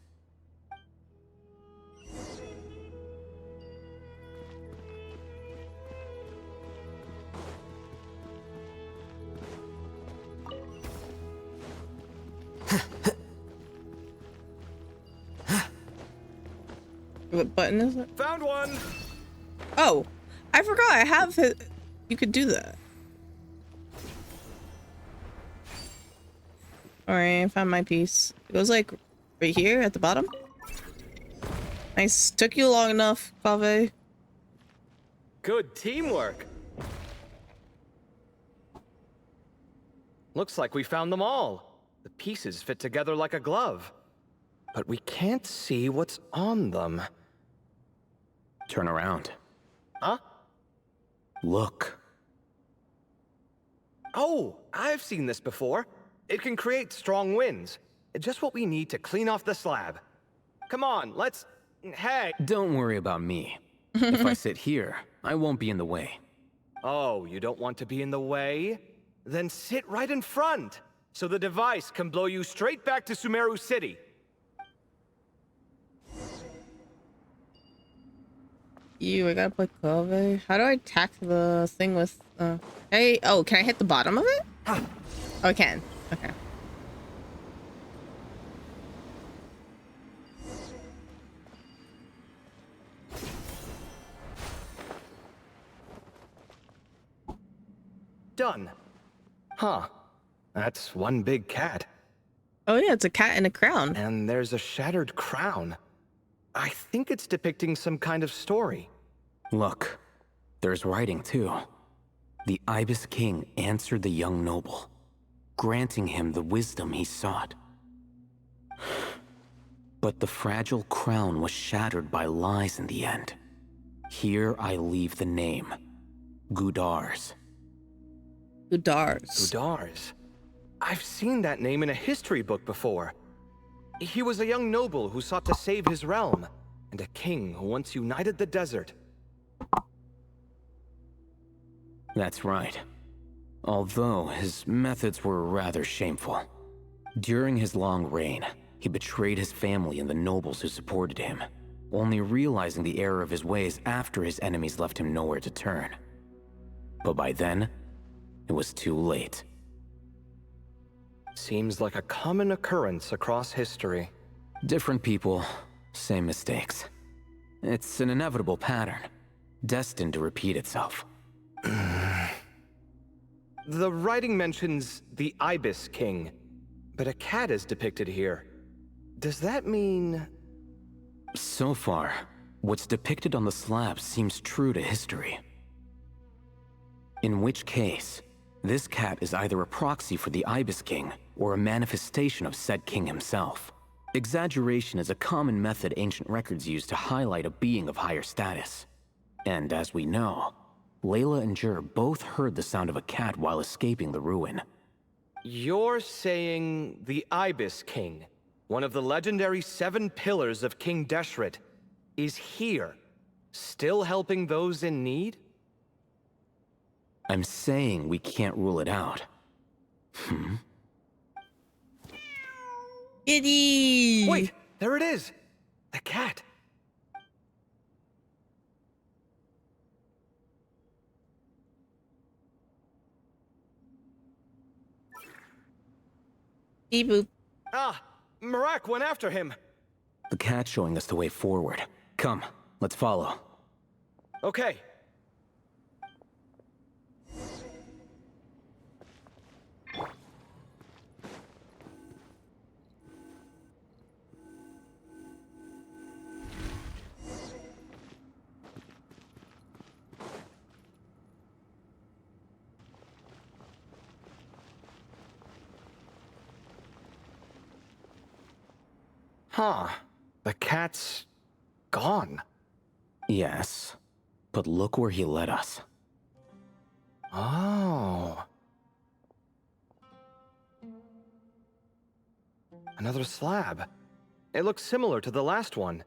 What button is it? Found one! Oh, I forgot I have it. You could do that. Alright, I found my piece. It goes like right here at the bottom. Nice. Took you long enough, Kaveh. Good teamwork. Looks like we found them all. The pieces fit together like a glove. But we can't see what's on them. Turn around. Huh? Look. Oh, I've seen this before. It can create strong winds. Just what we need to clean off the slab. Come on, let's... Hey! Don't worry about me. If I sit here, I won't be in the way. Oh, you don't want to be in the way? Then sit right in front, so the device can blow you straight back to Sumeru City. I gotta play Kaveh. How do I attack the thing with, Hey, oh, can I hit the bottom of it? Oh, I can. Okay. Done. Huh. That's one big cat. Oh yeah, it's a cat in a crown. And there's a shattered crown. I think it's depicting some kind of story. Look, there's writing too. The Ibis King answered the young noble, granting him the wisdom he sought. But the fragile crown was shattered by lies in the end. Here I leave the name, Gudars. Gudars. Gudars. I've seen that name in a history book before. He was a young noble who sought to save his realm, and a king who once united the desert. That's right. Although his methods were rather shameful. During his long reign, he betrayed his family and the nobles who supported him, only realizing the error of his ways after his enemies left him nowhere to turn. But by then, it was too late. Seems like a common occurrence across history. Different people, same mistakes. It's an inevitable pattern, destined to repeat itself. The writing mentions the Ibis King, but a cat is depicted here. Does that mean... So far, what's depicted on the slab seems true to history. In which case, this cat is either a proxy for the Ibis King or a manifestation of said king himself. Exaggeration is a common method ancient records use to highlight a being of higher status. And as we know, Layla and Jur both heard the sound of a cat while escaping the ruin. You're saying the Ibis King, one of the legendary 7 pillars of King Deshret, is here, still helping those in need? I'm saying we can't rule it out. Kitty! Wait, there it is! The cat! Beep boop. Ah! Marak went after him! The cat's showing us the way forward. Come, let's follow. Okay. Huh. The cat's... gone. Yes, but look where he led us. Oh. Another slab. It looks similar to the last one.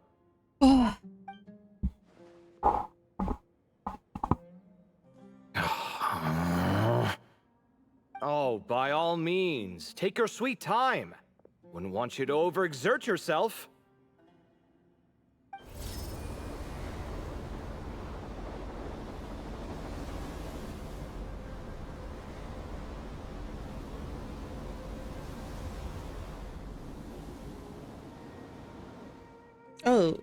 Oh, by all means, take your sweet time. Wouldn't want you to overexert yourself. Oh.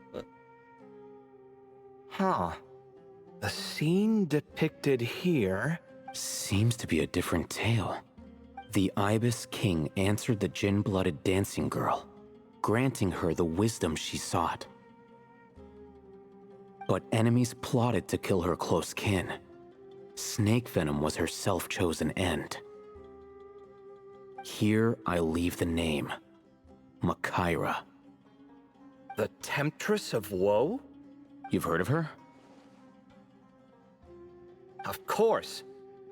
Huh. The scene depicted here... Seems to be a different tale. The Ibis King answered the gin-blooded dancing girl, granting her the wisdom she sought. But enemies plotted to kill her close kin. Snake venom was her self-chosen end. Here I leave the name, Makaira. The Temptress of Woe? You've heard of her? Of course.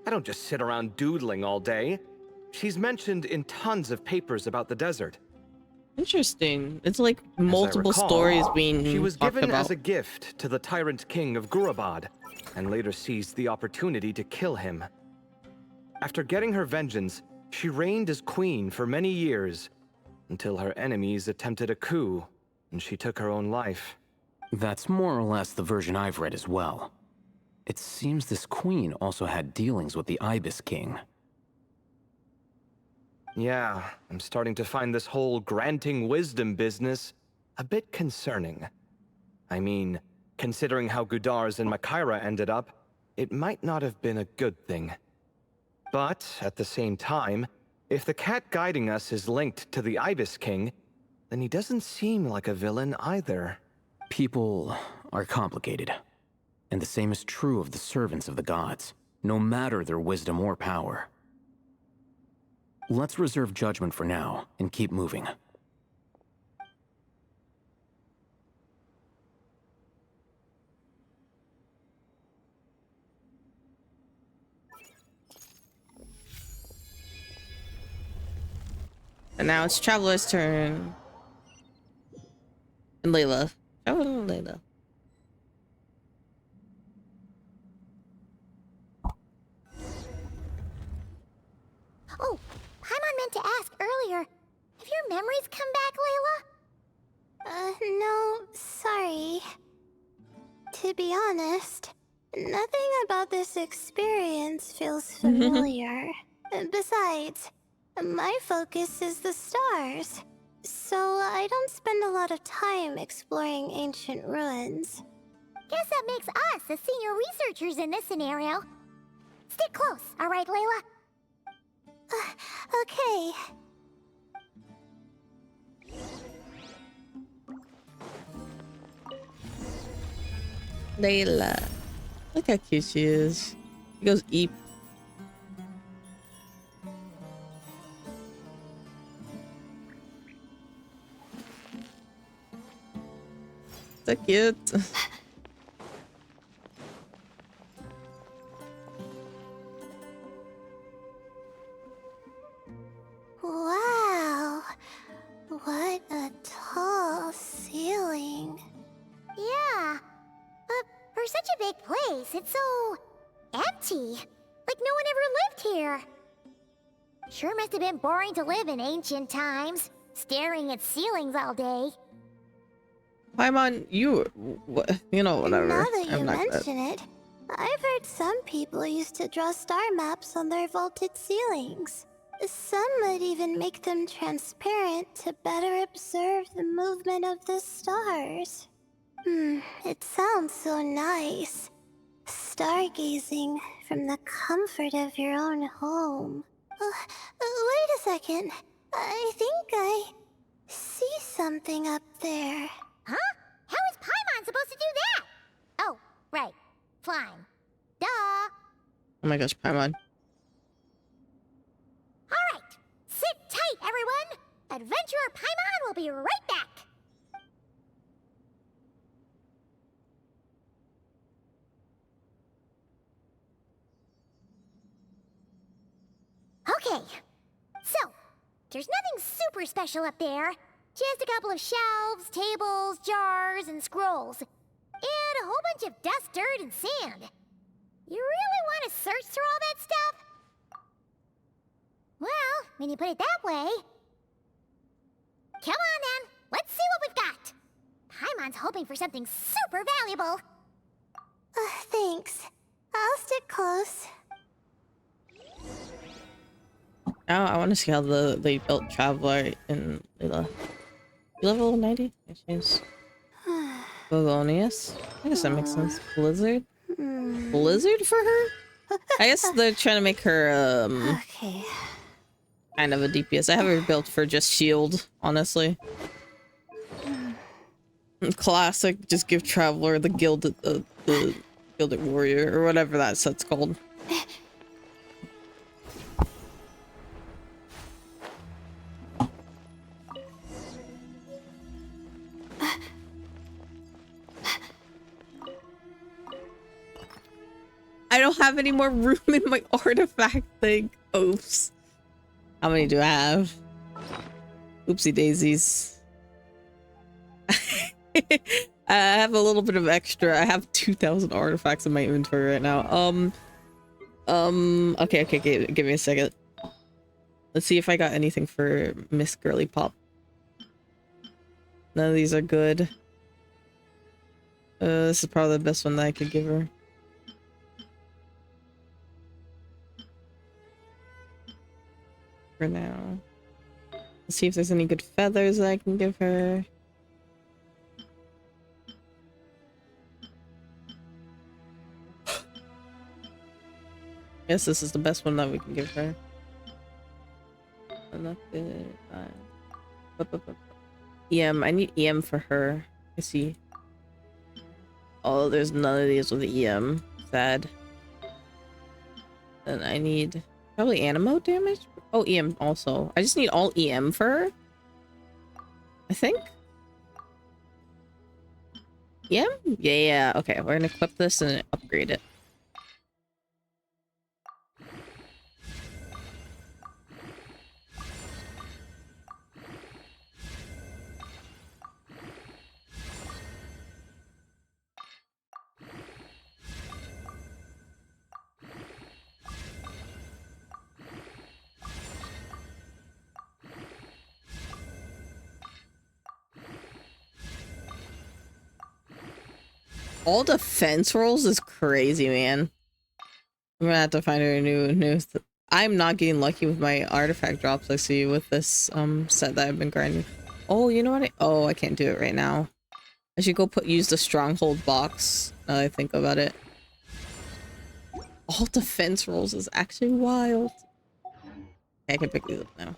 I don't just sit around doodling all day. She's mentioned in tons of papers about the desert. Interesting. It's like multiple recall, stories being She was talked given about. as a gift to the tyrant king of Gurabad, and later seized the opportunity to kill him. After getting her vengeance, she reigned as queen for many years, until her enemies attempted a coup, and she took her own life. That's more or less the version I've read as well. It seems this queen also had dealings with the Ibis King. Yeah, I'm starting to find this whole granting wisdom business a bit concerning. I mean, considering how Gudars and Makaira ended up, it might not have been a good thing. But, at the same time, if the cat guiding us is linked to the Ibis King, then he doesn't seem like a villain either. People are complicated. And the same is true of the servants of the gods, no matter their wisdom or power. Let's reserve judgment for now and keep moving. And now it's Traveler's turn. And Layla. Traveler and Layla. Oh, Paimon meant to ask earlier. Have your memories come back, Layla? No, sorry. To be honest, nothing about this experience feels familiar. Besides, my focus is the stars, so I don't spend a lot of time exploring ancient ruins. Guess that makes us the senior researchers in this scenario. Stick close, alright, Layla? Okay. Layla. Look how cute she is. She goes eep. So cute. Wow. What a tall ceiling. Yeah. But for such a big place, it's so empty. Like no one ever lived here. Sure must have been boring to live in ancient times, staring at ceilings all day. Paimon, you know, whatever. Now that you I'm not mention it, I've heard some people used to draw star maps on their vaulted ceilings. Some might even make them transparent to better observe the movement of the stars. It sounds so nice. Stargazing from the comfort of your own home. Wait a second. I think I see something up there. Huh? How is Paimon supposed to do that? Oh, right. Flying. Duh. Oh my gosh, Paimon. Alright. Sit tight, everyone. Adventurer Paimon will be right back. Okay. So, there's nothing super special up there. Just a couple of shelves, tables, jars, and scrolls. And a whole bunch of dust, dirt, and sand. You really want to search through all that stuff? Well, when you put it that way... Come on, then. Let's see what we've got. Paimon's hoping for something super valuable. Thanks. I'll stick close. Now I want to see how they built Traveler in Layla. Level 90? There she is. Bolognius? I guess that makes sense. Blizzard? Blizzard for her? I guess they're trying to make her, Okay. kind of a DPS. I have her built for just shield, honestly. Classic, just give Traveler the Gilded Warrior, or whatever that set's called. I don't have any more room in my artifact thing. Oops. How many do I have? Oopsie daisies. I have a little bit of extra. I have 2,000 artifacts in my inventory right now. Okay, give me a second. Let's see if I got anything for Miss Girly Pop. None of these are good. This is probably the best one that I could give her. For now. Let's see if there's any good feathers that I can give her. Guess this is the best one that we can give her. EM, I need EM for her. I see. Oh, there's none of these with EM. Sad. Then I need probably animo damage. Oh, EM also. I just need all EM for her. I think. EM? Yeah. Okay, we're gonna equip this and upgrade it. All the fence rolls is crazy, man. I'm gonna have to find a new. I'm not getting lucky with my artifact drops. I see with this set that I've been grinding. Oh, you know what? Oh, I can't do it right now. I should go use the stronghold box. Now that I think about it. All defense rolls is actually wild. Okay, I can pick these up now.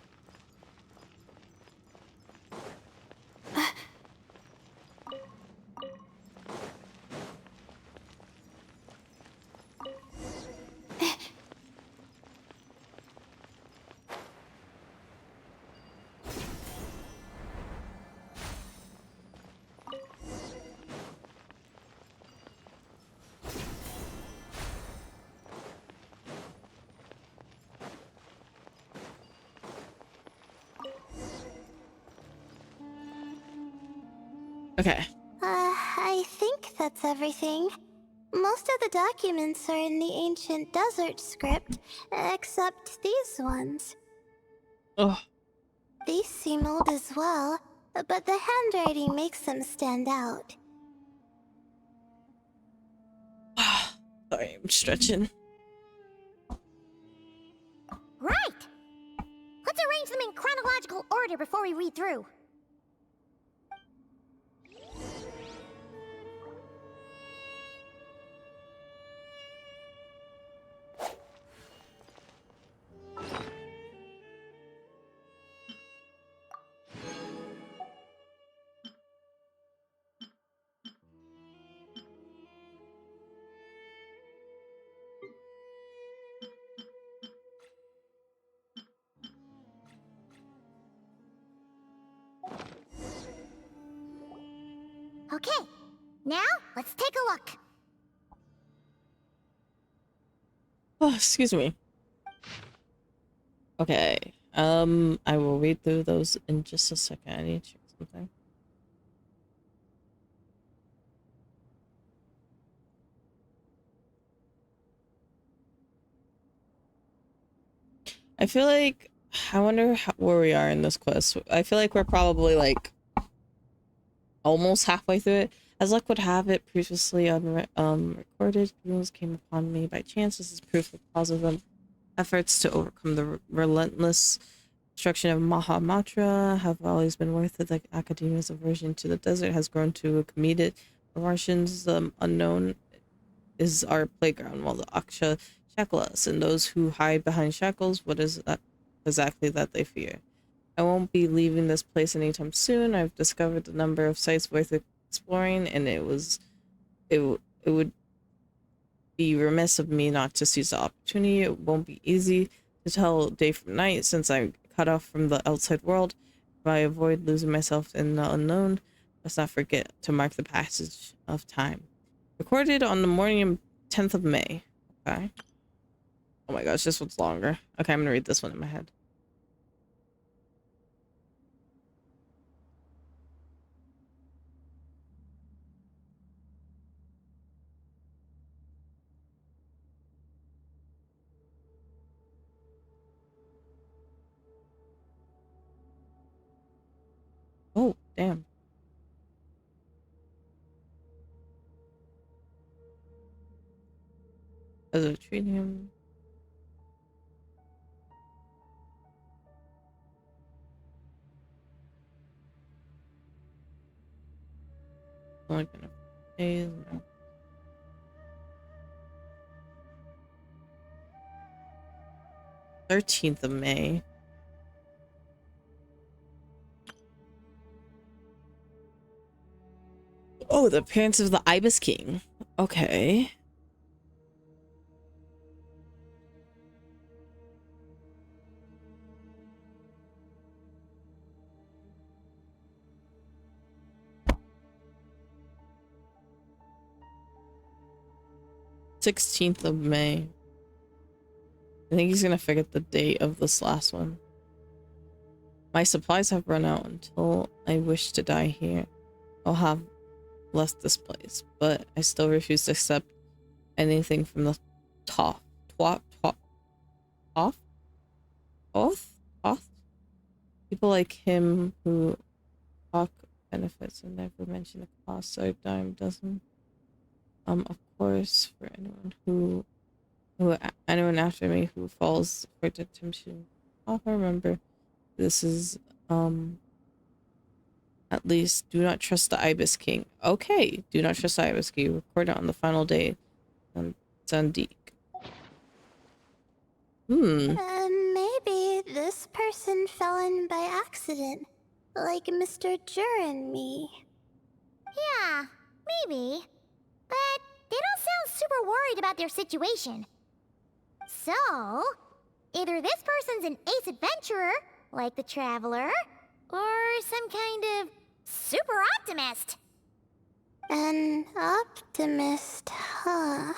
Okay. I think that's everything. Most of the documents are in the ancient desert script, except these ones. Oh. These seem old as well, but the handwriting makes them stand out. Sorry, I'm stretching. Right! Let's arrange them in chronological order before we read through. Okay, now let's take a look. Oh, excuse me. Okay. I will read through those in just a second. I need to check something. I feel like I wonder where we are in this quest. I feel like we're probably like almost halfway through it. As luck would have it, previously recorded rules came upon me by chance. This is proof of positive efforts to overcome the relentless destruction of Mahamatra have always been worth it. The academia's aversion to the desert has grown to a comedic Martians. The unknown is our playground, while the Aksha shackle us, and those who hide behind shackles, what is that exactly that they fear? I won't be leaving this place anytime soon. I've discovered a number of sites worth exploring, and it would be remiss of me not to seize the opportunity. It won't be easy to tell day from night since I'm cut off from the outside world. If I avoid losing myself in the unknown, let's not forget to mark the passage of time. Recorded on the morning of 10th of May. Okay. Oh my gosh, this one's longer. Okay, I'm gonna read this one in my head. Oh, damn. As a treat him. Only been a few days. 13th of May. Oh, the appearance of the Ibis King. Okay. th of May. I think he's gonna forget the date of this last one. My supplies have run out until I wish to die here. I'll have left this place, but I still refuse to accept anything from the top. Off? People like him who talk benefits and never mention the cost are a dime dozen. Of course, for anyone after me who falls for temptation, I'll remember. This is, at least do not trust the Ibis King. Okay, do not trust the Ibis King. Record it on the final day. Zandik. Maybe this person fell in by accident, like Mr. Jur and me. Yeah, maybe. But they don't sound super worried about their situation. So, either this person's an ace adventurer, like the Traveler, or some kind of super optimist. An optimist, huh?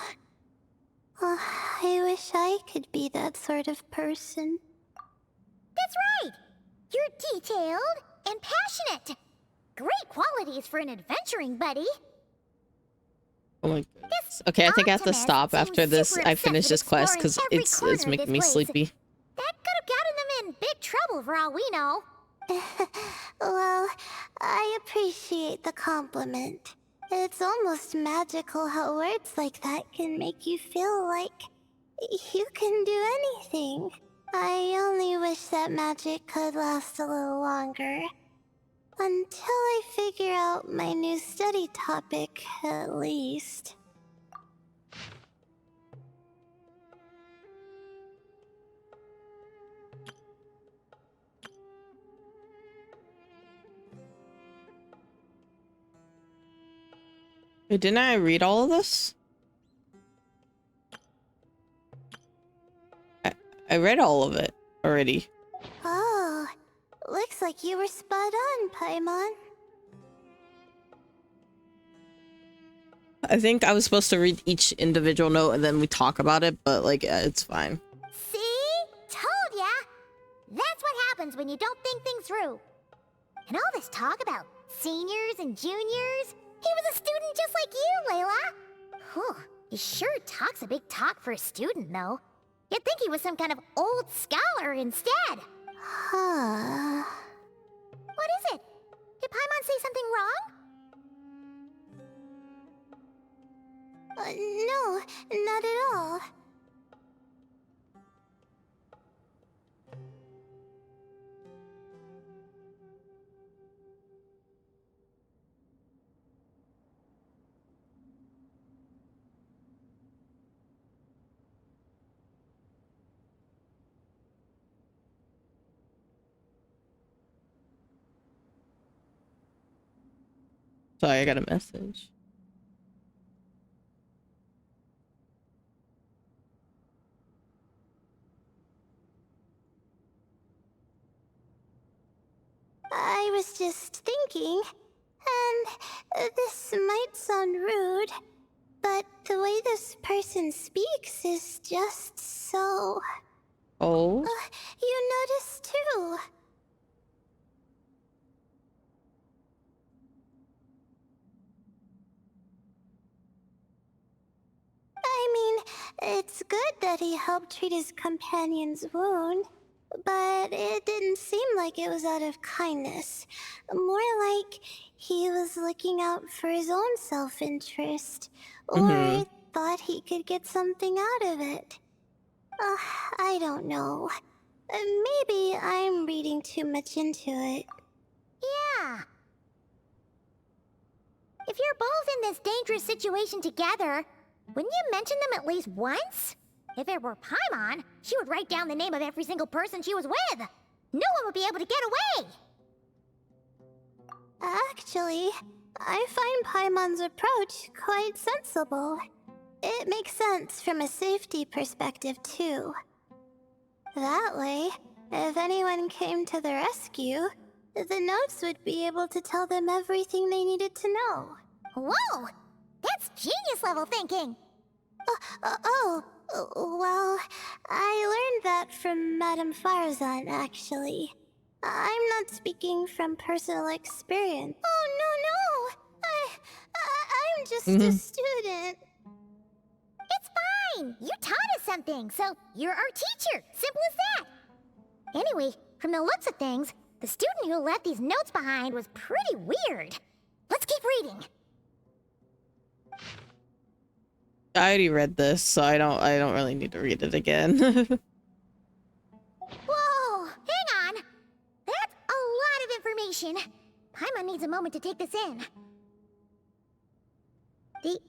Oh, I wish I could be that sort of person. That's right! You're detailed and passionate. Great qualities for an adventuring buddy. Oh my goodness. Okay, I think I have to stop after this. I finish this quest because it's making me sleepy. That could have gotten them in big trouble for all we know. Well, I appreciate the compliment. It's almost magical how words like that can make you feel like you can do anything. I only wish that magic could last a little longer. Until I figure out my new study topic, at least. Wait, didn't I read all of this? I read all of it already. Oh, looks like you were spot on, Paimon. I think I was supposed to read each individual note and then we talk about it, but like, it's fine. See? Told ya! That's what happens when you don't think things through. And all this talk about seniors and juniors, he was a student just like you, Layla. Whew, he sure talks a big talk for a student, though. You'd think he was some kind of old scholar instead. Huh. What is it? Did Paimon say something wrong? No, not at all. Sorry, I got a message. I was just thinking, and this might sound rude, but the way this person speaks is just so... Oh? You noticed too. I mean, it's good that he helped treat his companion's wound, but it didn't seem like it was out of kindness. More like he was looking out for his own self-interest, or thought he could get something out of it. I don't know. Maybe I'm reading too much into it. Yeah. If you're both in this dangerous situation together, wouldn't you mention them at least once? If it were Paimon, she would write down the name of every single person she was with. No one would be able to get away. Actually, I find Paimon's approach quite sensible. It makes sense from a safety perspective, too. That way, if anyone came to the rescue, the notes would be able to tell them everything they needed to know. Whoa! That's genius-level thinking! Well, I learned that from Madame Farazan, actually. I'm not speaking from personal experience. Oh, no! I'm just a student. It's fine! You taught us something, so you're our teacher. Simple as that. Anyway, from the looks of things, the student who left these notes behind was pretty weird. Let's keep reading. I already read this, so I don't really need to read it again. Whoa! Hang on! That's a lot of information. Paimon needs a moment to take this in. The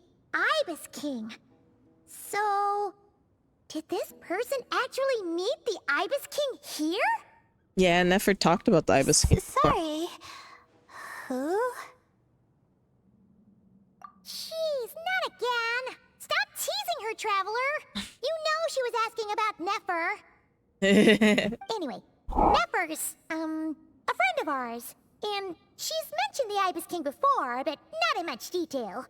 Ibis King. So, did this person actually meet the Ibis King here? Yeah, Nefer talked about the Ibis King. Sorry. Who? Jeez, not again! Stop teasing her, Traveler! You know she was asking about Nefer. Anyway, Nefer's, a friend of ours. And she's mentioned the Ibis King before, but not in much detail.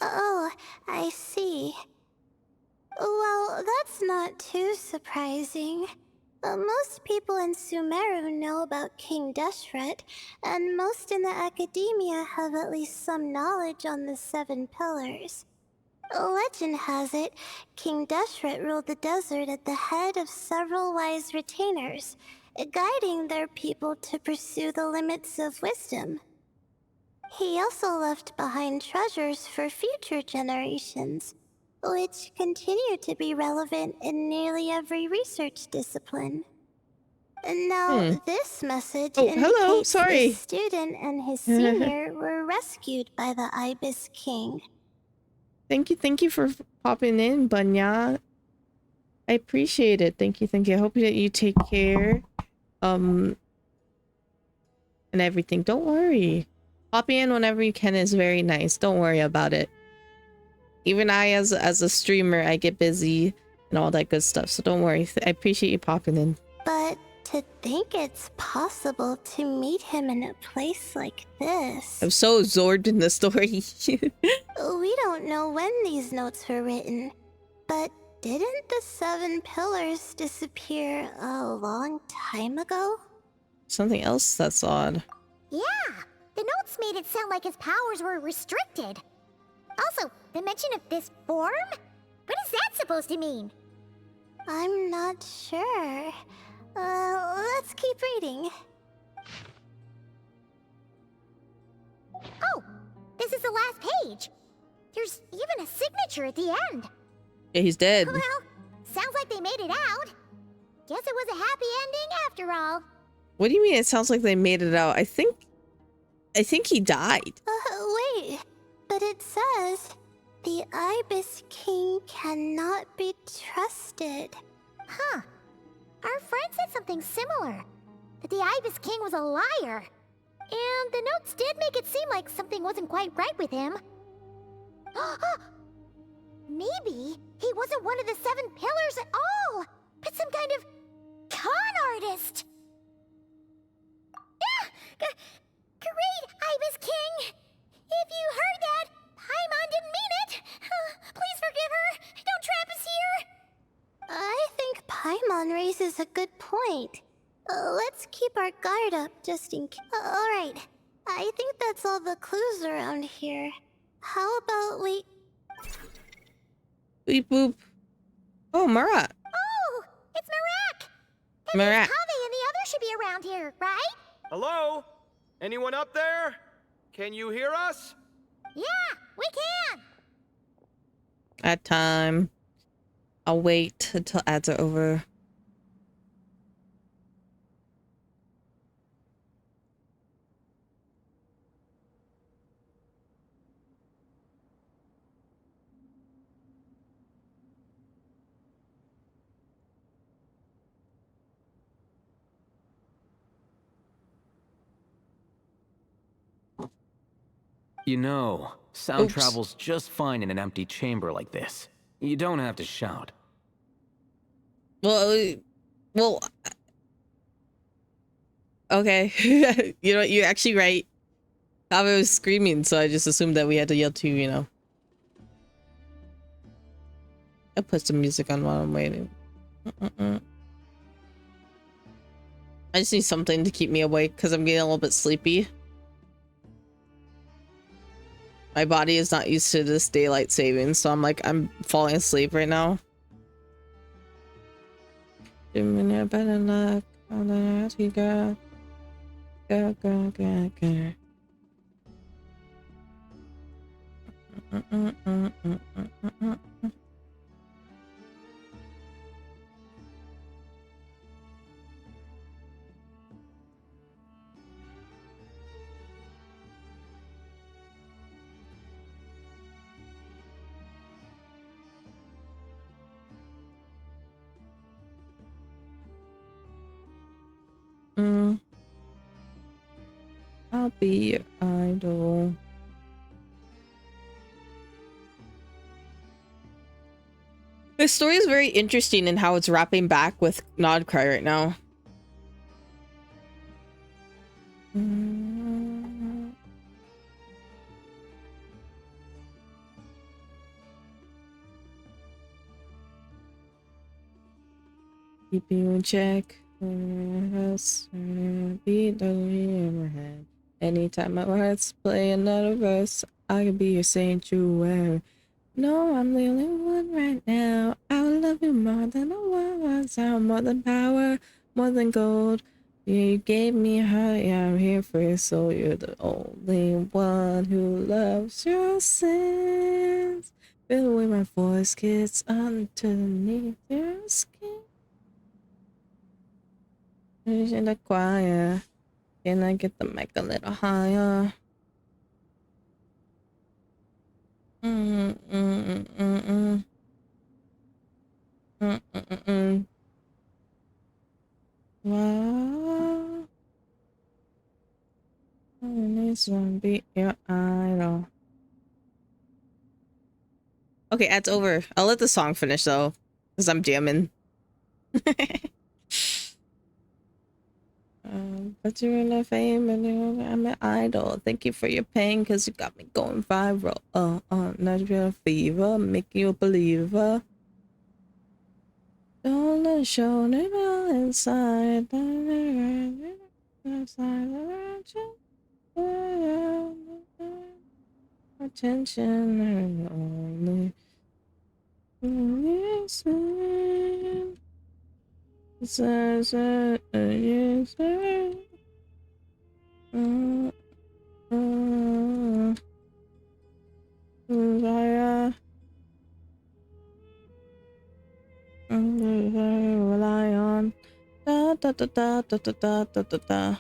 Oh, I see. Well, that's not too surprising. Most people in Sumeru know about King Deshret, and most in the academia have at least some knowledge on the 7 pillars. Legend has it, King Deshret ruled the desert at the head of several wise retainers, guiding their people to pursue the limits of wisdom. He also left behind treasures for future generations, which continue to be relevant in nearly every research discipline. And now, this message indicates a student and his senior were rescued by the Ibis King. Thank you for popping in, Banya. I appreciate it. Thank you. I hope that you take care. And everything. Don't worry. Popping in whenever you can is very nice. Don't worry about it. Even I, as a streamer, I get busy and all that good stuff. So don't worry. I appreciate you popping in. But to think it's possible to meet him in a place like this. I'm so absorbed in the story. We don't know when these notes were written, but didn't the 7 pillars disappear a long time ago? Something else that's odd. Yeah, the notes made it sound like his powers were restricted. Also, the mention of this form? What is that supposed to mean? I'm not sure. Let's keep reading. Oh, this is the last page. There's even a signature at the end. Yeah, he's dead. Well, sounds like they made it out. Guess it was a happy ending after all. What do you mean it sounds like they made it out? I think he died. Wait. But it says, the Ibis King cannot be trusted. Huh. Our friend said something similar. That the Ibis King was a liar. And the notes did make it seem like something wasn't quite right with him. Maybe he wasn't one of the 7 pillars at all, but some kind of con artist. Great, Ibis King! If you heard that, Paimon didn't mean it. Please forgive her. Don't trap us here. I think Paimon raises a good point. Let's keep our guard up just in case. Alright, I think that's all the clues around here. How about we... Beep boop. Oh, Marat. Oh, it's Marat. That Marat. means Kaveh and the others should be around here, right? Hello? Anyone up there? Can you hear us? Yeah, we can. At time. I'll wait until ads are over. You know, sound travels just fine in an empty chamber like this. You don't have to shout. Well, okay. You know, you're actually right. Kaveh was screaming, so I just assumed that we had to yell too, you know. I'll put some music on while I'm waiting. I just need something to keep me awake because I'm getting a little bit sleepy. My body is not used to this daylight saving, so I'm falling asleep right now. Better luck on that, you got. Girl, girl, girl, girl. I'll be your idol. This story is very interesting in how it's wrapping back with Nodcry right now. Keep you in check. Beat the hammerhead. Anytime my words play another verse, I can be your sanctuary. No, I'm the only one right now. I will love you more than a word sound, more than power, more than gold. Yeah, you gave me a heart, yeah, I'm here for you, so you're the only one who loves your sins. Feel the way my voice gets underneath your skin. In the choir, can I get the mic a little higher? Wow. I need to be your idol. Okay, that's over. I'll let the song finish though, because I'm jamming. But you're in a fame and I'm an idol. Thank you for your pain, because you got me going viral. Natural fever, make you a believer. Don't let it show it all inside. Attention and only listen. Says yes. Rely on da da da da da da da da da da.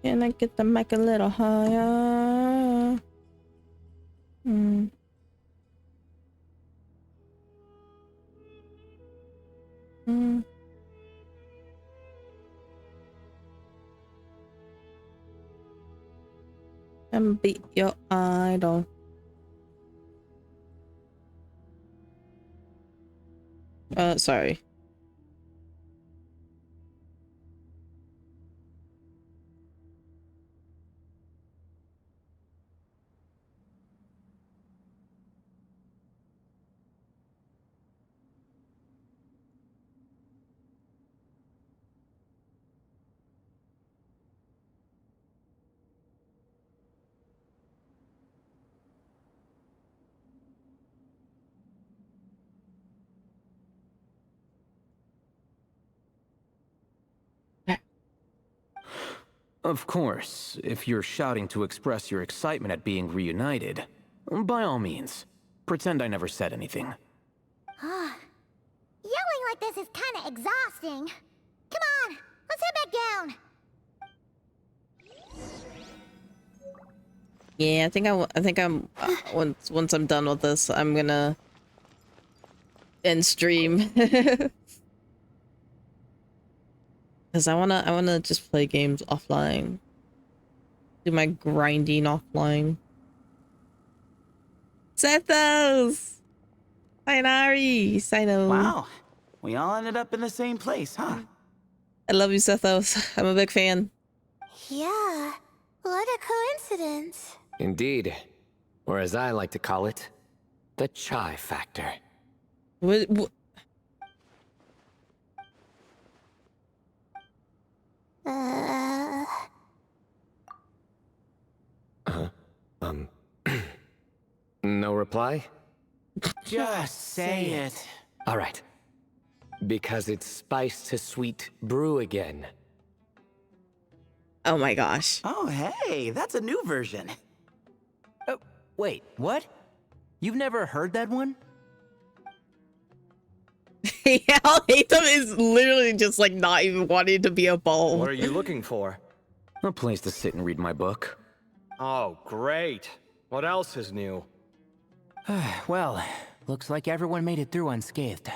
Can I get the mic a little higher? And beat your idol. Sorry. Of course, if you're shouting to express your excitement at being reunited, by all means, pretend I never said anything. Yelling like this is kinda exhausting. Come on, let's head back down. Yeah, I think I'm once I'm done with this, I'm gonna end stream. Cause I wanna just play games offline. Do my grinding offline. Sethos! Sainari! Sino. Wow, we all ended up in the same place, huh? I love you, Sethos. I'm a big fan. Yeah, what a coincidence. Indeed. Or as I like to call it, the chai factor. What? Uh... No reply? Just say it. All right. Because it's spice to sweet brew again. Oh my gosh. Oh, hey, that's a new version. Oh, wait, what? You've never heard that one? Yeah, Hatham is literally just like not even wanting to be a bulb. What are you looking for? A place to sit and read my book. Oh, great. What else is new? Well, looks like everyone made it through unscathed.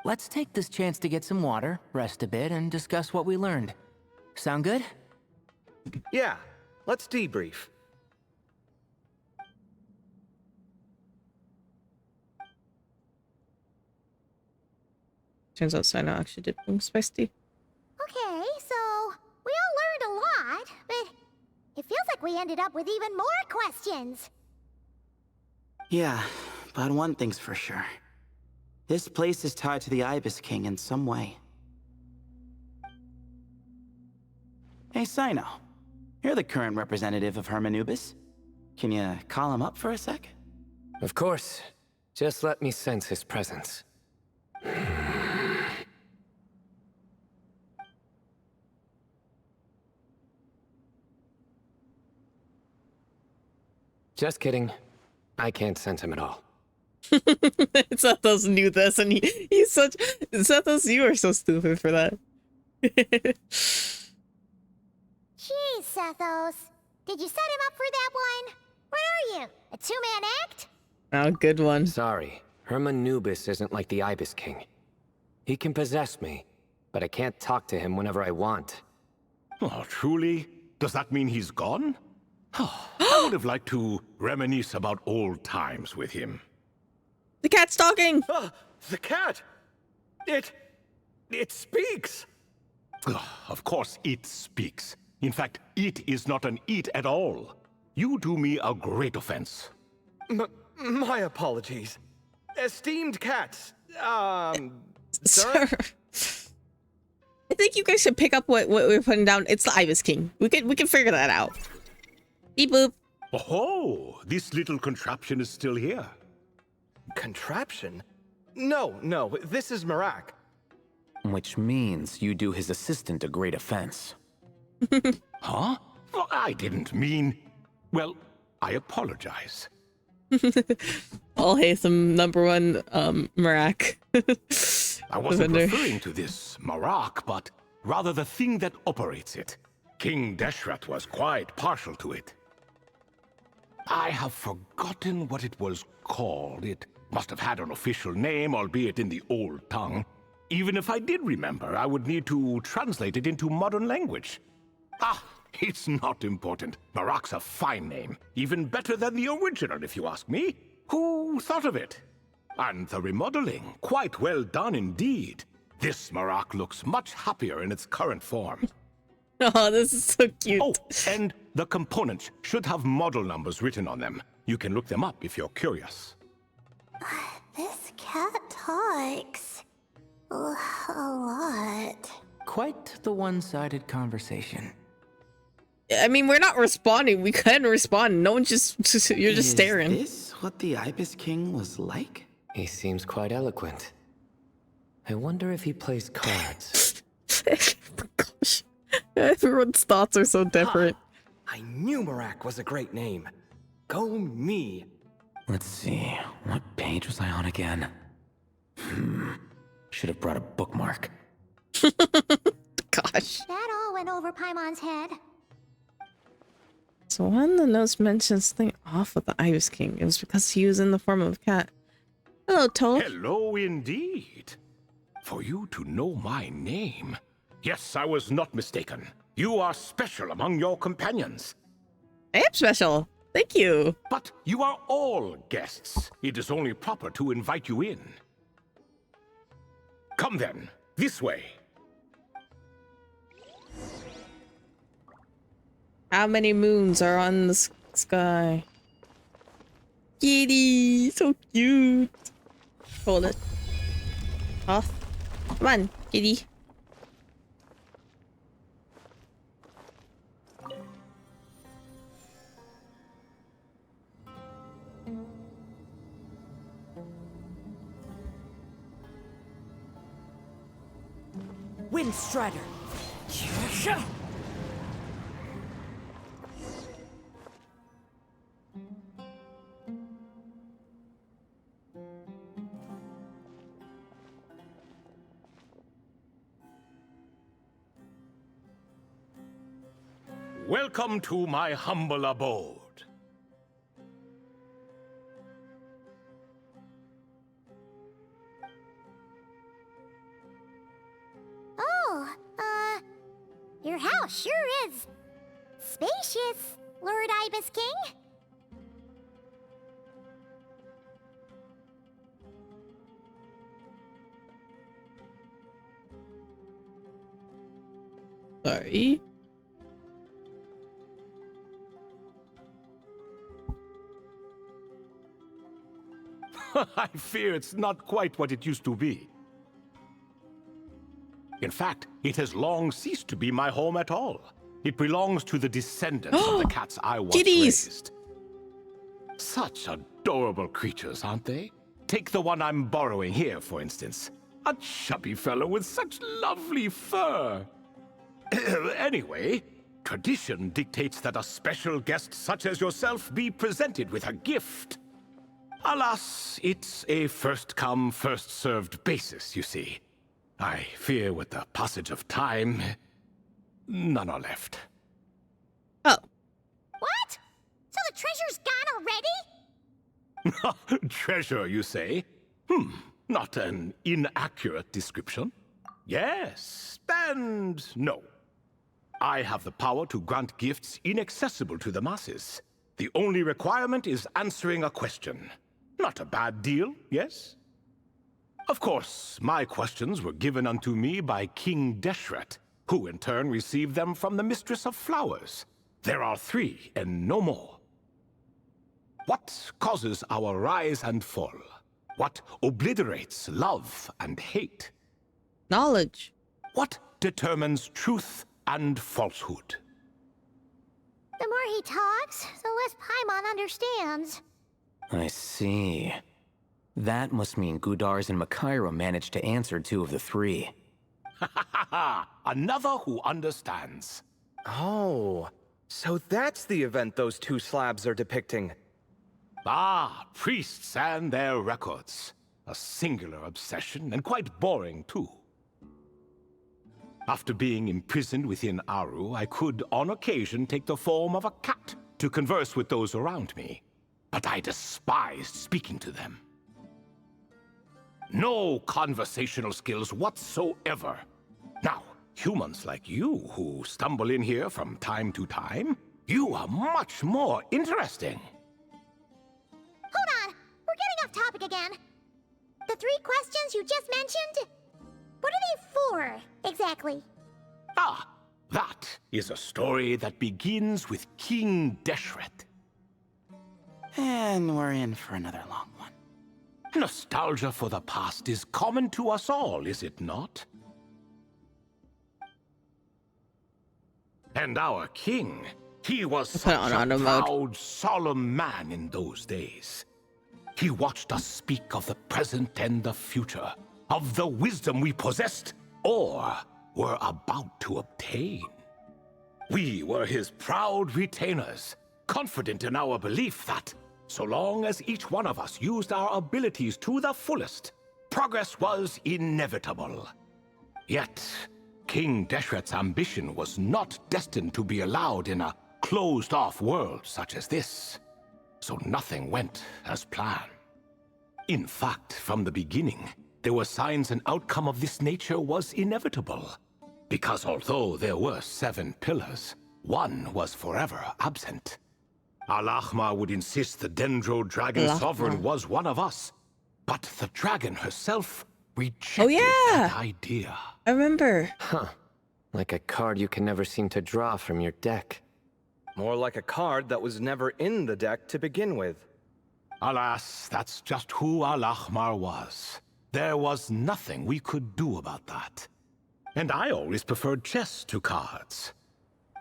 Let's take this chance to get some water, rest a bit, and discuss what we learned. Sound good? Yeah, let's debrief. Turns out Sino actually did bring spicy. Okay, so we all learned a lot, but it feels like we ended up with even more questions. Yeah, but one thing's for sure. This place is tied to the Ibis King in some way. Hey, Sino. You're the current representative of Hermanubis. Can you call him up for a sec? Of course. Just let me sense his presence. Just kidding. I can't sense him at all. Sethos knew this, and he's such... Sethos, you are so stupid for that. Jeez, Sethos. Did you set him up for that one? What are you, a two-man act? Oh, good one. Sorry. Hermanubis isn't like the Ibis King. He can possess me, but I can't talk to him whenever I want. Oh, truly? Does that mean he's gone? I would have liked to reminisce about old times with him. The cat's talking! The cat! It speaks! Of course it speaks. In fact, it is not an it at all. You do me a great offense. My apologies. Esteemed cats, Sir. I think you guys should pick up what we're putting down. It's the Ibis King. We can figure that out. Beep boop. Oh, this little contraption is still here. Contraption? No, this is Marak. Which means you do his assistant a great offense. Huh? Well, I didn't mean... Well, I apologize. All Hatham, #1, Marak. I wasn't referring to this Marak, but rather the thing that operates it. King Deshret was quite partial to it. I have forgotten what it was called. It must have had an official name, albeit in the old tongue. Even if I did remember, I would need to translate it into modern language. It's not important. Marak's a fine name. Even better than the original, if you ask me. Who thought of it? And the remodeling, quite well done indeed. This Marak looks much happier in its current form. Oh, this is so cute. Oh, and the components should have model numbers written on them. You can look them up if you're curious. This cat talks a lot. Quite the one-sided conversation. I mean, we're not responding. We can respond. No one just you're just staring. Is this what the Ibis King was like? He seems quite eloquent. I wonder if he plays cards. Gosh. Everyone's thoughts are so different. I knew Marak was a great name. Go me. Let's see, what page was I on again? Should have brought a bookmark. Gosh. That all went over Paimon's head. So when the notes mentioned something off with the Ibis King, it was because he was in the form of a cat. Hello, Toad. Hello indeed. For you to know my name. Yes, I was not mistaken. You are special among your companions. I am special. Thank you. But you are all guests. It is only proper to invite you in. Come then, this way. How many moons are on the sky? Kitty, so cute. Hold it. Off. Come on, kitty. Windstrider. Welcome to my humble abode. Oh, your house sure is spacious, Lord Ibis King. Sorry. I fear it's not quite what it used to be. In fact, it has long ceased to be my home at all. It belongs to the descendants of the cats I once raised. Such adorable creatures, aren't they? Take the one I'm borrowing here, for instance. A chubby fellow with such lovely fur. Anyway, tradition dictates that a special guest such as yourself be presented with a gift. Alas, it's a first-come, first-served basis, you see. I fear with the passage of time, none are left. Oh. What? So the treasure's gone already? Treasure, you say? Not an inaccurate description. Yes, and no. I have the power to grant gifts inaccessible to the masses. The only requirement is answering a question. Not a bad deal, yes? Of course, my questions were given unto me by King Deshret, who in turn received them from the Mistress of Flowers. There are 3, and no more. What causes our rise and fall? What obliterates love and hate? Knowledge. What determines truth and falsehood? The more he talks, the less Paimon understands. I see. That must mean Gudars and Makaira managed to answer 2 of the 3. Another who understands. Oh, so that's the event those 2 slabs are depicting. Ah, priests and their records. A singular obsession, and quite boring, too. After being imprisoned within Aru, I could, on occasion, take the form of a cat to converse with those around me. But I despised speaking to them. No conversational skills whatsoever. Now, humans like you who stumble in here from time to time, you are much more interesting. Hold on, we're getting off topic again. The 3 questions you just mentioned? What are they for, exactly? Ah, that is a story that begins with King Deshret. And we're in for another long one. Nostalgia for the past is common to us all, is it not? And our king, he was such a proud, solemn man in those days. He watched us speak of the present and the future, of the wisdom we possessed, or were about to obtain. We were his proud retainers, confident in our belief that, so long as each one of us used our abilities to the fullest, progress was inevitable. Yet, King Deshret's ambition was not destined to be allowed in a closed-off world such as this. So nothing went as planned. In fact, from the beginning, there were signs an outcome of this nature was inevitable. Because although there were 7 pillars, one was forever absent. Al-Ahmar would insist the Dendro Dragon Sovereign was one of us. But the dragon herself rejected that idea. I remember. Huh. Like a card you can never seem to draw from your deck. More like a card that was never in the deck to begin with. Alas, that's just who Al-Ahmar was. There was nothing we could do about that. And I always preferred chess to cards.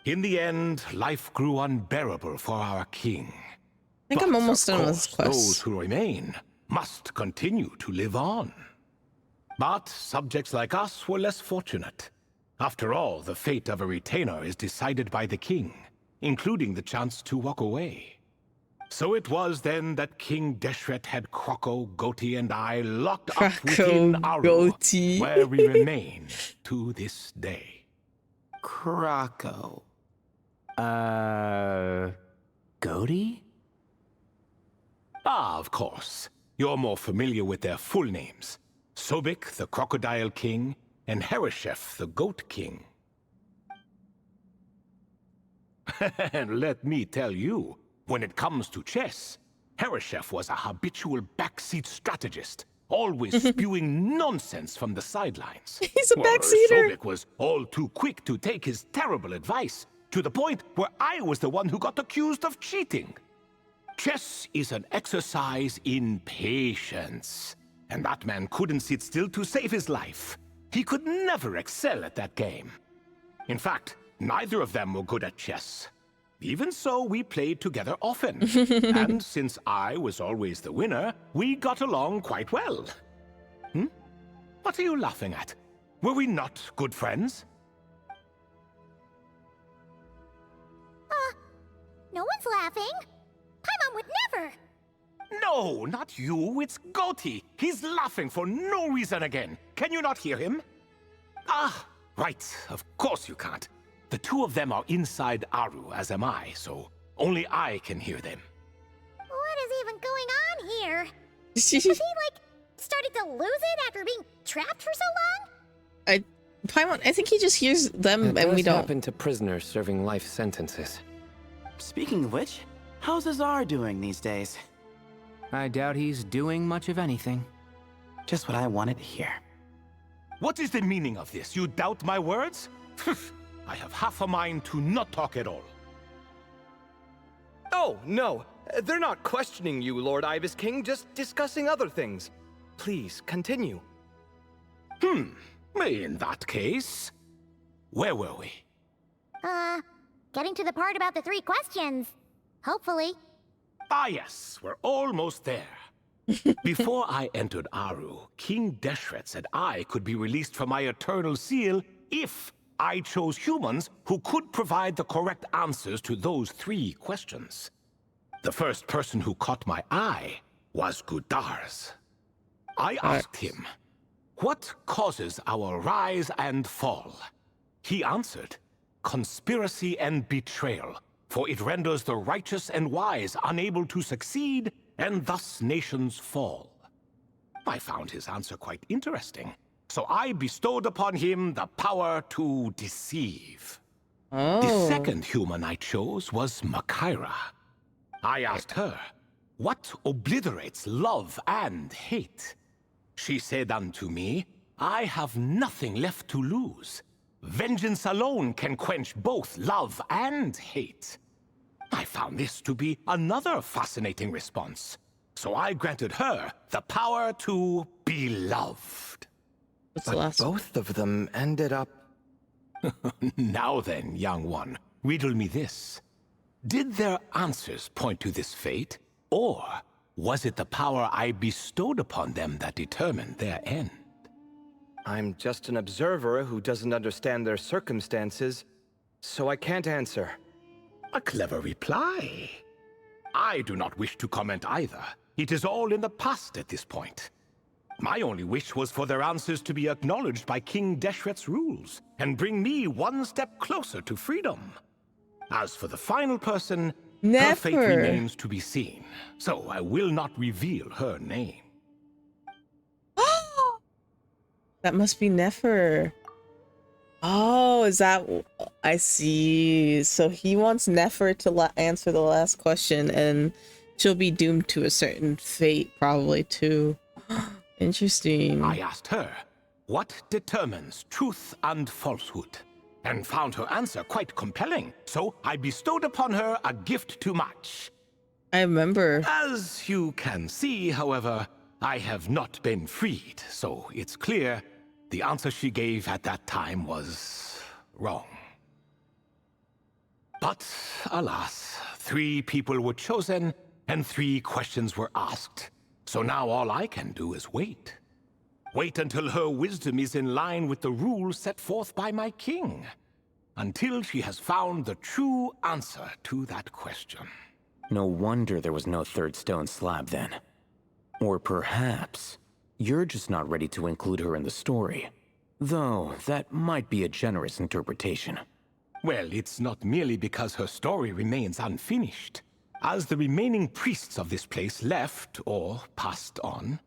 In the end, life grew unbearable for our king. I think I'm almost done with this quest. Those who remain must continue to live on. But subjects like us were less fortunate. After all, the fate of a retainer is decided by the king, including the chance to walk away. So it was then that King Deshret had Kroko, Goti, and I locked up within Aru, where we remain to this day. Kroko. Goti? Ah, of course. You're more familiar with their full names. Sobek, the Crocodile King, and Hereshef, the Goat King. And let me tell you, when it comes to chess, Hereshef was a habitual backseat strategist, always spewing nonsense from the sidelines. He's a backseater. Sobek was all too quick to take his terrible advice, to the point where I was the one who got accused of cheating. Chess is an exercise in patience, and that man couldn't sit still to save his life. He could never excel at that game. In fact, neither of them were good at chess. Even so, we played together often. And since I was always the winner, we got along quite well. What are you laughing at? Were we not good friends? No one's laughing. Paimon would never. No, not you. It's Goti. He's laughing for no reason again. Can you not hear him? Ah, right. Of course you can't. The two of them are inside Aru, as am I, so only I can hear them. What is even going on here? Was he, like, starting to lose it after being trapped for so long? I think he just hears them and we don't. Happen to prisoners serving life sentences. Speaking of which, how's Azar doing these days? I doubt he's doing much of anything. Just what I wanted to hear. What is the meaning of this? You doubt my words? I have half a mind to not talk at all. Oh, no. They're not questioning you, Lord Ibis King, just discussing other things. Please, continue. In that case, where were we? Getting to the part about the 3 questions. Hopefully. Ah, yes, we're almost there. Before I entered Aru, King Deshret said I could be released from my eternal seal if I chose humans who could provide the correct answers to those 3 questions. The first person who caught my eye was Gudars. I asked him, what causes our rise and fall? He answered, conspiracy and betrayal, for it renders the righteous and wise unable to succeed, and thus nations fall. I found his answer quite interesting, so I bestowed upon him the power to deceive. The second human I chose was Makaira. I asked her, what obliterates love and hate? She said unto me, I have nothing left to lose. Vengeance alone can quench both love and hate. I found this to be another fascinating response, so I granted her the power to be loved. But both of them ended up... Now then, young one, riddle me this. Did their answers point to this fate, or was it the power I bestowed upon them that determined their end? I'm just an observer who doesn't understand their circumstances, so I can't answer. A clever reply. I do not wish to comment either. It is all in the past at this point. My only wish was for their answers to be acknowledged by King Deshret's rules, and bring me one step closer to freedom. As for the final person, her fate remains to be seen, so I will not reveal her name. That must be Nefer. Oh, is that... I see. So he wants Nefer to answer the last question, and she'll be doomed to a certain fate, probably, too. Interesting. I asked her, what determines truth and falsehood? and found her answer quite compelling, so I bestowed upon her a gift to match. I remember. As you can see, however, I have not been freed, so it's clear the answer she gave at that time was wrong. But alas, 3 people were chosen and 3 questions were asked. So now all I can do is wait. Wait until her wisdom is in line with the rules set forth by my king. Until she has found the true answer to that question. No wonder there was no 3rd stone slab then. Or perhaps you're just not ready to include her in the story. Though that might be a generous interpretation. Well, it's not merely because her story remains unfinished. As the remaining priests of this place left or passed on,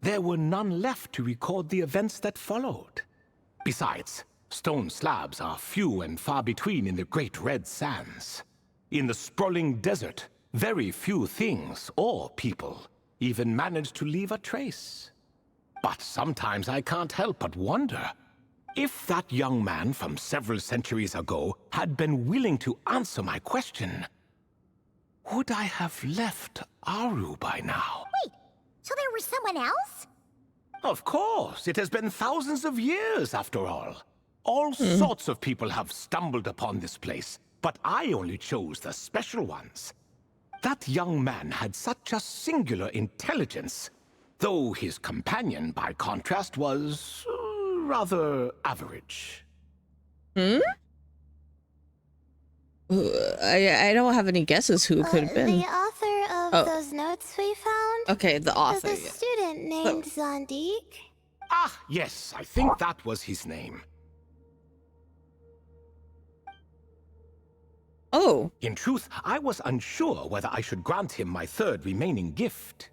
there were none left to record the events that followed. Besides, stone slabs are few and far between in the Great Red Sands. In the sprawling desert, very few things or people even manage to leave a trace. But sometimes I can't help but wonder, if that young man from several centuries ago had been willing to answer my question, would I have left Aru by now? Wait, so there was someone else? Of course, it has been thousands of years after all. All sorts of people have stumbled upon this place, but I only chose the special ones. That young man had such a singular intelligence, though his companion, by contrast, was rather average. I don't have any guesses who it could have been. The author of those notes we found? Okay, the author. The student named Zandik? Ah, yes, I think that was his name. Oh. In truth, I was unsure whether I should grant him my 3rd remaining gift.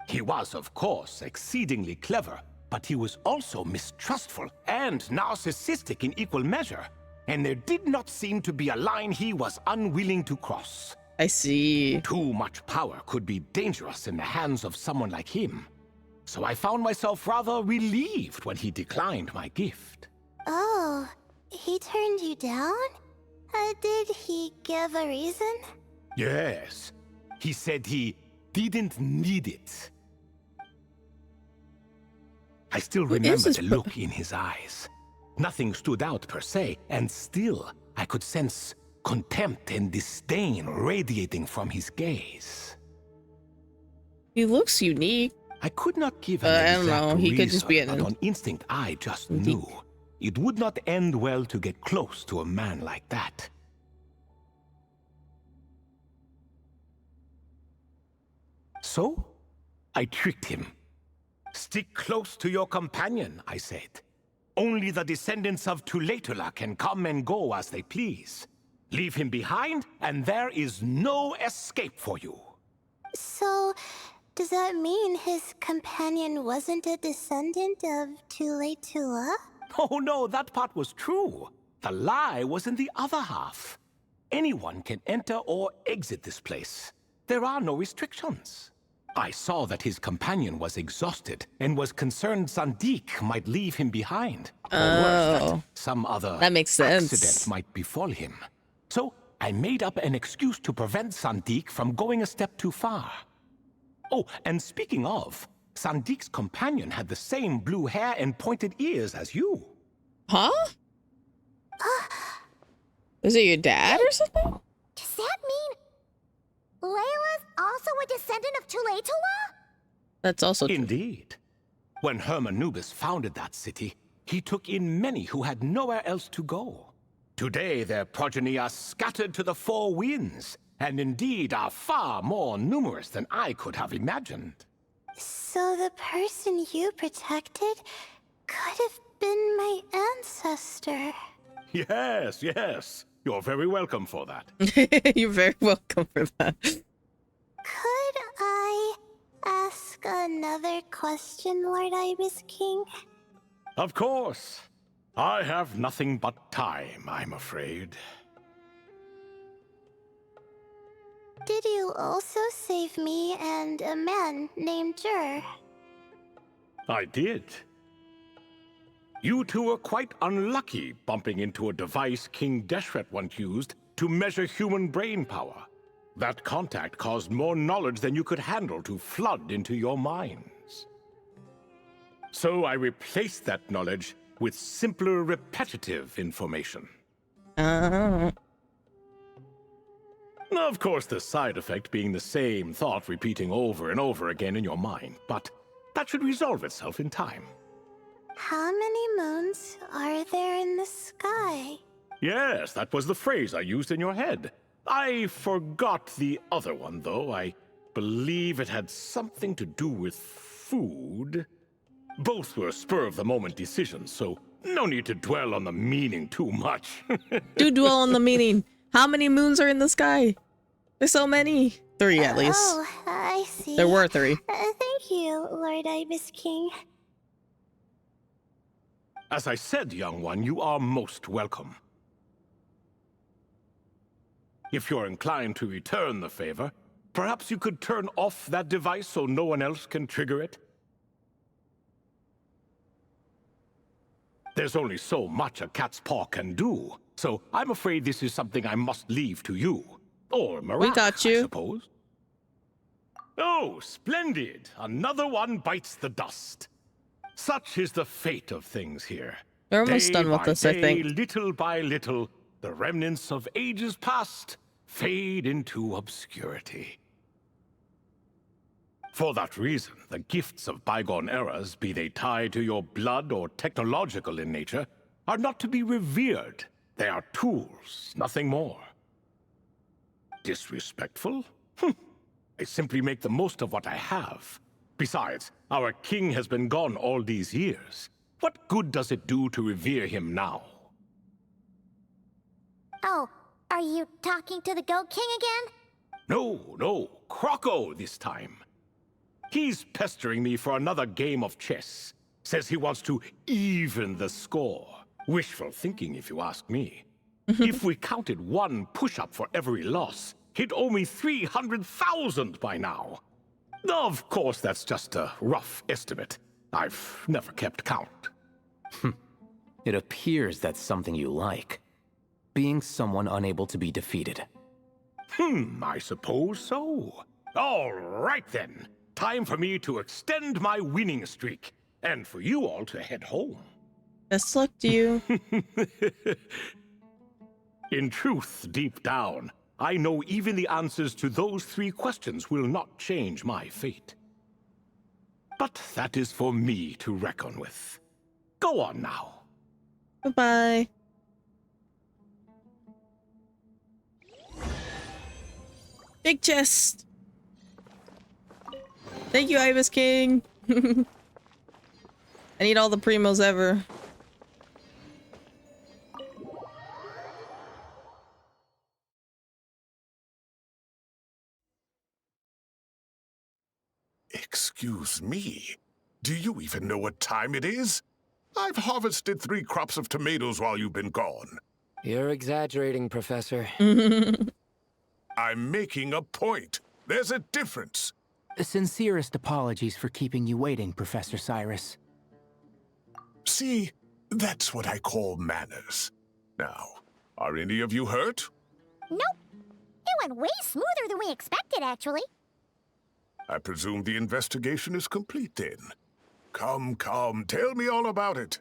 He was, of course, exceedingly clever, but he was also mistrustful and narcissistic in equal measure, and there did not seem to be a line he was unwilling to cross. I see. Too much power could be dangerous in the hands of someone like him, so I found myself rather relieved when he declined my gift. Oh, he turned you down? Did he give a reason? Yes, he said he didn't need it. I still remember the look in his eyes. Nothing stood out per se, and still I could sense contempt and disdain radiating from his gaze. He looks unique. I could not give an I don't know. He could just be but on instinct I just knew it would not end well to get close to a man like that. So, I tricked him. Stick close to your companion, I said. Only the descendants of Tuletula can come and go as they please. Leave him behind, and there is no escape for you. So, does that mean his companion wasn't a descendant of Tuletula? Oh no, that part was true. The lie was in the other half. Anyone can enter or exit this place. There are no restrictions. I saw that his companion was exhausted and was concerned Zandik might leave him behind. Or worse, that some other accident might befall him. So I made up an excuse to prevent Zandik from going a step too far. Oh, and speaking of, Sandik's companion had the same blue hair and pointed ears as you. Huh? Is it your dad or something? Does that mean Layla's also a descendant of Tuletula? That's also true. Indeed. When Hermanubis founded that city, he took in many who had nowhere else to go. Today their progeny are scattered to the 4 winds, and indeed are far more numerous than I could have imagined. So the person you protected could have been my ancestor. Yes, yes. You're very welcome for that. You're very welcome for that. Could I ask another question, Lord Ibis King? Of course. I have nothing but time, I'm afraid. Did you also save me and a man named Jur? I did. You two were quite unlucky bumping into a device King Deshret once used to measure human brain power. That contact caused more knowledge than you could handle to flood into your minds. So I replaced that knowledge with simpler, repetitive information. Of course, the side effect being the same thought repeating over and over again in your mind, but that should resolve itself in time. How many moons are there in the sky? Yes, that was the phrase I used in your head. I forgot the other one, though. I believe it had something to do with food. Both were spur-of-the-moment decisions, so no need to dwell on the meaning too much. Do dwell on the meaning. How many moons are in the sky? There's so many. 3 at least. Oh, I see. There were 3. Thank you, Lord Ibis King. As I said, young one, you are most welcome. If you're inclined to return the favor, perhaps you could turn off that device so no one else can trigger it? There's only so much a cat's paw can do, so I'm afraid this is something I must leave to you. Or Marak, we got you. I suppose. Oh, splendid! Another one bites the dust. Such is the fate of things here. We're almost done with this, I think. Little by little, the remnants of ages past fade into obscurity. For that reason, the gifts of bygone eras, be they tied to your blood or technological in nature, are not to be revered. They are tools, nothing more. Disrespectful? I simply make the most of what I have. Besides, our king has been gone all these years. What good does it do to revere him now? Oh, are you talking to the Goat King again? No, Croco this time. He's pestering me for another game of chess. Says he wants to even the score. Wishful thinking, if you ask me. If we counted 1 push-up for every loss, he'd owe me 300,000 by now. Of course, that's just a rough estimate. I've never kept count. It appears that's something you like. Being someone unable to be defeated. I suppose so. All right then. Time for me to extend my winning streak, and for you all to head home. Best luck to you. In truth, deep down, I know even the answers to those 3 questions will not change my fate. But that is for me to reckon with. Go on now. Goodbye. Big chest. Thank you, Ibis King. I need all the primos ever. Excuse me. Do you even know what time it is? I've harvested 3 crops of tomatoes while you've been gone. You're exaggerating, Professor. I'm making a point. There's a difference. Sincerest apologies for keeping you waiting, Professor Cyrus. See, that's what I call manners. Now, are any of you hurt? Nope. It went way smoother than we expected, actually. I presume the investigation is complete then. Come, tell me all about it.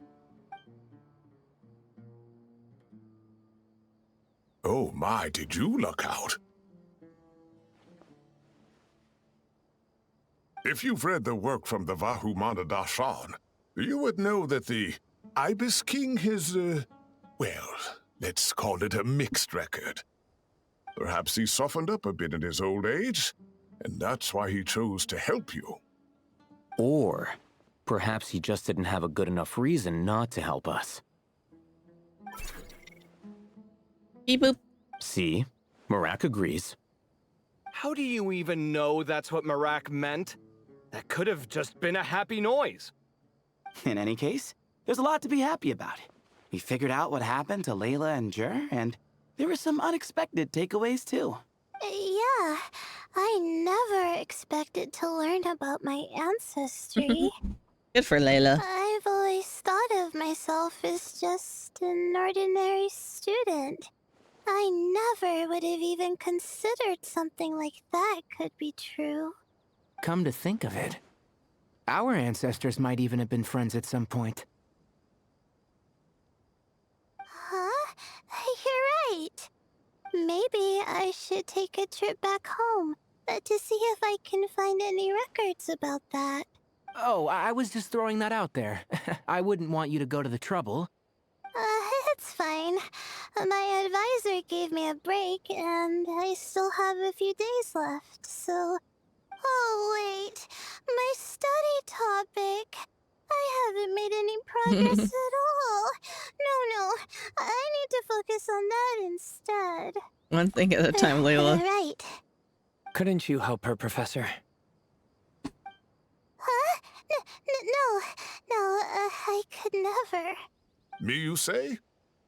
Oh my, did you look out? If you've read the work from the Vahumana Dashan, you would know that the Ibis King has, well, let's call it a mixed record. Perhaps he softened up a bit in his old age, and that's why he chose to help you. Or perhaps he just didn't have a good enough reason not to help us. Beep boop. See? Marak agrees. How do you even know that's what Marak meant? That could have just been a happy noise. In any case, there's a lot to be happy about. We figured out what happened to Layla and Jur, and there were some unexpected takeaways too. Yeah, I never expected to learn about my ancestry. Good for Layla. I've always thought of myself as just an ordinary student. I never would have even considered something like that could be true. Come to think of it, our ancestors might even have been friends at some point. Huh? You're right. Maybe I should take a trip back home to see if I can find any records about that. Oh, I was just throwing that out there. I wouldn't want you to go to the trouble. It's fine. My advisor gave me a break, and I still have a few days left, so... Oh, wait. My study topic. I haven't made any progress at all. No. I need to focus on that instead. One thing at a time, Layla. Right. Couldn't you help her, Professor? Huh? No, I could never. Me, you say?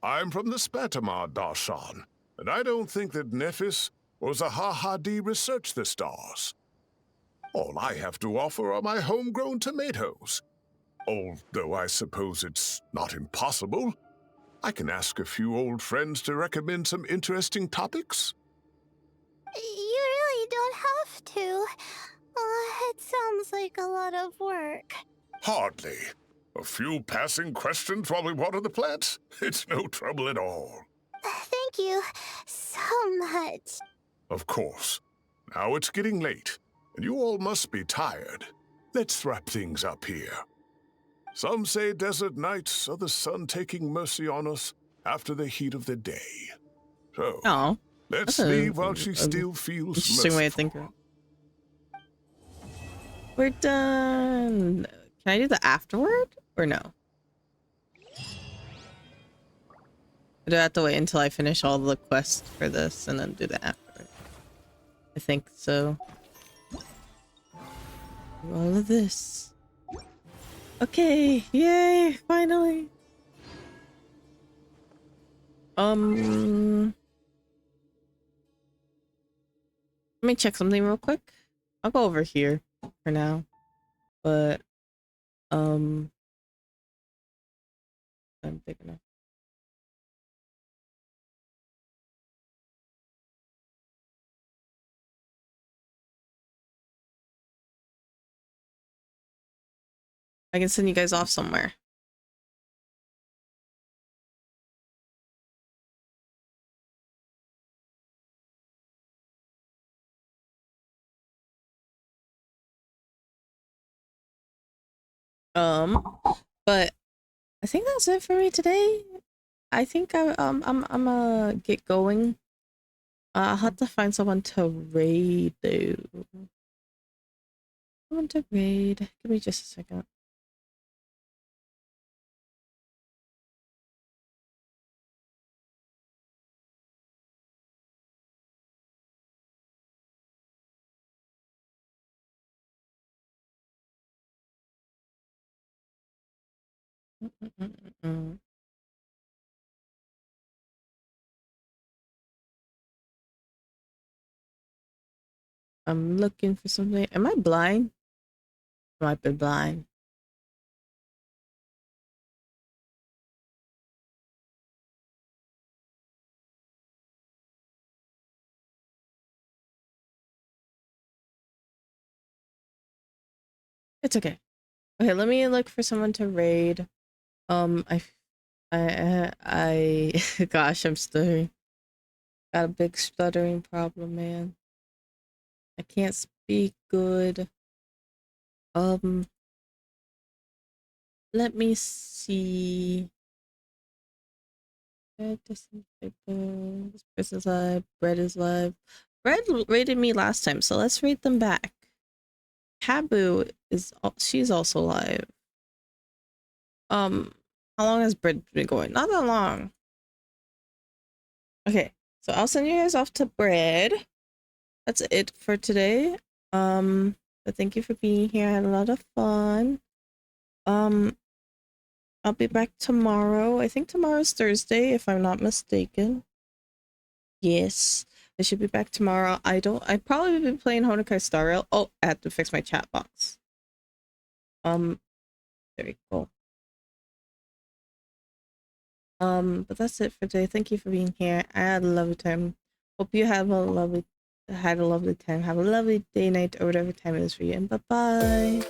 I'm from the Spatamar, Darshan, and I don't think that Nephis or Zahahadi researched the stars. All I have to offer are my homegrown tomatoes. Although I suppose it's not impossible. I can ask a few old friends to recommend some interesting topics. You really don't have to. It sounds like a lot of work. Hardly. A few passing questions while we water the plants? It's no trouble at all. Thank you so much. Of course. Now it's getting late, and you all must be tired. Let's wrap things up here. Some say desert nights are the sun taking mercy on us after the heat of the day. So, let's leave while she still feels interesting way of thinking. We're done. Can I do the afterward or no? Do I have to wait until I finish all the quests for this and then do the afterward? I think so. All of this. Okay, yay, finally. Let me check something real quick. I'll go over here for now. But I'm big enough. I can send you guys off somewhere. But I think that's it for me today. I think I'm gonna get going. I'll have to find someone to raid though. Someone to raid. Give me just a second. I'm looking for something. Am I blind? I might be blind. It's okay. Okay, let me look for someone to raid. Gosh, I'm stuttering. Got a big stuttering problem, man. I can't speak good. Let me see. This person's live. Bread is live. Bread rated me last time, so let's rate them back. Taboo is she's also live. How long has Bread been going? Not that long. Okay, so I'll send you guys off to Bread. That's it for today. But thank you for being here. I had a lot of fun. I'll be back tomorrow. I think tomorrow's Thursday, if I'm not mistaken. Yes, I should be back tomorrow. I probably be playing Honkai Star Rail. Oh, I have to fix my chat box. Very cool. But that's it for today. Thank you for being here. I had a lovely time. Hope you had a lovely time. Have a lovely day, night, or whatever time it is for you. And bye-bye.